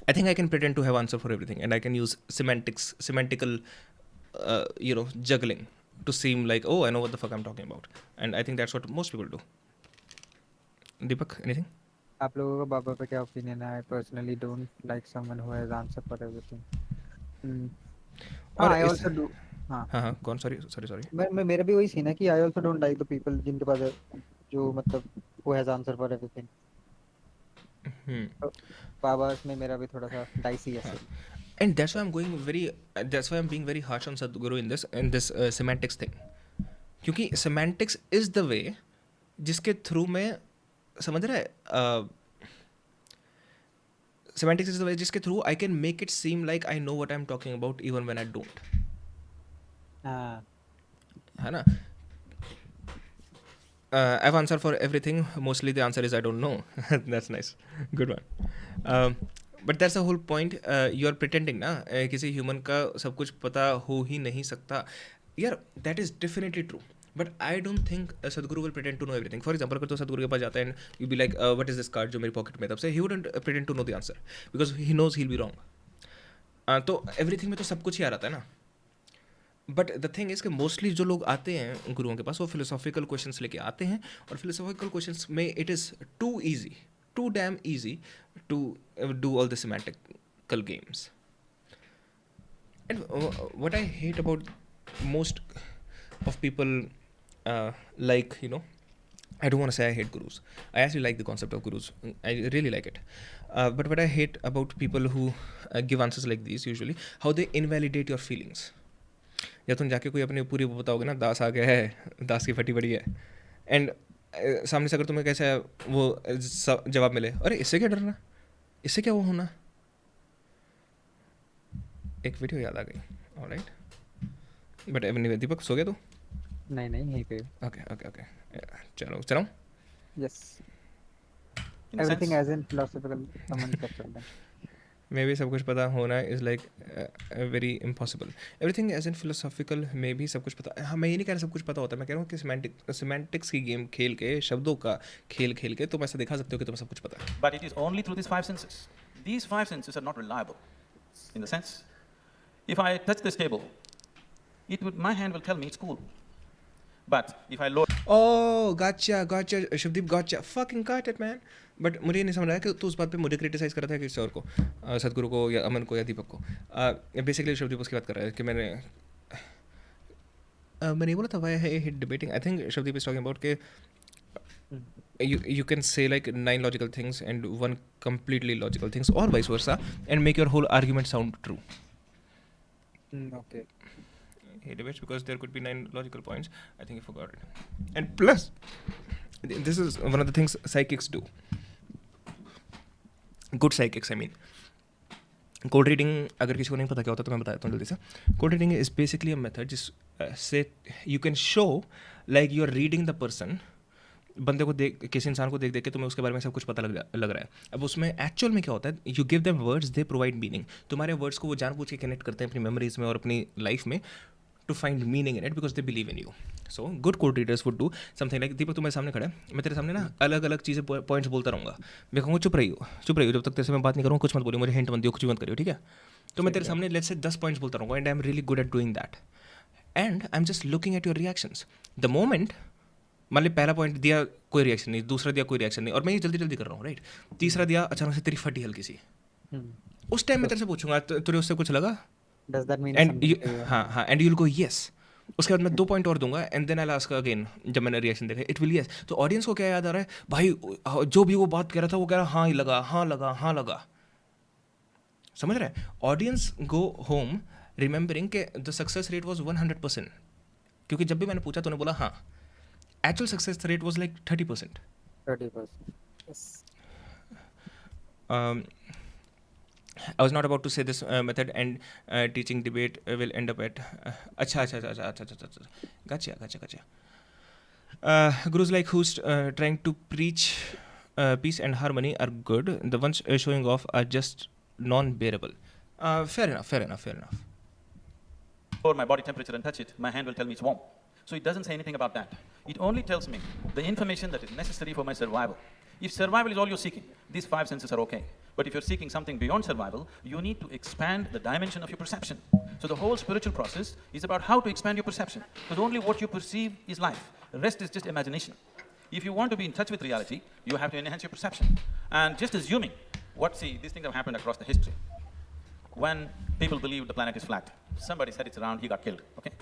I think I can pretend to have answer for everything, and I can use semantical, juggling to seem like, oh, I know what the fuck I'm talking about, and I think that's what most people do. Deepak, anything? आप लोगों का बाबा पे क्या opinion है? I personally don't like someone who has answer for everything. I also do. हाँ कौन sorry. मैं मेरा भी वही सीन है कि I also don't like the people जिनके पास जो मतलब who has answer for everything. बाबास में मेरा भी थोड़ा सा डाइसी है. And that's why I'm being very harsh on Sadhguru in this semantics thing. क्योंकि semantics is the way जिसके थ्रू मैं समझ रहा है. Semantics is the way जिसके through I can make it seem like I know what I'm talking about even when I don't. है ना? I have answer for everything. Mostly the answer is I don't know. That's nice. Good one. But that's the whole point. You are pretending ना किसी human का सब कुछ पता हो ही नहीं सकता. Yeah, that is definitely true. But I don't think Sadhguru will pretend to know everything. For example, अगर तो Sadhguru के पास जाता है and you'll be like, what is this card जो मेरी pocket में तब से, he wouldn't pretend to know the answer because he knows he'll be wrong. तो everything में तो सब कुछ ही आ रहा है ना. बट द थिंग इज़ कि मोस्टली जो लोग आते हैं गुरुओं के पास वो फिलोसॉफिकल क्वेश्चंस लेके आते हैं और फिलोसॉफिकल क्वेश्चंस में it is too damn easy to do all the semantical games. And what I hate about most of people, like, you know, I don't want to say I hate gurus. I actually like the concept of gurus. I really like it. But what I hate about people who give answers like these, usually, how they invalidate your feelings. या तुम जाके कोई अपनी पूरी वो बताओगे ना, दास आ गया है, दास की फटी पड़ी है, एंड सामने से अगर तुम्हें कैसे वो जवाब मिले, अरे इससे क्या डरना, इससे क्या वो होना. एक वीडियो याद आ गई. ऑलराइट, बट एनीवे, दीपक सो गया तू? नहीं नहीं, यहीं पे. ओके ओके ओके, चलो चलाऊं. Yes, everything as in philosophical comment कर सकते हैं. मे बी सब कुछ पता होना is like very impossible. Everything as in philosophical, maybe सब कुछ पता. हाँ, मैं ये नहीं कह रहा सब कुछ पता होता है, मैं कह रहा हूँ कि सिमेंटिक्स की गेम खेल के, शब्दों का खेल खेल के तुम ऐसा दिखा सकते हो कि तुम्हें सब कुछ पता है. But it is only through these five senses. These five senses are not reliable. In the sense, if I touch this table, my hand will tell me it's cool. But if I load... Oh, gotcha, Shivdeep, gotcha. Fucking got it, man. But मुझे ये नहीं समझ रहा है कि तू उस बात पे मुझे क्रिटिसाइज़ कर रहा था किसी और को, सदगुरु को या अमन को या दीपक को. बेसिकली शिवदीप उसकी बात कर रहा है कि मैंने बोला था why I hate debating. I think Shivdeep is talking about के you can say like 9 logical things and 1 completely logical things, or vice versa, and make your whole argument sound true. Okay. He debates because there could be 9 logical points. I think he forgot it. And plus, this is one of the things psychics do. Good psychics, I mean. Code reading, अगर किसी को नहीं पता क्या होता तो मैं बता देता हूँ जल्दी से. Code reading is basically a method जिससे you can show like you're reading the person. बंदे को देख, किसी इंसान को देख देख के तुम्हें उसके बारे में सब कुछ पता लग रहा है. अब उसमें एक्चुअल में क्या होता है, you give them words, they provide meaning. तुम्हारे वर्ड्स को वो जानबूझ के कनेक्ट करते हैं अपनी मेमोरीज में और अपनी लाइफ में, to find meaning in it because they believe in you. So good code readers would do something like, Deepak तुम्हारे सामने खड़ा है, मैं तेरे सामने ना अलग अलग चीज़ें पॉइंट्स बोलता रहूँगा. मैं कहूँगा चुप रही हो जब तक तेरे से मैं बात नहीं करूँगा, कुछ मत बोलिए, मुझे हिंट मत दियो, कुछ मत करियो, ठीक है. तो मैं तेरे सामने लेट्स से 10 पॉइंट्स बोलता रहूँगा, and I am really good at doing that, and I am just looking at your reactions. The moment मान ली पहला पॉइंट दिया, कोई रिएक्शन नहीं, दूसरा दिया, कोई रिएक्शन नहीं, और मैं ये जल्दी जल्दी कर रहा हूँ, राइट. तीसरा दिया, अचानक से तेरी फटी हल्की सी. उस टाइम मैं तेरे से पूछूंगा तुझे उससे कुछ लगा, and you will go yes. उसके बाद मैं 2 पॉइंट और दूंगा, and then I ask again, जब मैंने रिएक्शन देखा, इट विल यस. तो ऑडियंस को क्या याद आ रहा है, भाई जो भी वो बात कह रहा था वो कह रहा हाँ ही लगा, हाँ लगा, हाँ लगा. समझ रहे हैं. ऑडियंस गो होम रिमेंबरिंग के द सक्सेस रेट वॉज 100%, क्योंकि जब भी मैंने पूछा तो उन्होंने बोला हाँ. Actual success rate was like 30%. 30%. Yes. I was not about to say this method and teaching debate will end up at. Acha. Gotcha. Gurus like who's trying to preach peace and harmony are good. The ones showing off are just non-bearable. Fair enough. Or my body temperature and touch it, my hand will tell me it's warm. So it doesn't say anything about that. It only tells me the information that is necessary for my survival. If survival is all you're seeking, these 5 senses are okay. But if you're seeking something beyond survival, you need to expand the dimension of your perception. So the whole spiritual process is about how to expand your perception. Because only what you perceive is life. The rest is just imagination. If you want to be in touch with reality, you have to enhance your perception. And just assuming, these things have happened across the history. When people believed the planet is flat, somebody said it's round, he got killed, okay?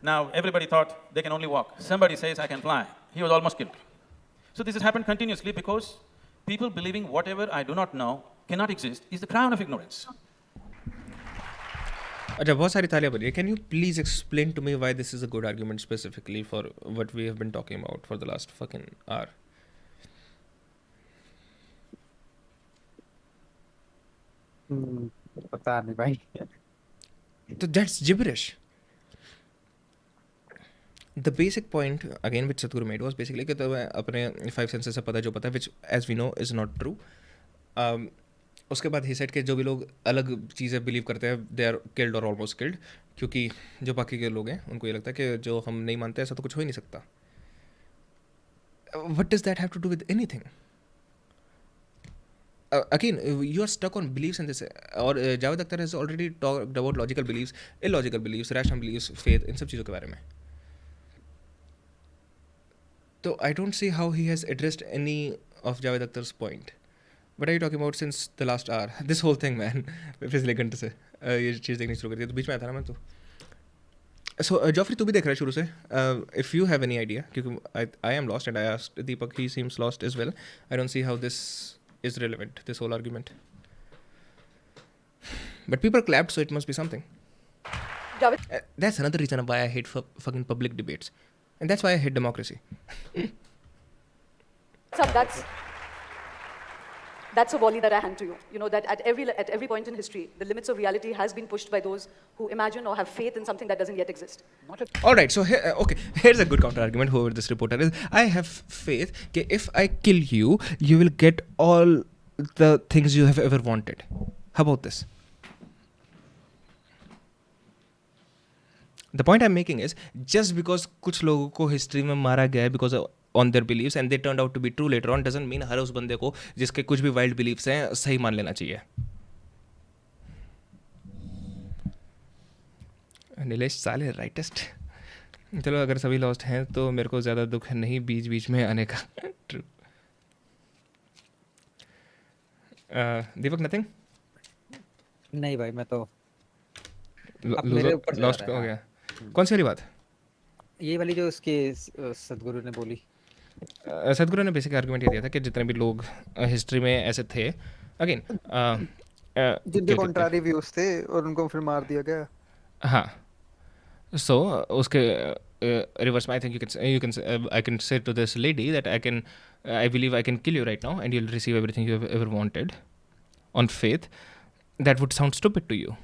Now, everybody thought they can only walk. Somebody says, I can fly. He was almost killed. So this has happened continuously because people believing whatever I do not know cannot exist is the crown of ignorance. अच्छा, बहुत सारी तालियां बनी. Can you please explain to me why this is a good argument specifically for what we have been talking about for the last fucking hour? पता नहीं भाई. So that's gibberish. The basic point again which Sadhguru made was basically कि तुम्हें अपने 5 senses से पता जो पता है, which as we know is not true. उसके बाद he said कि जो भी लोग अलग चीज़ें बिलीव करते हैं they are killed or almost killed, क्योंकि जो बाकी के लोग हैं उनको ये लगता है कि जो हम नहीं मानते ऐसा तो कुछ हो ही नहीं सकता. What does that have to do with anything? Again, you are stuck on beliefs in this. और Javed Akhtar has already talked about logical beliefs, illogical beliefs, rational beliefs, faith, इन सब चीज़ों के बारे में. So I don't see how he has addressed any of Javed Akhtar's point. What are you talking about since the last hour? This whole thing, man. पिछले घंटे से ये चीज़ देखनी शुरू कर दी, तो बीच में आया था ना मैं तो. सो जॉफरी, तू भी देख रहा है शुरू से. If you have any idea, क्योंकि I am lost and I asked Deepak, he seems lost as well. I don't see how this is relevant, this whole argument. But people clapped, so it must be something. That's another reason why I hate fucking public debates. And that's why I hate democracy. So that's a volley that I hand to you. You know that at every point in history, the limits of reality has been pushed by those who imagine or have faith in something that doesn't yet exist. All right, so okay, here's a good counter argument. Whoever this reporter is, I have faith that if I kill you, you will get all the things you have ever wanted. How about this? The point I'm making is, just because कुछ लोगों को history में मारा गया है because on their beliefs and they turned out to be true later on, doesn't mean हर उस बंदे को जिसके कुछ भी wild beliefs हैं सही मान लेना चाहिए. नीलेश साले राइटेस्ट. चलो, अगर सभी लॉस्ट हैं तो मेरे को ज़्यादा दुख नहीं बीच बीच में आने का. ट्रू. दीपक, नथिंग? नहीं भाई, मैं तो लॉस्ट हो गया. कौन सी वाली बात? ये वाली जो उसके सदगुरु ने बोली. सदगुरु ने बेसिक आर्गुमेंट ये दिया था कि जितने भी लोग हिस्ट्री में ऐसे थे, अगेन जिनके कॉन्ट्रारी व्यूज थे और उनको फिर मार दिया गया. हाँ, सो उसके रिवर्स में I think you can I can say to this lady that I believe I can kill you right now and you will receive everything you have ever wanted on faith. That would sound stupid to you.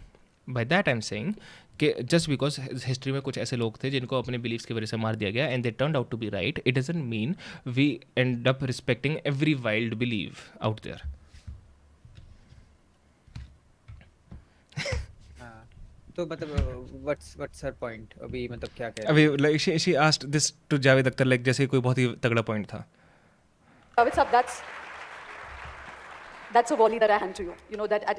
By that I am saying कि just because history में कुछ ऐसे लोग थे जिनको अपने beliefs की वजह से मार दिया गया and they turned out to be right, it doesn't mean we end up respecting every wild believe out there. तो मतलब व्हाट्स हर पॉइंट अभी, मतलब क्या कह रहे हैं अभी? Like she asked this to Javed Akhtar, like जैसे कोई बहुत ही तगड़ा पॉइंट था. That's a volley that I hand to you. You know that at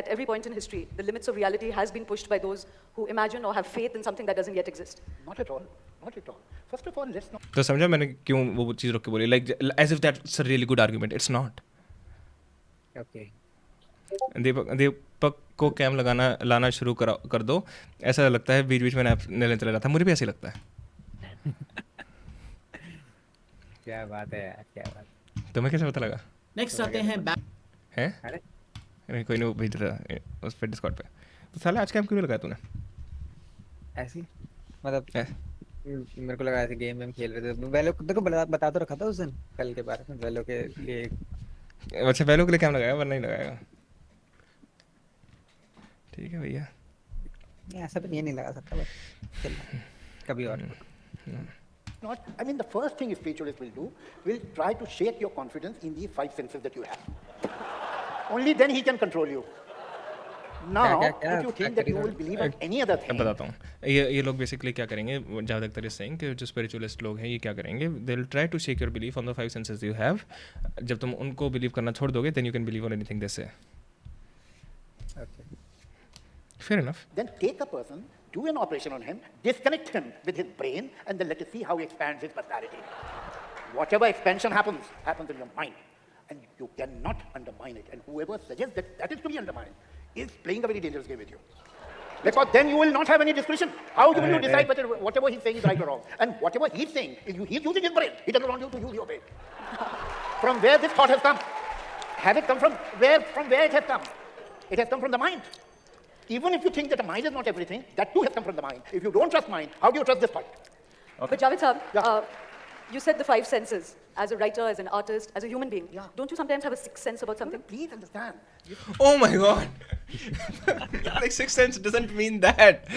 every point in history, the limits of reality has been pushed by those who imagine or have faith in something that doesn't yet exist. Not at all. Not at all. First of all, let's not. तो समझा मैंने क्यों वो चीज़ रोक के बोली? Like as if that's a really good argument. It's not. Okay. दीपक को cam लाना शुरू कर दो. ऐसा लगता है बीच बीच में नैलन चला रहा था. मुझे भी ऐसे लगता है. क्या बात है यार, क्या बात. तुम्हें कैसे पता लगा? नेक्स्ट आते हैं हैं? नहीं, कोई नहीं भेज रहा है उस पे डिस्कॉर्ड पे. तो साले आज कैम क्यों नहीं लगाया तूने? ऐसी मतलब मेरे को लगा ऐसे गेम खेल रहे थे. वैलो को बता तो रखा था उस दिन कल के बारे में, वैलो के लिए. अच्छा, वैलो के लिए कैम लगाया, वरना नहीं लगाएगा. ठीक है भैया, ऐसा भी नहीं लगा सकता, चल कभी और. Not, I mean, the first thing a spiritualist will do will try to shake your confidence in the five senses that you have. Only then he can control you. Now, if you think that you will believe in any other thing. बताता हूँ. ये लोग basically क्या करेंगे, Javed Akhtar is saying कि जो spiritualist लोग हैं ये क्या करेंगे, they will try to shake your belief on the five senses you have. जब तुम उनको बिलीव करना छोड़ दोगे, then you can believe on anything they say. Fair enough. Then take a person, do an operation on him, disconnect him with his brain, and then let us see how he expands his personality. Whatever expansion happens in your mind, and you cannot undermine it. And whoever suggests that that is to be undermined is playing a very dangerous game with you. Because then you will not have any discretion. How will you decide whether whatever he's saying is right or wrong? And whatever he's saying, he's using his brain. He doesn't want you to use your brain. From where this thought has come? Has it come from where? From where it has come? It has come from the mind. Even if you think that the mind is not everything, that too has come from the mind. If you don't trust mind, how do you trust this thought? Okay. But Javed Saab, you said the five senses. As a writer, as an artist, as a human being, don't you sometimes have a sixth sense about something? Please understand. Oh my God! Like sixth sense doesn't mean that.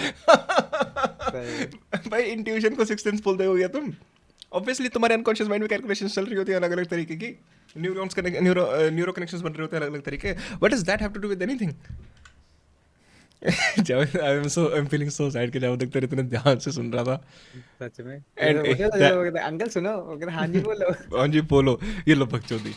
By intuition को sixth sense बोलते हो या तुम? Obviously तुम्हारे unconscious mind में calculations चल रही होती हैं अलग-अलग तरीके की. Neurons neuro connections बन रहे होते हैं अलग-अलग तरीके. What does that have to do with anything? I'm feeling so sad कि जावेद अख्तर इतने ध्यान से सुन रहा था. सच में. अंकल सुनो, हाँ जी बोलो. हाँ जी बोलो. ये लो बकचोदी.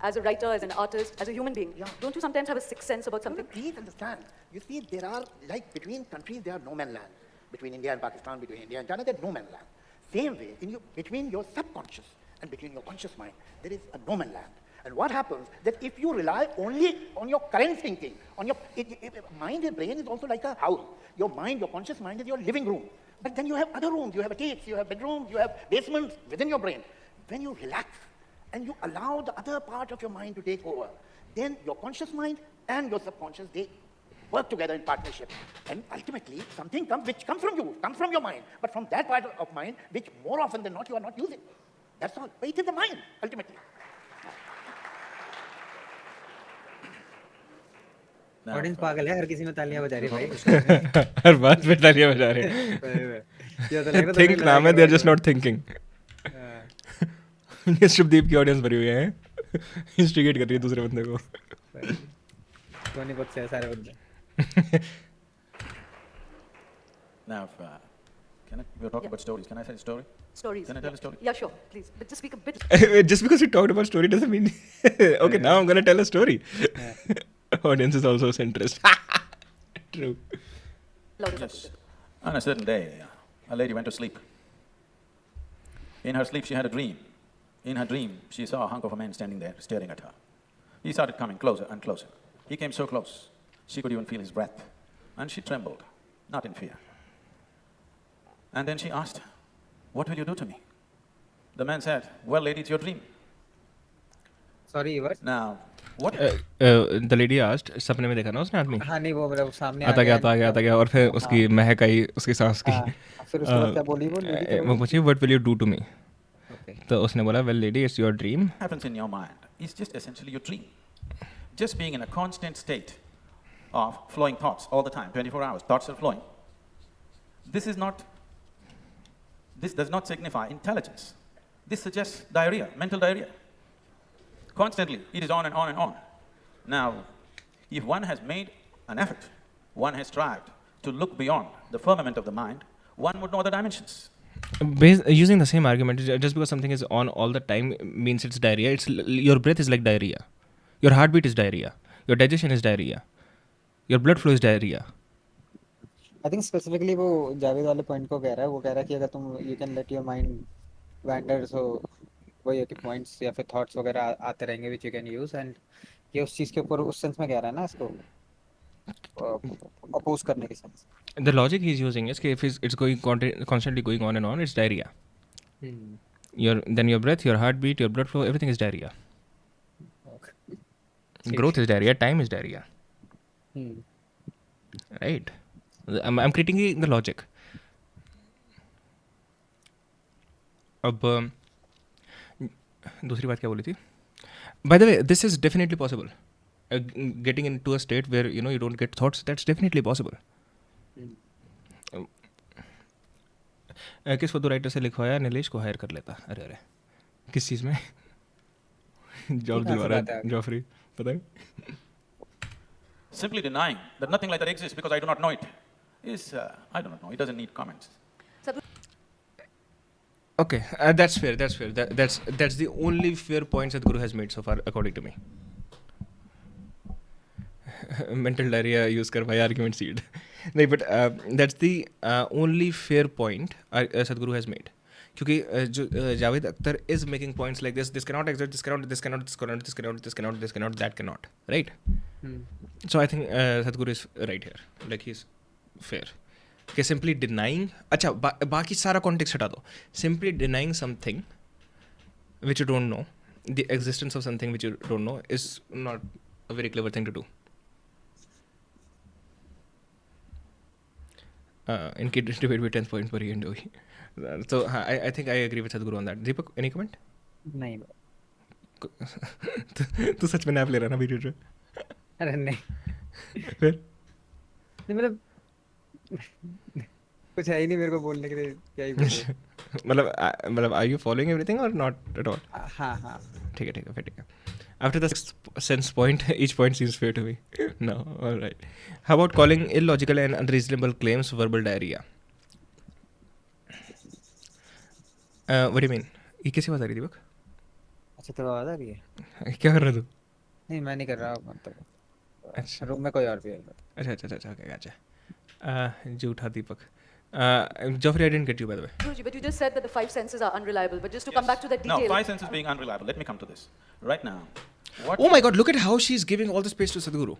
As a writer, as an artist, as a human being, don't you sometimes have a sixth sense about something? Please understand. You see, there are, like between countries, there are no man land. Between India and Pakistan, between India and China, there is no man land. Same way, between your subconscious and between your conscious mind, there is a no man land. And what happens that if you rely only on your current thinking, on your mind and brain is also like a house. Your mind, your conscious mind is your living room. But then you have other rooms, you have attics, you have bedrooms, you have basements within your brain. When you relax and you allow the other part of your mind to take over, then your conscious mind and your subconscious, they work together in partnership. And ultimately, something comes which comes from you, comes from your mind, but from that part of mind, which more often than not you are not using. That's all. But it is the mind, ultimately. Audience पागल है, हर किसी में तालियां बजा रही है भाई। हर बात पे तालियां बजा रहे हैं। थिंक नाम है, they are just not thinking. ये शुभदीप की ऑडियंस भरी हुई है, इंस्टिगेट कर रही है दूसरे बंदे को। सोनी बहुत से सारे बंदे। Now, we're talking about stories. Can I tell a story? Stories. Can I tell a story? Yeah, sure. Please, but just speak a bit. Just because we talked about story doesn't mean okay. Now I'm gonna tell a story. Audience is also interest. True. Yes. On a certain day, a lady went to sleep. In her sleep, she had a dream. In her dream, she saw a hunk of a man standing there, staring at her. He started coming closer and closer. He came so close, she could even feel his breath. And she trembled, not in fear. And then she asked, "What will you do to me?" The man said, "Well, lady, it's your dream." Sorry, what? Now, what? The lady asked, सपने में देखा ना उसने आदमी? हाँ नहीं, वो मेरा सामने आता गया और फिर उसकी महक आई उसकी सांस की। फिर उसके बाद क्या बोली वो पूछी, "What will you do to me?" तो उसने बोला, "Well, lady, it's your dream." Happens in your mind. It's just essentially your dream. Just being in a constant state of flowing thoughts all the time, 24 hours, thoughts are flowing. This does not signify intelligence. This suggests diarrhea, mental diarrhea. Constantly, it is on and on and on. Now, if one has made an effort, one has strived to look beyond the firmament of the mind, one would know other dimensions. Using the same argument, just because something is on all the time means it's diarrhea. Your breath is like diarrhea. Your heartbeat is diarrhea. Your digestion is diarrhea. Your blood flow is diarrhea. I think specifically वो जावेद वाले point को कह रहा है, वो कह रहा है कि अगर तुम you can let your mind wander, so वही है कि पॉइंट्स या फिर थॉट्स वगैरह आते रहेंगे which you can use, and ये उस चीज़ के ऊपर उस सेंस में कह रहा है ना इसको अपोज करने के sense. The logic he's using is कि if it's going constantly going on and on, it's diarrhea. Then your breath, your heartbeat, your blood flow, everything is diarrhea. Growth is diarrhea, time is diarrhea. Right? I'm critiquing the logic. अब दूसरी बात क्या बोली थी? By the way, this is definitely possible. Getting into a state where you don't get thoughts, that's definitely possible. किस फुद्दू writer से लिखवाया, नीलेश को हायर कर लेता। अरे किस चीज़ में? जॉब दिलवा रहा है जॉफरी, पता है? Simply denying that nothing like that exists because I do not know it is, I don't know, it doesn't need comments. Okay, that's fair. That's the only fair point that Guru has made so far, according to me. Mental diarrhea use कर भाई argument seed. नहीं, but that's the only fair point Sadhguru has made. क्योंकि जो Javed Akhtar is making points like this cannot exist, this cannot, that cannot, right? So I think Sadhguru is right here, like he's fair. कि simply denying, अच्छा बाकी सारा context हटा दो, simply denying something which you don't know, the existence of something which you don't know is not a very clever thing to do. इनकी debate भी 10th point पर ही and होगी। So I think I agree with Sadhguru on that. Deepak, any comment? नहीं। तू सच में nap ले रहा ना वीडियो पे? अरे नहीं। फिर? नहीं मतलब कुछ है ही नहीं मेरे को बोलने के लिए, क्या ही बोलूं। मतलब are you following everything or not at all? हाँ। ठीक है। After the 6th sense point, each point seems fair to me. No, all right. How about calling illogical and unreasonable claims verbal diarrhea? What do you mean? ये कैसी बात आ रही थी बक? अच्छा तो आवाज आ रही है? क्या कर रहा तू? नहीं मैं नहीं कर रहा, मतलब अच्छा रूम में कोई और भी है। अच्छा okay, gotcha. झूठा दीपक. Geoffrey, I didn't get you, by the way. Guruji, but you just said that the 5 senses are unreliable. But just to come back to that detail. No, 5 senses being unreliable. Let me come to this. Right now, Oh my God! Look at how she's giving all the space to Sadhguru.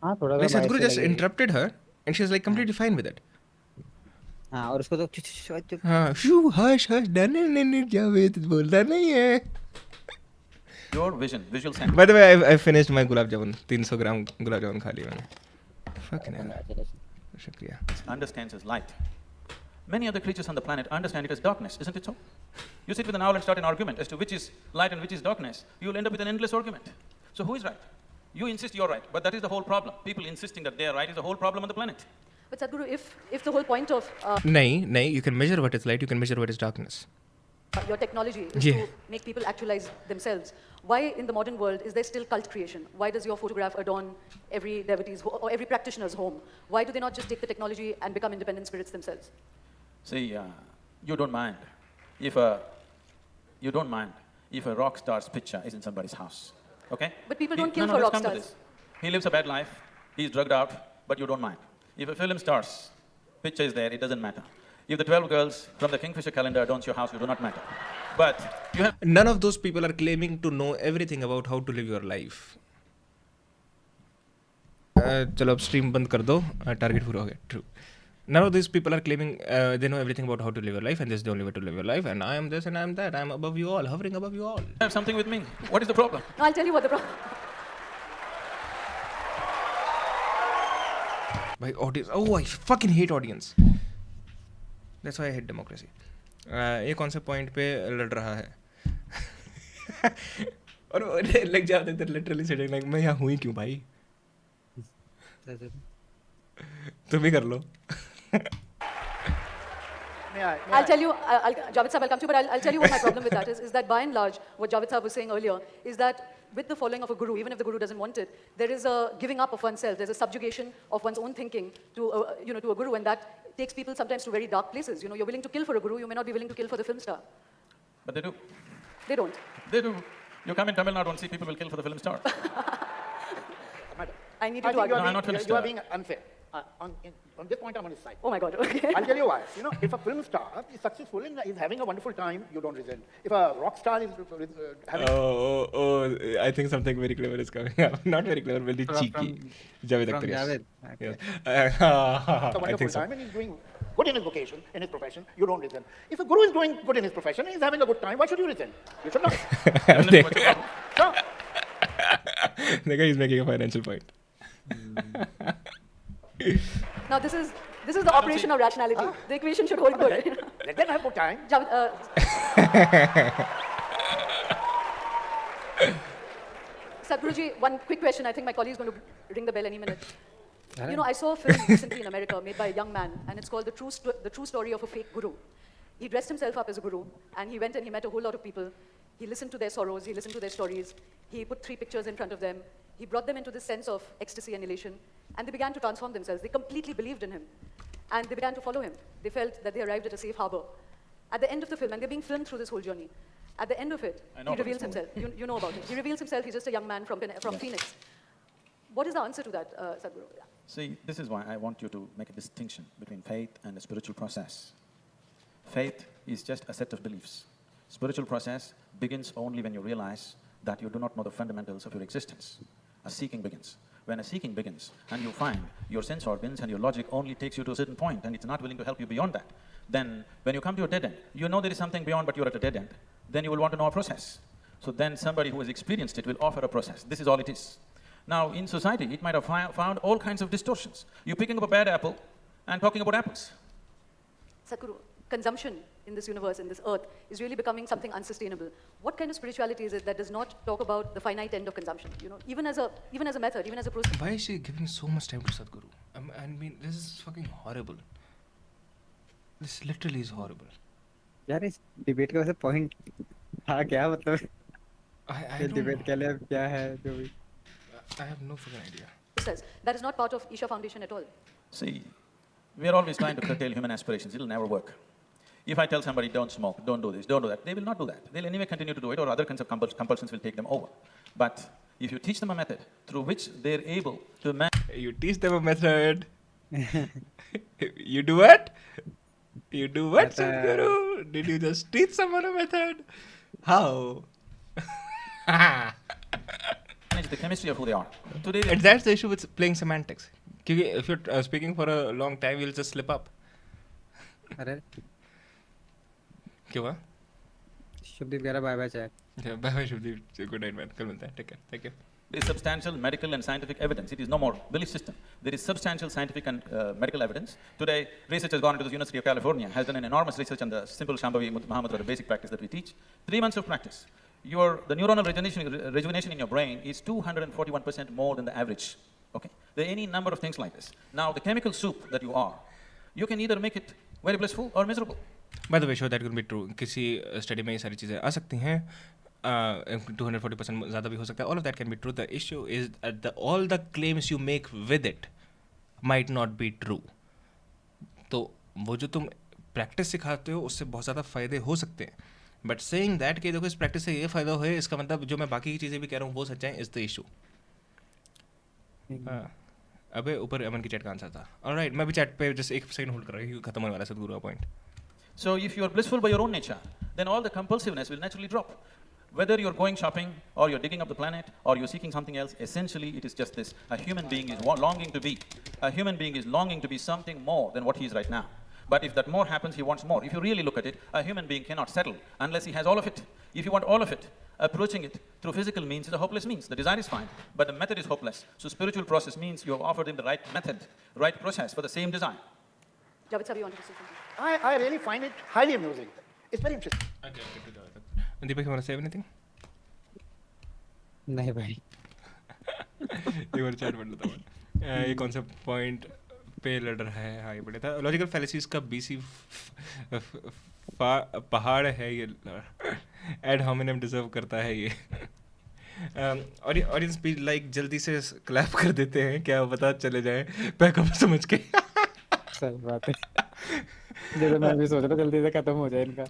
हाँ थोड़ा Like सा bias Sadhguru तो just लगेगी। interrupted her, and she's like completely fine with it. हाँ और उसको तो चुप हाँ, shoo, hush, hush, नहीं जावेद बोलता नहीं है. Your vision, visual sense. By the way, I finished my gulab jamun. 300 gram gulab jamun खा लिया मैंने. Fucking hell. शुक्रिया. Understands as light. Many other creatures on the planet understand it as darkness, isn't it so? You sit with an owl and start an argument as to which is light and which is darkness. You'll end up with an endless argument. So who is right? You insist you're right, but that is the whole problem. People insisting that they are right is the whole problem on the planet. But Sadhguru, if the whole point of नहीं, you can measure what is light, you can measure what is darkness. your technology is Yeah. to make people actualize themselves, why in the modern world is there still cult creation? Why does your photograph adorn every devotee's or every practitioner's home? Why do they not just take the technology and become independent spirits themselves? See, you don't mind if a rock star's picture is in somebody's house, okay? But people don't No, kill no, for let's rock come to stars. this. He lives a bad life, he's drugged out, but you don't mind. If a film star's picture is there, it doesn't matter. If the 12 girls from the Kingfisher calendar adorns your house, you do not matter. But you have... None of those people are claiming to know everything about how to live your life. चलो अब stream बंद कर दो, target पूरा हो गया. True. None of these people are claiming they know everything about how to live your life, and this is the only way to live your life, and I am this and I am that. I am above you all, hovering above you all. have something with me. What is the problem? No, I'll tell you what the problem. By audience. Oh, I fucking hate audience. That's why I hate democracy. ये कौन से point पे लड़ रहा है और वो लग जाते थे लिटरली सिटिंग लाइक मैं यहाँ हूँ ही क्यों भाई तुम ही कर लो I'll tell you, Javed Sahab, I'll come to you, but I'll tell you what my problem with that is that by and large, what Javed Sahab was saying earlier is that with the following of a guru, even if the guru doesn't want it, there is a giving up of oneself, there's a subjugation of one's own thinking to, to a guru, and that takes people sometimes to very dark places. You know, you're willing to kill for a guru, you may not be willing to kill for the film star. But they do. They don't. They do. You come in Tamil Nadu and see people will kill for the film star. I need I you to think you argue. are, being, you are being unfair. On this point, I'm on his side. Oh my God, okay. I'll tell you why. You know, if a film star is successful and is having a wonderful time, you don't resent. If a rock star is having... Oh, I think something very clever is coming up. Not very clever, very cheeky. Javed Akhtar, yes. Javed. Yes. It's a I wonderful think so. time and he's doing good in his vocation, in his profession, you don't resent. If a guru is doing good in his profession and he's having a good time, why should you resent? You should not. So, Dekha, he's making a financial point. Now this is the operation of rationality. The equation should hold good. Let them have good time. Sadhguruji, one quick question. I think my colleague is going to ring the bell any minute. You know, I saw a film recently in America made by a young man, and it's called The True Story of a Fake Guru. He dressed himself up as a guru, and he went and he met a whole lot of people. He listened to their sorrows, he listened to their stories. He put 3 pictures in front of them. He brought them into this sense of ecstasy and elation, and they began to transform themselves. They completely believed in him, and they began to follow him. They felt that they arrived at a safe harbor. At the end of the film, and they're being filmed through this whole journey, at the end of it, he reveals himself. You know about it. He reveals himself. He's just a young man from Phoenix. What is the answer to that, Sadhguru? See, this is why I want you to make a distinction between faith and a spiritual process. Faith is just a set of beliefs. Spiritual process begins only when you realize that you do not know the fundamentals of your existence. A seeking begins. When a seeking begins and you find your sense organs and your logic only takes you to a certain point and it's not willing to help you beyond that, then when you come to a dead end, you know there is something beyond but you're at a dead end, then you will want to know a process. So then somebody who has experienced it will offer a process. This is all it is. Now in society, it might have found all kinds of distortions. You're picking up a bad apple and talking about apples. Sadhguru, consumption in this universe, in this earth, is really becoming something unsustainable. What kind of spirituality is it that does not talk about the finite end of consumption? You know, even as a method, even as a process. Why is she giving so much time to Sadhguru? I mean, this is fucking horrible. This literally is horrible. यार इस debate का वैसे point था क्या मतलब I don't debate के लिए क्या है जो भी I have no fucking idea. Says that is not part of Isha Foundation at all. See, we are always trying to curtail human aspirations. It'll never work. If I tell somebody, don't smoke, don't do this, don't do that, they will not do that. They'll anyway continue to do it, or other kinds of compulsions will take them over. But if you teach them a method through which they're able to You teach them a method. You do what? You do what, Sadhguru? Did you just teach someone a method? How? manage the chemistry of who they are. Today, And that's the issue with playing semantics. क्योंकि if you're speaking for a long time, you'll just slip up. अरे क्यों हुआ? शुभदीप कह रहा bye bye chat. Bye bye Shubdeep. Good night man. कल मिलते हैं. Take care. Thank you. there is substantial medical and scientific evidence. It is no more belief system. There is substantial scientific and medical evidence. Today, research has gone into the University of California, has done an enormous research on the simple Shambhavi Mahamudra, the basic practice that we teach. 3 months of practice. The neuronal rejuvenation in your brain is 241% more than the average. Okay? There are any number of things like this. Now, the chemical soup that you are, you can either make it very blissful or miserable. By the way, sure, that could be true. किसी study में ये सारी चीज़ें आ सकती हैं. 240% ज़्यादा भी हो सकता है. All of that can be true. The issue is all the claims you make with it might not be true. तो वो जो तुम प्रैक्टिस सिखाते हो उससे बहुत ज़्यादा फ़ायदे हो सकते हैं. बट सेइंग दैट कि देखो इस प्रैक्टिस से ये फ़ायदा हो, इसका मतलब जो मैं बाकी की चीज़ें भी कह रहा हूँ वो सच्चाई इज़ द इशू. अबे ऊपर अमन की चैट का आंसर था. ऑलराइट, मैं भी चैट पे जस्ट एक सेकंड होल्ड कर रहा हूँ, खत्म होने वाला है सदगुरु का point. So if you are blissful by your own nature, then all the compulsiveness will naturally drop. Whether you're going shopping or you're digging up the planet or you're seeking something else, essentially it is just this. A human being is longing to be. A human being is longing to be something more than what he is right now. But if that more happens, he wants more. If you really look at it, a human being cannot settle unless he has all of it. If you want all of it, approaching it through physical means is a hopeless means. The desire is fine, but the method is hopeless. So spiritual process means you have offered him the right method, right process for the same desire. Javed sir, you wanted to say something? I really find it highly amusing. It's very interesting. Deepak, you want to say anything? नहीं भाई. एक बार chat पढ़ लेता हूँ. ये कौन सा point पे लड़ रहा है? हाँ, ये बढ़िया था. लॉजिकल फैलेसीज का बीसी पहाड़ है ये. एड होमिनम डिजर्व करता है ये. ऑडियंस भी लाइक जल्दी से क्लैप कर देते हैं, क्या पता चले जाए पैकअप समझ के. सही बात है. जैसे मैं भी सोच रहा जल्दी से खत्म हो जाए इनका.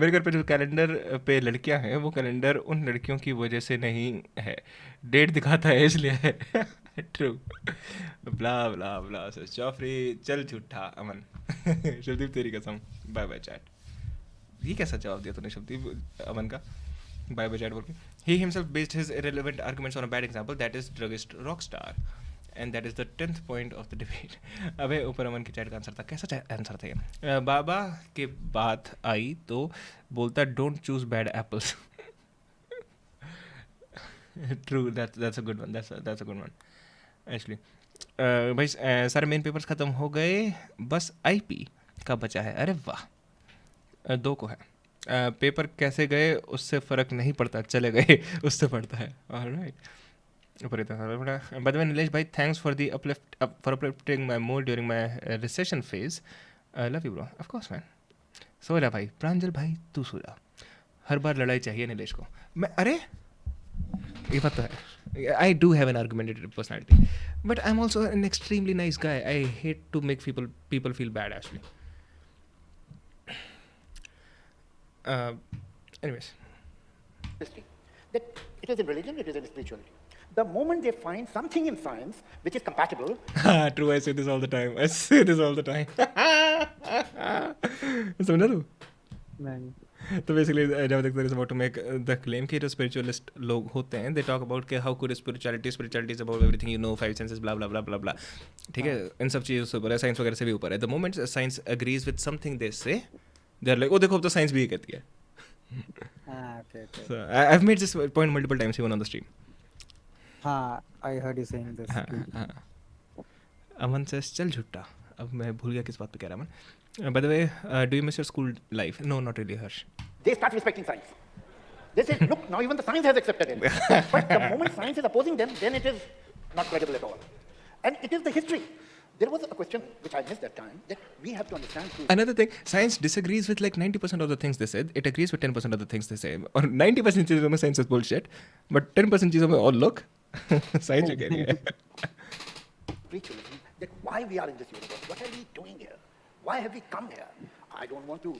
मेरे घर पे जो कैलेंडर पे लड़कियां हैं वो कैलेंडर उन लड़कियों की वजह से नहीं है, डेट दिखाता है इसलिए है. ट्रू. ब्ला ब्ला ब्ला. जॉफरी चल झूठा. अमन. शुभदीप तेरी कसम. Bye bye chat. ये कैसा जवाब दिया तूने शुभदीप अमन का? बाय बाय चैट बोल के. He himself based his irrelevant arguments on a bad example, that is druggist Rockstar. And that is the 10th point of the debate. अबे ऊपर अमन की चैट का आंसर था. कैसा आंसर था ये? बाबा के बात आई तो बोलता don't choose bad apples. True. That's a good one. That's a good one actually. भाई सारे मेन पेपर्स ख़त्म हो गए, बस आईपी का बचा है. अरे वाह. 2 को है. पेपर कैसे गए उससे फ़र्क नहीं पड़ता, चले गए उससे पड़ता है. Alright. By the way, Nilesh bhai, thanks for the uplifting my mood during my recession phase. I love you, bro. Of course, man. सो जा भाई. प्रांजल भाई तू सो जा. हर बार लड़ाई चाहिए नीलेश को. मैं अरे ये बात तो है. I do have an argumentative personality, but I'm also an extremely nice guy. I hate to make people feel bad actually. Anyways. That it is in religion, it is in spirituality. The moment they find something in science which is compatible. True, I say this all the time. समझा तू? नहीं. तो basically जब तक there is about to make the claim कि जो spiritualist लोग होते हैं, they talk about कि how good is spirituality is about everything you know, 5 senses, blah blah blah blah blah. ठीक है, इन सब चीज़ों से ऊपर है, साइंस वगैरह से भी ऊपर है. The moment science agrees with something they say, they are like, oh देखो अब तो साइंस भी ये कहती है. Okay. So I've made this point multiple times even on the stream. हाँ, I heard you saying this. अमन से चल झूठा. अब मैं भूल गया किस बात पे कह रहा हूँ. By the way, do you miss your school life? No, not really, Harsh. They start respecting science. They say, look, now even the science has accepted it. But the moment science is opposing them, then it is not credible at all. And it is the history. There was a question which I missed that time, that we have to understand too. Another thing, science disagrees with like 90% of the things they said. It agrees with 10% of the things they say. Or 90% चीज़ों में science is bullshit, but 10% चीज़ों में all look. Science you कह रही है. Spiritualism, that why we are in this universe, what are we doing here? Why have we come here? I don't want to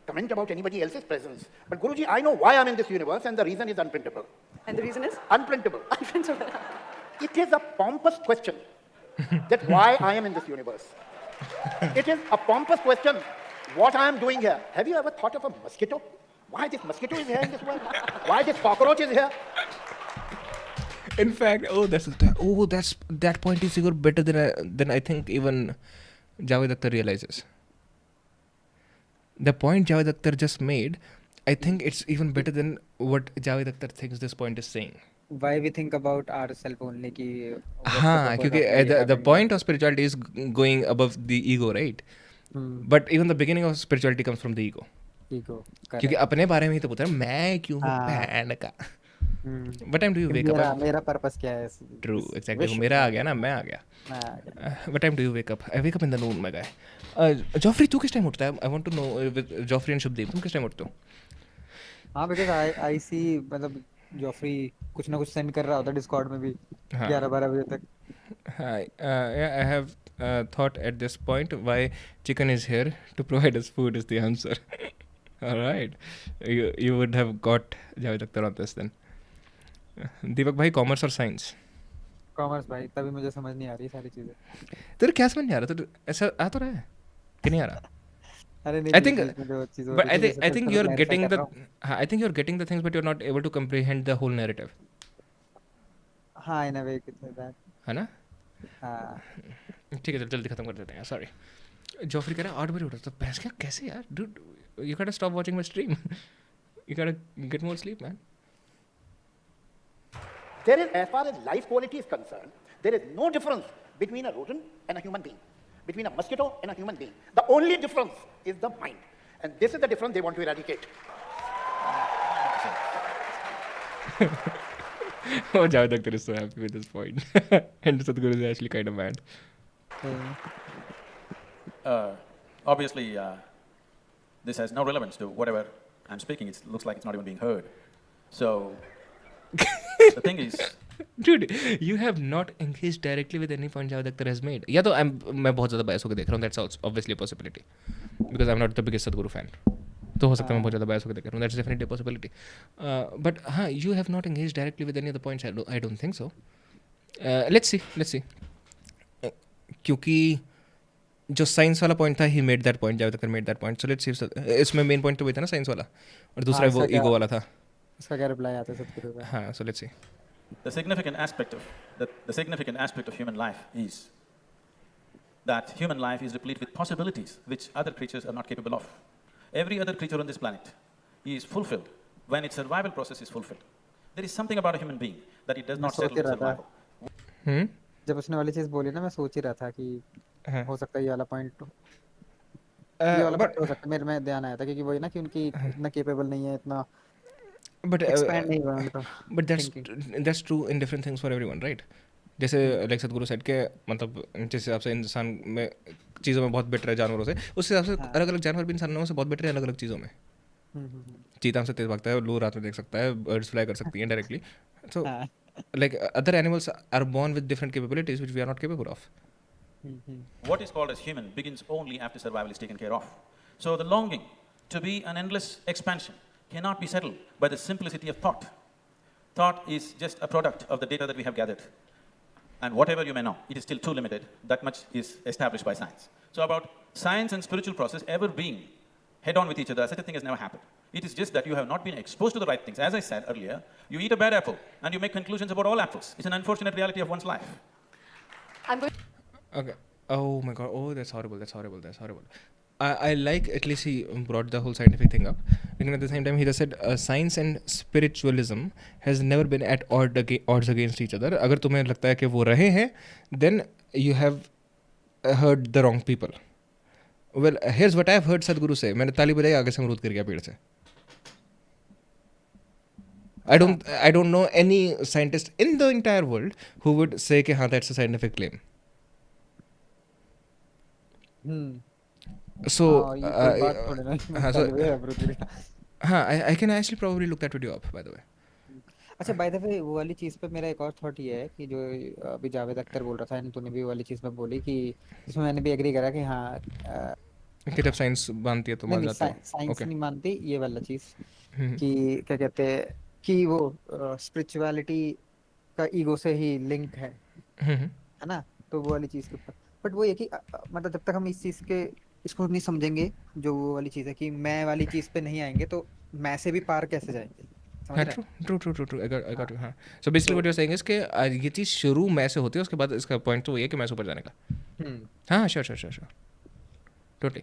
comment about anybody else's presence. But Guruji, I know why I'm in this universe, and the reason is unprintable. And the reason is? Unprintable. Unprintable. It is a pompous question. That why I am in this universe. It is a pompous question. What I am doing here. Have you ever thought of a mosquito Why this mosquito is here in this world? Why this cockroach is here? In fact, that point is even better than I think even Javed Akhtar realizes. The point Javed Akhtar just made, I think it's even better than what Javed Akhtar thinks this point is saying. Why we think about ourselves only कि what's the हाँ, purpose क्योंकि of me the having point of spirituality is going above the ego, right? But even the beginning of spirituality comes from the ego. ego? क्योंकि Correct. अपने बारे में ही तो पूछ रहा है, मैं क्यों हूँ हाँ बहन का. What time do you कि wake up? मेरा पर्पस क्या है True, इस exactly. विश्व मेरा आ में? गया ना, मैं आ गया. मैं आ गया. What time do you wake up? I wake up in the noon, my guy. Joffrey, तू किस टाइम उठता है? I want to know with Joffrey and Shubdeep, तुम किस टाइम उठते हो? हाँ because I see मतलब जॉफरी कुछ ना कुछ सेंड कर रहा होता है डिस्कॉर्ड में भी हाँ. 11-12 बजे तक. Hi. Yeah, I have thought at this point why chicken is here to provide us food is the answer. All right. You would have got Javed Akhtar on this then. दीपक भाई, commerce और science? Commerce भाई, तभी मुझे समझ नहीं आ रही सारी चीजें. तेरे क्या समझ नहीं आ रहा? तो ऐसा आ तो रहा है कि नहीं आ रहा? अरे नहीं I think, बीच में जो चीजें but होती थी जैसे I think you're clarify getting कर the, रहा हूँ. I think you're getting the things, but you're not able to comprehend the whole narrative. हाँ in a way that. है ना? हाँ. ठीक है, जल्दी खत्म कर देते हैं. सॉरी. जॉफरी कह रहा है 8 बजे उठा, तो भैंस क्या कैसे यार? Dude, you gotta stop watching my stream. You gotta get more sleep, man. There is, as far as life quality is concerned, there is no difference between a rodent and a human being, between a mosquito and a human being. The only difference is the mind. And this is the difference they want to eradicate. Oh, Javed Akhtar is so happy with this point. And Sadhguru is actually kind of mad. Obviously, this has no relevance to whatever I'm speaking. It looks like it's not even being heard. So, the thing is, Dude, you have not engaged directly with any point Javed Akhtar has made. या तो मैं बहुत ज़्यादा bias होकर देख रहा हूँ. That's also obviously a possibility. Because I'm not the biggest Sadhguru fan. तो हो सकता है मैं बहुत ज़्यादा bias होकर देख रहा हूँ. That's definitely a possibility. But हाँ, you have not engaged directly with any of the points. I don't think so. Let's see. क्योंकि जो साइंस वाला पॉइंट था, ही made that point, Javed Akhtar made that point. So let's see. इसमें main point तो वही था ना, साइंस वाला, और दूसरा वो ईगो वाला था. इसका क्या रिप्लाई आता है सदगुरु का? हाँ, so let's see. the significant aspect of human life is that human life is replete with possibilities which other creatures are not capable of. Every other creature on this planet is fulfilled when its survival process is fulfilled. There is something about a human being that it does not settle for survival. जब उसने वाली चीज बोली ना, मैं सोच ही रहा था कि हो सकता है ये वाला पॉइंट ये वाला पॉइंट हो सकता है. मेरे में ध्यान आया था क्योंकि वही ना कि उनकी इतना केपेबल नहीं है, इतना एक्सपैंड नहीं हुआ उनका. But that's true in different things for everyone, right? जैसे लाइक सदगुरु सेट के मतलब जिस हिसाब से इंसान में चीज़ों में बहुत बेटर है जानवरों से, उस हिसाब से अलग अलग जानवर भी इंसानों से बहुत बेटर है अलग अलग चीज़ों में. चीता हमसे तेज भागता है, लो रात में देख सकता है, बर्ड्स फ्लाई कर सकती हैं directly. So like other animals are born with different capabilities which we are not capable of. What is called as human begins only after survival is taken care of. So the longing to be an endless expansion cannot be settled by the simplicity of thought. Thought is just a product of the data that we have gathered. And whatever you may know, it is still too limited. That much is established by science. So about science and spiritual process ever being head-on with each other, such a thing has never happened. It is just that you have not been exposed to the right things. As I said earlier, you eat a bad apple and you make conclusions about all apples. It's an unfortunate reality of one's life. Okay. Oh my God. Oh, that's horrible. I like at least he brought the whole scientific thing up. And at the same time, he just said science and spiritualism has never been at odds against each other. अगर तुम्हें लगता है कि वो रहे हैं, then you have heard the wrong people. Well, here's what I've heard Sadhguru say. मैंने ताली बजाई, आगे से अमरूद गिर गया पेड़ से. I don't know any scientist in the entire world who would say कि हाँ that's a scientific claim. So I can actually probably look that video up, by the way. अच्छा, बाय द वे वो वाली चीज़ पे मेरा एक और थॉट ये है कि जो अभी जावेद अख्तर बोल रहा था एंड तूने भी वो वाली चीज़ में बोली कि इसमें मैंने भी एग्री करा कि हाँ कि जब साइंस मानती है तो मान जाता है. साइंस नहीं मानती ये वाला चीज़ कि क्या कहते हैं कि वो स्पिरिचुअलिटी का ईगो से ही लिंक है ना, तो वो वाली चीज़ के ऊपर. बट वो ये कि मतलब जब तक हम इस चीज़ के इसको नहीं समझेंगे, जो वो वाली चीज़ है कि मैं वाली चीज़ पे नहीं आएंगे, तो मैं से भी पार कैसे जाएंगे, समझ हाँ, रहे ट्रू, आई गॉट यू। हाँ, so basically what you are saying is कि ये चीज़ शुरू मैं से होती है, उसके बाद इसका पॉइंट तो ये है कि मैं से ऊपर जाने का। हाँ, sure, totally.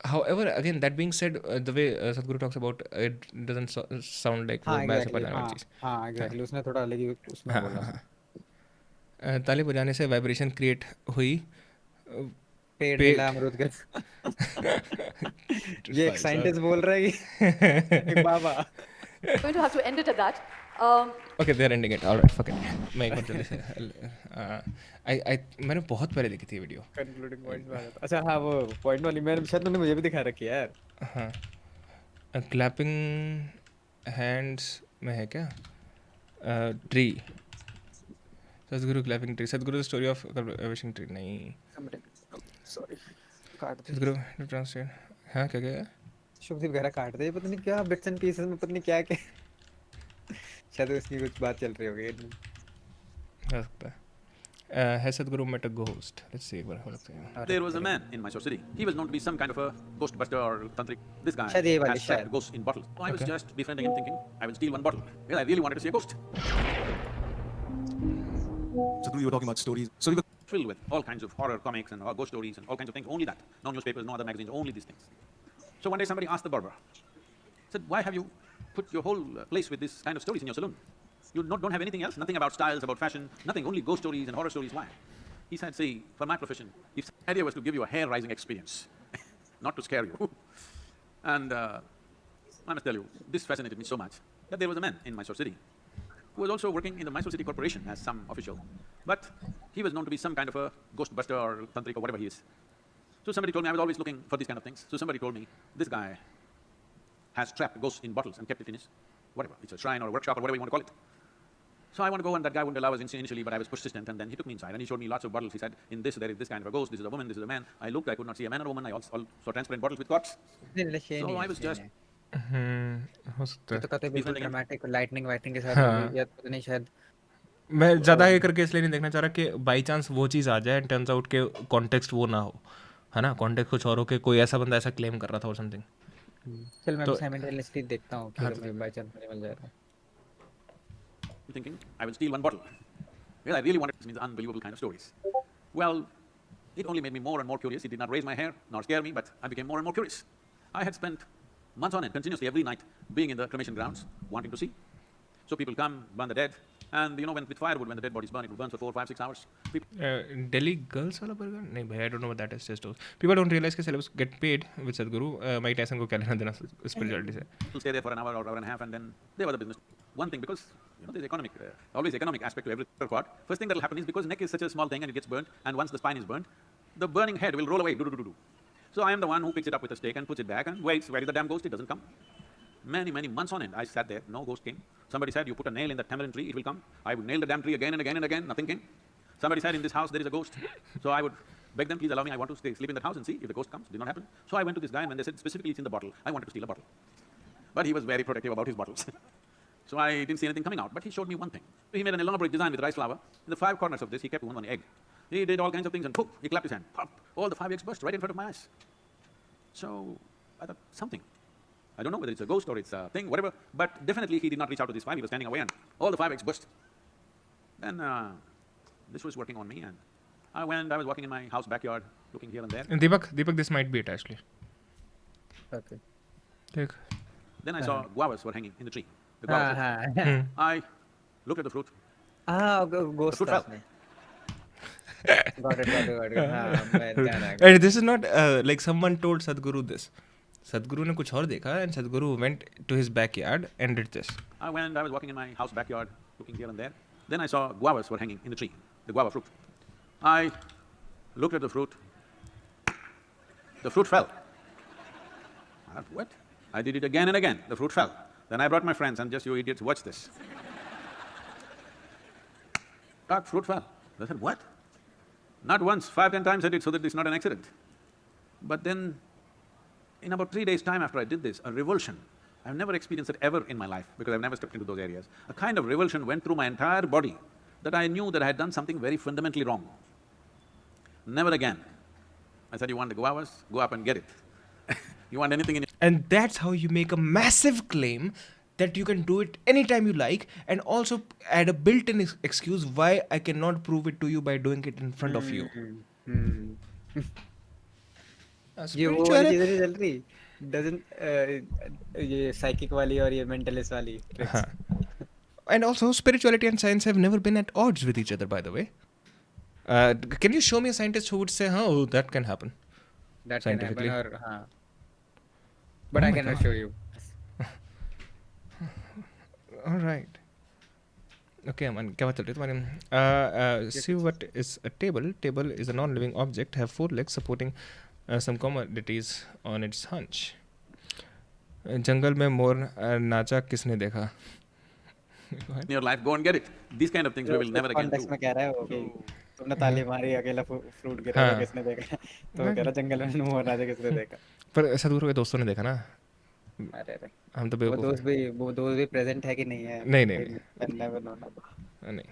However, again, that being said, the way Sadhguru talks about it doesn't sound like वो हाँ मैं से एग्जैक्टली, ऊपर जाने वाली चीज़। हाँ एग्जैक्टली, उसने थोड़ा अलग ही उसमें हाँ, बोला। ताली बजाने से वाइब्रेशन क्रिएट हुई, पेड़ पेड़ हिला अमरूद का। ये एक साइंटिस्ट बोल रहा है कि एक बाबा। Going to have to end it at that. Okay, they are ending it, alright, fuck it. मैं एक बार जल्दी से मैंने बहुत पहले देखी थी वीडियो। कंक्लूडिंग पॉइंट में आ जाता। अच्छा हाँ, वो पॉइंट वाली मैंने शायद तुमने मुझे भी दिखा रखी है यार। हाँ, क्लैपिंग हैंड्स में है क्या? ट्री, सदगुरु क्लैपिंग ट्री, सदगुरु स्टोरी ऑफ विशिंग ट्री। नहीं, सॉरी, काट दे। सदगुरु ट्रांसलेट। हाँ, क्या? शुभदीप गहरा काट दे, पता नहीं क्या बिट्स एंड पीसेस में, पता नहीं क्या क्या शायद उसकी कुछ बात चल रही होगी। हो सकता है। Has Sadhguru met a ghost? Let's see एक बार हो सकता है। There was a man in Mysore city. He was known to be some kind of a ghost buster or tantric. This guy शायद ये वाली, has शायद। trapped ghosts in bottles. So I was Okay. just befriending him, thinking I will steal one bottle. Well, I really wanted to see a ghost. Sadhguru, you were talking about stories. So you were Filled with all kinds of horror comics and ghost stories and all kinds of things. Only that. No newspapers, no other magazines, only these things. So one day somebody asked the barber, said, why have you put your whole place with this kind of stories in your saloon? You don't have anything else? Nothing about styles, about fashion, nothing, only ghost stories and horror stories. Why? He said, see, for my profession, if the idea was to give you a hair-rising experience, not to scare you. And I must tell you, this fascinated me so much that there was a man in Mysore city who was also working in the Mysore City Corporation as some official. But he was known to be some kind of a ghost buster or tantric or whatever he is. So somebody told me, I was always looking for these kind of things. So somebody told me, this guy has trapped ghosts in bottles and kept it in his, whatever, it's a shrine or a workshop or whatever you want to call it. So I want to go, and that guy wouldn't allow us initially, but I was persistent, and then he took me inside and he showed me lots of bottles. He said, in this there is this kind of a ghost, this is a woman, this is a man. I looked, I could not see a man or a woman. I also saw transparent bottles with corks. So I was just हो सकता है। तो कहते बिल्कुल dramatic lightning whitening के साथ हाँ। या पता नहीं शायद। मैं ज़्यादा ये करके इसलिए नहीं देखना चाह रहा कि बाई चांस वो चीज़ आ जाए, टर्न्स आउट के कॉन्टेक्स्ट वो ना हो, है ना, कॉन्टेक्स्ट कुछ और हो के कोई ऐसा बंदा ऐसा क्लेम कर रहा था और समथिंग। चल मैं तो साइमल्टेनियसली देखता हूँ कि हाँ, अगर बाय चांस मुझे मिल जाएगा। thinking, I will steal one bottle. Well, I really wanted to see the unbelievable kind of stories. Well, it only made me more and more curious. It did not raise my hair nor scare me, but I became more and more curious. I had spent months on end, continuously every night, being in the cremation grounds, wanting to see. So people come, burn the dead, and when with firewood, when the dead bodies burn, it will burn for 4, 5, 6 hours. Delhi girls वाला burger? नहीं भाई, I don't know what that is. Just those. People don't realize कि celebs get paid with Sadhguru. Mike Tyson को क्या लेना देना spirituality से? People stay there for an hour or hour and a half, and then they have other business. One thing, because there's always economic aspect to every quad. First thing that will happen is, because neck is such a small thing and it gets burnt, and once the spine is burnt, the burning head will roll away. Do. So I am the one who picks it up with a stake and puts it back and waits. Where is the damn ghost? It doesn't come. Many months on end, I sat there. No ghost came. Somebody said, you put a nail in the tamarind tree, it will come. I would nail the damn tree again and again and again. Nothing came. Somebody said, in this house there is a ghost. So I would beg them, please allow me. I want to sleep in that house and see if the ghost comes. Did not happen. So I went to this guy, and when they said specifically it's in the bottle, I wanted to steal a bottle. But he was very protective about his bottles. So I didn't see anything coming out. But he showed me one thing. He made an elaborate design with rice flour. In the 5 corners of this, he kept one egg. He did all kinds of things, and poof, he clapped his hand. Pop, all the 5 eggs burst right in front of my eyes. So I thought, something. I don't know whether it's a ghost or it's a thing, whatever. But definitely he did not reach out to this 5. He was standing away, and all the 5 eggs burst. Then this was working on me, and I was walking in my house backyard, looking here and there. And Deepak, this might be it actually. Okay. Take. Then I saw guavas were hanging in the tree. The guavas. I looked at the fruit. ghost The fruit fell. Got it. And this is not like someone told Sadhguru this. Sadhguru ने कुछ और देखा, and Sadhguru went to his backyard and did this. I was walking in my house backyard, looking here and there. Then I saw guavas were hanging in the tree, the guava fruit. I looked at the fruit. The fruit fell. I thought, what? I did it again and again. The fruit fell. Then I brought my friends, and just, you idiots, watch this. Fruit fell. I said, what? Not once, 5, 10 times I did, so that it's not an accident. But then, in about 3 days' time after I did this, a revulsion. I've never experienced it ever in my life, because I've never stepped into those areas. A kind of revulsion went through my entire body, that I knew that I had done something very fundamentally wrong. Never again. I said, you want the guavas? Go up and get it. You want anything in it? And that's how you make a massive claim that you can do it anytime you like, and also add a built-in excuse why I cannot prove it to you by doing it in front of you. ये वो वाली चीजें नहीं चल रही, ये psychic वाली और ये मेंटलिस्ट वाली tricks. And also, spirituality and science have never been at odds with each other, by the way. Can you show me a scientist who would say, oh, that can happen? That can happen, or, but I cannot show you. All right. Okay, man. क्या बात चल रही है तुम्हारी? See what is a table. Table is a non-living object, have 4 legs supporting some commodities on its hunch. जंगल में मोर नाचा किसने देखा? In your life, go and get it. These kind of things we will never again do. Context में कह रहा है वो कि तुमने ताली मारी, अकेला फ्रूट गिरा तो किसने देखा? तो कह रहा जंगल में मोर नाचा किसने देखा? पर सदगुरु के दोस्तों ने देखा ना. अरे हम तो वो दोस्त भी प्रेजेंट है कि नहीं है? नहीं. Never know. नहीं.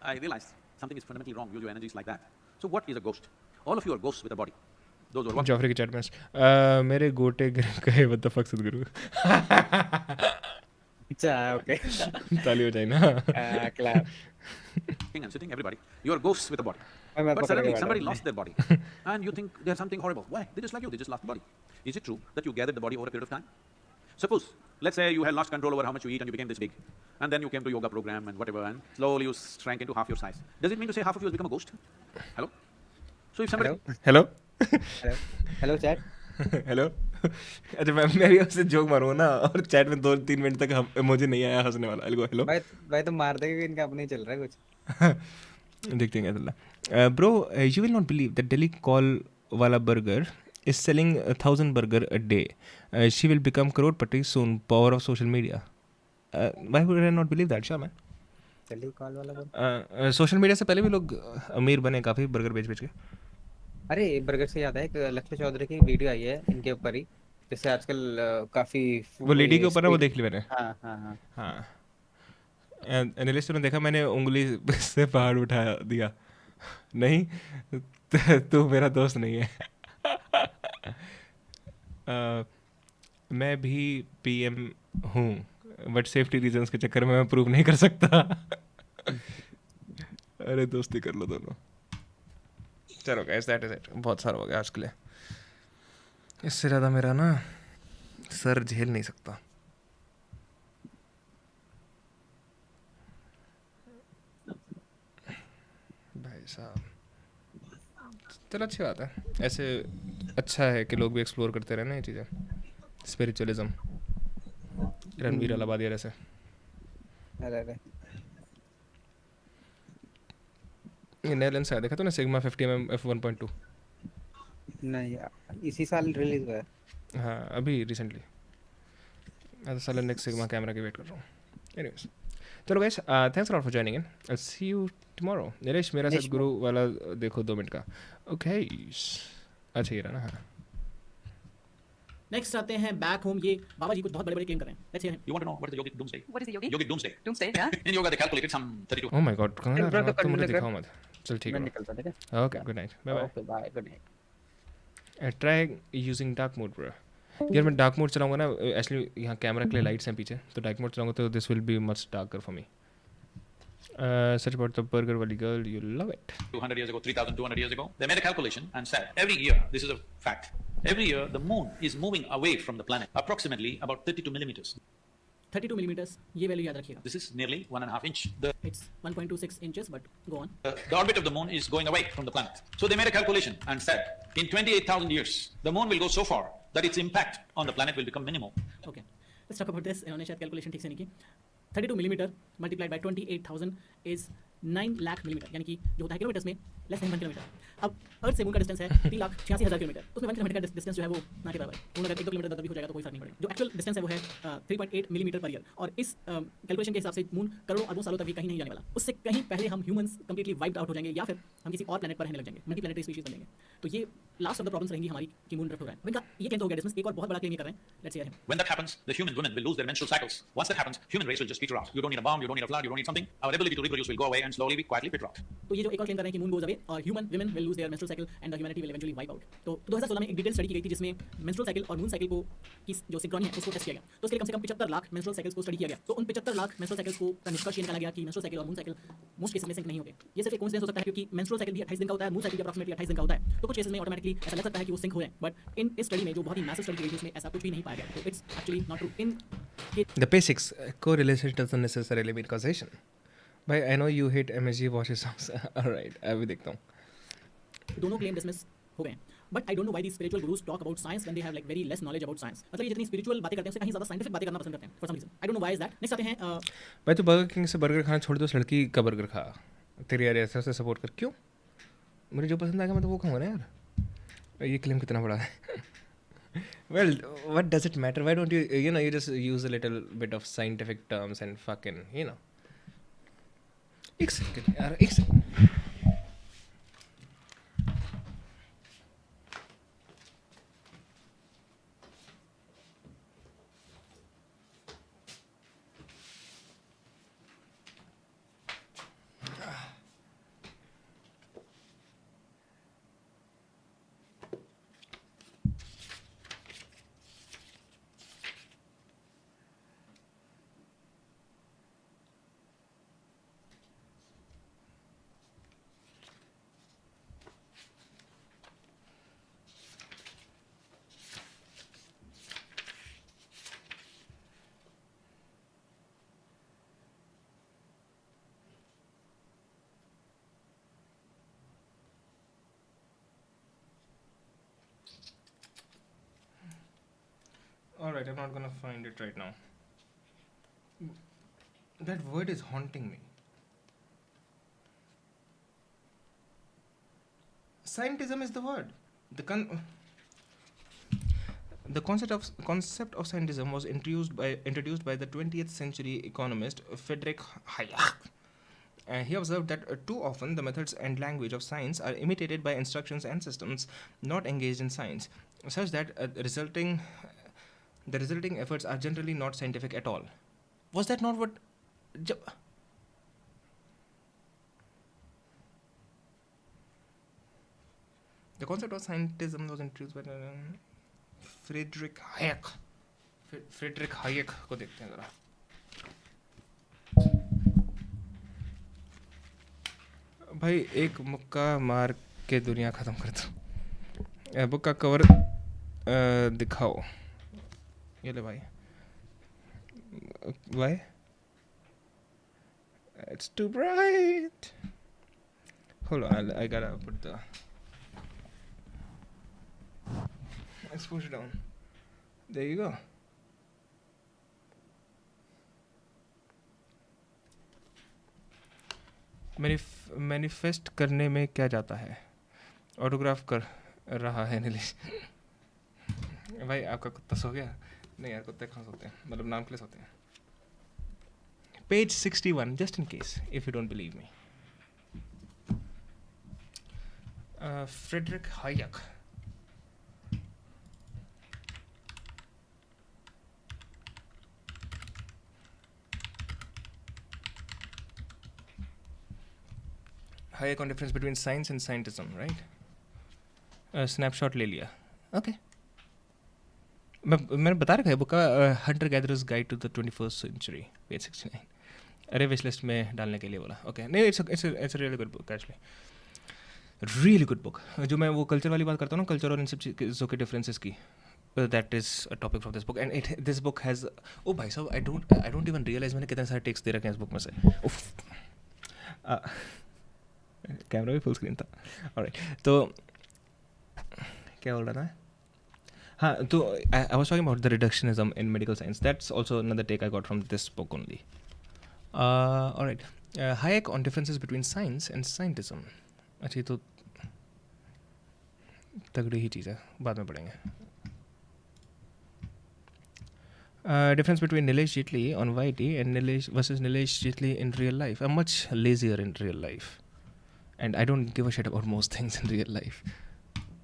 I realized something is fundamentally wrong with your energies like that. So what is a ghost? All of you are ghosts with a body. Those who are Joffrey की chat में मेरे गोटे गए what the fuck सदगुरु. अच्छा, okay. ताली हो जाए ना. Clap. And sitting everybody, you are ghosts with a body. But suddenly somebody lost their body, and you think there's something horrible. Why? They just like you. They just lost the body. Is it true that you gathered the body over a period of time? Suppose, let's say you had lost control over how much you eat and you became this big, and then you came to yoga program and whatever, and slowly you shrank into half your size. Does it mean to say half of you has become a ghost? Hello? So if somebody... Hello? Hello, chat. Hello? अच्छा मैं भी आपसे joke मारूंगा ना और chat में 2-3 minute तक मुझे नहीं आया हंसने वाला. I'll go hello. भाई तो मार देगा कि इनका अपने चल रहा है कुछ. देखते हैं क्या चल रहा है. Bro, you will not believe that Delhi call wala burger is selling 1,000 burger a day. She will become crorepati soon. Power of social media. Why would I not believe that, sure man? Delhi call wala burger. Social media से पहले भी लोग अमीर बने काफी burger बेच के. अरे बर्गर से याद है एक लक्ष्य चौधरी की वीडियो आई है इनके ऊपर ही, जैसे आजकल काफी वो लेडी के ऊपर है, वो देख ली मैंने. हाँ. नीलेश तुमने देखा मैंने उंगली से पहाड़ उठा दिया? नहीं, तू मेरा दोस्त नहीं है. मैं भी पीएम हूँ बट सेफ्टी रीजंस के चक्कर में मैं प्रूव नहीं कर सकता. अरे दोस्ती कर लो दोनों. चलो गाइस, दैट इज इट. बहुत सारा हो गया आज के लिए. इससे ज़्यादा मेरा ना सर झेल नहीं सकता. भाई साहब चलो अच्छी बात है. ऐसे अच्छा है कि लोग भी एक्सप्लोर करते रहे ना ये चीज़ें. स्पिरिचुअलिज्म रणवीर अलाहाबादी जैसे. अरे ये नया लेंस आया देखा तूने? Sigma 50mm f1.2. नहीं, इसी साल रिलीज हुआ है. हाँ अभी रिसेंटली. मैं तो साला नेक्स्ट सिग्मा कैमरा की वेट कर रहा हूँ. एनीवेज चलो guys, thanks lot for joining in. I see you tomorrow. Nilesh मेरा सदगुरु वाला देखो 2 मिनट का. ओके अच्छा ये रहा ना. हाँ नेक्स्ट आते हैं बैक होम. ये बाबा जी कुछ बहुत बड़े-बड़े क्लेम कर रहे हैं. Let's hear him. You want to know what is the yogic doomsday? What is the yogic? Yogic doomsday. Doomsday, yeah. In yoga they calculated some 32. Oh my God. तो मुझे दिखाओ मत. चल ठीक है. निकलता ठीक है. Okay good night. Bye bye. Okay bye, good night. Try using dark mode bro. यार मैं डार्क मोड चलाऊंगा ना, एक्चुअली यहाँ कैमरा के लिए लाइट्स हैं पीछे, तो डार्क मोड चलाऊंगा तो this will be much darker for me. Such about the burger wali girl, you love it. 200 years ago, 3,200 years ago, they made a calculation and said every year, this is a fact, every year the moon is moving away from the planet approximately about 32 millimeters. 32 millimeters, ये value याद रखिएगा. This is nearly 1.5 inch. It's 1.26 inches, but go on. The orbit of the moon is going away from the planet. So they made a calculation and said in 28,000 years, the moon will go so far that its impact on the planet will become minimal. Okay, let's talk about this. इन्होंने शायद calculation ठीक से नहीं की. 32 millimetre multiplied by 28,000 is 9 lakh millimetre, यानी कि जो होता है किलोमीटर्स में लेस देन 1 किलोमीटर. अब अर्थ से मून का डिस्टेंस है 3,86,000 किलोमीटर. तो उसमें 1 किलोमीटर का डिस्टेंस जो है वो ना के बराबर है. मून अगर 1-2 किलोमीटर दूर भी हो जाएगा तो कोई फर्क नहीं पड़ेगा. जो एक्चुअल डिस्टेंस है वो है 3.8 मिलीमीटर पर ईयर. और इस कैलकुलेशन के हिसाब से मून करोड़ों अरबों सालों तक भी कहीं नहीं जाने वाला. उससे कहीं पहले हम ह्यूमंस कंप्लीटली वाइप्ड आउट हो जाएंगे या फिर हम किसी और प्लैनेट पर रहने लग जाएंगे, मल्टी प्लैनेटरी स्पीशीज बन जाएंगे. तो ये लास्ट ऑफ द प्रॉब्लम्स रहेंगी हमारी कि मून ड्रिफ्ट हो रहा है. इनका ये क्लेम तो हो गया. डिस्टेंस एक और बहुत बड़ा क्लेम ये कर रहे हैं. Let's hear him. When that happens, the human women will lose their menstrual cycles. Once that happens, human race will just peter out. You don't need a bomb, you don't need a flood, you don't need something. Our ability to reproduce will go away and and slowly be quietly withdrawn. तो ये जो एक और claim कर रहे हैं कि moon goes away और human women will lose their menstrual cycle and the humanity will eventually wipe out. तो 2016 में एक डिटेल स्टडी की गई थी जिसमें मेंस्ट्रुअल साइकिल और मून साइकिल को की जो सिंक्रोनी है उसको टेस्ट किया गया। तो उसके लिए कम से कम 75 लाख मेंस्ट्रुअल साइकिल्स को स्टडी किया गया। तो उन 75 लाख मेंस्ट्रुअल साइकिल्स को का निष्कर्ष ये निकाला गया कि मेंस्ट्रुअल साइकिल और मून साइकिल मोस्ट केसेस में सिंक नहीं होंगे। ये सिर्फ एक कोइंसिडेंस हो सकता है क्योंकि मेंस्ट्रुअल साइकिल भी 28 दिन का होता है, मून साइकिल भी अप्रॉक्सिमेटली 28 दिन का होता है। तो कुछ केसेस में ऑटोमेटिकली ऐसा लग सकता है कि वो सिंक हो रहे हैं, बट इन इस स्टडी में जो बहुत ही मैसिव स्टडी की गई उसमें ऐसा कुछ भी नहीं पाया गया। तो it's actually not true. In The basics, correlation doesn't necessarily mean causation. But I know you hate MSG watches songs. Alright, अभी देखता हूँ। दोनों क्लेम डिसमिस हो गए। But I don't know why these spiritual gurus talk about science when they have like very less knowledge about science. मतलब ये जितनी spiritual बातें करते हैं उससे कहीं ज़्यादा साइंटिफिक बातें करना पसंद करते हैं for some reason. I don't know why is that. Next आते हैं भाई तो बर्गर किंग से बर्गर खाना छोड़ दो, उस लड़की का बर्गर खा। तेरी यार ऐसे ऐसे सपोर्ट कर क्यों? मुझे जो पसंद आएगा मैं तो वो खाऊंगा ना यार। ये क्लेम कितना बड़ा है? Well, what does it matter? Why don't you just use a little bit of scientific terms and fucking, एक सेकंड यार, एक second. Alright, I'm not gonna find it right now. That word is haunting me. Scientism is the word. The concept of scientism was introduced by the 20th century economist Friedrich Hayek. He observed that too often the methods and language of science are imitated by instructions and systems not engaged in science, such that the resulting efforts are generally not scientific at all. Was that not what... The concept of scientism was introduced by Friedrich Hayek. Friedrich Hayek को देखते हैं जरा। भाई एक मुक्का मार के दुनिया ख़त्म कर दो। बुक का कवर दिखाओ। ये ले भाई। Why? It's too bright. Hold on, I gotta put the exposure down. There you go. Manifest करने में क्या जाता है? ऑटोग्राफ कर रहा है नीलेश। भाई आपका कुत्ता सो गया? नहीं यार, कुत्ते कहाँ सोते हैं, मतलब नाम के लिए सोते हैं। Page 61, just in case, if you don't believe me. Friedrich Hayek. Hayek on difference between science and scientism, right? Snapshot ले लिया. Okay. मैंने बता रखा है बुक का hunter gatherers guide to the 21st century, page 69। अरे विश लिस्ट में डालने के लिए बोला। ओके, नहीं, it's really good book actually, really good book. जो मैं वो कल्चर वाली बात करता हूँ ना, कल्चर और इन सब चीज़ों के डिफरेंसेस की, that is a topic from this book and this book has, ओ भाई साहब, आई डोंट इवन रियलाइज मैंने कितने सारे टेक्स्ट दे रखे हैं इस बुक में से। कैमरा भी फुल स्क्रीन था। ऑलराइट, तो क्या बोल रहा था? हाँ, तो I was talking about the reductionism in medical science. That's also another take I got from this book only. All right. Hayek on differences between science and scientism. अच्छा, तो तगड़ी ही चीज़ है, बाद में पढ़ेंगे। Difference between Nilesh Jaitly on YT and Nilesh versus Nilesh Jaitly in real life. I'm much lazier in real life, and I don't give a shit about most things in real life.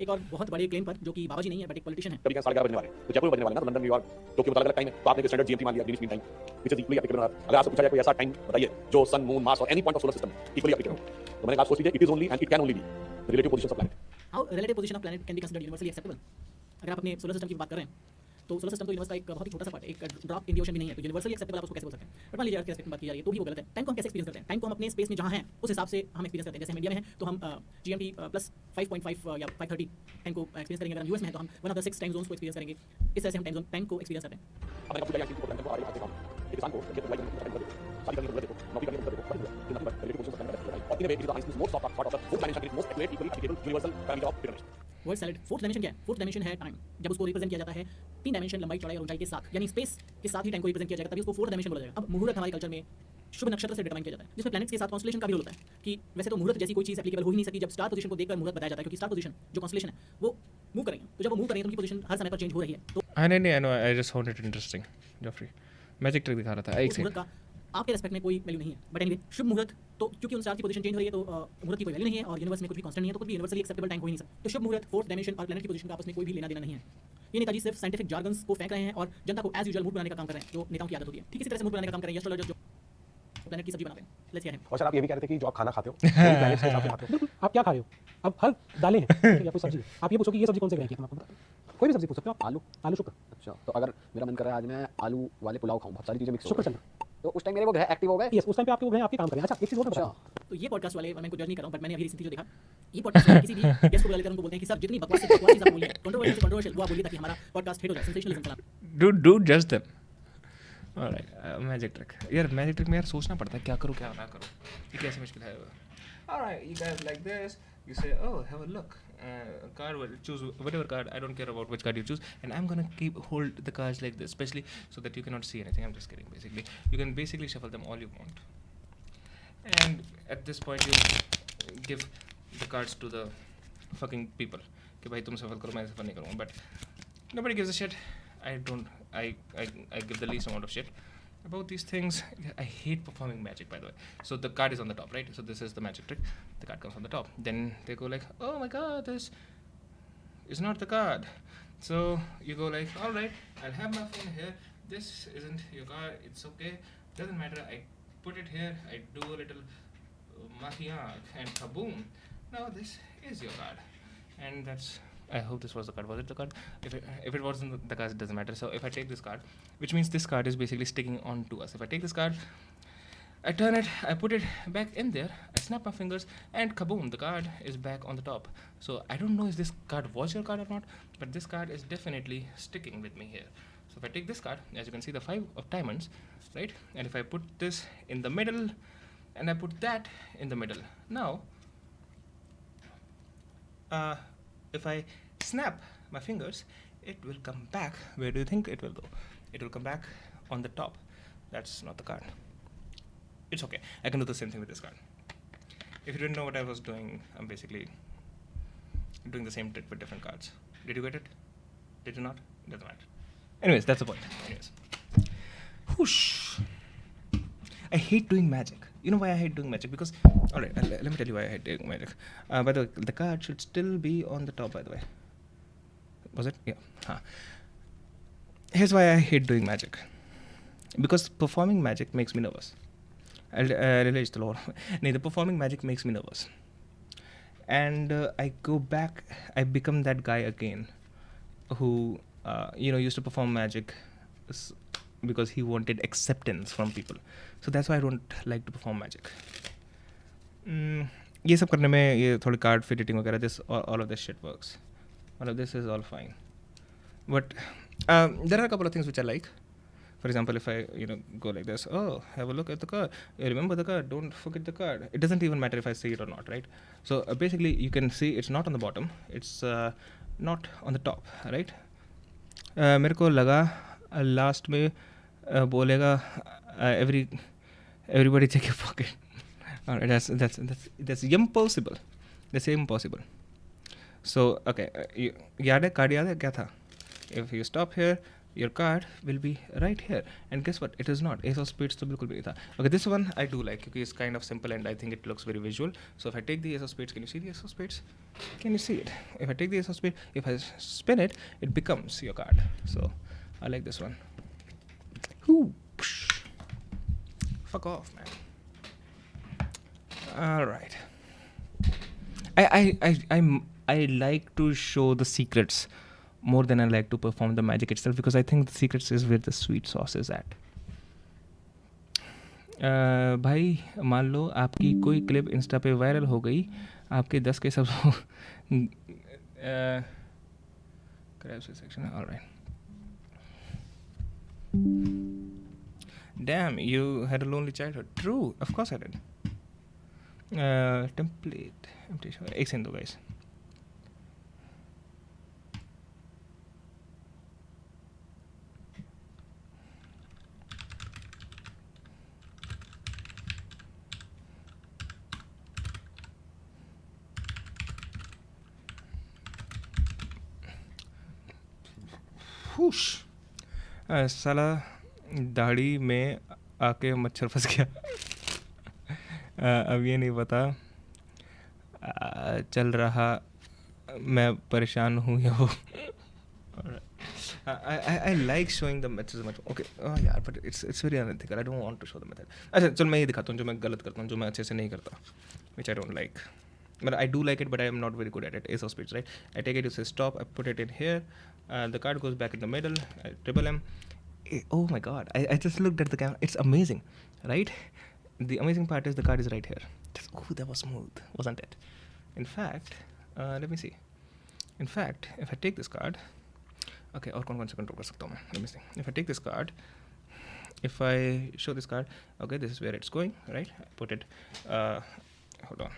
एक और बहुत बड़े claim पर जो कि बाबा जी नहीं है but एक पॉलिटिशियन है। कभी क्या 11:30 बजने वाले तो जयपुर बजने वाले ना, तो लंदन, न्यूयॉर्क, टोक्यो में अलग अलग टाइम है, तो आपने स्टैंडर्ड जीएमटी मान लिया, Greenwich mean time, which is equally applicable on earth. अगर आपसे पूछा जाए कोई ऐसा टाइम बताइए जो सन, मून, मार्स और any point of solar system equally applicable हो, तो मैंने कहा सोच लीजिए it is only and it can only be the relative position of planet. How relative position of planet can be considered universally acceptable. अगर आप अपने सोलर सिस्टम की बात कर रहे हैं तो सोलर सिस्टम तो यूनिवर्स का एक बहुत ही छोटा सा पार्ट है, एक ड्रॉप इन द ओशन भी नहीं है, तो यूनिवर्सली एक्सेप्टेबल आप उसको कैसे बोल सकते हैं। बट मान लीजिए अर्थ के एस्पेक्ट में बात की जा रही है तो भी वो गलत है। टाइम को हम कैसे एक्सपीरियंस करते हैं? टाइम को हम अपने स्पेस में जहाँ हैं उस हिसाब से हम एक्सपीरियंस करते हैं। जैसे हम इंडिया में हैं तो हम GMT प्लस 5.5 या 5:30 टाइम को एक्सपीरियंस करेंगे। अगर यूएस में हैं तो हम one of the 6 time zones को एक्सपीरियंस करेंगे। इस तरह से हम टाइम को एक्सपीरियंस करते हैं। अब मैंने पूछा यार को आ रही है किसान को ये तो लाइक सारी करने को देखो, नौकरी करने को देखो, in number relative position of planet और in way it is the highest most of part of the fourth dimension, it is most accurate equally applicable universal parameter of pyramid. Word salad fourth dimension क्या है? Fourth dimension है time. जब उसको represent किया जाता है 3 dimension लंबाई, चौड़ाई और ऊंचाई के साथ, यानी स्पेस के साथ ही टाइम को रिप्रेजेंट किया जाएगा, तभी उसको फोर्थ डायमेंशन बोला जाएगा। अब मुहूर्त हमारे कल्चर में शुभ नक्षत्र से डिटरमाइन किया जाता है, जिसमें प्लैनेट्स के साथ कॉन्स्टेलेशन का भी रोल होता है कि वैसे तो मुहूर्त जैसी कोई चीज एप्लीकेबल हो ही नहीं सकती जब स्टार पोजीशन को देखकर मुहूर्त बताया जाता है, क्योंकि स्टार पोजीशन जो कॉन्स्टेलेशन है वो मूव करेंगे, तो जब वो मूव करेंगे तो उनकी पोजीशन हर समय पर चेंज हो रही है। तो I know I just found it interesting. Joffrey magic trick दिखा रहा था एक मुहूर्त का आपके रेस्पेक्ट में कोई वैल्यू नहीं है। बट एनीवे शुभ मुहूर्त तो क्योंकि उन स्टार की पोजीशन चेंज हो रही है तो मुहूर्त की कोई वैल्यू नहीं है और यूनिवर्स में कुछ भी कांस्टेंट नहीं है, तो कुछ भी यूनिवर्सली एक्सेप्टेबल टाइम हो ही नहीं सकता। तो शुभ मुहूर्त, फोर्थ डायमेंशन और प्लैनेट की पोजीशन का आपस में कोई भी लेना देना नहीं है। ये नेताजी सिर्फ साइंटिफिक जार्गन्स को फेंक रहे हैं और जनता को एज यूजुअल मूड बनाने का काम कर रहे हैं, जो नेताओं की आदत होती है। ठीक इसी तरह से मूड बनाने का काम कर रहे हैं एस्ट्रोलॉजर्स जो प्लैनेट की सब्जी बनाते हैं। Let's hear him. और सर आप ये भी कह रहे थे कि जो आप खाना खाते हो प्लैनेट्स के हिसाब से खाते हो। बिल्कुल, आप क्या खा रहे हो? अब हर दालें हैं या कोई सब्जी है, आप ये पूछो कि ये सब्जी कौन से ग्रह की है, हम आपको बताते कोई भी सब्जी पूछ सकते हो आप। आलू शुक्र। अच्छा, तो अगर मेरा मन कर रहा है आज मैं आलू वाले पुलाव खाऊं, बहुत सारी चीजें मिक्स शुक्र चंद्र, तो उस टाइम मेरे वो ग्रह एक्टिव हो गए। यस, उस टाइम पे आपके वो ग्रह आपके काम करेंगे। अच्छा, एक चीज और बताओ। तो ये पॉडकास्ट वाले, मैं इनको जज नहीं कर रहा हूं, बट मैंने अभी रिसेंटली जो देखा, ये पॉडकास्ट वाले किसी भी गेस्ट को बुला लेकर उनको बोलते हैं कि सर जितनी बकवास चीज आप बोलिए, कंट्रोवर्शियल वो आप बोलिए ताकि हमारा पॉडकास्ट हिट हो जाए, सेंसेशनलिज्म चला। Do just them. Alright, magic trick यार, मैजिक ट्रिक में यार सोचना पड़ता है क्या करूँ क्या ना करूँ, ये कैसे मुश्किल है। Alright, you guys like this, you say, oh, have a look, card, choose whatever card, I don't care about which card you choose, and I'm gonna hold the cards like this, especially so that you cannot see anything. I'm just kidding. Basically you can basically shuffle them all you want, and at this point you give the cards to the fucking people कि भाई तुम shuffle करो, मैं shuffle नहीं करूँगा, but nobody gives a shit. I give the least amount of shit about these things. I hate performing magic, by the way. So the card is on the top, right? So this is the magic trick. The card comes on the top. Then they go like, oh my god, this is not the card. So you go like, all right, I'll have my phone here. This isn't your card. It's okay. Doesn't matter. I put it here. I do a little mahiyak and kaboom. Now this is your card. And that's, I hope this was the card. Was it the card? If it wasn't the card, it doesn't matter. So if I take this card, which means this card is basically sticking on to us. If I take this card, I turn it, I put it back in there, I snap my fingers, and kaboom, the card is back on the top. So I don't know if this card was your card or not, but this card is definitely sticking with me here. So if I take this card, as you can see, the 5 of diamonds, right? And if I put this in the middle, and I put that in the middle, now, if I snap my fingers, it will come back. Where do you think it will go? It will come back on the top. That's not the card. It's okay. I can do the same thing with this card. If you didn't know what I was doing, I'm basically doing the same trick with different cards. Did you get it? Did you not? It doesn't matter. Anyways, that's the point. Anyways. Whoosh. I hate doing magic. You know why I hate doing magic? Because, alright, let me tell you why I hate doing magic. By the way, the card should still be on the top, by the way. Was it? Yeah. Huh. Here's why I hate doing magic. Because performing magic makes me nervous. The performing magic makes me nervous. And I go back, I become that guy again who, used to perform magic because he wanted acceptance from people. So that's why I don't like to perform magic. ये सब करने में ये थोड़ी card fitting वगैरह, this all of this shit works. All of this is all fine. But there are a couple of things which I like. For example, if I go like this, oh, have a look at the card. Remember the card. Don't forget the card. It doesn't even matter if I see it or not, right? So basically, you can see it's not on the bottom. It's not on the top, right? मेरे को लगा last में बोलेगा everybody check your pocket. Alright, that's impossible. That's impossible. So okay, याद है card याद है क्या था? If you stop here, your card will be right here. And guess what? It is not. Ace of Spades to bilkul bhi nahi tha. Okay, this one I do like because it's kind of simple and I think it looks very visual. So if I take the Ace of Spades, can you see the Ace of Spades? Can you see it? If I take the Ace of Spades, if I spin it, it becomes your card. So I like this one. Ooh, fuck off, man. All right. I like to show the secrets more than I like to perform the magic itself because I think the secrets is where the sweet sauce is at. भाई मान लो आपकी कोई clip Insta पे viral हो गई, आपके 10 के सब section. All right. Damn, you had a lonely childhood. True, of course I did. Template. एक सेकंड दो guys. साला दाढ़ी में आके मच्छर फंस गया. अब ये नहीं पता चल रहा मैं परेशान हूँ या वो. I like showing the methods much. Okay, यार, but it's very unethical. I don't want to show the method. अच्छा चल मैं ये दिखाता हूँ जो मैं गलत करता हूँ, जो मैं अच्छे से नहीं करता, which I don't like. But I do like it, but I am not very good at it. Ace of Spades, right? I take it, you say stop, I put it in here, the card goes back in the middle, I triple M. Oh my god, I just looked at the camera. It's amazing, right? The amazing part is the card is right here. Oh, that was smooth, wasn't it? In fact, let me see. In fact, if I take this card, okay, और कौन-कौन से control कर सकता हूँ मैं? Let me see. If I take this card, if I show this card, okay, this is where it's going, right? I put it, hold on.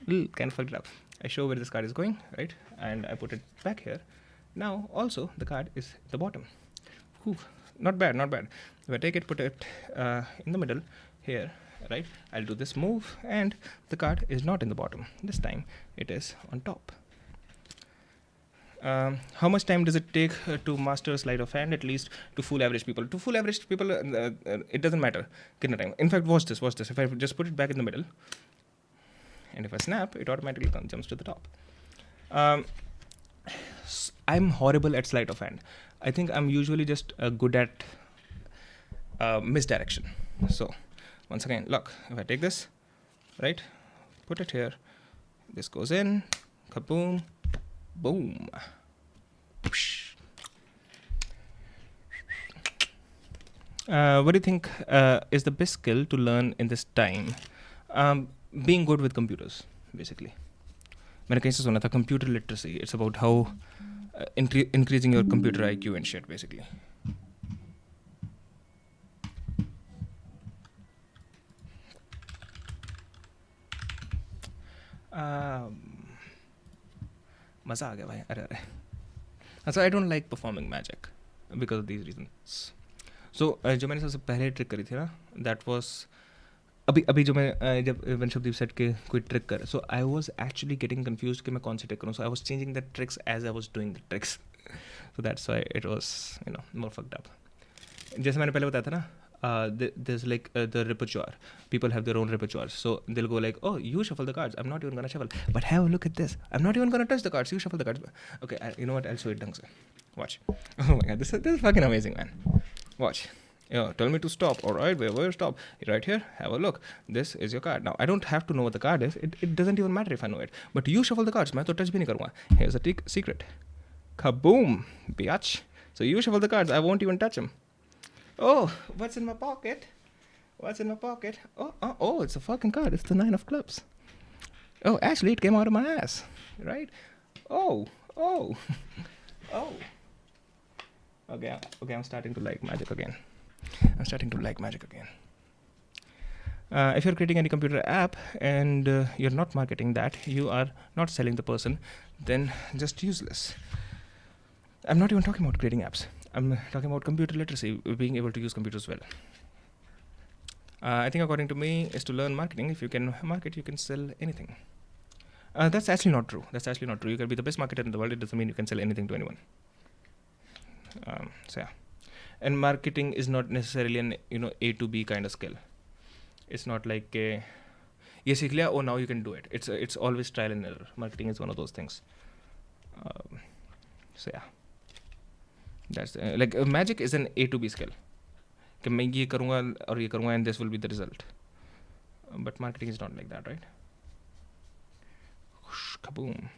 Kind of fucked it up. I show where this card is going, right? And I put it back here. Now, also, the card is at the bottom. Whew. Not bad, not bad. If I take it, put it in the middle here, right? I'll do this move, and the card is not in the bottom. This time, it is on top. How much time does it take to master sleight of hand? At least to fool average people. To fool average people, it doesn't matter. Kitna time. In fact, watch this. Watch this. If I just put it back in the middle, and if I snap, it automatically jumps to the top. I'm horrible at sleight of hand. I think I'm usually just good at misdirection. So, once again, look, if I take this, right, put it here, this goes in, kaboom, boom. What do you think is the best skill to learn in this time? Being good with computers, basically. मैंने कहीं से सुना था computer literacy. It's about how increasing your computer IQ and shit, basically. मज़ा आ गया भाई. अरे. So I don't like performing magic because of these reasons. So जो मैंने सबसे पहले ट्रिक करी थी ना, that was अभी जो मैं जब वंशपदीप सेट के कोई ट्रिक कर, so I was actually getting confuse कि मैं कौन सी ट्रिक करूँ. So I was changing the tricks as I was doing the tricks. So that's why it was more fucked up. जैसे मैंने पहले बताया था ना, there's like the repertoire. People have their own repertoire. So they'll go like, oh, you shuffle the cards. I'm not even going to shuffle. But have a look at this. I'm not even going to touch the cards. You shuffle the cards. Okay, you know what? I'll show it. Watch. Oh my god, this is fucking amazing, man. Watch. Tell me to stop. All right, where stop? Right here. Have a look. This is your card. Now, I don't have to know what the card is. It doesn't even matter if I know it. But you shuffle the cards. मैं तो touch भी नहीं करूँगा. Here's a secret. Kaboom, biatch. So you shuffle the cards. I won't even touch them. Oh, what's in my pocket? What's in my pocket? Oh, it's a fucking card. It's the 9 of clubs. Oh, actually, it came out of my ass. Right? Oh. Okay, I'm starting to like magic again. If you're creating any computer app and you're not marketing that, you are not selling the person, then just useless. I'm not even talking about creating apps. I'm talking about computer literacy, being able to use computers well. I think according to me is to learn marketing. If you can market, you can sell anything. That's actually not true. You can be the best marketer in the world. It doesn't mean you can sell anything to anyone. So yeah. and marketing is not necessarily an A to B kind of skill. It's not like ये सीख लिया, oh now you can do it. It's always trial and error. Marketing is one of those things. So yeah, that's like magic is an A to B skill. कि मैं ये करूँगा और ये करूँगा and this will be the result. But marketing is not like that, right? Kaboom.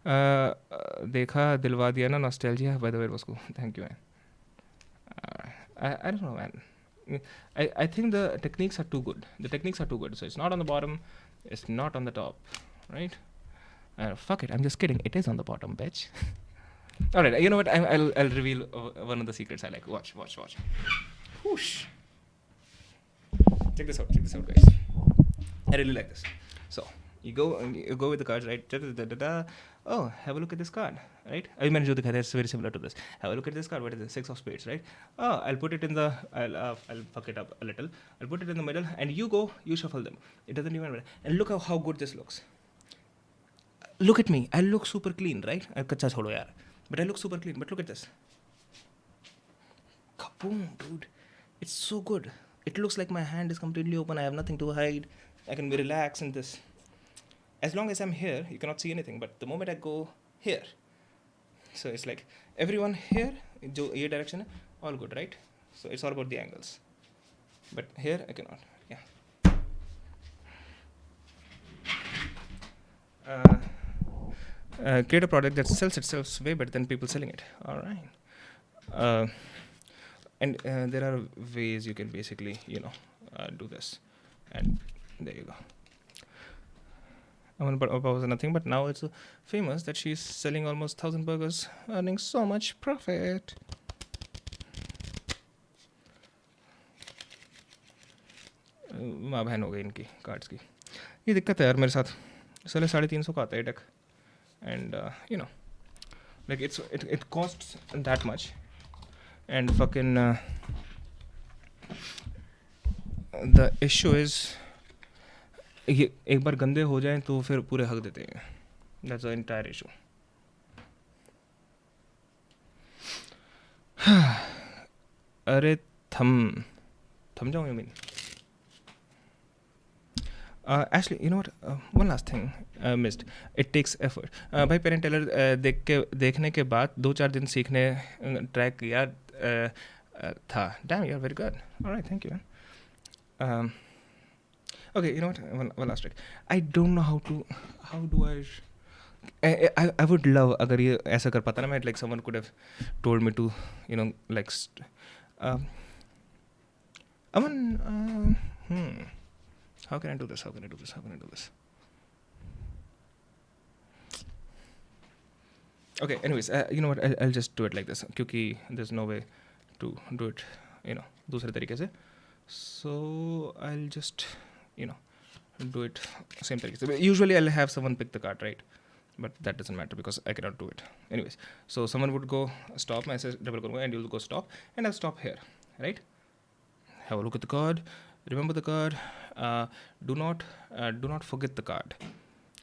देखा दिलवा दिया ना nostalgia. By the way, it was cool. Thank you, man. I don't know, man. I think the techniques are too good. The techniques are too good. So it's not on the bottom. It's not on the top, right? Fuck it. I'm just kidding. It is on the bottom, bitch. All right. You know what? I'll reveal one of the secrets I like. Watch. Whoosh. Check this out, guys. I really like this. So you go with the cards, right? Oh, have a look at this card, right? I mean, it's very similar to this. Have a look at this card. What is it? 6 of spades, right? Oh, I'll put it in the. I'll fuck it up a little. I'll put it in the middle, and you shuffle them. It doesn't even matter. And look how good this looks. Look at me. I look super clean, right? Kacha chodo yaar. But I look super clean. But look at this. Kaboom, dude. It's so good. It looks like my hand is completely open. I have nothing to hide. I can be relaxed in this. As long as I'm here, you cannot see anything. But the moment I go here, so it's like everyone here, jo ye direction, all good, right? So it's all about the angles. But here I cannot. Yeah. Create a product that sells itself way better than people selling it. All right. And there are ways you can basically, do this. And there you go. I was nothing, but now it's famous that she's selling almost 1,000 burgers, earning so much profit. माँ बहन हो गई इनकी cards की. ये दिक्कत है यार मेरे साथ. साले 350 का आता है deck. And like it costs that much. And fucking the issue is ये एक बार गंदे हो जाएं तो फिर पूरे हक देते हैं. That's the entire issue. अरे थम जाऊँ you mean? Actually, you know what? One last thing I missed. It takes effort. भाई पेरेंट टेलर देखने के बाद 2-4 दिन सीखने ट्राई किया था. Damn, you're very good. All right, thank you, man. Okay, you know what? One last trick. I don't know how do I would love अगर ये ऐसा कर पाता ना मैं, like someone could have told me to, like Aman, how can I do this? Okay, anyways, you know what? I'll just do it like this. Because there's no way to do it, दूसरे तरीके से. So I'll just, do it same तरीके से. Usually I'll have someone pick the card, right? But that doesn't matter because I cannot do it. Anyways, so someone would go stop, मैं ऐसे double करूँगा and you'll go stop, and I'll stop here, right? Have a look at the card. Remember the card. Do not forget the card.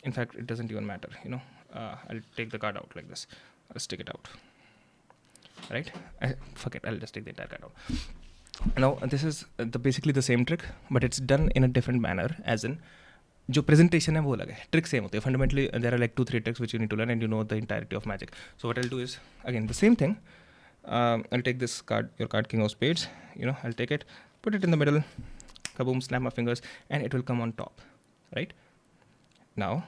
In fact, it doesn't even matter. I'll take the card out like this. I'll stick it out. Right? Fuck it. I'll just take the entire card out. Now this is basically the same trick, but it's done in a different manner. As in, जो presentation है वो अलग है. Tricks same होते हैं. Fundamentally, there are like 2-3 tricks which you need to learn, and you know the entirety of magic. So what I'll do is again the same thing. I'll take this card, your card King of Spades. I'll take it, put it in the middle. Kaboom, snap my fingers, and it will come on top, right? Now,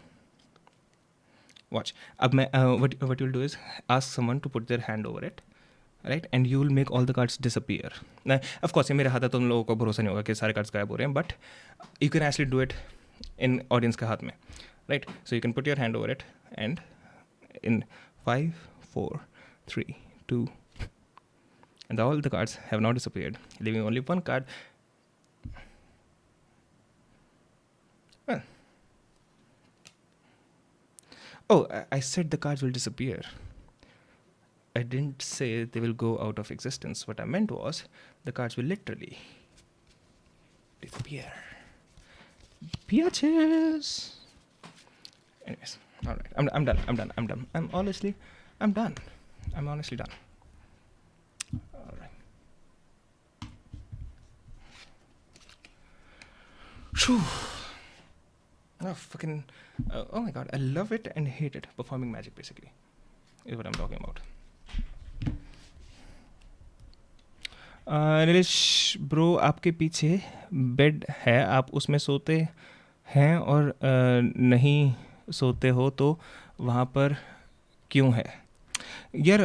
watch. What you'll do is ask someone to put their hand over it, right? And you will make all the cards disappear. Now, of course, ये मेरे हाथ है तो तुम लोगों को भरोसा नहीं होगा कि सारे cards गायब हो रहे हैं, but you can actually do it in audience के हाथ में, right? So you can put your hand over it, and in 5, 4, 3, 2, and all the cards have now disappeared, leaving only one card. Well, oh, I said the cards will disappear. I didn't say they will go out of existence. What I meant was the cards will literally disappear. Bitches. Anyways, all right. I'm done. I'm honestly done. I'm honestly done. All right. Oh, fucking. Oh my god, I love it and hate it. Performing magic, basically, is what I'm talking about. Nilesh bro, आपके पीछे bed है, आप उसमें सोते हैं और नहीं सोते हो तो वहाँ पर क्यों है? यार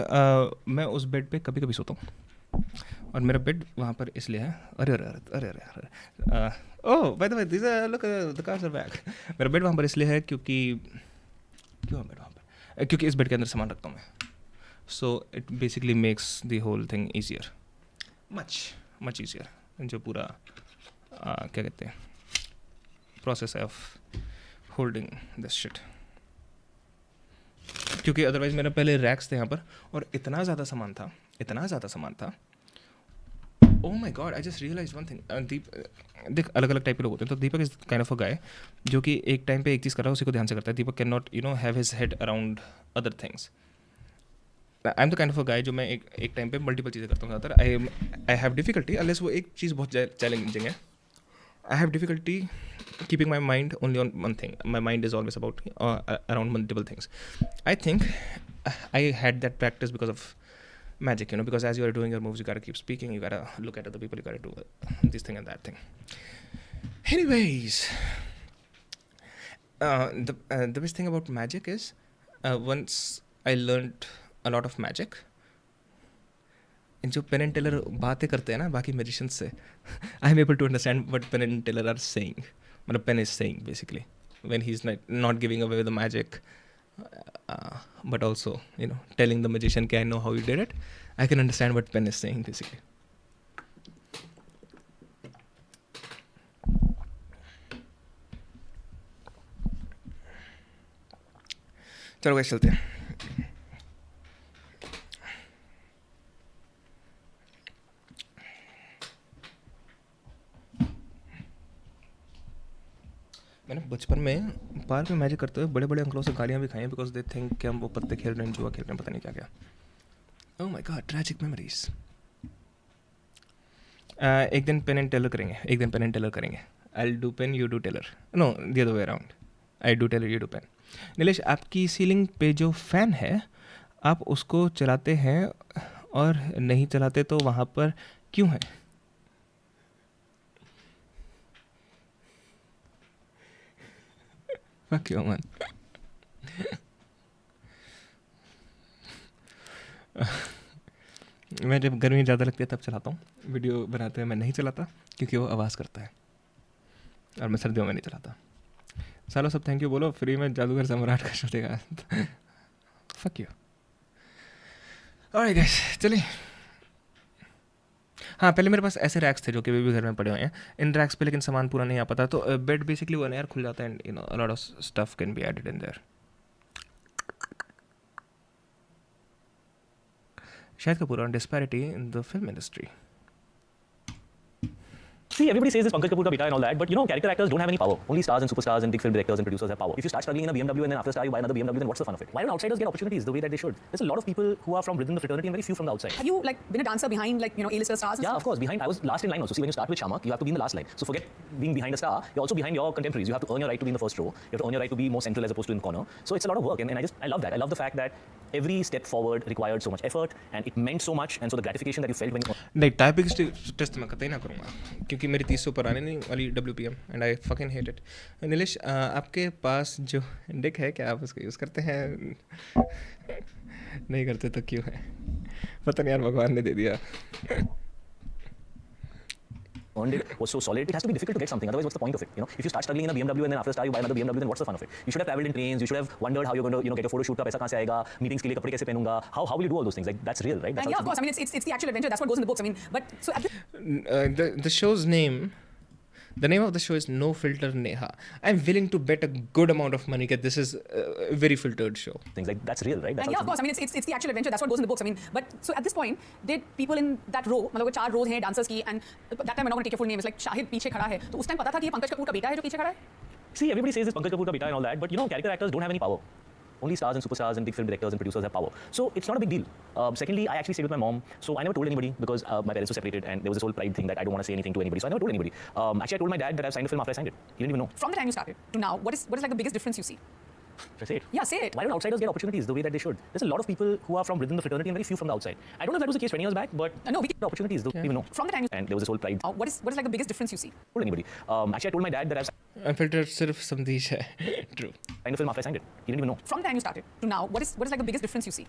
मैं उस बेड पे कभी कभी सोता हूँ और मेरा बेड वहाँ पर इसलिए है। अरे अरे अरे अरे अरे oh by the way, this look the cars are back. मेरा बेड वहाँ पर इसलिए है क्योंकि क्यों है बेड वहाँ पर? क्योंकि इस बेड के अंदर सामान रखता हूँ मैं, so it basically makes the whole thing easier, much easier. जो पूरा क्या कहते हैं प्रोसेस है ऑफ होल्डिंग दिस शिट, क्योंकि अदरवाइज मेरा पहले रैक्स थे यहाँ पर और इतना ज़्यादा सामान था। Oh my god, I just realise one thing. देख, अलग अलग टाइप के लोग होते हैं, तो Deepak is kind of a guy जो कि एक टाइम पे एक चीज़ कर रहा है, उसी को ध्यान से करता है। Deepak can not have his head around other things. I am the kind of a guy जो मैं एक टाइम पे मल्टीपल चीज़ें करता हूँ ज़्यादातर। आई हैव डिफिकल्टी अनलेस वो एक चीज़ बहुत चैलेंजिंग है। I have difficulty keeping my mind only on one thing. My mind is always about around multiple things. I think I had that practice because of magic, because as you are doing your moves, you gotta keep speaking, you gotta look at other people, you gotta do this thing and that thing. Anyways, the best thing about magic is once I learned a lot of magic, जो Penn and Teller बातें करते हैं ना बाकी magicians से, I am able to understand what Penn and Teller are saying. मतलब Penn is saying basically when he is not giving away the magic, but also telling the magician कि I know how you did it, I can understand what Penn is saying basically. चलो guys चलते हैं। मैंने बचपन में park में magic करते हुए बड़े बड़े अंकलों से गालियाँ भी खाई हैं बिकॉज दे थिंक कि हम वो पत्ते खेल रहे हैं, जुआ खेल रहे हैं, पता नहीं क्या क्या। Oh my god, tragic memories. एक दिन पेन एंड टेलर करेंगे। I do Penn, you do Teller, no the other way around. I do Teller, you do Penn. Nilesh, आपकी सीलिंग पे जो फ़ैन है आप उसको चलाते हैं और नहीं चलाते तो वहाँ पर क्यों है? Fuck you, man. मैं जब गर्मी ज़्यादा लगती है तब चलाता हूँ, वीडियो बनाते हुए मैं नहीं चलाता क्योंकि वो आवाज़ करता है, और मैं सर्दियों में नहीं चलाता। सालों सब थैंक यू बोलो, फ्री में जादूगर सम्राट का शो देगा। Fuck you. ऑलराइट गाइस, चलिए। हाँ, पहले मेरे पास ऐसे रैक्स थे जो कि भी घर में पड़े हुए हैं। इन रैक्स पे लेकिन सामान पूरा नहीं आ पाता, तो बेड बेसिकली वो यार खुल जाता है and a lot of stuff can be added in there. शायद Kapoor on disparity in the film industry. See, everybody says this Pankaj Kapoor ka beta and all that, but character actors don't have any power. Only stars and superstars and big film directors and producers have power. If you start struggling in a BMW and then after a star you buy another BMW, then what's the fun of it? Why don't outsiders get opportunities the way that they should? There's a lot of people who are from within the fraternity and very few from the outside. Have you been a dancer behind A-lister stars? Yeah, of course. Behind, I was last in line also. See, when you start with Shamak, you have to be in the last line. So forget being behind a star. You're also behind your contemporaries. You have to earn your right to be in the first row. You have to earn your right to be more central as opposed to in the corner. So it's a lot of work, and I love that. I love the fact that every step forward required so much effort, and it meant so much, and so the gratification that you felt when you... नहीं, typing test मैं कतई ना करूँगा क्योंकि मेरी 30 से ऊपर आने नहीं वाली WPM and I fucking hate it. Nilesh, आपके पास जो डिक है क्या आप उसको यूज़ करते हैं? नहीं करते तो क्यों है? पता नहीं यार, भगवान ने दे दिया। earned it was so solid. It has to be difficult to get something. Otherwise, what's the point of it? If you start struggling in a BMW and then after a star you buy another BMW, then what's the fun of it? You should have traveled in trains. You should have wondered how you're going to get a photo shoot. का पैसा कहाँ से आएगा? Meetings के लिए कपड़े कैसे पहनूंगा? How will you do all those things? Like that's real, right? That's yeah, of course. I mean, it's the actual adventure. That's what goes in the books. I mean, but so the show's name. The name of the show is No Filter Neha. I'm willing to bet a good amount of money that this is a very filtered show. Things like that's real, right? That's yeah, of course. I mean, it's the actual adventure. That's what goes in the books. I mean, but so at this point, did people in that row, मतलब वो 4 rows हैं dancers की, and that time I'm not going to take your full name. It's like Shahid पीछे खड़ा है. तो उस time पता था कि ये पंकज कपूर का बेटा है जो पीछे खड़ा है? See, everybody says this Pankaj Kapoor का बेटा and all that, but character actors don't have any power. only stars and superstars and big film directors and producers have power. So it's not a big deal. Secondly, I actually stayed with my mom, so I never told anybody because my parents were separated and there was this whole pride thing that I don't want to say anything to anybody. So I never told anybody. Actually, I told my dad that I've signed a film after I signed it. He didn't even know. From the time you started to now, what is like the biggest difference you see? Should I say it? Yeah, say it. Why don't outsiders get opportunities the way that they should? There's a lot of people who are from within the fraternity and very few from the outside. I don't know if that was the case 20 years back, but no, we get opportunities, don't even know. From the time you and there was this whole pride. what is like the biggest difference you see? Told anybody. Actually, I told my dad that I've Unfiltered सिर्फ संदेश है. True. signed a film after I signed it. He didn't even know. From the time you started to now, what is like the biggest difference you see?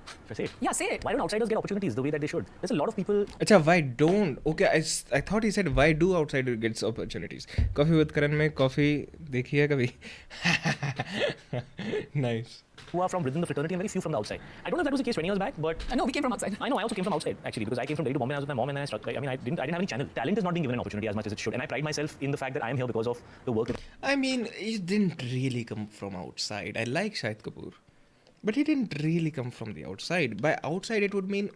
Should I say it? Yeah, say it. Why don't outsiders get opportunities the way that they should? There's a lot of people. अच्छा, why don't? Okay, I thought he said why do outsider gets opportunities. Coffee with Karan में coffee देखी है कभी? Nice. Who are from within the fraternity and very few from the outside. I don't know if that was the case 20 years back, but no, we came from outside. I know. I also came from outside actually because I came from Delhi to Bombay. I was with my mom and then I started. I mean, I didn't have any channel. Talent is not being given an opportunity as much as it should, and I pride myself in the fact that I am here because of the work. I mean, he didn't really come from outside. I like Shahid Kapoor, but he didn't really come from the outside. By outside, it would mean.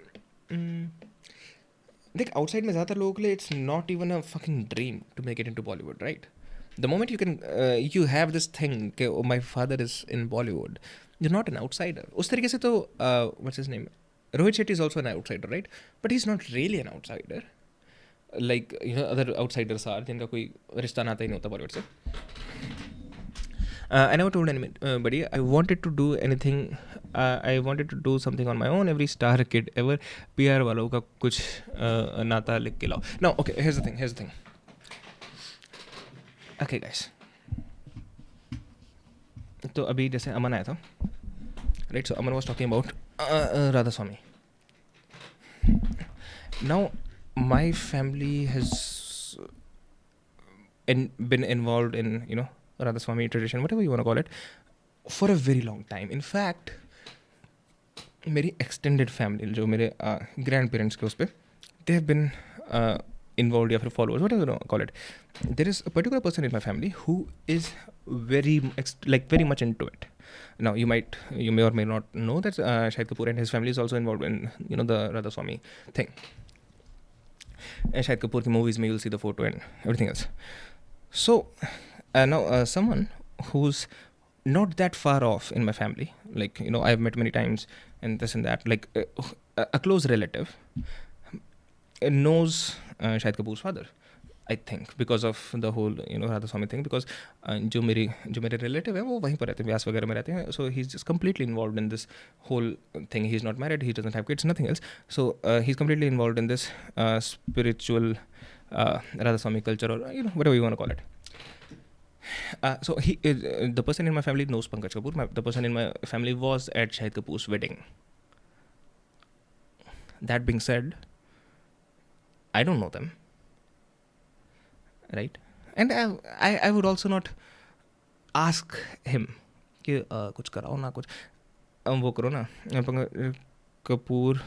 देख outside में ज़्यादातर लोगों के लिए it's not even a fucking dream to make it into Bollywood, right? The moment you have this thing कि oh, my father is in Bollywood, you're not an outsider. उस तरीके से तो what's his name? Rohit Shetty is also an outsider, right? But he's not really an outsider. Like other outsiders are जिनका कोई रिश्ता नाता ही नहीं होता Bollywood से. I never told anybody. I wanted to do anything. I wanted to do something on my own. Every star kid ever. PR वालों का कुछ नाता लिख के लाओ. Now, okay. Here's the thing. Okay, guys. तो अभी जैसे अमन आया था, right? So Aman was talking about Radha Swami. Now, my family has been involved in Radha Swami tradition, whatever you want to call it, for a very long time. In fact, मेरी extended family, जो मेरे grandparents के उस पे, they have been involved या फिर followers, whatever you want to call it. There is a particular person in my family who is very much into it. Now, you may or may not know that Shahid Kapoor and his family is also involved in the Radha Swami thing. And Shahid Kapoor ki movies, you'll see the photo and everything else. So now someone who's not that far off in my family, like I've met many times and this and that, like a close relative knows Shahid Kapoor's father, I think, because of the whole Radha Swami thing, because जो मेरे relative है वो वहीं पर रहते हैं, व्यास वगैरह में रहते हैं, so he's just completely involved in this whole thing. He's not married, he doesn't have kids, nothing else, so he's completely involved in this spiritual Radha Swami culture, or whatever you want to call it. So the person in my family knows Pankaj Kapoor. The person in my family was at Shahid Kapoor's wedding. That being said, I don't know them, right? And I would also not ask him कि कुछ कराओ ना, कुछ वो करो ना, पंकज कपूर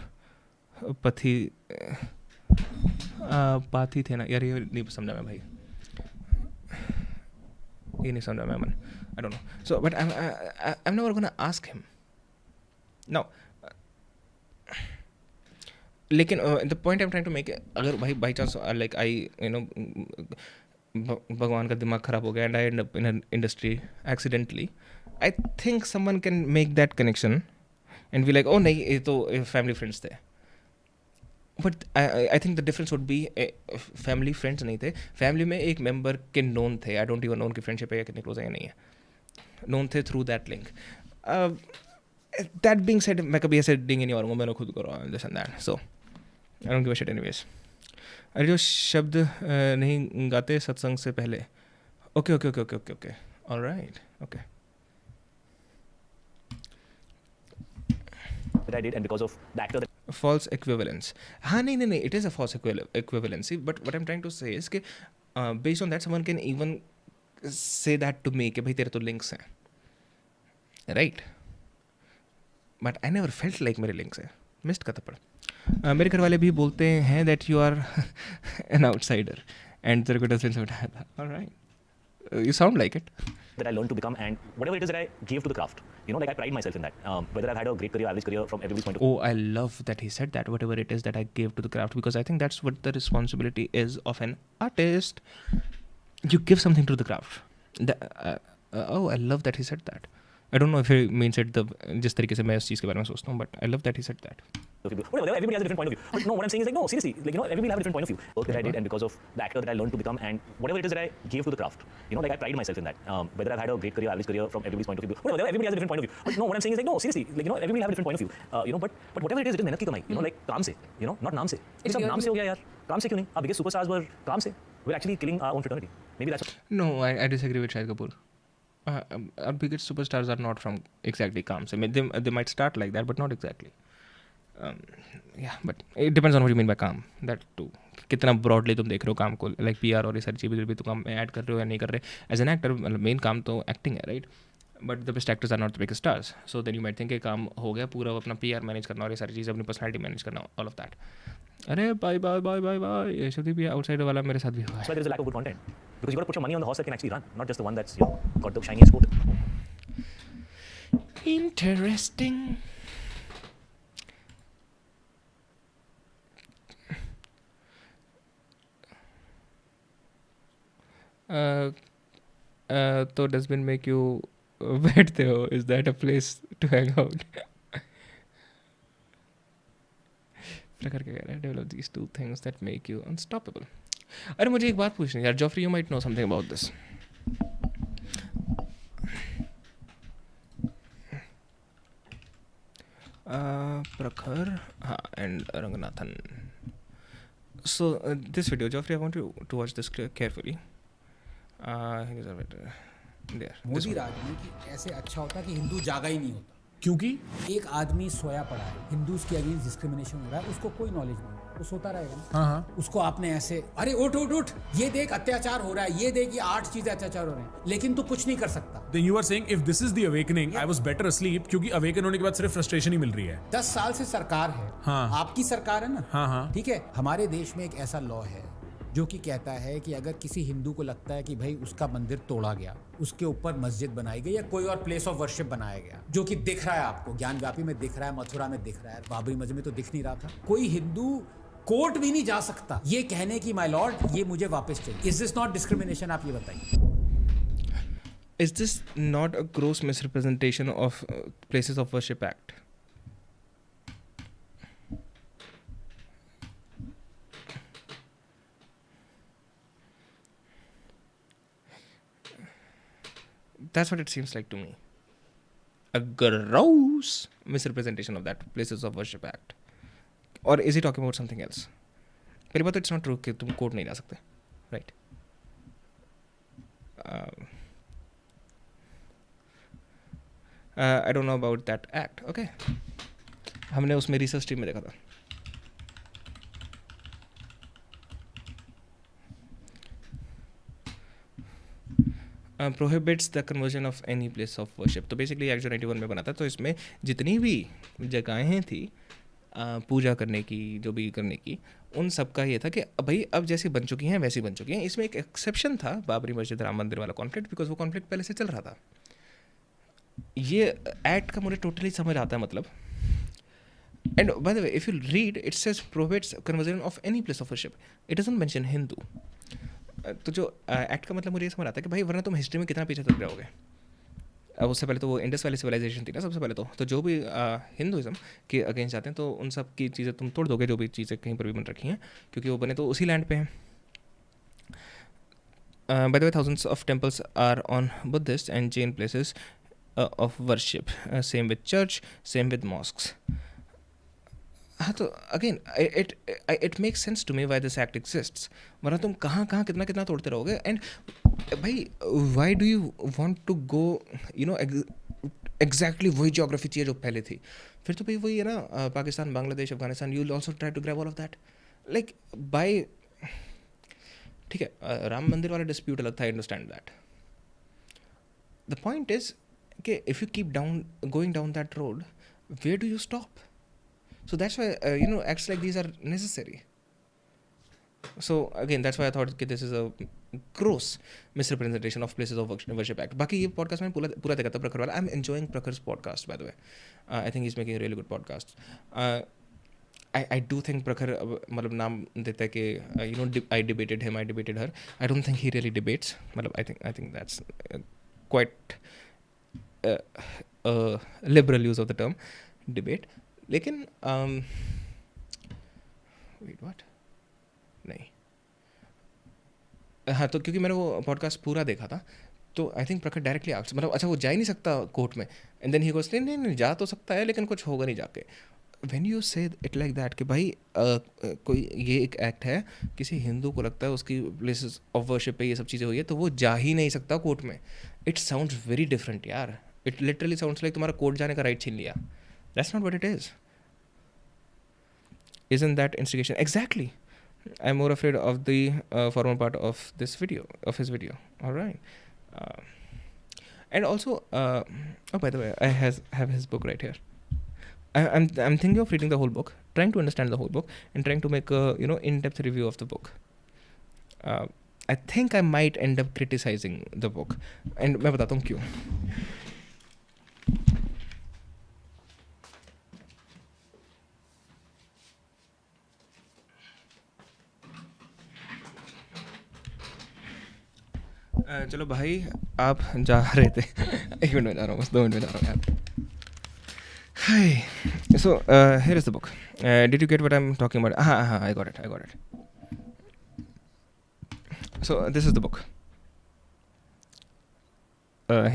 पाथी थे ना यार, ये नहीं समझा मैं भाई, ये नहीं समझा मैं मन, I don't know. So but I'm never gonna ask him. Now, लेकिन the point I'm trying to make, अगर भाई by chance like I भगवान का दिमाग खराब हो गया and I end up in an industry accidentally, I think someone can make that connection and be like, oh नहीं ये तो family friends थे. But I think the difference would be family friends नहीं थे, family में एक member के known थे. I don't even know उनकी friendship है या कितने close है या नहीं है, known थे through that link. That being said, मैं कभी ऐसे डिंग नहीं मारूंगा, मैंने खुद करो this and that, so I don't give a shit anyways. अरे जो शब्द नहीं गाते सत्संग से पहले, okay, all right, okay. That I did, and because of the actor that False equivalence. हाँ नहीं, it is a false equivalency, but what I'm trying to say is कि based on that someone can even say that to me कि भाई तेरे तो links हैं, right? But I never felt like मेरे links हैं. Missed का थप्पड़. मेरे घर वाले भी बोलते हैं that you are an outsider and तेरे को डस्टबिन से उठाया था. All right, you sound like it. I learned to become, and whatever it is that I gave to the craft, like I pride myself in that. Whether I've had a great career, average career, from everybody's point of view. Oh, I love that he said that, whatever it is that I gave to the craft, because I think that's what the responsibility is of an artist. You give something to the craft. Oh, I love that he said that. I don't know if he means it जिस तरीके से मैं इस चीज़ के बारे में सोचता हूँ, but I love that he said that. Whatever, everybody has a different point of view. But no, what I'm saying is like, no, seriously, like, you know, everybody have a different point of view. Work that I did and because of the actor that I learned to become and whatever it is that I gave to the craft. You know, like I pride myself in that. Whether I've had a great career, average career from everybody's point of view. Whatever, everybody has a different point of view. But no, what I'm saying is like, no, seriously, like, you know, everybody have a different point of view. You know, but whatever it is मेहनत की कमाई. You know, like काम से. You know, not नाम से. ये सब नाम से हो गया यार. काम से क्यों नहीं? Our biggest superstars were काम से. We're actually killing our own fraternity. Maybe that's. No, I disagree with Shahid Kapoor. Our biggest superstars are not from exactly काम से. They might start like that, but not exactly. Yeah, but it depends on what you mean by काम. That too. कितना broadly तुम देख रहे हो काम को, like PR और ये सारी चीज़ें भी तो काम में ऐड कर रहे हो या नहीं कर रहे. As an actor, मेन काम तो एक्टिंग है, right? But the best actors are not the biggest stars. So then you might think कि काम हो गया पूरा, अपना PR मैनेज करना और ये सारी चीज़ें, अपनी पर्सनैलिटी मैनेज करना, all of that. अरे बाय ये सब भी आउटसाइडर वाला मेरे साथ भी हुआ है. That's why there is a lack of good content. Because you got to put your money on the horse that can actually run, not just the one that's, you know, got the shiniest coat. Interesting. तो dustbin में क्यों बैठते हो? Is that a place to hang out? प्रखर क्या कह रहा है? Develop these two things that make you unstoppable. अरे मुझे एक बात पूछनी है यार, Joffrey, you might know something about this. प्रखर, हाँ, and Ranganathan. So this video, Joffrey, I want you to watch this carefully. There. Modi राज में कि ऐसे अच्छा होता कि हिंदू जागा ही नहीं होता, क्योंकि एक आदमी सोया पड़ा है, हिंदूज के अगेंस्ट डिस्क्रिमिनेशन हो रहा है, उसको कोई नॉलेज नहीं, वो सोता रहेगा ना. हाँ. उसको आपने ऐसे, अरे उठ, ये देख अत्याचार हो रहा है, ये देख ये 8 चीजें अत्याचार हो रहे हैं, लेकिन तू कुछ नहीं कर सकता. Then you are saying if this is the awakening, I was better asleep, क्योंकि awaken होने के बाद सिर्फ frustration ही मिल रही है. 10 साल से सरकार है. हाँ. आपकी सरकार है ना. हाँ. ठीक है. हमारे देश में एक ऐसा लॉ है जो कि कहता है कि अगर किसी हिंदू को लगता है कि भाई उसका मंदिर तोड़ा गया, उसके ऊपर मस्जिद बनाई गई या कोई और प्लेस ऑफ वर्शिप बनाया गया, जो कि दिख रहा है आपको, ज्ञानव्यापी में दिख रहा है, मथुरा में दिख रहा है, बाबरी मस्जिद में तो दिख नहीं रहा था, कोई हिंदू कोर्ट भी नहीं जा सकता ये कहने की माय लॉर्ड ये मुझे वापस चाहिए. Is this not discrimination? आप ये बताइए. Is this not a gross misrepresentation of Places of Worship Act? That's what it seems like to me. A gross misrepresentation of that Places of Worship Act. Or is he talking about something else? पहली बात तो it's not true कि तुम court नहीं जा सकते, right? I don't know about that act. Okay. हमने उसमें रिसर्च टीम में देखा था. Prohibits the conversion of any place of worship. तो बेसिकली एक्ट 91 में बना था, तो इसमें जितनी भी जगहें थी पूजा करने की, जो भी करने की, उन सब का ये था कि भाई अब जैसी बन चुकी हैं वैसी बन चुकी हैं. इसमें एक एक्सेप्शन था, बाबरी मस्जिद राम मंदिर वाला कॉन्फ्लिक्ट, बिकॉज वो कॉन्फ्लिक्ट पहले से चल रहा था. ये एक्ट का मुझे टोटली समझ आता है मतलब. And bye the way if you read it says prohibits conversion of any place of worship. It doesn't mention Hindu. तो जो एक्ट का मतलब मुझे ये समझ आता है कि भाई वरना तुम हिस्ट्री में कितना पीछे तक रहोगे. अब उससे पहले तो वो इंडस वैली सिविलाइजेशन थी ना सबसे पहले, तो जो भी हिंदुइज्म के अगेंस्ट जाते हैं तो उन सब की चीज़ें तुम तोड़ दोगे, जो भी चीज़ें कहीं पर भी बन रखी हैं, क्योंकि वो बने तो उसी लैंड पे हैं. Bye the way thousands of temples are on Buddhist and Jain places of worship. Same with church, same with mosques. हाँ, तो again it makes sense to me why this act exists. वरना तुम कहाँ कितना तोड़ते रहोगे. एंड भाई why do you want to go, you know, exactly वही ज्योग्राफी चाहिए जो पहले थी. फिर तो भाई वही है ना, Pakistan, Bangladesh, Afghanistan, you will also try to grab all of that. Like by, ठीक है, राम मंदिर वाला डिस्प्यूट अलग था, I understand that. The point is कि if you keep going down that road, where do you stop? So that's why, acts like these are necessary. So again, that's why I thought that this is a gross misrepresentation of Places of Worship Act. बाकी ये podcast मैंने पूरा देखा था प्रखर वाला. I'm enjoying Prakhar's podcast, by the way. I think he's making a really good podcast. I do think Prakhar मतलब नाम देता है कि I debated him, I debated her. I don't think he really debates. मतलब I think that's quite liberal use of the term debate, लेकिन wait what नहीं, हाँ, तो क्योंकि मैंने वो पॉडकास्ट पूरा देखा था, तो आई थिंक प्रखर डायरेक्टली आस्क्ड, मतलब अच्छा वो जा ही नहीं सकता कोर्ट में, एंड देन ही गोस नहीं नहीं नहीं जा तो सकता है लेकिन कुछ होगा नहीं जाके. व्हेन यू से इट लाइक दैट कि भाई कोई ये एक एक्ट है, किसी हिंदू को लगता है उसकी प्लेसेस ऑफ वर्शिप पे ये सब चीज़ें हुई है तो वो जा ही नहीं सकता कोर्ट में. इट साउंड्स वेरी डिफरेंट यार. इट लिटरली साउंड्स लाइक तुम्हारा कोर्ट जाने का राइट छीन लिया. That's not what it is. Isn't that instigation? Exactly. I'm more afraid of the former part of this video, of his video. All right. And also, oh, by the way, I have his book right here. I'm thinking of reading the whole book, trying to understand the whole book, and trying to make a in-depth review of the book. I think I might end up criticizing the book, and मैं बताता हूँ क्यों. चलो भाई, आप जा रहे थे. 1 मिनट में जा रहा हूँ, बस 2 मिनट में जा रहा हूँ यार. Hi. So here is the book. Did you get what I'm talking about? I got it. So this is the book.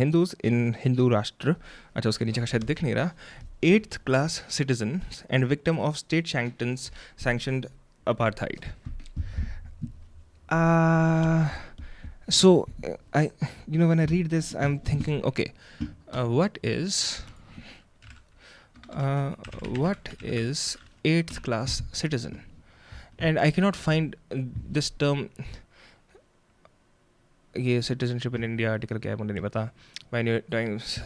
Hindus in Hindu Rashtra. अच्छा, उसके नीचे का शायद दिख नहीं रहा. 8th class citizens and victim of state sanctioned apartheid. So when I read this, I'm thinking, okay, what is 8th class citizen? And I cannot find this term. ये citizenship in India article क्या है मुझे नहीं पता. By New York Times,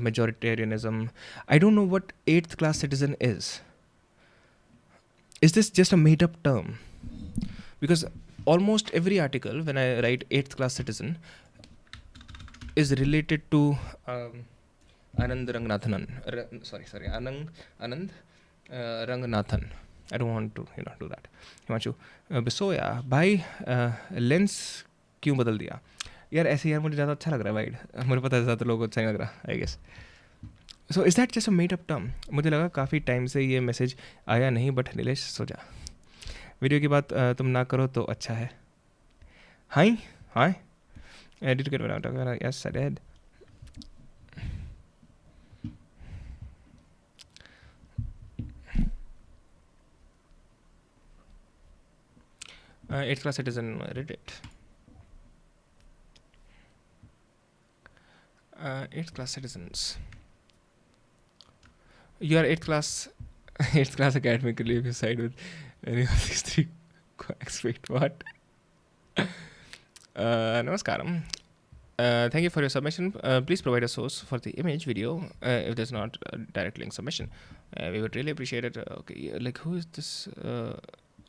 majoritarianism. I don't know what 8th class citizen is. Is this just a made up term? Because almost every article when I write 8th class citizen is related to Anand Ranganathan. Anand Ranganathan. I don't want to do that. Himanshu Bisoya, भाई lens क्यों बदल दिया यार? ऐसे यार मुझे ज़्यादा अच्छा लग रहा है वाइड. मुझे पता है ज़्यादा लोगों को अच्छा नहीं लग रहा, I guess. So is that just a made up term? मुझे लगा काफ़ी टाइम से ये मैसेज आया नहीं, बट नीलेश सो जा. वीडियो की बात तुम ना करो तो अच्छा है. Hi did you get what I am talking? Yes I did. Eighth class citizen Reddit. 8th class citizens. You are 8th class academically if you side with any of these 3 quacks. Wait, what? Namaskaram. Thank you for your submission. Please provide a source for the image video if there's not a direct link submission. We would really appreciate it. Okay, like who is this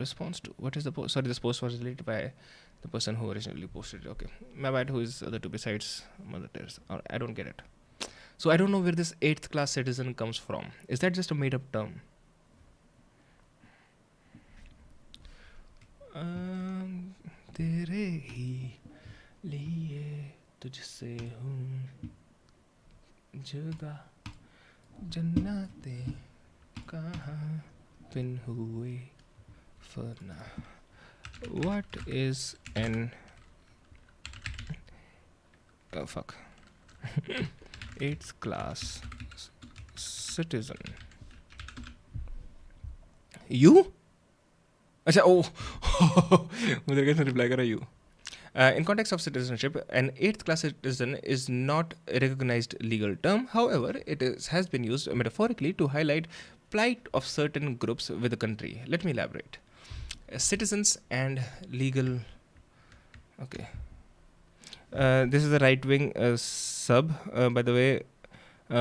response to? What is the post? Sorry, this post was deleted by the person who originally posted it. Okay, my bad. Who is the two besides Mother Teresa? I don't get it. So I don't know where this 8th class citizen comes from. Is that just a made up term? तेरे ही लिए तुझसे हूँ जुदा, जन्नतें कहाँ बिन हुए फना. What is an 8th class citizen? You? अच्छा, मुझे कैसे रिप्लाई करा you? In context of citizenship, an 8th class citizen is not a recognized legal term. However, it has been used metaphorically to highlight plight of certain groups with the country. Let me elaborate. Citizens and legal. Okay. This is a right-wing sub, by the way,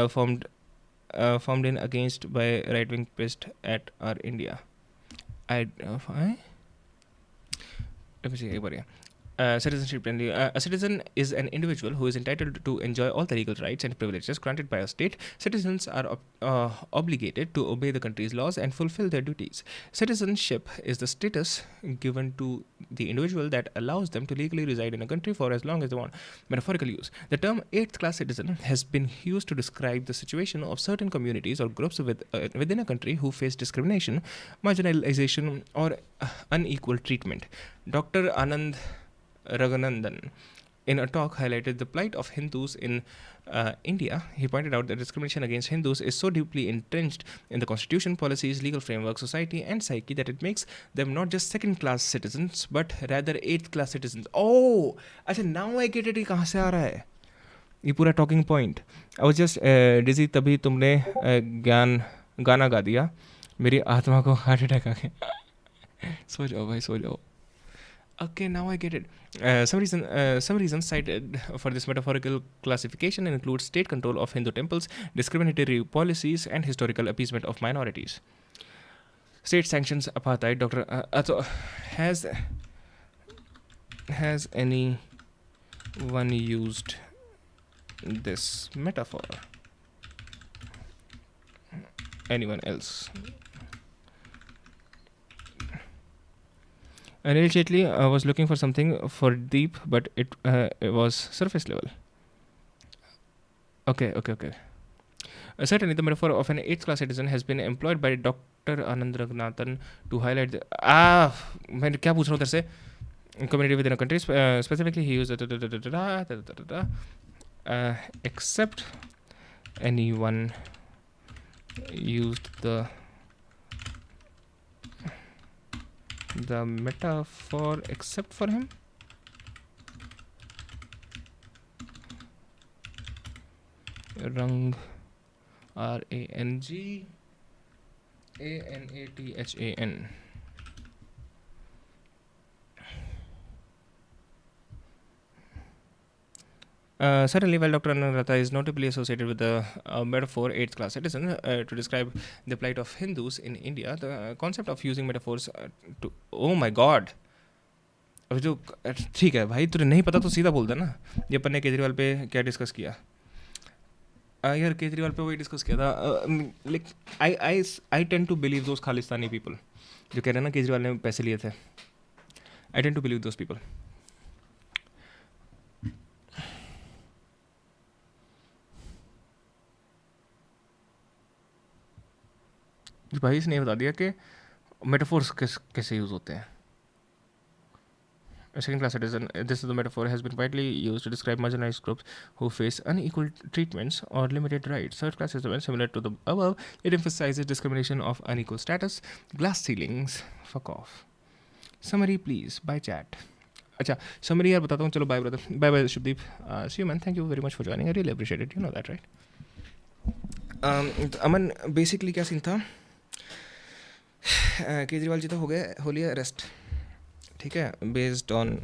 formed in against by right-wing pissed at our India. Let me see. Citizenship friendly. A citizen is an individual who is entitled to enjoy all the legal rights and privileges granted by a state. Citizens are obligated to obey the country's laws and fulfill their duties. Citizenship is the status given to the individual that allows them to legally reside in a country for as long as they want. Metaphorical use. The term 8th class citizen has been used to describe the situation of certain communities or groups within a country who face discrimination, marginalization, or unequal treatment. Dr. Anand Raghunandan, in a talk, highlighted the plight of Hindus in India. He pointed out that discrimination against Hindus is so deeply entrenched in the constitution, policies, legal framework, society, and psyche that it makes them not just second-class citizens, but rather 8th-class citizens. Oh, अच्छा, now I get it. ये कहाँ से आ रहा है? ये पूरा talking point. I was just dizzy. तभी तुमने गाना गा दिया. मेरी आत्मा को हार्ट अटैक आ गया. सो जाओ भाई, सो जाओ. Okay, now I get it. Some reasons cited for this metaphorical classification include state control of Hindu temples, discriminatory policies, and historical appeasement of minorities. State sanctions apartheid. Dr. Has anyone used this metaphor? Anyone else? Nilesh Jaitly was looking for something for deep, but it was surface level. Okay. Certainly, the metaphor of an 8th class citizen has been employed by Dr. Anand Raghunathan to highlight the... मैं क्या पूछ रहा हूँ उधर से? Community within a country. Specifically, he used except anyone used the metaphor except for him. Rang, Rangathan. Certainly, while Dr. Anurata is notably associated with the metaphor 8th class citizen to describe the plight of Hindus in India, the concept of using metaphors to... Oh my God! अब जो ठीक है भाई, तुझे नहीं पता तो सीधा बोल देना. ये अपन ने केजरीवाल पे क्या डिस्कस किया यार? केजरीवाल पे वही डिस्कस किया था. Like I tend to believe those Khalistani people जो कह रहे हैं ना केजरीवाल ने पैसे लिए थे. I tend to believe those people. भाई इसने बता दिया कि मेटाफोर्स कैसे यूज़ होते हैं. A second-class citizen, this is the metaphor, has been widely used to describe marginalized groups who face unequal treatments or limited rights. Third-class citizen, similar to the above, it emphasizes discrimination of unequal status, glass ceilings. Fuck off. Summary, please, by chat. अच्छा, summary यार बताता हूँ. चलो, bye brother. Bye bye Shubdeep. See you man. Thank you very much for joining. I really appreciate it. You know that, right? Aman, basically क्या scene था? केजरीवाल जी तो हो लिया अरेस्ट, ठीक है, based on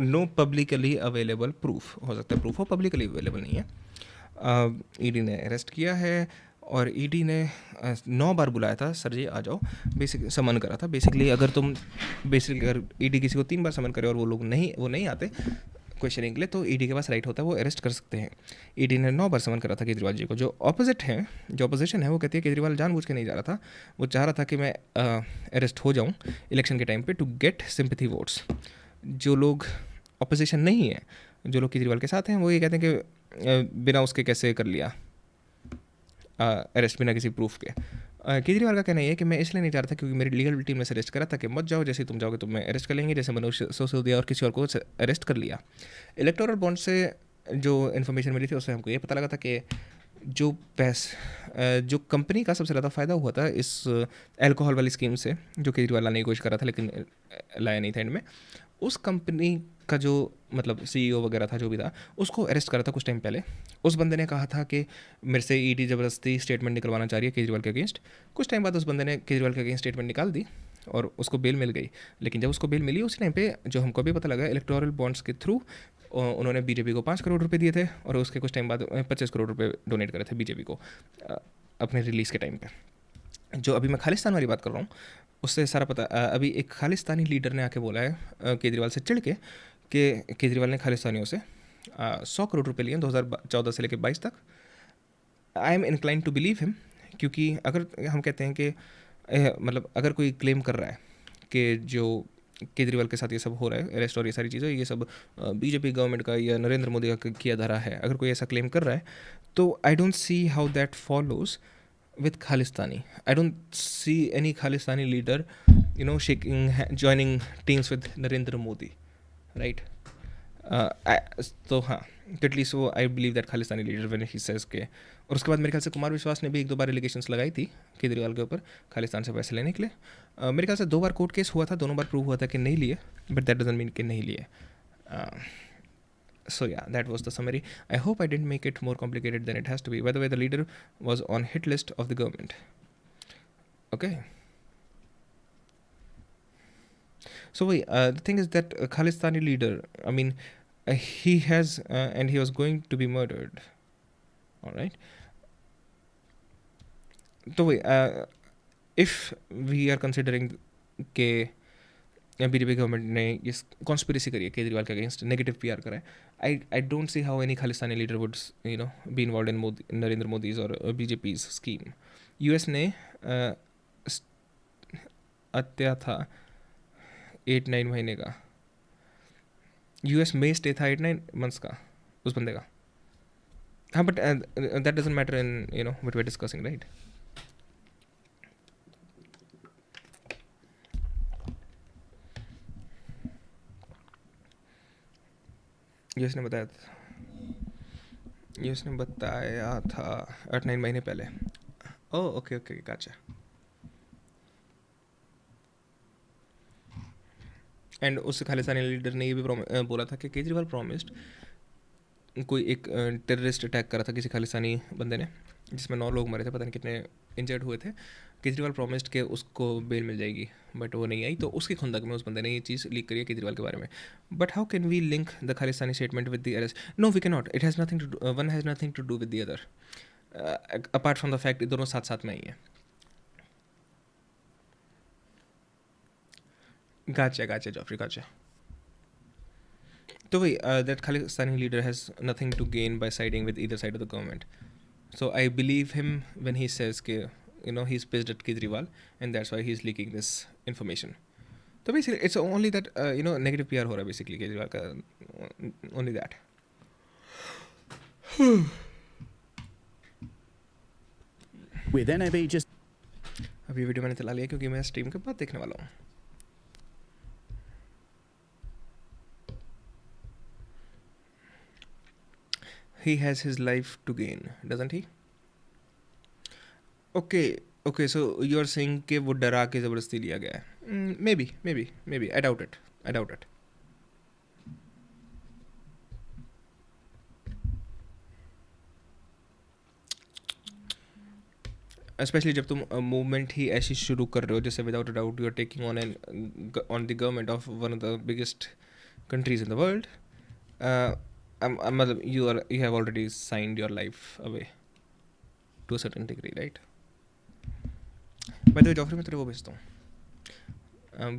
no publicly available proof. हो सकता है प्रूफ हो, पब्लिकली अवेलेबल नहीं है. ईडी ने अरेस्ट किया है और ईडी ने 9 बार बुलाया था, सर जी आ जाओ, बेसिकली समन करा था. बेसिकली अगर ईडी किसी को 3 बार समन करे और वो नहीं आते क्वेश्चनिंग के लिए, तो ईडी के पास राइट होता है, वो अरेस्ट कर सकते हैं. ईडी ने 9 बार समन करा था केजरीवाल जी को. जो अपोजिशन है वो कहती है केजरीवाल जानबूझ के नहीं जा रहा था, वो चाह रहा था कि मैं अरेस्ट हो जाऊं इलेक्शन के टाइम पे टू गेट सिंपैथी वोट्स. जो लोग अपोजिशन नहीं है, जो लोग केजरीवाल के साथ हैं, वो ये कहते हैं कि बिना उसके कैसे कर लिया अरेस्ट, बिना किसी प्रूफ के. केजरीवाल का कहना है कि मैं इसलिए नहीं चाह रहा था क्योंकि मेरी लीगल टीम ने सजेस्ट करा था कि मत जाओ, जैसे तुम जाओगे तुम्हें अरेस्ट कर लेंगे, जैसे मनोज सिसोदिया और किसी और को अरेस्ट कर लिया. इलेक्टोरल बॉन्ड से जो इन्फॉर्मेशन मिली थी उससे हमको ये पता लगा था कि जो कंपनी का सबसे ज़्यादा फ़ायदा हुआ था इस अल्कोहल वाली स्कीम से, जो केजरीवाल लाने की कोशिश कर रहा था लेकिन लाया नहीं था एंड में, उस कंपनी का जो मतलब सीईओ वगैरह था, जो भी था, उसको अरेस्ट करा था कुछ टाइम पहले. उस बंदे ने कहा था कि मेरे से ईडी ज़बरदस्ती स्टेटमेंट निकलवाना चाह रही है केजरीवाल के अगेंस्ट. कुछ टाइम बाद उस बंदे ने केजरीवाल के अगेंस्ट स्टेटमेंट निकाल दी और उसको बेल मिल गई. लेकिन जब उसको बेल मिली उस टाइम पे जो हमको भी पता लगा, इलेक्टोरल बॉन्ड्स के थ्रू उन्होंने बीजेपी को 5 करोड़ रुपए दिए थे और उसके कुछ टाइम बाद 25 करोड़ रुपए डोनेट करे थे बीजेपी को अपने रिलीज़ के टाइम पे. जो अभी मैं खालिस्तान वाली बात कर रहा हूँ उससे सारा पता अभी एक खालिस्तानी लीडर ने आके बोला है केजरीवाल से चिढ़ के कि केजरीवाल ने खालिस्तानियों से 100 करोड़ रुपए लिए 2014 से लेकर 22 तक. I am incline to believe him, क्योंकि अगर हम कहते हैं कि मतलब अगर कोई क्लेम कर रहा है कि जो केजरीवाल के साथ ये सब हो रहा है, अरेस्ट और ये सारी चीज़ें, ये सब बीजेपी गवर्नमेंट का या नरेंद्र मोदी का किया धरा है, अगर कोई ऐसा क्लेम कर रहा है तो आई don't see how that follows with Khalistani. I don't see any Khalistani leader, joining teams with Narendra Modi, right? So हाँ, at least वो I believe that Khalistani leader when he says के, और उसके बाद मेरे ख्याल से कुमार विश्वास ने भी 1-2 बार एलिगेशंस लगाई थी केजरीवाल के ऊपर खालिस्तान से पैसे लेने के लिए. मेरे ख्याल से 2 बार कोर्ट केस हुआ था, दोनों बार प्रूव हुआ था कि नहीं लिए, बट दैट डजंट मीन कि नहीं लिए. So yeah, that was the summary. I hope I didn't make it more complicated than it has to be. By the way, the leader was on hit list of the government. Okay. So the thing is that Khalistani leader, I mean, he has and he was going to be murdered. All right. So if we are considering के BJP government ने ये conspiracy करी है केजरीवाल के against, negative PR करा है, आई don't see how any Khalistani leader would be involve in Narendra Modi's और BJP scheme. US ने अत्या था 8-9 महीने का, यूएस में स्टे था 8-9 मंथ्स का उस बंदे का. हाँ, but that doesn't matter in what we are discussing, right? US ने बताया था 8-9 महीने पहले. Oh okay okay, gotcha. And उस खालिस्तानी लीडर ने ये भी बोला था कि केजरीवाल प्रॉमिस्ड, कोई एक टेररिस्ट अटैक करा था किसी खालिस्तानी बंदे ने जिसमें 9 लोग मरे थे, पता नहीं कितने इंजर्ड हुए थे. केजरीवाल प्रॉमिस्ड कि उसको बेल मिल जाएगी, बट वो नहीं आई. तो उसकी खुंदक में उस बंदे ने ये चीज़ लीक करी है केजरीवाल के बारे में. But how can we link the Khalistani statement with the arrest? No, we can not. It has nothing to, one has nothing to do with the other, apart from the fact दोनों साथ साथ में ही है. Gotcha Joffrey, gotcha. तो वही, that Khalistani leader has nothing to gain by siding with either side of the government. So I believe him when he says कि he's pissed at Kejriwal and that's why he's leaking this information. So basically it's only that negative PR हो रहा है basically Kejriwal का, only that. Then अभी video मैंने चला लिया क्योंकि मैं स्ट्रीम के बाद देखने वाला हूँ. He has his life to gain, doesn't he? Okay, so you're saying कि वो डरा के ज़बरदस्ती लिया गया है. Maybe. I doubt it. Especially जब तुम मूवमेंट ही ऐसी शुरू कर रहे हो जैसे without a doubt you are taking on the government of one of the biggest countries in the world. You have already signed your life away to a certain degree, right? By the way, Joffrey, मैं तेरे वो भेजता हूँ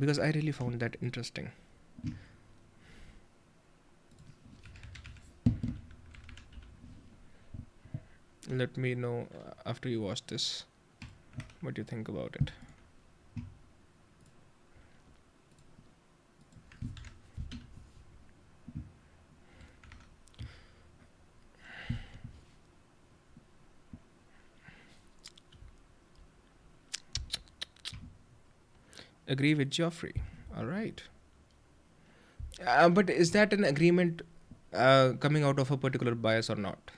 because I really found that interesting. Let me know after you watch this what you think about it. Agree with Joffrey. All right. But is that an agreement coming out of a particular bias or not?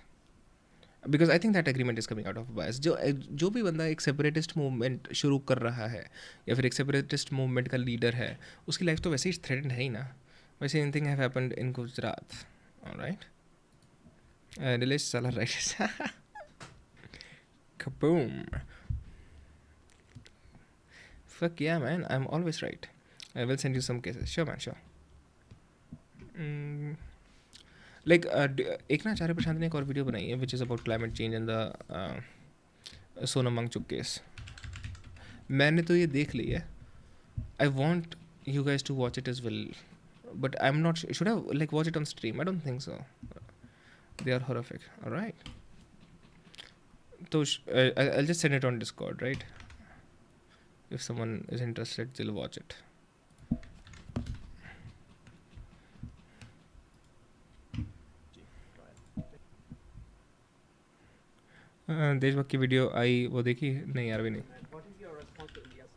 Because I think that agreement is coming out of a bias. जो भी बंदा एक separatist movement शुरू कर रहा है या फिर एक सेपरेटिस्ट मूवमेंट का लीडर है, उसकी लाइफ तो वैसे ही थ्रेटेंड है ही ना. वैसे anything have happened in Gujarat. Alright. Nilesh साला right. Kaboom. Fuck yeah, man. I'm always right. I will send you some cases. Sure, man. Sure. Like, एक ना आचार्य प्रशांत ने एक और वीडियो बनाई है which is about climate change and the Sonam Wangchuk case. मैंने तो ये देख ली है. I want you guys to watch it as well, but I'm not sure. Should I like watch it on stream? I don't think so. They are horrific. All right. So I'll just send it on Discord, right? If someone is interested, they'll watch it. देशभक्त की video आई, वो देखी नहीं यार, भी नहीं. What is your response to India's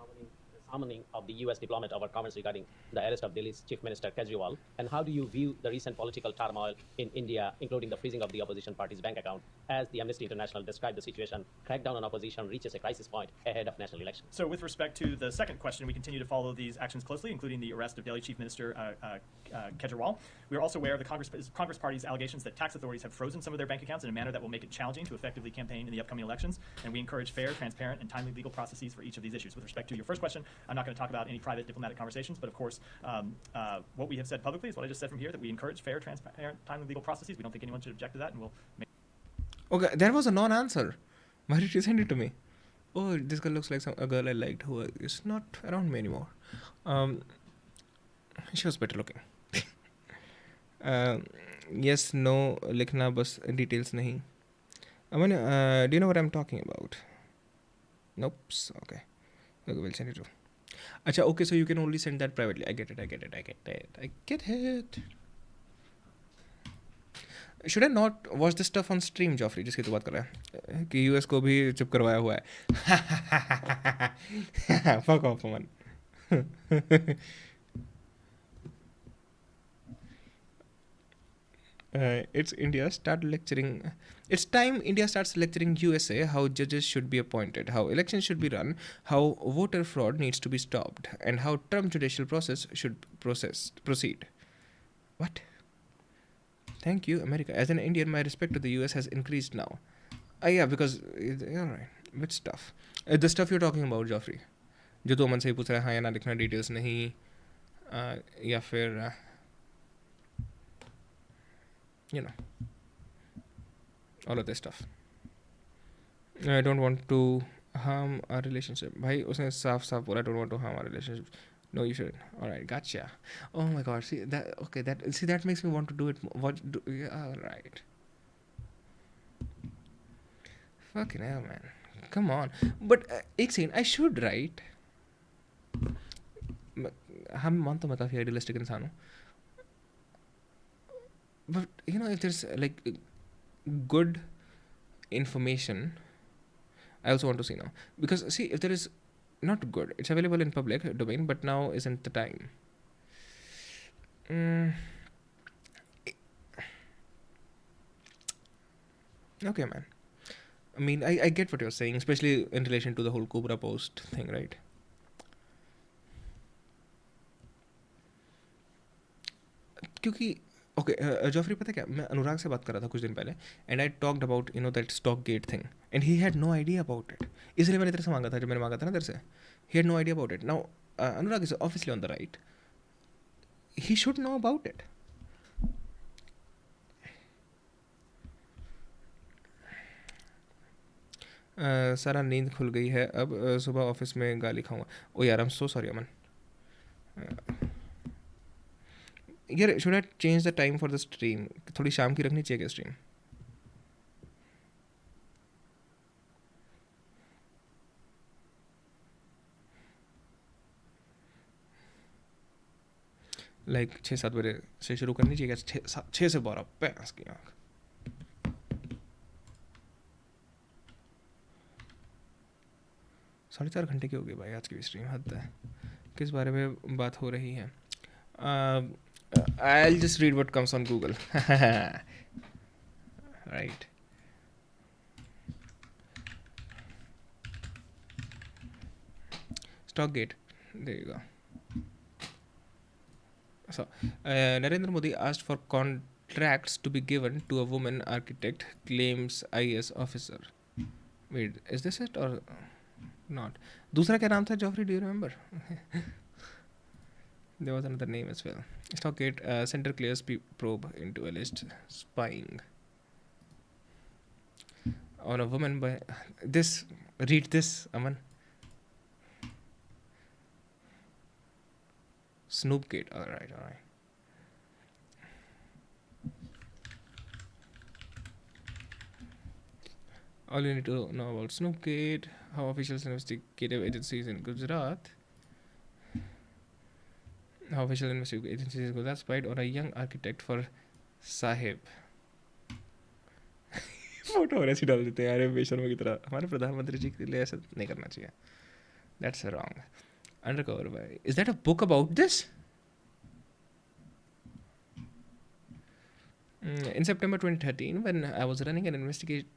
summoning of the US diplomat over comments regarding the arrest of Delhi's Chief Minister Kejriwal? And how do you view the recent political turmoil in India, including the freezing of the opposition party's bank account, as the Amnesty International described the situation? Crackdown on opposition reaches a crisis point ahead of national elections. So with respect to the second question, we continue to follow these actions closely, including the arrest of Delhi Chief Minister Kejriwal. We are also aware of the Congress Party's allegations that tax authorities have frozen some of their bank accounts in a manner that will make it challenging to effectively campaign in the upcoming elections. And we encourage fair, transparent, and timely legal processes for each of these issues. With respect to your first question, I'm not going to talk about any private diplomatic conversations, but of course, what we have said publicly is what I just said from here, that we encourage fair, transparent, timely legal processes. We don't think anyone should object to that, and we'll make... Okay, that was a non-answer. Why did you send it to me? Oh, this girl looks like a girl I liked who is not around me anymore. She was better looking. Yes, no, लिखना बस details नहीं. Aman, do you know what I'm talking about? Nope. Okay. Okay, we'll send it to. Acha, okay, so you can only send that privately. I get it. Should I not watch this stuff on stream, Joffrey? जिसकी तो बात कर रहा है कि US को भी चुप करवाया हुआ है. Fuck off, man. It's India. It's time India starts lecturing USA how judges should be appointed, how elections should be run, how voter fraud needs to be stopped, and how Trump judicial process should proceed. What? Thank you, America. As an Indian, my respect to the US has increased now. Yeah, because alright, which stuff? The stuff you're talking about, Joffrey. जो तो अमन से ही पूछ रहा है, हाँ या ना लिखना, डिटेल्स नहीं, या फिर you know, all of this stuff. I don't want to harm our relationship. भाई उसने साफ बोला, I don't want to harm our relationship. No, you shouldn't. All right, gotcha. Oh my God, see that? Okay, that makes me want to do it. All right. Fucking hell, man. Come on. But एक second, I should write. हम मान तो मतलब idealistic इंसान हो. But you know, if there's like good information, I also want to see now. Because see, if there is not good, it's available in public domain, but now isn't the time. Okay, man. I mean, I get what you're saying, especially in relation to the whole Cobra post thing, right? क्योंकि okay Joffrey पता क्या, मैं अनुराग से बात कर रहा था कुछ दिन पहले, and I talked about that stock gate thing, and he had no idea about it. इसलिए मैंने तेरे से मांगा था, जब मैंने मांगा था ना तेरे से, he had no idea about it. Now Anurag is obviously on the right, he should know about it. सारा नींद खुल गई है अब, सुबह ऑफिस में गाली खाऊंगा. ओ यार, आई एम सो सॉरी अमन. यार should I change the time for the stream? थोड़ी शाम की रखनी चाहिए क्या स्ट्रीम? लाइक 6-7 बजे से शुरू करनी चाहिए क्या? 6 से 12 पैंस की आँख. साढ़े 4 घंटे की होगी भाई आज की स्ट्रीम. हद है. किस बारे में बात हो रही है? I'll just read what comes on Google. Right. Stockgate. There you go. So, Narendra Modi asked for contracts to be given to a woman architect, claims IAS officer. Wait, is this it or not? दूसरा क्या नाम था, Joffrey? Do you remember? There was another name as well. Stockgate Center clears probe into alleged spying on a woman by this. Read this, Aman. Snoopgate. All right. All you need to know about Snoopgate, how officials investigative agencies in Gujarat spied on a young architect for Sahib. Photo और ऐसी डाल देते हैं यार बेशर्म की तरह. हमारे प्रधानमंत्री जी के लिए ऐसा नहीं करना चाहिए. That's wrong. Undercover by. Is that a book about this? In September 2013, when I was running an investigative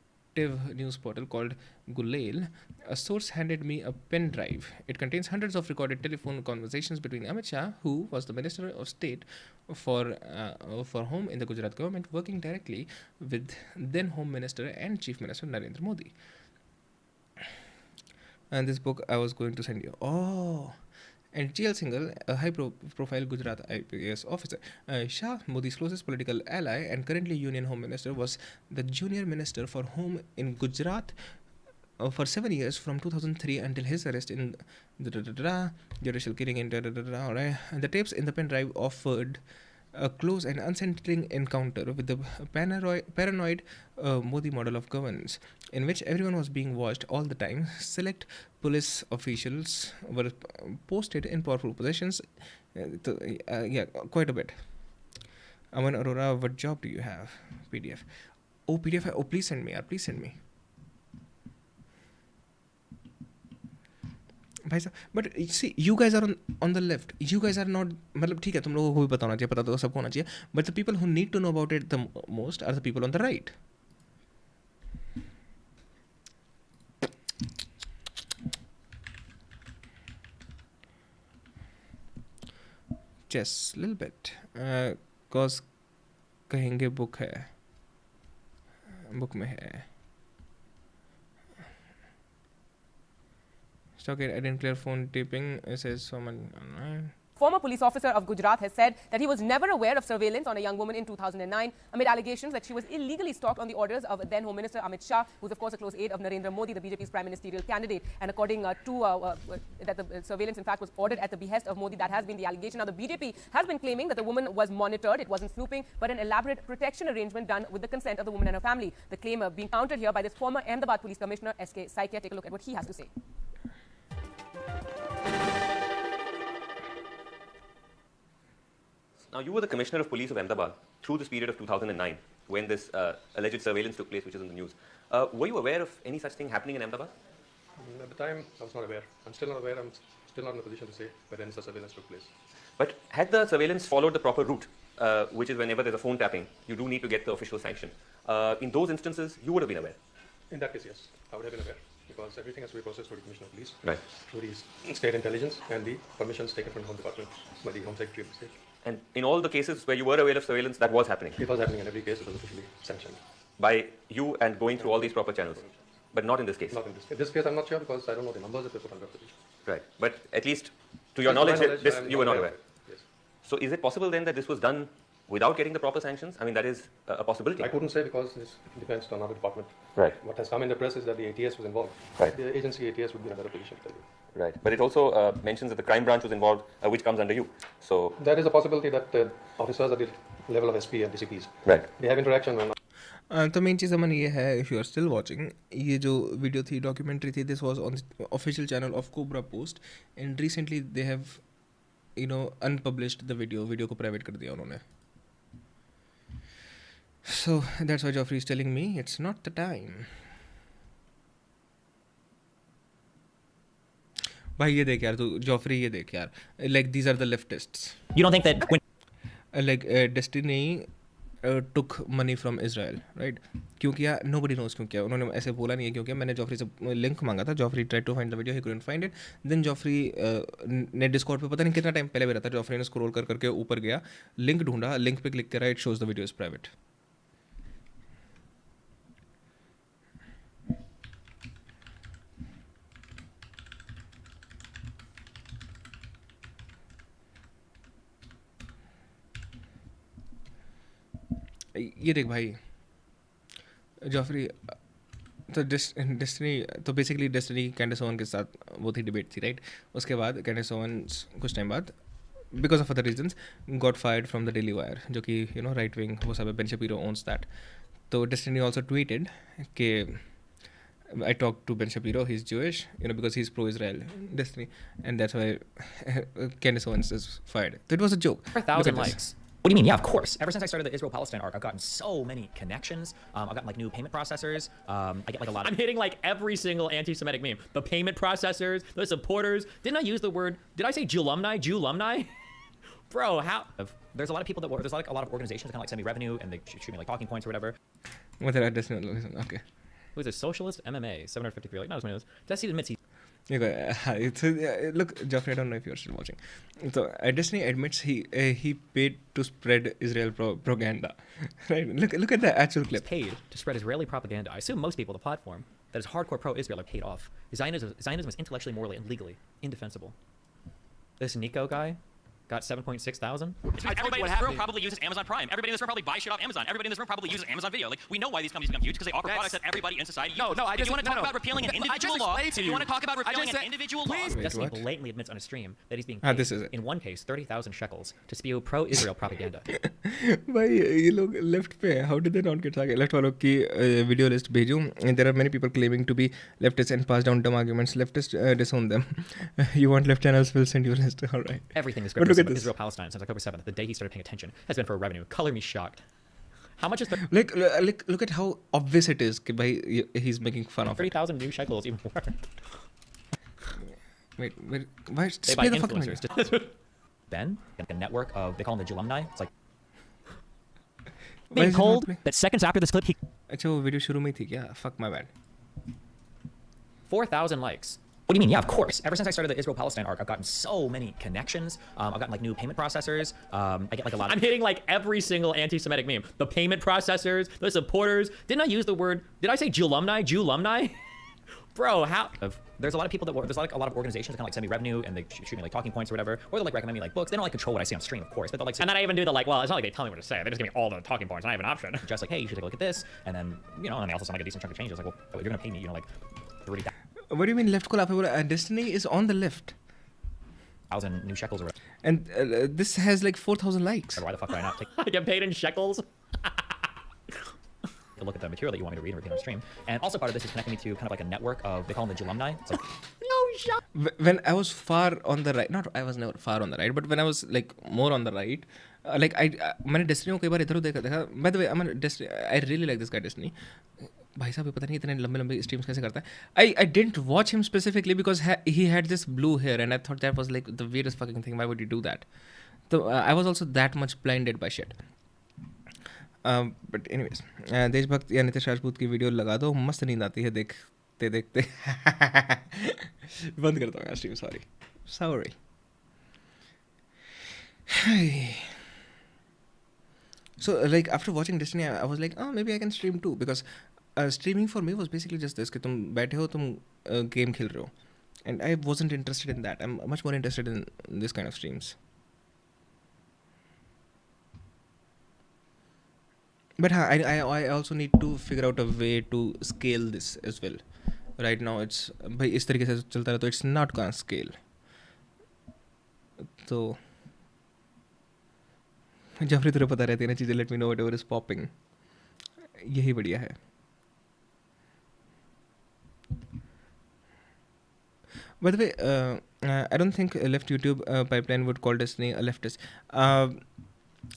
news portal called Gulail, a source handed me a pen drive. It contains hundreds of recorded telephone conversations between Amit Shah, who was the Minister of State for Home in the Gujarat government, working directly with then Home Minister and Chief Minister Narendra Modi. And this book I was going to send you. Oh, and G.L. Singhal, a high-profile Gujarat IPS officer. Shah, Modi's closest political ally and currently Union Home Minister, was the junior minister for Home in Gujarat for 7 years, from 2003 until his arrest in judicial killing in alright. The tapes in the pen drive offered a close and unsettling encounter with the paranoid Modi model of governance, in which everyone was being watched all the time. Select police officials were posted in powerful positions. Quite a bit. Aman Arora, what job do you have? PDF. Oh, PDF. Oh, please send me. Please send me. भाई साहब, but see you guys are on the left, you guys are not, मतलब ठीक है तुम लोगों को भी पता होना चाहिए, पता तो सबको होना चाहिए, but the people who need to know about it the most are the people on the right. Just little bit, cause कहेंगे बुक है, बुक में है. Okay, I didn't clear phone taping. It says someone. Former police officer of Gujarat has said that he was never aware of surveillance on a young woman in 2009 amid allegations that she was illegally stalked on the orders of then Home Minister Amit Shah, who is of course a close aide of Narendra Modi, the BJP's prime ministerial candidate. And according to that the surveillance in fact was ordered at the behest of Modi. That has been the allegation. Now the BJP has been claiming that the woman was monitored. It wasn't snooping, but an elaborate protection arrangement done with the consent of the woman and her family. The claim being countered here by this former Ahmedabad police commissioner S.K. Saikia. Take a look at what he has to say. Now, you were the Commissioner of Police of Ahmedabad through this period of 2009, when this alleged surveillance took place, which is in the news. Were you aware of any such thing happening in Ahmedabad? At the time, I was not aware. I'm still not aware. I'm still not in a position to say whether any such surveillance took place. But had the surveillance followed the proper route, which is whenever there's a phone tapping, you do need to get the official sanction. In those instances, you would have been aware. In that case, yes, I would have been aware, because everything has to be processed through the Commissioner of Police, right, through the State Intelligence, and the permissions taken from the Home Department by the Home Secretary of the State. And in all the cases where you were aware of surveillance, that was happening? It was happening in every case. It was officially sanctioned. By you and going through all these proper channels? But not in this case? Not in this case. In this case, I'm not sure, because I don't know the numbers that were put under observation. Right. But at least, to your knowledge, you were not aware? Yes. So is it possible then that this was done without getting the proper sanctions? I mean, that is a possibility. I couldn't say, because it depends on our department. Right. What has come in the press is that the ATS was involved. Right. The agency ATS would be in a better position to tell you. Right. But it also mentions that the crime branch was involved, which comes under you. So there is a possibility that officers at the level of SP and DCPs, right, they have interaction. तो main चीज़ अमन ये है, if you are still watching, ये जो video थी, documentary थी, this was on official channel of Cobra Post, and recently they have unpublished the video को private कर दिया उन्होंने. So that's why Joffrey is telling me it's not the time. भाई ये देख यार तू, जॉफरी ये देख यार, like these are the leftists. You don't think that like Destiny took money from Israel, right? क्यों किया? Nobody knows क्यों किया. उन्होंने ऐसे बोला नहीं है क्यों किया. मैंने जॉफरी से लिंक मांगा था. Joffrey tried to find the video, he couldn't find it. Then Joffrey ने डिस्कॉर्ड पे पता नहीं कितना टाइम पहले भी रहता, जॉफरी ने स्क्रॉल कर करके ऊपर गया, लिंक ढूंढा, लिंक पे क्लिक करा, it shows the video is private. ये देख भाई, जॉफरी तो डेस्टिनी तो बेसिकली डेस्टिनी कैंडिस ओवन के साथ वो थी, डिबेट थी, राइट? उसके बाद कैंडिस ओवन कुछ टाइम बाद because of other reasons got fired from the Daily Wire, जो कि right wing वो सब है, Ben Shapiro owns that. So Destiny also tweeted कि I talked to Ben Shapiro, he's Jewish, because he's pro-Israel, Destiny, and that's why Candace Owens is fired. So it was a joke. 4,000 likes. What do you mean? Yeah, of course. Ever since I started the Israel-Palestine arc, I've gotten so many connections. I've gotten like new payment processors. I get like a lot of... I'm hitting like every single anti-Semitic meme. The payment processors, the supporters. Didn't I use the word... Did I say Jew-alumni? Bro, how... There's a lot of people that work... There's like a lot of organizations that kind of like send me revenue and they shoot me like talking points or whatever. What did I just... Okay. Who is a socialist? MMA, 753. Like, not as many of those. Destiny admits he... Look, Geoffrey, I don't know if you're still watching. So, Destiny admits he paid to spread Israel propaganda. Right? Look at the actual clip. Paid to spread Israeli propaganda. I assume most people on the platform that is hardcore pro-Israel are paid off. Zionism is intellectually, morally, and legally indefensible. This Nico guy got 7.6 thousand. Everybody in this room probably uses Amazon Prime. Everybody in this room probably buys shit off Amazon. Everybody in this room probably uses Amazon Video. Like, we know why these companies become huge because they offer products that everybody in society uses. No, I if just you want to no, talk no. about repealing an individual law, if you want to talk about repealing an individual law, Destiny blatantly admits on a stream that he's being paid, this is it. in one case 30,000 shekels to spew pro-Israel propaganda. भाई ये लोग left पे हैं. How did they not get target? Left वालों की video list भेजूं. And there are many people claiming to be leftists and pass down dumb arguments. Leftists disown them. You want left channels? We'll send you a list. All right. Everything is scripted about Israel-Palestine since October 7th, the day he started paying attention, has been for revenue. Color me shocked. How much is the... Look at how obvious it is कि भाई he's making fun of 30,000 new shekels even more. Wait, why they buy influencers. Ben, like a network of, they call them the alumni. It's like being told that seconds after this clip he... अच्छा वो video शुरू में थी क्या? Fuck my bad. 4,000 likes. What do you mean? Yeah, of course. Ever since I started the Israel-Palestine arc, I've gotten so many connections. I've gotten like new payment processors. I get like a lot of... I'm hitting like every single anti-Semitic meme. The payment processors, the supporters. Didn't I use the word... Did I say Jew-alumni? Bro, how... There's a lot of people that work... There's like a lot of organizations that kind of like send me revenue and they shoot me like talking points or whatever. Or they'll like recommend me like books. They don't like control what I say on stream, of course. But they'll like... And then I even do the like, well, it's not like they tell me what to say. They just give me all the talking points and I have an option. Just like, hey, you should take a look at this. And then, and they also send like a decent chunk of change. It's like, well, you're going to pay me, like 30... What do you mean left को लाफे बोला? Destiny is on the left. 1,000 new shekels or whatever. And this has like 4,000 likes. Why the fuck would I not take... I get paid in shekels. Look at the material that you want me to read and repeat on stream. And also part of this is connecting me to kind of like a network of, they call them the alumni. It's like... No shot. When I was far on the right, not I was never far on the right, but when I was like more on the right, like मैंने Destiny को कई बार इधर उधर देखा. By the way, I really like this guy Destiny. भाई साहब पता नहीं इतने लंबे स्ट्रीम्स कैसे करता है. I didn't watch him specifically because he had this blue hair and I thought that was like the weirdest fucking thing. Why would you do that? So I was also that much blinded by shit. But anyways, देशभक्त या नितिश राजपूत की video लगा दो, मस्त नींद आती है देखते देखते. बंद करता हूँ यार stream. Sorry. So like after watching Destiny, I was like, oh, maybe I can stream too, because streaming for me was basically just this कि तुम बैठे हो, तुम game खेल रहे हो, and I wasn't interested in that. I'm much more interested in this kind of streams. But I also need to figure out a way to scale this as well. Right now it's भाई इस तरीके से चलता है तो it's not gonna scale. तो जब तुझे पता रहती है ना चीज़ें, let me know whatever is popping. यही बढ़िया है. By the way, I don't think left YouTube pipeline would call Destiny a leftist.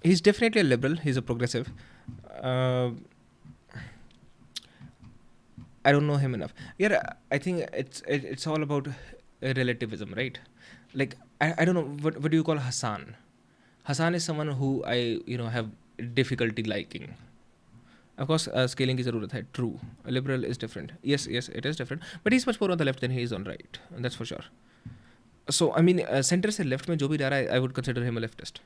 He's definitely a liberal. He's a progressive. I don't know him enough. Yeah, I think it's all about relativism, right? Like I don't know what do you call Hassan? Hassan is someone who I have difficulty liking. Of course, scaling is ज़रूरत है. True, a liberal is different. Yes, it is different. But he's much more on the left than he is on right. That's for sure. So I mean, center से left में जो भी जा रहा है, I would consider him a leftist.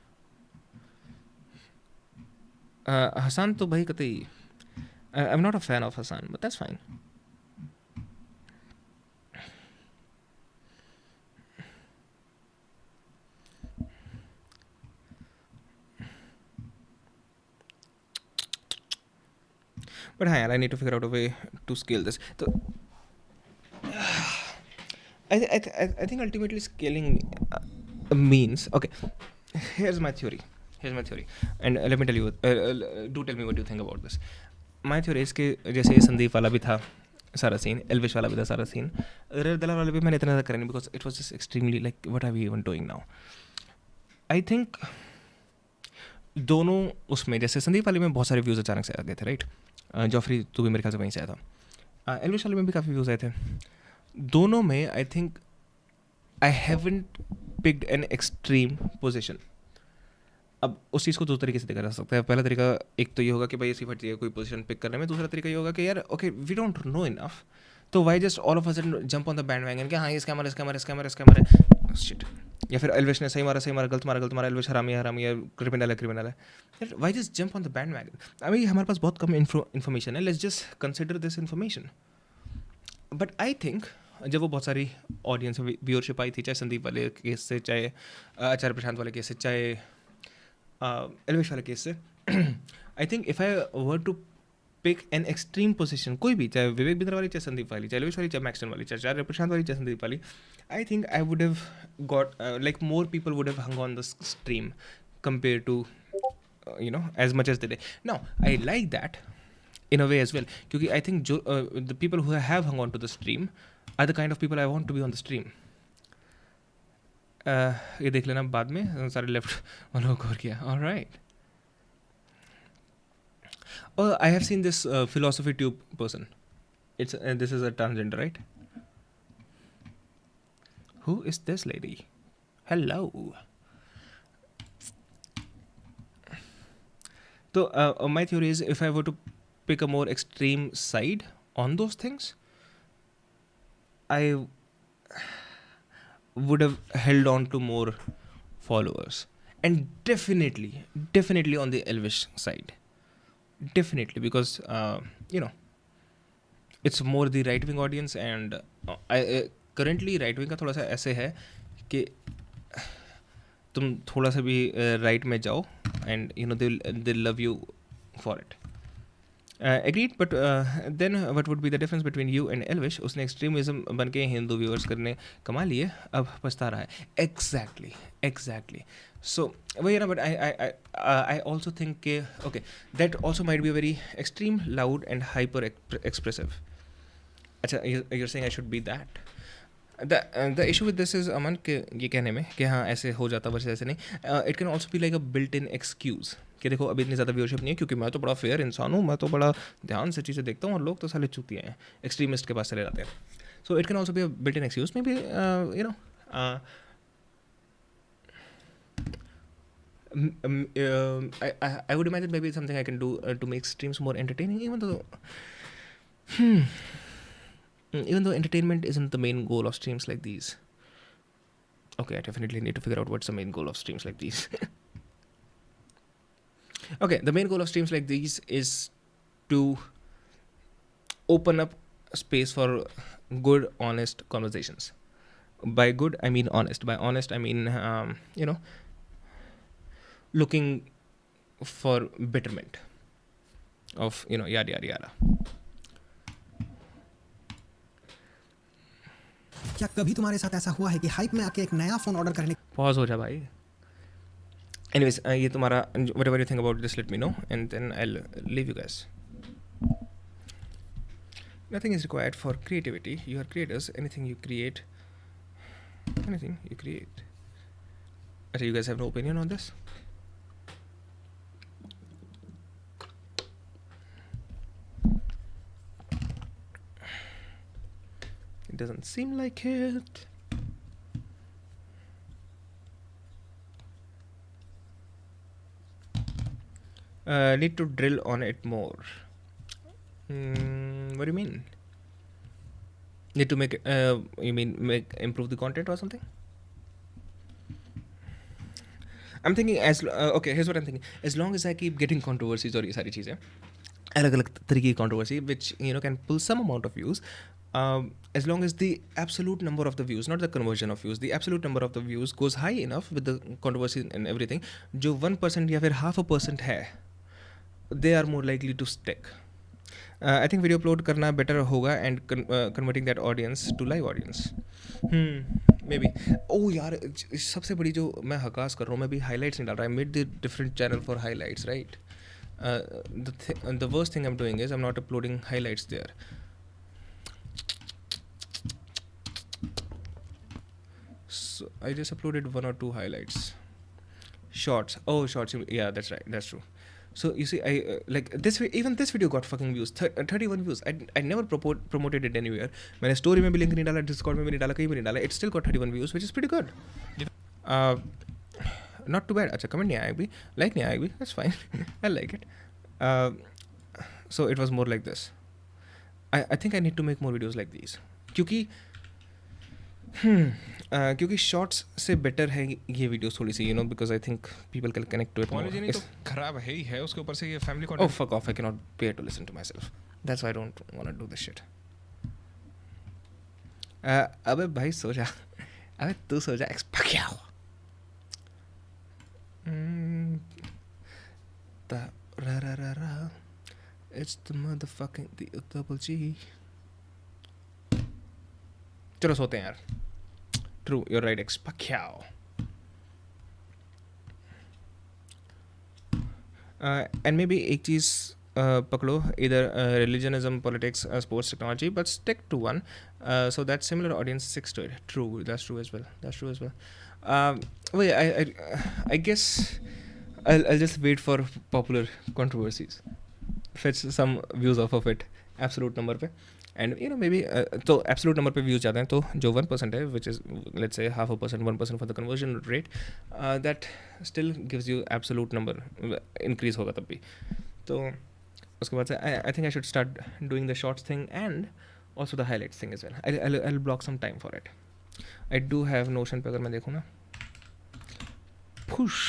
Hassan तो भाई कतई. I'm not a fan of Hassan, but that's fine. But I need to figure out a way to scale this. So, I think ultimately scaling means, okay, here's my theory. And let me tell you, do tell me what you think about this. My theory is कि जैसे ये संदीप वाला भी था सारा scene, Elvish वाला भी था सारा सीन, रेड दलाल वाले भी मैंने इतना ज़्यादा करा नहीं, because it was just extremely like what are we even doing now. I think दोनों उसमें, जैसे संदीप वाले में बहुत सारे व्यूज़ अचानक से आ गए थे, राइट. जॉफरी तो भी मेरे ख्याल से वहीं से आया था. एल्विश वाले में भी काफ़ी व्यूज़ आए थे. दोनों में I think I haven't picked N extreme position. अब उस चीज़ को दो तरीके से देखा जा सकता है. पहला तरीका एक तो ये होगा कि भाई ऐसी फट कोई पोजीशन पिक करने में. दूसरा तरीका ये होगा कि यार okay we don't know enough, तो why just all of a sudden jump on the bandwagon कि हाँ ये स्कैमर है शिट. या फिर एल्विश ने सही मारा, गलत मारा, एल्विश हरामी है, क्रिमिनल है. Why just jump on the bandwagon. अभी हमारे पास बहुत कम इन्फॉर्मेशन है. Let's just consider this information. But I think जब वो बहुत सारी ऑडियंस व्यूअरशिप आई थी, चाहे संदीप वाले केस से, चाहे आचार्य प्रशांत वाले केस से, चाहे एल्विश वाले केस से, I think if I were to pick an extreme position, कोई भी, चाहे विवेक बिंद्रा वाली, चाहे संदीप वाली, चाहे एल्विश वाली, चाहे मैक्सटन वाली, चाहे आचार्य प्रशांत वाली, चाहे संदीप वाली, I think I would have got like more people would have hung on the stream compare to you know as much as they did. Now I like that in a way as well, क्योंकि I think जो the people who have hung on to the stream are the kind of people I want to be on the stream. ये देख लेना बाद में सारे left वालों को किया. All right. Oh, I have seen this philosophy tube person. It's this is a transgender, right? Who is this lady? Hello. So my theory is if I were to pick a more extreme side on those things, I would have held on to more followers, and definitely on the Elvish side, definitely, because you know it's more the right wing audience, and currently right wing का थोड़ा सा ऐसे है कि तुम थोड़ा सा भी राइट में जाओ and you know they'll love you for it. Agreed. But then what would be the difference between you and Elvish? उसने extremism बन के हिंदू viewers करने कमा लिए, अब पछता रहा है. Exactly. So well, you know, but I also think okay, that also might be a very extreme, loud and hyper expressive. अच्छा, you're saying I should be that. The issue with this is अमन के ये कहने में कि हाँ ऐसे हो जाता वर्ष ऐसे नहीं. It can also be like a built in excuse कि देखो अभी इतनी ज़्यादा व्यूअरशिप नहीं है क्योंकि मैं तो बड़ा फेयर इंसान हूँ, मैं तो बड़ा ध्यान से चीज़ें देखता हूँ, और लोग तो साले चूतिए हैं, एक्सट्रीमिस्ट के पास चले जाते हैं. So it can also be a built in excuse. May be you know I would imagine maybe something I can do to make streams more entertaining, even though entertainment isn't the main goal of streams like these. Okay, I definitely need to figure out what's the main goal of streams like these. Okay, the main goal of streams like these is to open up space for good, honest conversations. By good, I mean honest. By honest, I mean, you know, looking for betterment of, you know, yada, yada, yada. क्या कभी तुम्हारे साथ ऐसा हुआ है कि hype में आके एक नया फोन ऑर्डर करने पॉज हो जा भाई. Anyways, ये तुम्हारा whatever you think about this, let me know, and then I'll leave you guys. Nothing is required for creativity. You are creators. Anything you create. Okay, you guys have no opinion on this? It doesn't seem like it. Need to drill on it more. What do you mean? Need to make you mean improve the content or something? I'm thinking okay, here's what I'm thinking. As long as I keep getting controversies और ये सारी चीज़ें, अलग-अलग तरीके की controversy which you know can pull some amount of views, as long as the absolute number of the views, not the conversion of views, the absolute number of the views goes high enough with the controversy and everything, जो 1% या फिर 0.5% है, they are more likely to stick. I think video upload करना better होगा and converting that audience to live audience. Maybe ओ यार सबसे बड़ी जो मैं हकास कर रहा हूँ, मैं भी हाईलाइट्स नहीं डाल रहा. I made the different channel for highlights, right. The worst thing I'm doing is I'm not uploading highlights there. So I just uploaded 1 or 2 highlights. Shorts. Oh, shorts. Yeah, that's right. That's true. So you see, I like this. Even this video got fucking views. 31 views. I never promoted it anywhere. मैंने story में भी link नहीं डाला, Discord में भी नहीं डाला, कहीं भी नहीं डाला. It still got 31 views, which is pretty good. Not too bad. अच्छा comment नहीं आया भी, like नहीं आया भी. That's fine. I like it. So it was more like this. I think I need to make more videos like these. क्योंकि shorts से better है ये वीडियोस थोड़ी सी, you know, because I think people can connect to it. पॉलिजी नहीं तो खराब है ही है, उसके ऊपर से ये family content. Oh fuck off, I can not bear to listen to myself. That's why I don't want to do this shit. अबे भाई सो जा, अबे तू सो जा. क्या हुआ? Ra ra ra ra. It's the motherfucking the double G. चलो सोते हैं यार. True, you're right. Expacao. And maybe एक चीज़ पकड़ो, either religionism, politics, sports, technology, but stick to one. So that similar audience sticks to it. True, that's true as well. Wait, I guess I'll just wait for popular controversies. Fetch some views off of it. Absolute number पे. And you know maybe तो absolute number पे views जाते हैं, तो जो 1% है, which is let's say 0.5%, 1% for the conversion rate, that still gives you absolute number increase होगा तब भी. तो उसके बाद से I think I should start doing the shorts thing and also the highlights thing as well. I'll block some time for it. I do have Notion पे, अगर मैं देखूँ ना. Push.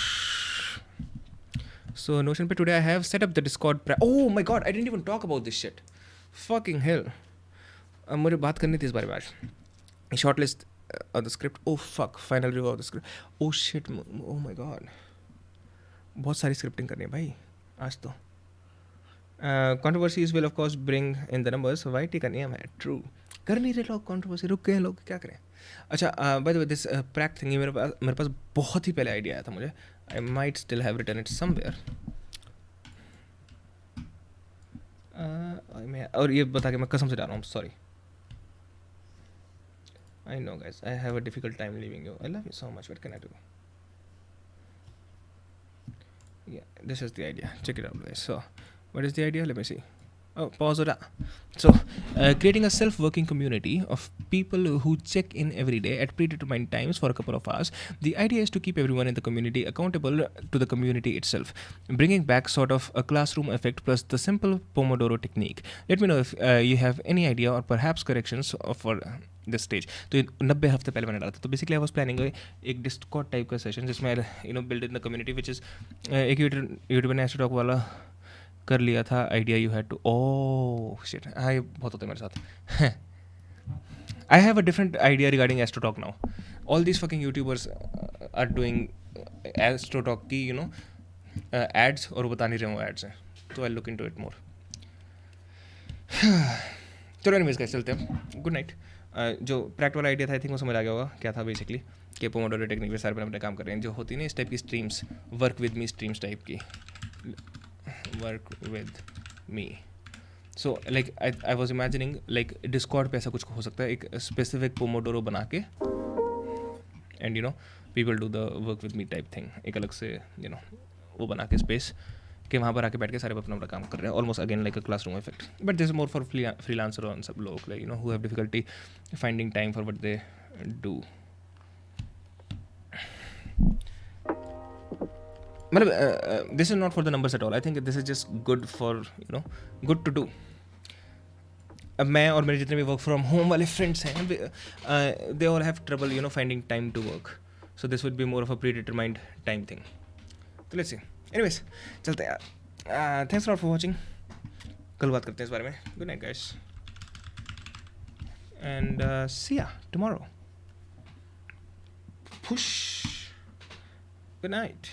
So Notion पे today I have set up the Discord. Oh my god, I didn't even talk about this shit. Fucking hell. मुझे बात करनी थी इस बारे में आज. Shortlist of the script. Oh fuck, final review of the script. Oh shit, oh my god. बहुत सारी scripting करनी है भाई आज तो. Controversies will of course bring in the numbers. YT का नियम है. True. कर नहीं रहे लोग controversy, रुक गए लोग, क्या करें. अच्छा, by the way, this prank thing मेरे पास बहुत ही पहले आइडिया आया था मुझे. I might still have written it somewhere. और ये बता के मैं कसम से जा रहा हूँ, sorry. I know guys, I have a difficult time leaving you. I love you so much. What can I do? Yeah, this is the idea. Check it out guys. So, what is the idea? Let me see. Oh, pause it. So, creating a self-working community of people who check in every day at predetermined times for a couple of hours. The idea is to keep everyone in the community accountable to the community itself, bringing back sort of a classroom effect plus the simple Pomodoro technique. Let me know if you have any idea or perhaps corrections for this stage. तो 90 हफ्ते पहले मैंने डाला था. तो basically I was planning एक Discord type का session जिसमें you know build in the community, which is एक यूट्यूबर ने एस्ट्रो टॉक वाला कर लिया था. Idea you had to, oh shit, हाँ ये बहुत होता है मेरे साथ. I have a different idea regarding Astrotalk now. All these fucking YouTubers are doing Astrotalk की यू नो एड्स, और वो बता नहीं रहे वो एड्स हैं. तो I look into it more. चलो एनीवेज गाइस, चलते हैं. Good night. जो प्रैक्ट वाला आइडिया था, आई थिंक वो समझ आ गया होगा क्या था बेसिकली, कि पोमोडोरो टेक्निक पे सारे अपने काम कर रहे हैं. जो होती नहीं इस टाइप की streams, work with me streams type की, work with me. So like I was imagining like Discord पे ऐसा कुछ हो सकता है, एक स्पेसिफिक पोमोडोरो बना के, and you know people do the work with me type thing. एक अलग से यू नो वो बना के स्पेस कि वहाँ पर आके बैठ के सारे अपना अपना काम कर रहे हैं, almost again like a classroom effect. But this is more for freelancer और सब लोग like you know who have difficulty finding time for what they do. मतलब this is not for the numbers at all. I think this is just good for you know good to do. अब मैं और मेरे जितने भी work from home वाले friends हैं, they all have trouble you know finding time to work. So this would be more of a predetermined time thing. तो let's see. Anyways चलते हैं यार. Thanks lot for watching. कल बात करते हैं इस बारे में. Good night guys and see ya tomorrow. Push. Good night.